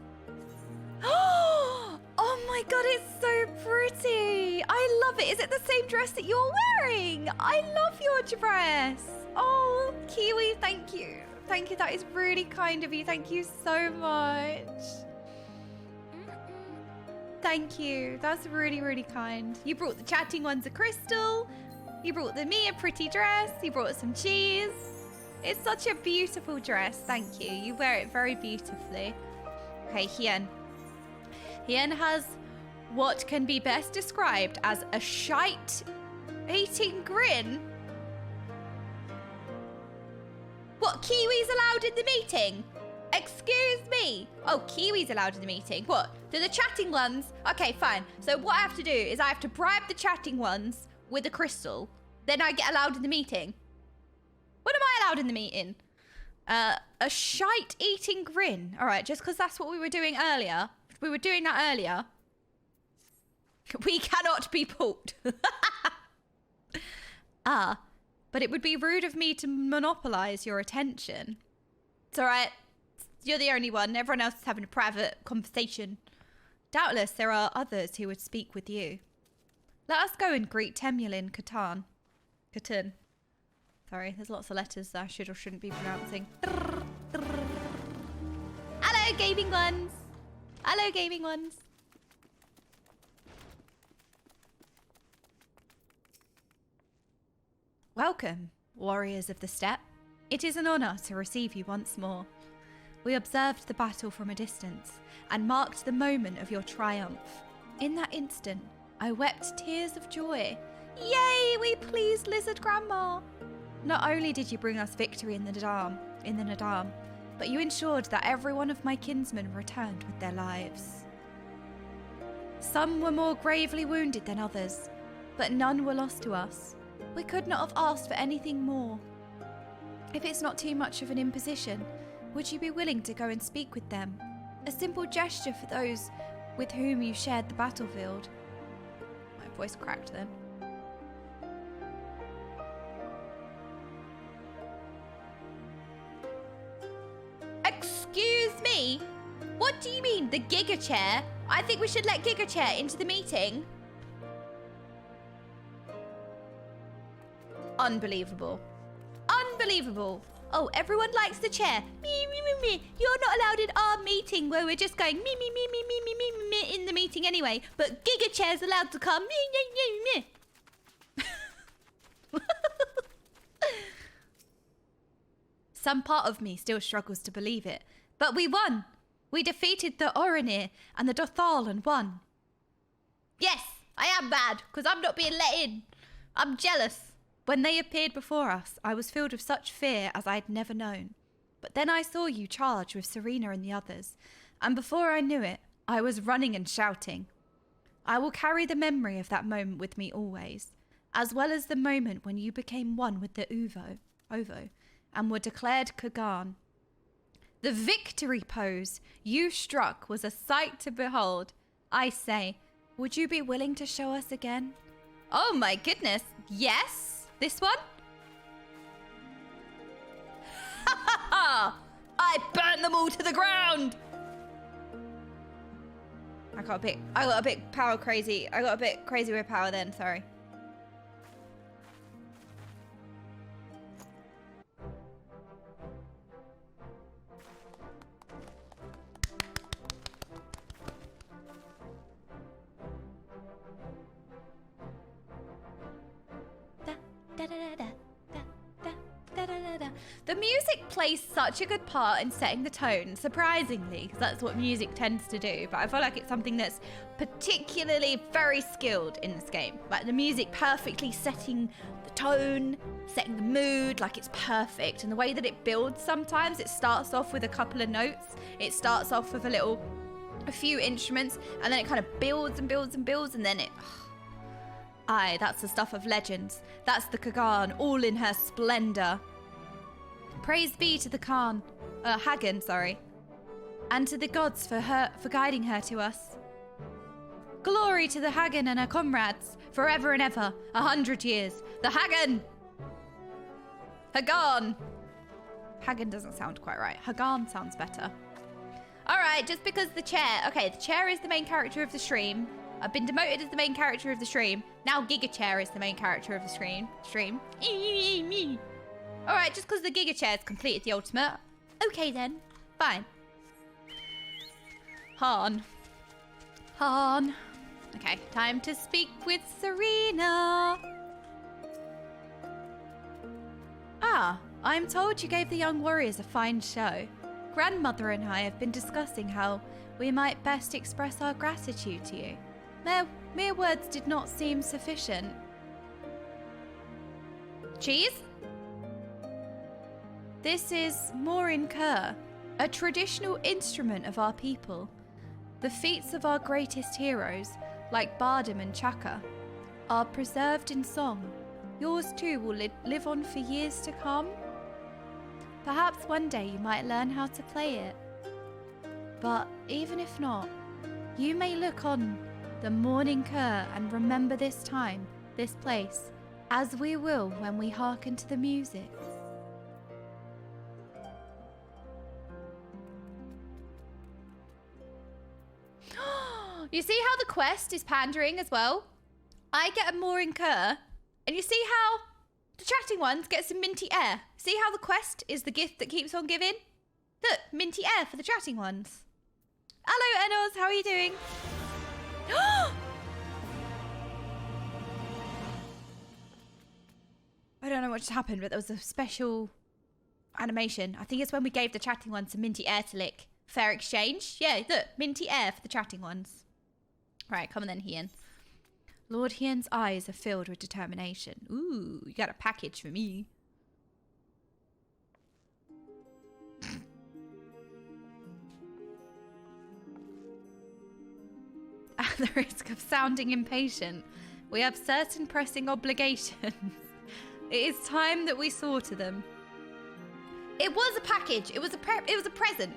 Oh my god, it's so pretty. I love it. Is it the same dress that you're wearing? I love your dress. Oh, Kiwi, thank you. Thank you. That is really kind of you. Thank you so much. Thank you. That's really, really kind. You brought the chatting ones a crystal. You brought me a pretty dress. You brought some cheese. It's such a beautiful dress. Thank you. You wear it very beautifully. Okay, Hien. Hien has what can be best described as a shite-eating grin. What, Kiwi's allowed in the meeting? Excuse me. Oh, Kiwi's allowed in the meeting. What? Do the chatting ones? Okay, fine. So what I have to do is I have to bribe the chatting ones with a crystal. Then I get allowed in the meeting. When am I allowed in the meeting? A shite-eating grin. All right, just because that's what we were doing earlier. We were doing that earlier. We cannot be pulled. But it would be rude of me to monopolize your attention. It's all right. You're the only one. Everyone else is having a private conversation. Doubtless there are others who would speak with you. Let us go and greet Temulin Catan. Sorry, there's lots of letters that I should or shouldn't be pronouncing. Hello, gaming ones. Hello, gaming ones. Welcome, warriors of the steppe. It is an honor to receive you once more. We observed the battle from a distance and marked the moment of your triumph. In that instant, I wept tears of joy. Yay, we pleased Lizard Grandma! Not only did you bring us victory in the NAADAM, but you ensured that every one of my kinsmen returned with their lives. Some were more gravely wounded than others, but none were lost to us. We could not have asked for anything more. If it's not too much of an imposition, would you be willing to go and speak with them? A simple gesture for those with whom you shared the battlefield. My voice cracked then. Excuse me? What do you mean, the Giga Chair? I think we should let Giga Chair into the meeting. Unbelievable. Unbelievable. Oh, everyone likes the chair. Me, me, me, me. You're not allowed in our meeting where we're just going me, me, me, me, me, me, me, me in the meeting anyway. But Giga Chair's allowed to come. Me, me, me, me. Some part of me still struggles to believe it. But we won. We defeated the Oranir and the Dothal and won. Yes, I am mad because I'm not being let in. I'm jealous. When they appeared before us, I was filled with such fear as I'd never known. But then I saw you charge with Serena and the others, and before I knew it, I was running and shouting. I will carry the memory of that moment with me always, as well as the moment when you became one with the Ovo, and were declared Kagan. The victory pose you struck was a sight to behold. I say, would you be willing to show us again? Oh my goodness, yes! This one? Ha ha ha! I burned them all to the ground! I got a bit power crazy. I got a bit crazy with power then, sorry. The music plays such a good part in setting the tone, surprisingly, because that's what music tends to do. But I feel like it's something that's particularly very skilled in this game. Like the music perfectly setting the tone, setting the mood, like it's perfect. And the way that it builds sometimes, it starts off with a couple of notes. It starts off with a few instruments, and then it kind of builds and builds and builds, and then it... Aye, that's the stuff of legends. That's the Kagan, all in her splendor. Praise be to the Hagen, and to the gods for guiding her to us. Glory to the Hagen and her comrades, forever and ever, 100 years. The Hagen! Hagan! Hagen doesn't sound quite right. Hagan sounds better. Alright, just because the chair... Okay, the chair is the main character of the stream. I've been demoted as the main character of the stream. Now Giga Chair is the main character of the stream. Alright, just because the Giga Chair's completed the ultimate. Okay then. Fine. Han. Okay, time to speak with Serena. Ah, I'm told you gave the young warriors a fine show. Grandmother and I have been discussing how we might best express our gratitude to you. Mere words did not seem sufficient. Cheese? This is Morin Kerr, a traditional instrument of our people. The feats of our greatest heroes, like Bardam and Chaka, are preserved in song. Yours too will live on for years to come. Perhaps one day you might learn how to play it. But even if not, you may look on the morning Kerr and remember this time, this place, as we will when we hearken to the music. You see how the quest is pandering as well? I get a mooring Kerr, and you see how the chatting ones get some minty air. See how the quest is the gift that keeps on giving? Look, minty air for the chatting ones. Hello, Enos, how are you doing? I don't know what just happened, but there was a special animation. I think it's when we gave the chatting ones some minty air to lick. Fair exchange. Yeah, look, minty air for the chatting ones. Right, come on then, Hien. Lord Hien's eyes are filled with determination. Ooh, you got a package for me. At the risk of sounding impatient, we have certain pressing obligations. It is time that we saw to them. It was a package. It was a present.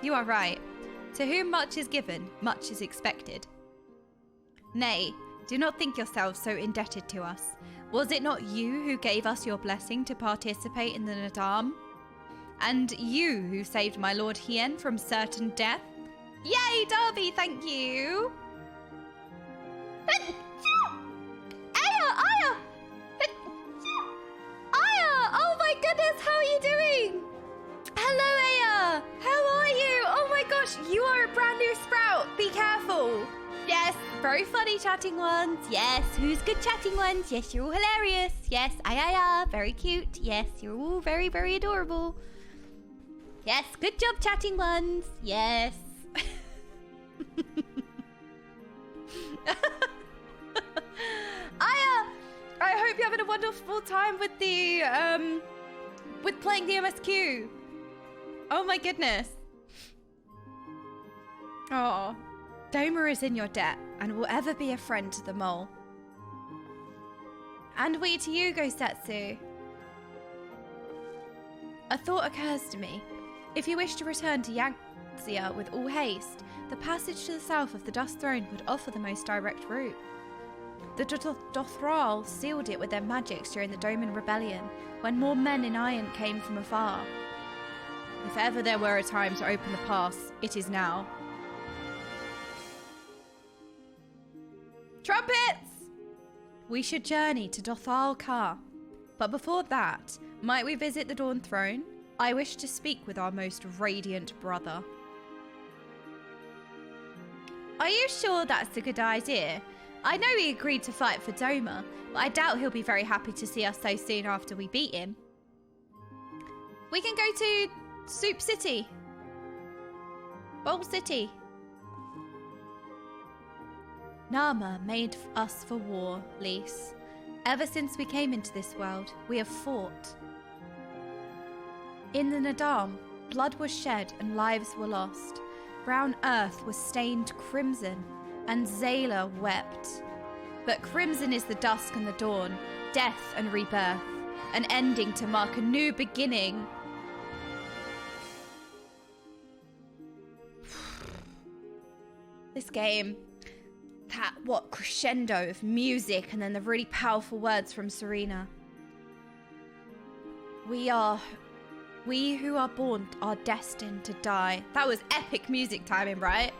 You are right. To whom much is given, much is expected. Nay, do not think yourselves so indebted to us. Was it not you who gave us your blessing to participate in the NAADAM? And you who saved my Lord Hien from certain death? Yay, Darby, thank you! Aya! Oh my goodness, how are you doing? Hello, Aya! How are you? Oh my gosh, you are a brand new sprout. Be careful. Yes, very funny chatting ones. Yes, who's good chatting ones? Yes, you're all hilarious. Yes, aya, very cute. Yes, you're all very, very adorable. Yes, good job chatting ones. Yes. Aya, having a wonderful time with the, with playing the MSQ. Oh my goodness. Oh, Doma is in your debt and will ever be a friend to the mole. And we to you, Gosetsu. A thought occurs to me. If you wish to return to Yangtze with all haste, the passage to the south of the Dust Throne would offer the most direct route. The Dothral sealed it with their magics during the Doman Rebellion, when more men in iron came from afar. If ever there were a time to open the pass, it is now. Trumpets! We should journey to Dothal Ka. But before that, might we visit the Dawn Throne? I wish to speak with our most radiant brother. Are you sure that's a good idea? I know he agreed to fight for Doma, but I doubt he'll be very happy to see us so soon after we beat him. We can go to Soup City. Bowl City. Nama made us for war, Lys. Ever since we came into this world, we have fought. In the NAADAM, blood was shed and lives were lost. Brown earth was stained crimson, and Zayla wept. But crimson is the dusk and the dawn, death and rebirth, an ending to mark a new beginning. This game, that crescendo of music and then the really powerful words from Serena. We who are born are destined to die. That was epic music timing, right?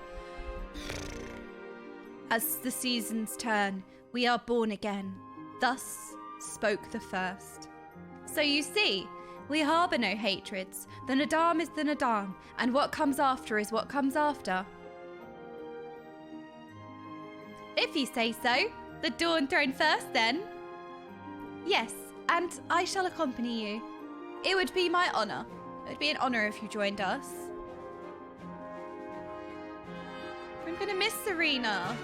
As the seasons turn, we are born again. Thus spoke the first. So you see, we harbour no hatreds. The NAADAM is the NAADAM, and what comes after is what comes after. If you say so, the Dawn Throne first then. Yes, and I shall accompany you. It would be my honour. It would be an honour if you joined us. I'm gonna miss Serena.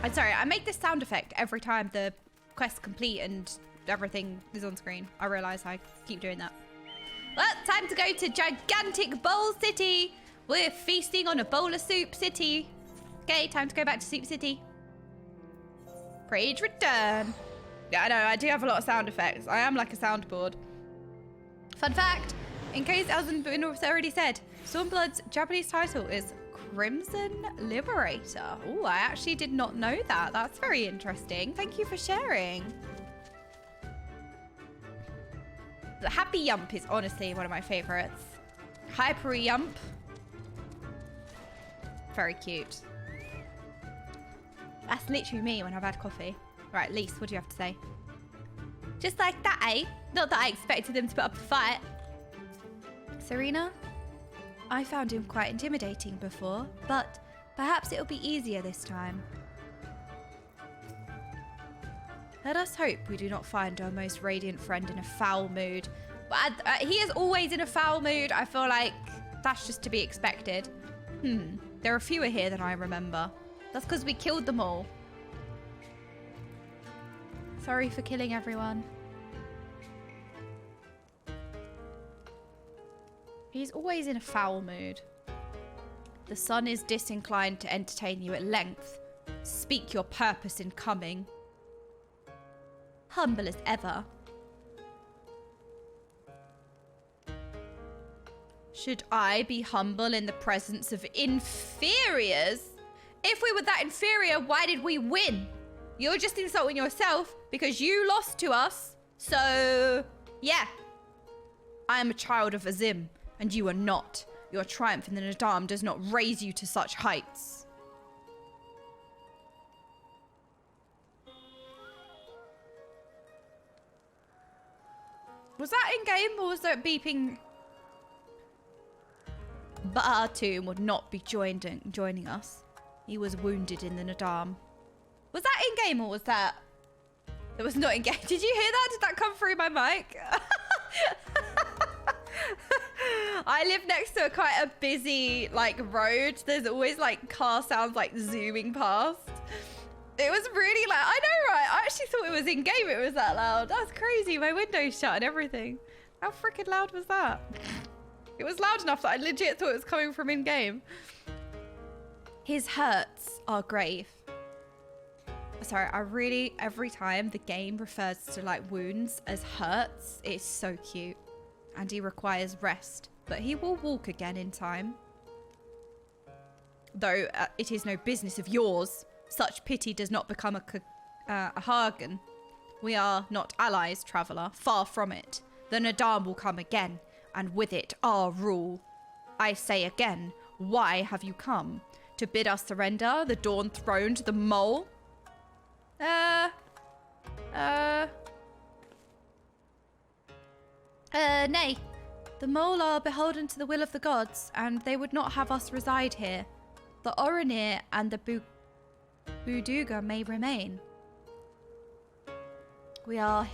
I'm sorry, I make this sound effect every time the quest's complete and everything is on screen. I realise I keep doing that. Well, time to go to gigantic Bowl City. We're feasting on a bowl of Soup City. Okay, time to go back to Soup City. Page return. Yeah, I know, I do have a lot of sound effects. I am like a soundboard. Fun fact, in case it hasn't been already said, Stormblood's Japanese title is Crimson Liberator. Oh, I actually did not know that. That's very interesting. Thank you for sharing. The Happy Yump is honestly one of my favorites. Hyper Yump. Very cute. That's literally me when I've had coffee. Right, Lys, what do you have to say? Just like that, eh? Not that I expected them to put up a fight. Serena, I found him quite intimidating before, but perhaps it'll be easier this time. Let us hope we do not find our most radiant friend in a foul mood. But he is always in a foul mood. I feel like that's just to be expected. There are fewer here than I remember. That's because we killed them all. Sorry for killing everyone. He's always in a foul mood. The sun is disinclined to entertain you at length. Speak your purpose in coming. Humble as ever. Should I be humble in the presence of inferiors? If we were that inferior, why did we win? You're just insulting yourself because you lost to us. So, yeah. I am a child of Azim, and you are not. Your triumph in the NAADAM does not raise you to such heights. Was that in-game or was that beeping? Ba'atun would not be joining us. He was wounded in the NAADAM. Was that in-game or was that... It was not in-game. Did you hear that? Did that come through my mic? I live next to quite a busy, like, road. There's always, like, car sounds, like, zooming past. It was really loud. I know, right? I actually thought it was in game. It was that loud. That's crazy. My window's shut and everything. How freaking loud was that? It was loud enough that I legit thought it was coming from in game. His hurts are grave. Sorry, I really, every time the game refers to like wounds as hurts, it's so cute. And he requires rest, but he will walk again in time. Though it is no business of yours. Such pity does not become a Hagen. We are not allies, traveller. Far from it. The NAADAM will come again, and with it our rule. I say again, why have you come? To bid us surrender the dawn-throned, the mole? Nay. The mole are beholden to the will of the gods, and they would not have us reside here. The Orenir and the Buduga may remain. We are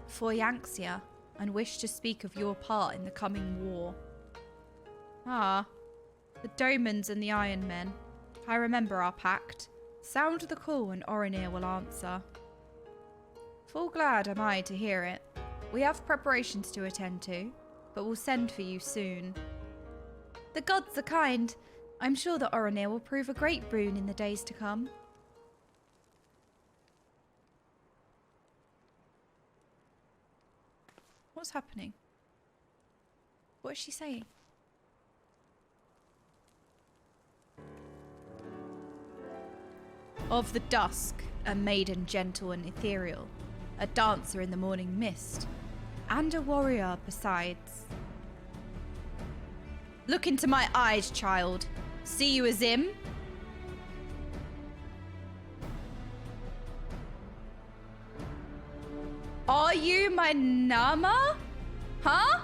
for Yanxia, and wish to speak of your part in the coming war. Ah, the Domans and the Iron Men. I remember our pact. Sound the call and Orenir will answer. Full glad am I to hear it. We have preparations to attend to, but we'll send for you soon. The gods are kind. I'm sure that Orenir will prove a great boon in the days to come. What's happening? What is she saying? Of the dusk, a maiden gentle and ethereal, a dancer in the morning mist, and a warrior besides. Look into my eyes, child. See you as him? Are you my Nama? Huh?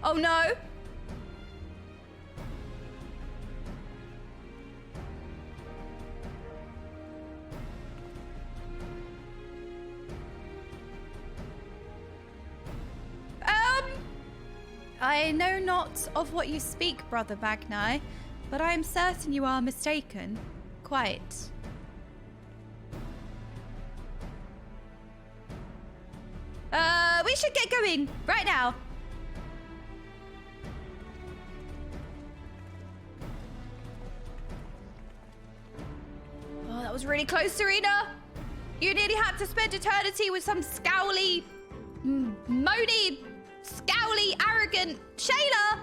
Oh no. I know not of what you speak, Brother Magnai, but I am certain you are mistaken. Quite. We should get going right now. Oh, that was really close, Serena. You nearly had to spend eternity with some scowly, moany, scowly, arrogant Shayla!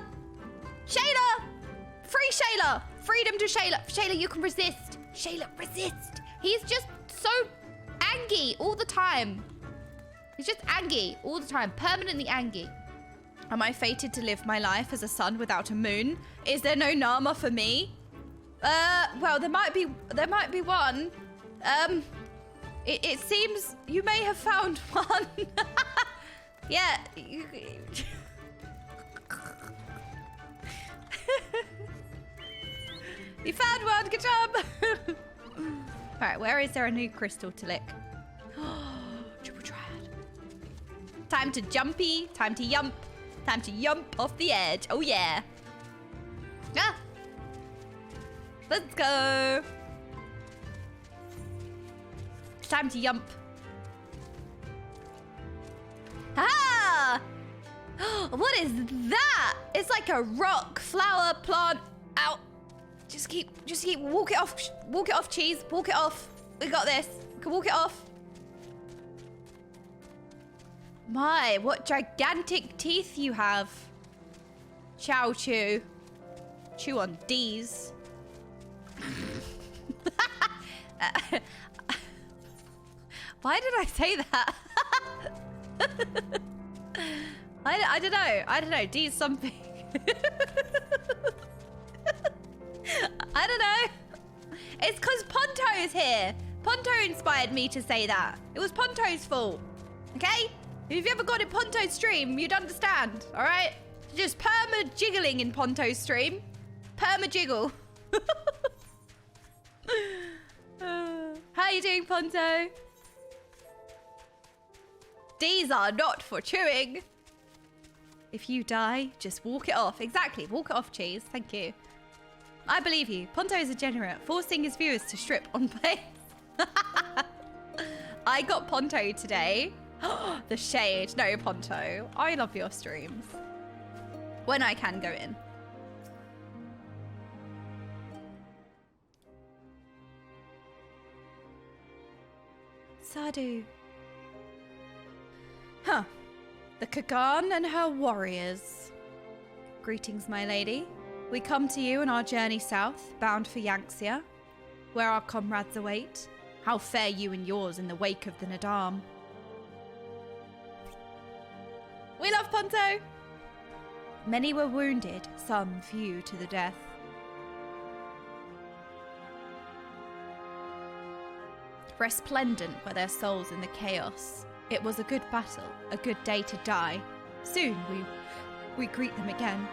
Shayla! Free Shayla! Freedom to Shayla! Shayla, you can resist! Shayla, resist! He's just so angry all the time. He's just angry all the time. Permanently angry. Am I fated to live my life as a sun without a moon? Is there no Nama for me? Well, there might be one. It seems you may have found one. Yeah. You found one. Good job. All right, where is there a new crystal to lick? Triple triad. Time to jumpy. Time to yump. Time to yump off the edge. Oh yeah. Ah. Let's go. Time to yump. Ah! What is that? It's like a rock flower plant. Out. Just keep walk it off. Walk it off, cheese. Walk it off. We got this. We can walk it off. My, what gigantic teeth you have. Chow chew. Chew on D's. Why did I say that? I don't know. I don't know. D's something. I don't know. It's because Ponto is here. Ponto inspired me to say that. It was Ponto's fault. Okay? If you ever got in Ponto's stream, you'd understand. All right? Just perma-jiggling in Ponto's stream. Perma-jiggle. How you doing, Ponto? These are not for chewing. If you die, just walk it off. Exactly. Walk it off, cheese. Thank you. I believe you. Ponto is a degenerate, forcing his viewers to strip on planes. I got Ponto today. The shade. No, Ponto. I love your streams. When I can go in. Sadu. Huh. The Kagan and her warriors. Greetings, my lady. We come to you on our journey south, bound for Yanxia, where our comrades await. How fare you and yours in the wake of the NAADAM? We love Ponto! Many were wounded, some few to the death. Resplendent were their souls in the chaos. It was a good battle, a good day to die. Soon we greet them again.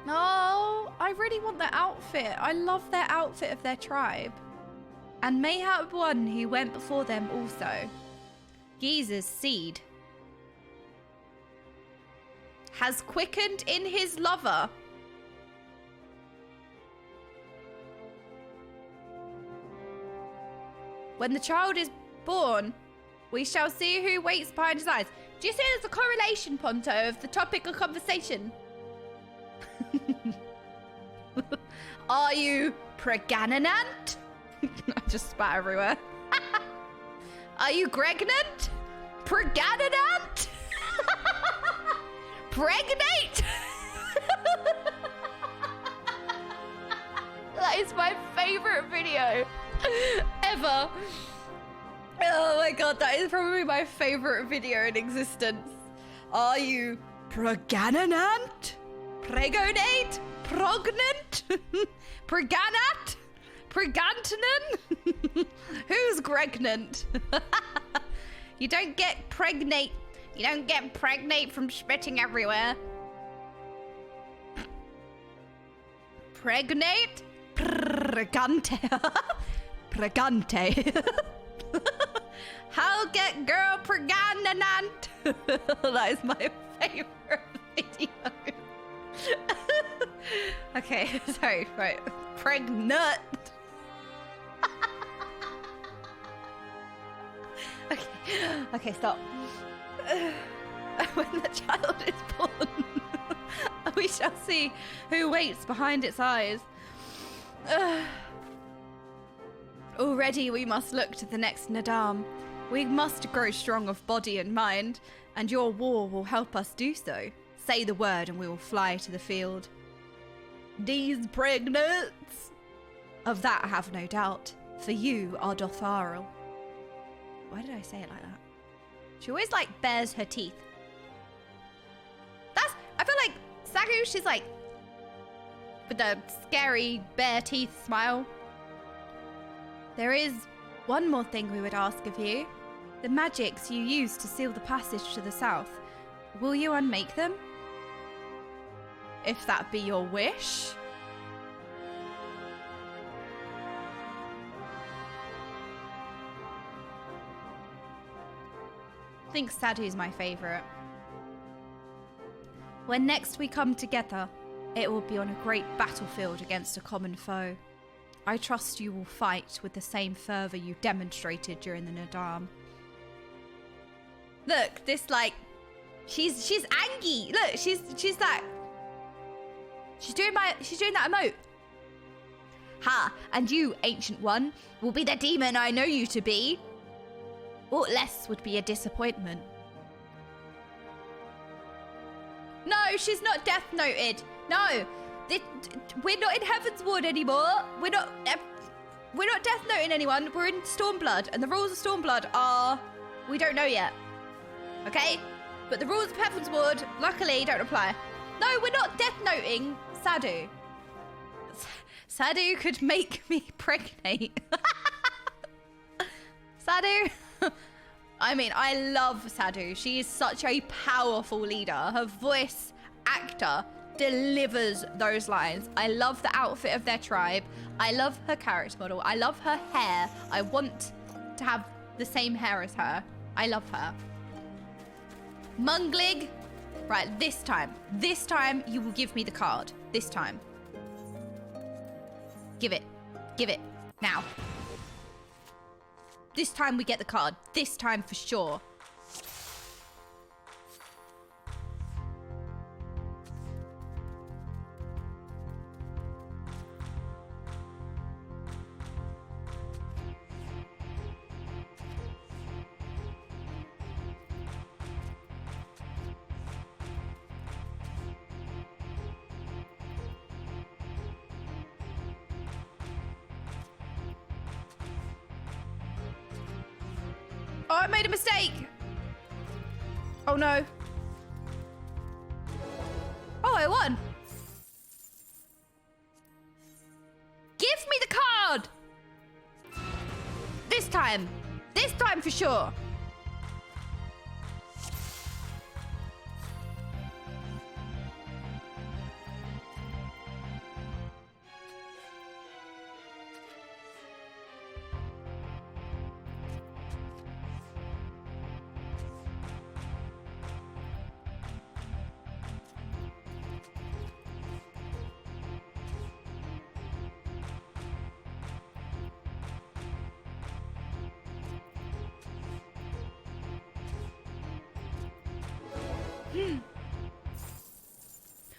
Oh, I really want their outfit. I love their outfit of their tribe. And mayhap one who went before them also. Gizer's seed has quickened in his lover. When the child is born, we shall see who waits behind his eyes. Do you see there's a correlation, Ponto, of the topic of conversation? Are you pregnant? I just spat everywhere. Are you pregnant? Pregnant? Pregnate? That is my favorite video ever. Oh my god, that is probably my favorite video in existence. Are you pregnant? Pregonate? Pregnant? Preganat? Pregantanen? Who's pregnant? You don't get pregnate. You don't get pregnate from spitting everywhere. Pregnate? Pregante. Pregante. How get girl pregnant? That is my favorite video. Okay, sorry, right. Pregnant. Okay, stop. When the child is born, we shall see who waits behind its eyes. Already we must look to the next NAADAM. We must grow strong of body and mind, and your war will help us do so. Say the word and we will fly to the field. These pregnants? Of that I have no doubt, for you are Dotharil. Why did I say it like that? She always like bares her teeth. I feel like Sagu, she's like with the scary bare teeth smile. There is one more thing we would ask of you. The magics you use to seal the passage to the south, will you unmake them? If that be your wish. I think Sadu's my favourite. When next we come together, it will be on a great battlefield against a common foe. I trust you will fight with the same fervour you demonstrated during the NAADAM. Look, this like, she's angry. Look, she's that. She's doing that emote. Ha! And you, ancient one, will be the demon I know you to be. Aught less would be a disappointment. No, she's not death noted. No, we're not in Heaven's Ward anymore. We're not death noting anyone. We're in Stormblood, and the rules of Stormblood are we don't know yet. Okay, but the rules of Heaven's Ward luckily don't apply. No, we're not death noting Sadu. Sadu could make me pregnate. Sadu. I mean, I love Sadu. She is such a powerful leader. Her voice actor delivers those lines. I love the outfit of their tribe. I love her character model. I love her hair. I want to have the same hair as her. I love her. Munglig. Right, this time you will give me the card. This time. Give it. Give it. Now. This time we get the card. This time for sure. Oh, I made a mistake. Oh, no. Oh, I won. Give me the card. This time. This time for sure.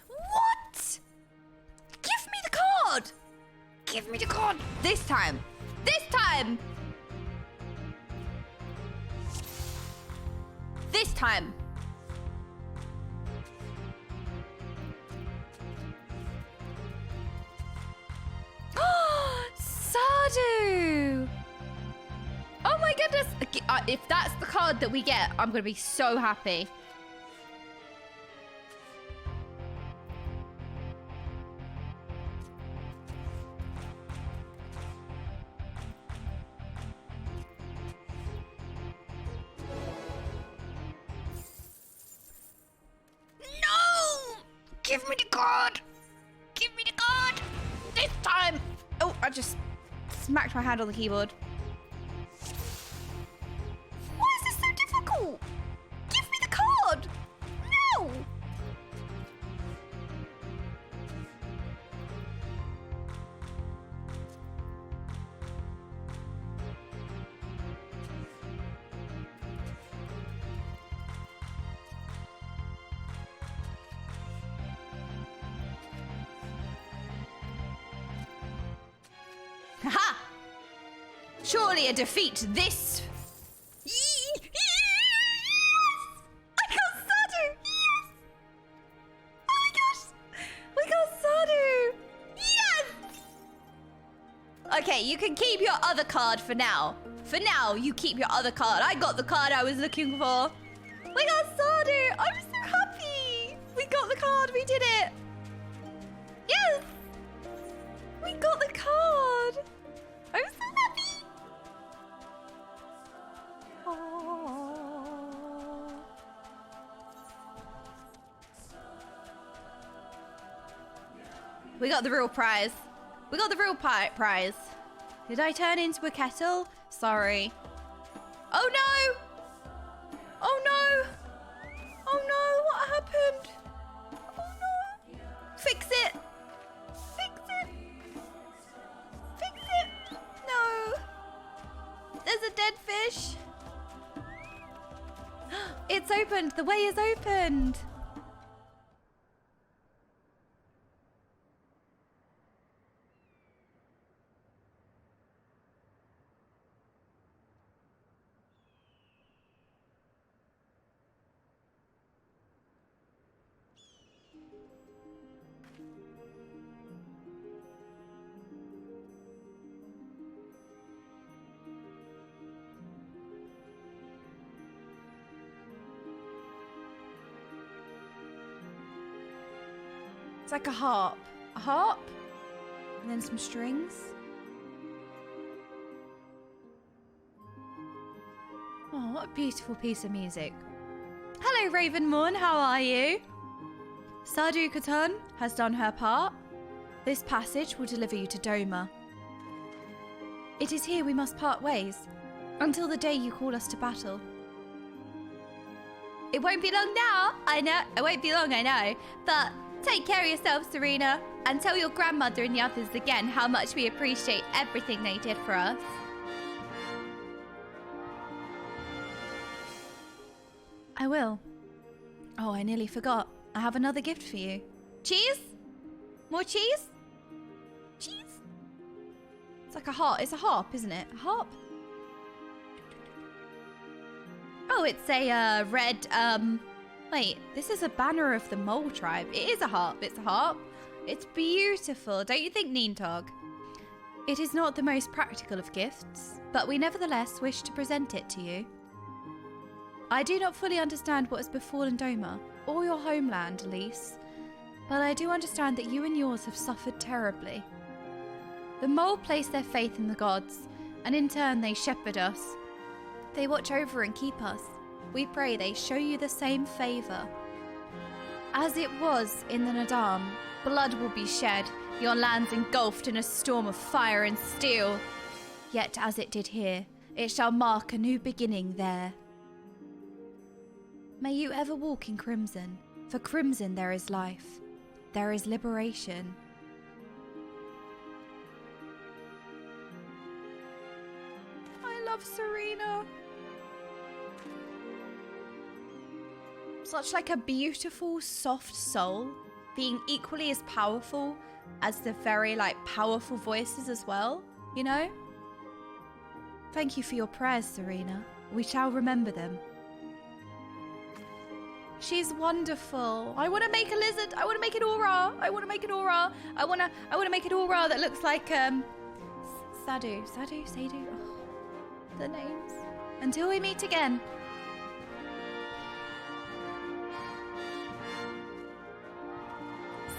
What? Give me the card. Give me the card. This time. This time. This time. Sadu. Oh my goodness. If that's the card that we get, I'm going to be so happy. Give me the card! Give me the card! This time! Oh, I just smacked my hand on the keyboard. Why is this so difficult? Give me the card! No! Haha! Surely a defeat this. Yes! I got Sadu! Yes! Oh my gosh! We got Sadu! Yes! Okay, you can keep your other card for now. For now, you keep your other card. I got the card I was looking for. We got Sadu! I'm so happy! We got the card, we did it! Yes! We got the card! I'm so happy! Aww. We got the real prize. We got the real prize. Did I turn into a kettle? Sorry. Oh no! Oh no! Oh no, what happened? Oh no! Fix it! Fix it! Fix it! No! There's a dead fish! It's opened! The way is opened! It's like a harp. A harp? And then some strings. Oh, what a beautiful piece of music. Hello, Ravenmorn. How are you? Sadu Khotun has done her part. This passage will deliver you to Doma. It is here we must part ways, until the day you call us to battle. It won't be long now, I know. It won't be long, I know. But take care of yourself, Serena. And tell your grandmother and the others again how much we appreciate everything they did for us. I will. Oh, I nearly forgot. I have another gift for you. Cheese? More cheese? Cheese? It's like a harp. It's a harp, isn't it? A harp? Oh, it's a red, wait, this is a banner of the mole tribe. It is a harp. It's a harp. It's beautiful, don't you think, Neentog? It is not the most practical of gifts, but we nevertheless wish to present it to you. I do not fully understand what has befallen Doma, or your homeland, Elise, but I do understand that you and yours have suffered terribly. The mole place their faith in the gods, and in turn they shepherd us. They watch over and keep us. We pray they show you the same favour. As it was in the NAADAM, blood will be shed, your lands engulfed in a storm of fire and steel. Yet as it did here, it shall mark a new beginning there. May you ever walk in crimson, for crimson there is life, there is liberation. I love Serena. Such like a beautiful, soft soul, being equally as powerful as the very powerful voices as well, you know? Thank you for your prayers, Serena. We shall remember them. She's wonderful. I want to make a lizard. I want to make an aura. I want to make an aura. I want to make an aura that looks like Sadu. Oh, the names. Until we meet again.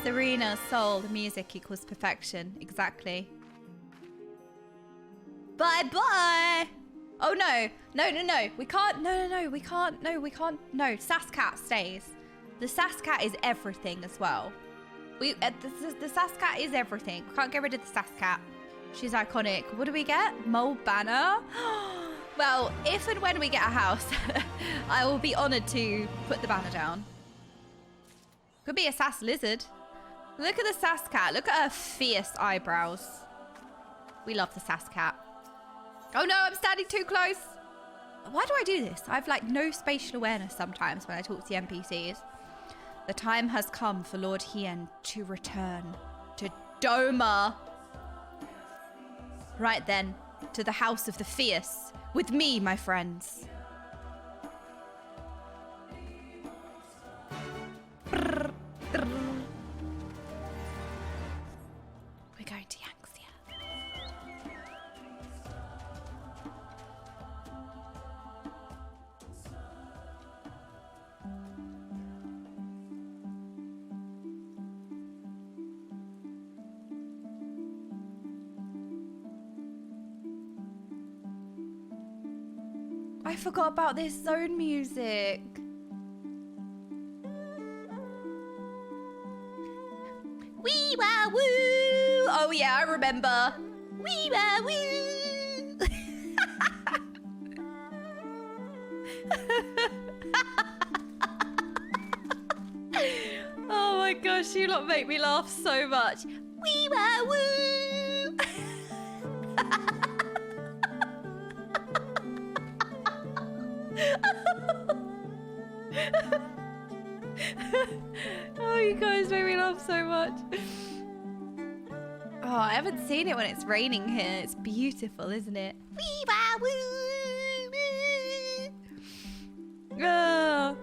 Serena, soul, the music equals perfection. Exactly. Bye-bye. Oh, no. No. We can't. No. We can't. No, Sascat stays. The Sascat is everything as well. The Sascat is everything. We can't get rid of the Sascat. She's iconic. What do we get? Mole banner. Well, if and when we get a house, I will be honored to put the banner down. Could be a Sass lizard. Look at the Sascat. Look at her fierce eyebrows. We love the Sascat. Oh no, I'm standing too close. Why do I do this? I've no spatial awareness sometimes when I talk to the NPCs. The time has come for Lord Hien to return to Doma. Right then, to the House of the Fierce. With me, my friends. We're going to Yangtze. I forgot about this zone music. Wee wah woo! Oh yeah, I remember. Wee wah woo! Oh my gosh, you lot make me laugh so much. Wee wah woo! Oh, you guys make me laugh so much. Oh, I haven't seen it when it's raining here. It's beautiful, isn't it? Wee wah woo! Oh.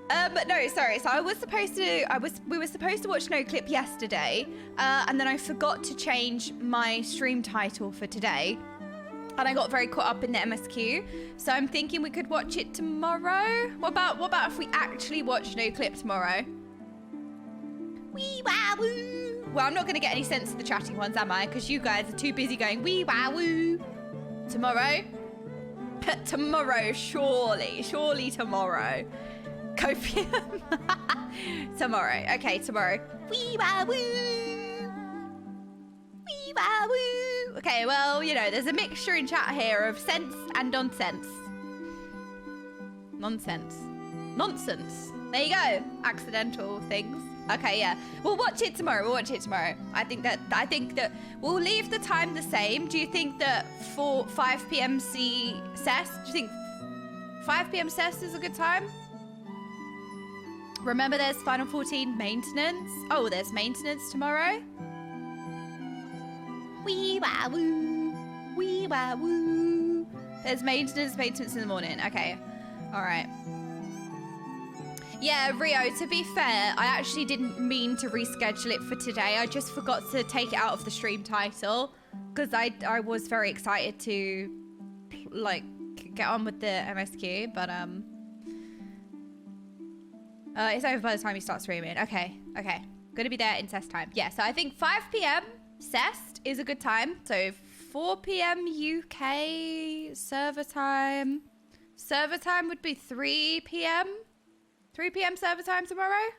But no, sorry. So we were supposed to watch No Clip yesterday, and then I forgot to change my stream title for today. And I got very caught up in the MSQ, so I'm thinking we could watch it tomorrow. What about if we actually watch No Clip tomorrow? Wee wah woo! Well, I'm not going to get any sense of the chatting ones, am I? Because you guys are too busy going wee wah woo. Tomorrow? Tomorrow, surely tomorrow. Copium. Tomorrow. Okay, tomorrow. Wee wah woo! Wee wah woo! Okay, well, you know, there's a mixture in chat here of sense and nonsense. Nonsense. There you go. Accidental things. Okay, yeah. We'll watch it tomorrow. We'll watch it tomorrow. I think that we'll leave the time the same. Do you think that for 5 p.m. CES, do you think 5 p.m. CES is a good time? Remember, there's Final 14 maintenance. Oh, there's maintenance tomorrow. Wee wah woo. Wee wah woo. There's maintenance in the morning. Okay. All right. Yeah, Rio, to be fair, I actually didn't mean to reschedule it for today. I just forgot to take it out of the stream title because I was very excited to like get on with the MSQ, but it's over by the time you start streaming. Okay. Gonna be there in CES time. Yeah, so I think 5 p.m. CES is a good time. So 4 p.m. UK server time. Server time would be 3 p.m. 3 p.m. server time tomorrow?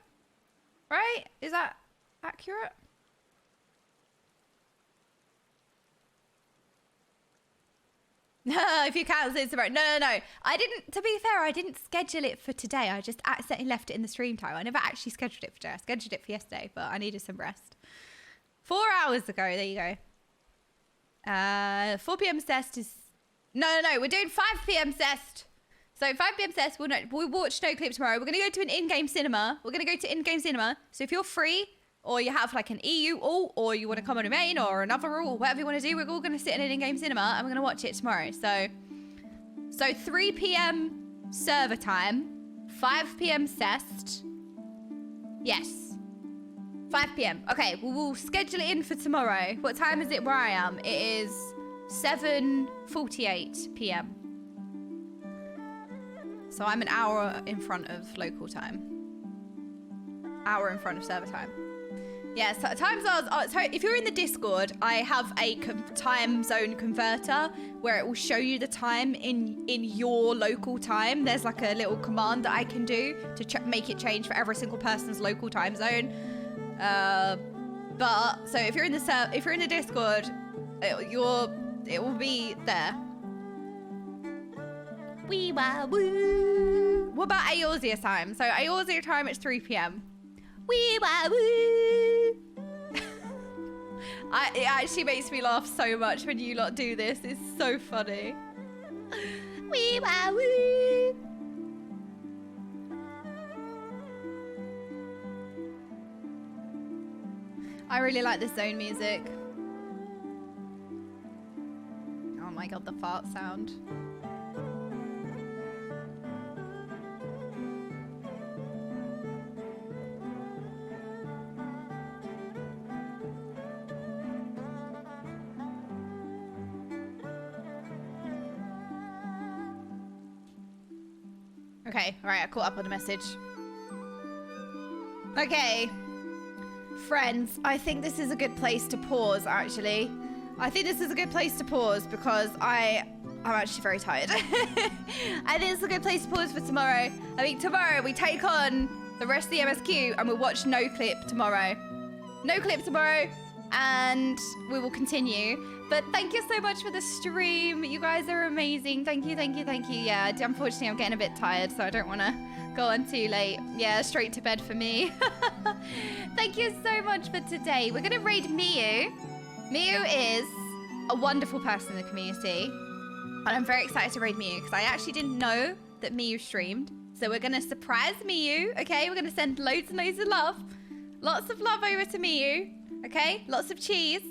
Right? Is that accurate? No, if you can't, it's tomorrow. No. I didn't, to be fair, I didn't schedule it for today. I just accidentally left it in the stream time. I never actually scheduled it for today. I scheduled it for yesterday, but I needed some rest. 4 hours ago, there you go. 4 p.m. CES is... No, we're doing 5 p.m. CES. So 5 p.m. CES, we'll watch No Clip tomorrow. We're going to go to an in-game cinema. So if you're free, or you have like an EU all, or you want to come on a main, or another all, whatever you want to do, we're all going to sit in an in-game cinema, and we're going to watch it tomorrow. So 3 p.m. server time, 5 p.m. CES. Yes. 5 p.m. Okay, we'll schedule it in for tomorrow. What time is it where I am? It is 7:48 p.m. So I'm an hour in front of local time. Hour in front of server time. Yeah, so times are, so if you're in the Discord, I have a time zone converter where it will show you the time in your local time. There's like a little command that I can do to make it change for every single person's local time zone. But so if you're in the Discord, it will be there. Wee wah woo. What about Eorzea time? So Eorzea time, it's 3 p.m. Wee wah woo. It actually makes me laugh so much when you lot do this. It's so funny. Wee wah woo. I really like the zone music. Oh my god, the fart sound. Okay, alright, I caught up on the message. Okay. Friends, I think this is a good place to pause, actually. I think this is a good place to pause because I'm actually very tired. I think it's a good place to pause for tomorrow. I think tomorrow we take on the rest of the MSQ and we'll watch No Clip tomorrow. No Clip tomorrow, and we will continue. But thank you so much for the stream. You guys are amazing. Thank you. Yeah, unfortunately, I'm getting a bit tired, so I don't want to go on too late. Yeah, straight to bed for me. Thank you so much for today. We're going to raid Miyu. Miyu is a wonderful person in the community. And I'm very excited to raid Miyu because I actually didn't know that Miyu streamed. So we're going to surprise Miyu, okay? We're going to send loads and loads of love. Lots of love over to Miyu, okay? Lots of cheese.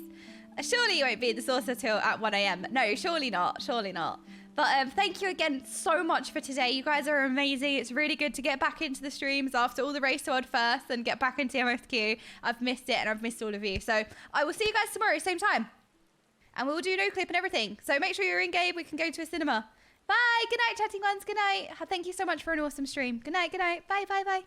Surely you won't be in the saucer till at 1 a.m. No, surely not. But thank you again so much for today. You guys are amazing. It's really good to get back into the streams after all the race to Odd First and get back into MSQ. I've missed it and I've missed all of you. So I will see you guys tomorrow, same time. And we'll do No Clip and everything. So make sure you're in game. We can go to a cinema. Bye. Good night, chatting ones. Good night. Thank you so much for an awesome stream. Good night. Bye.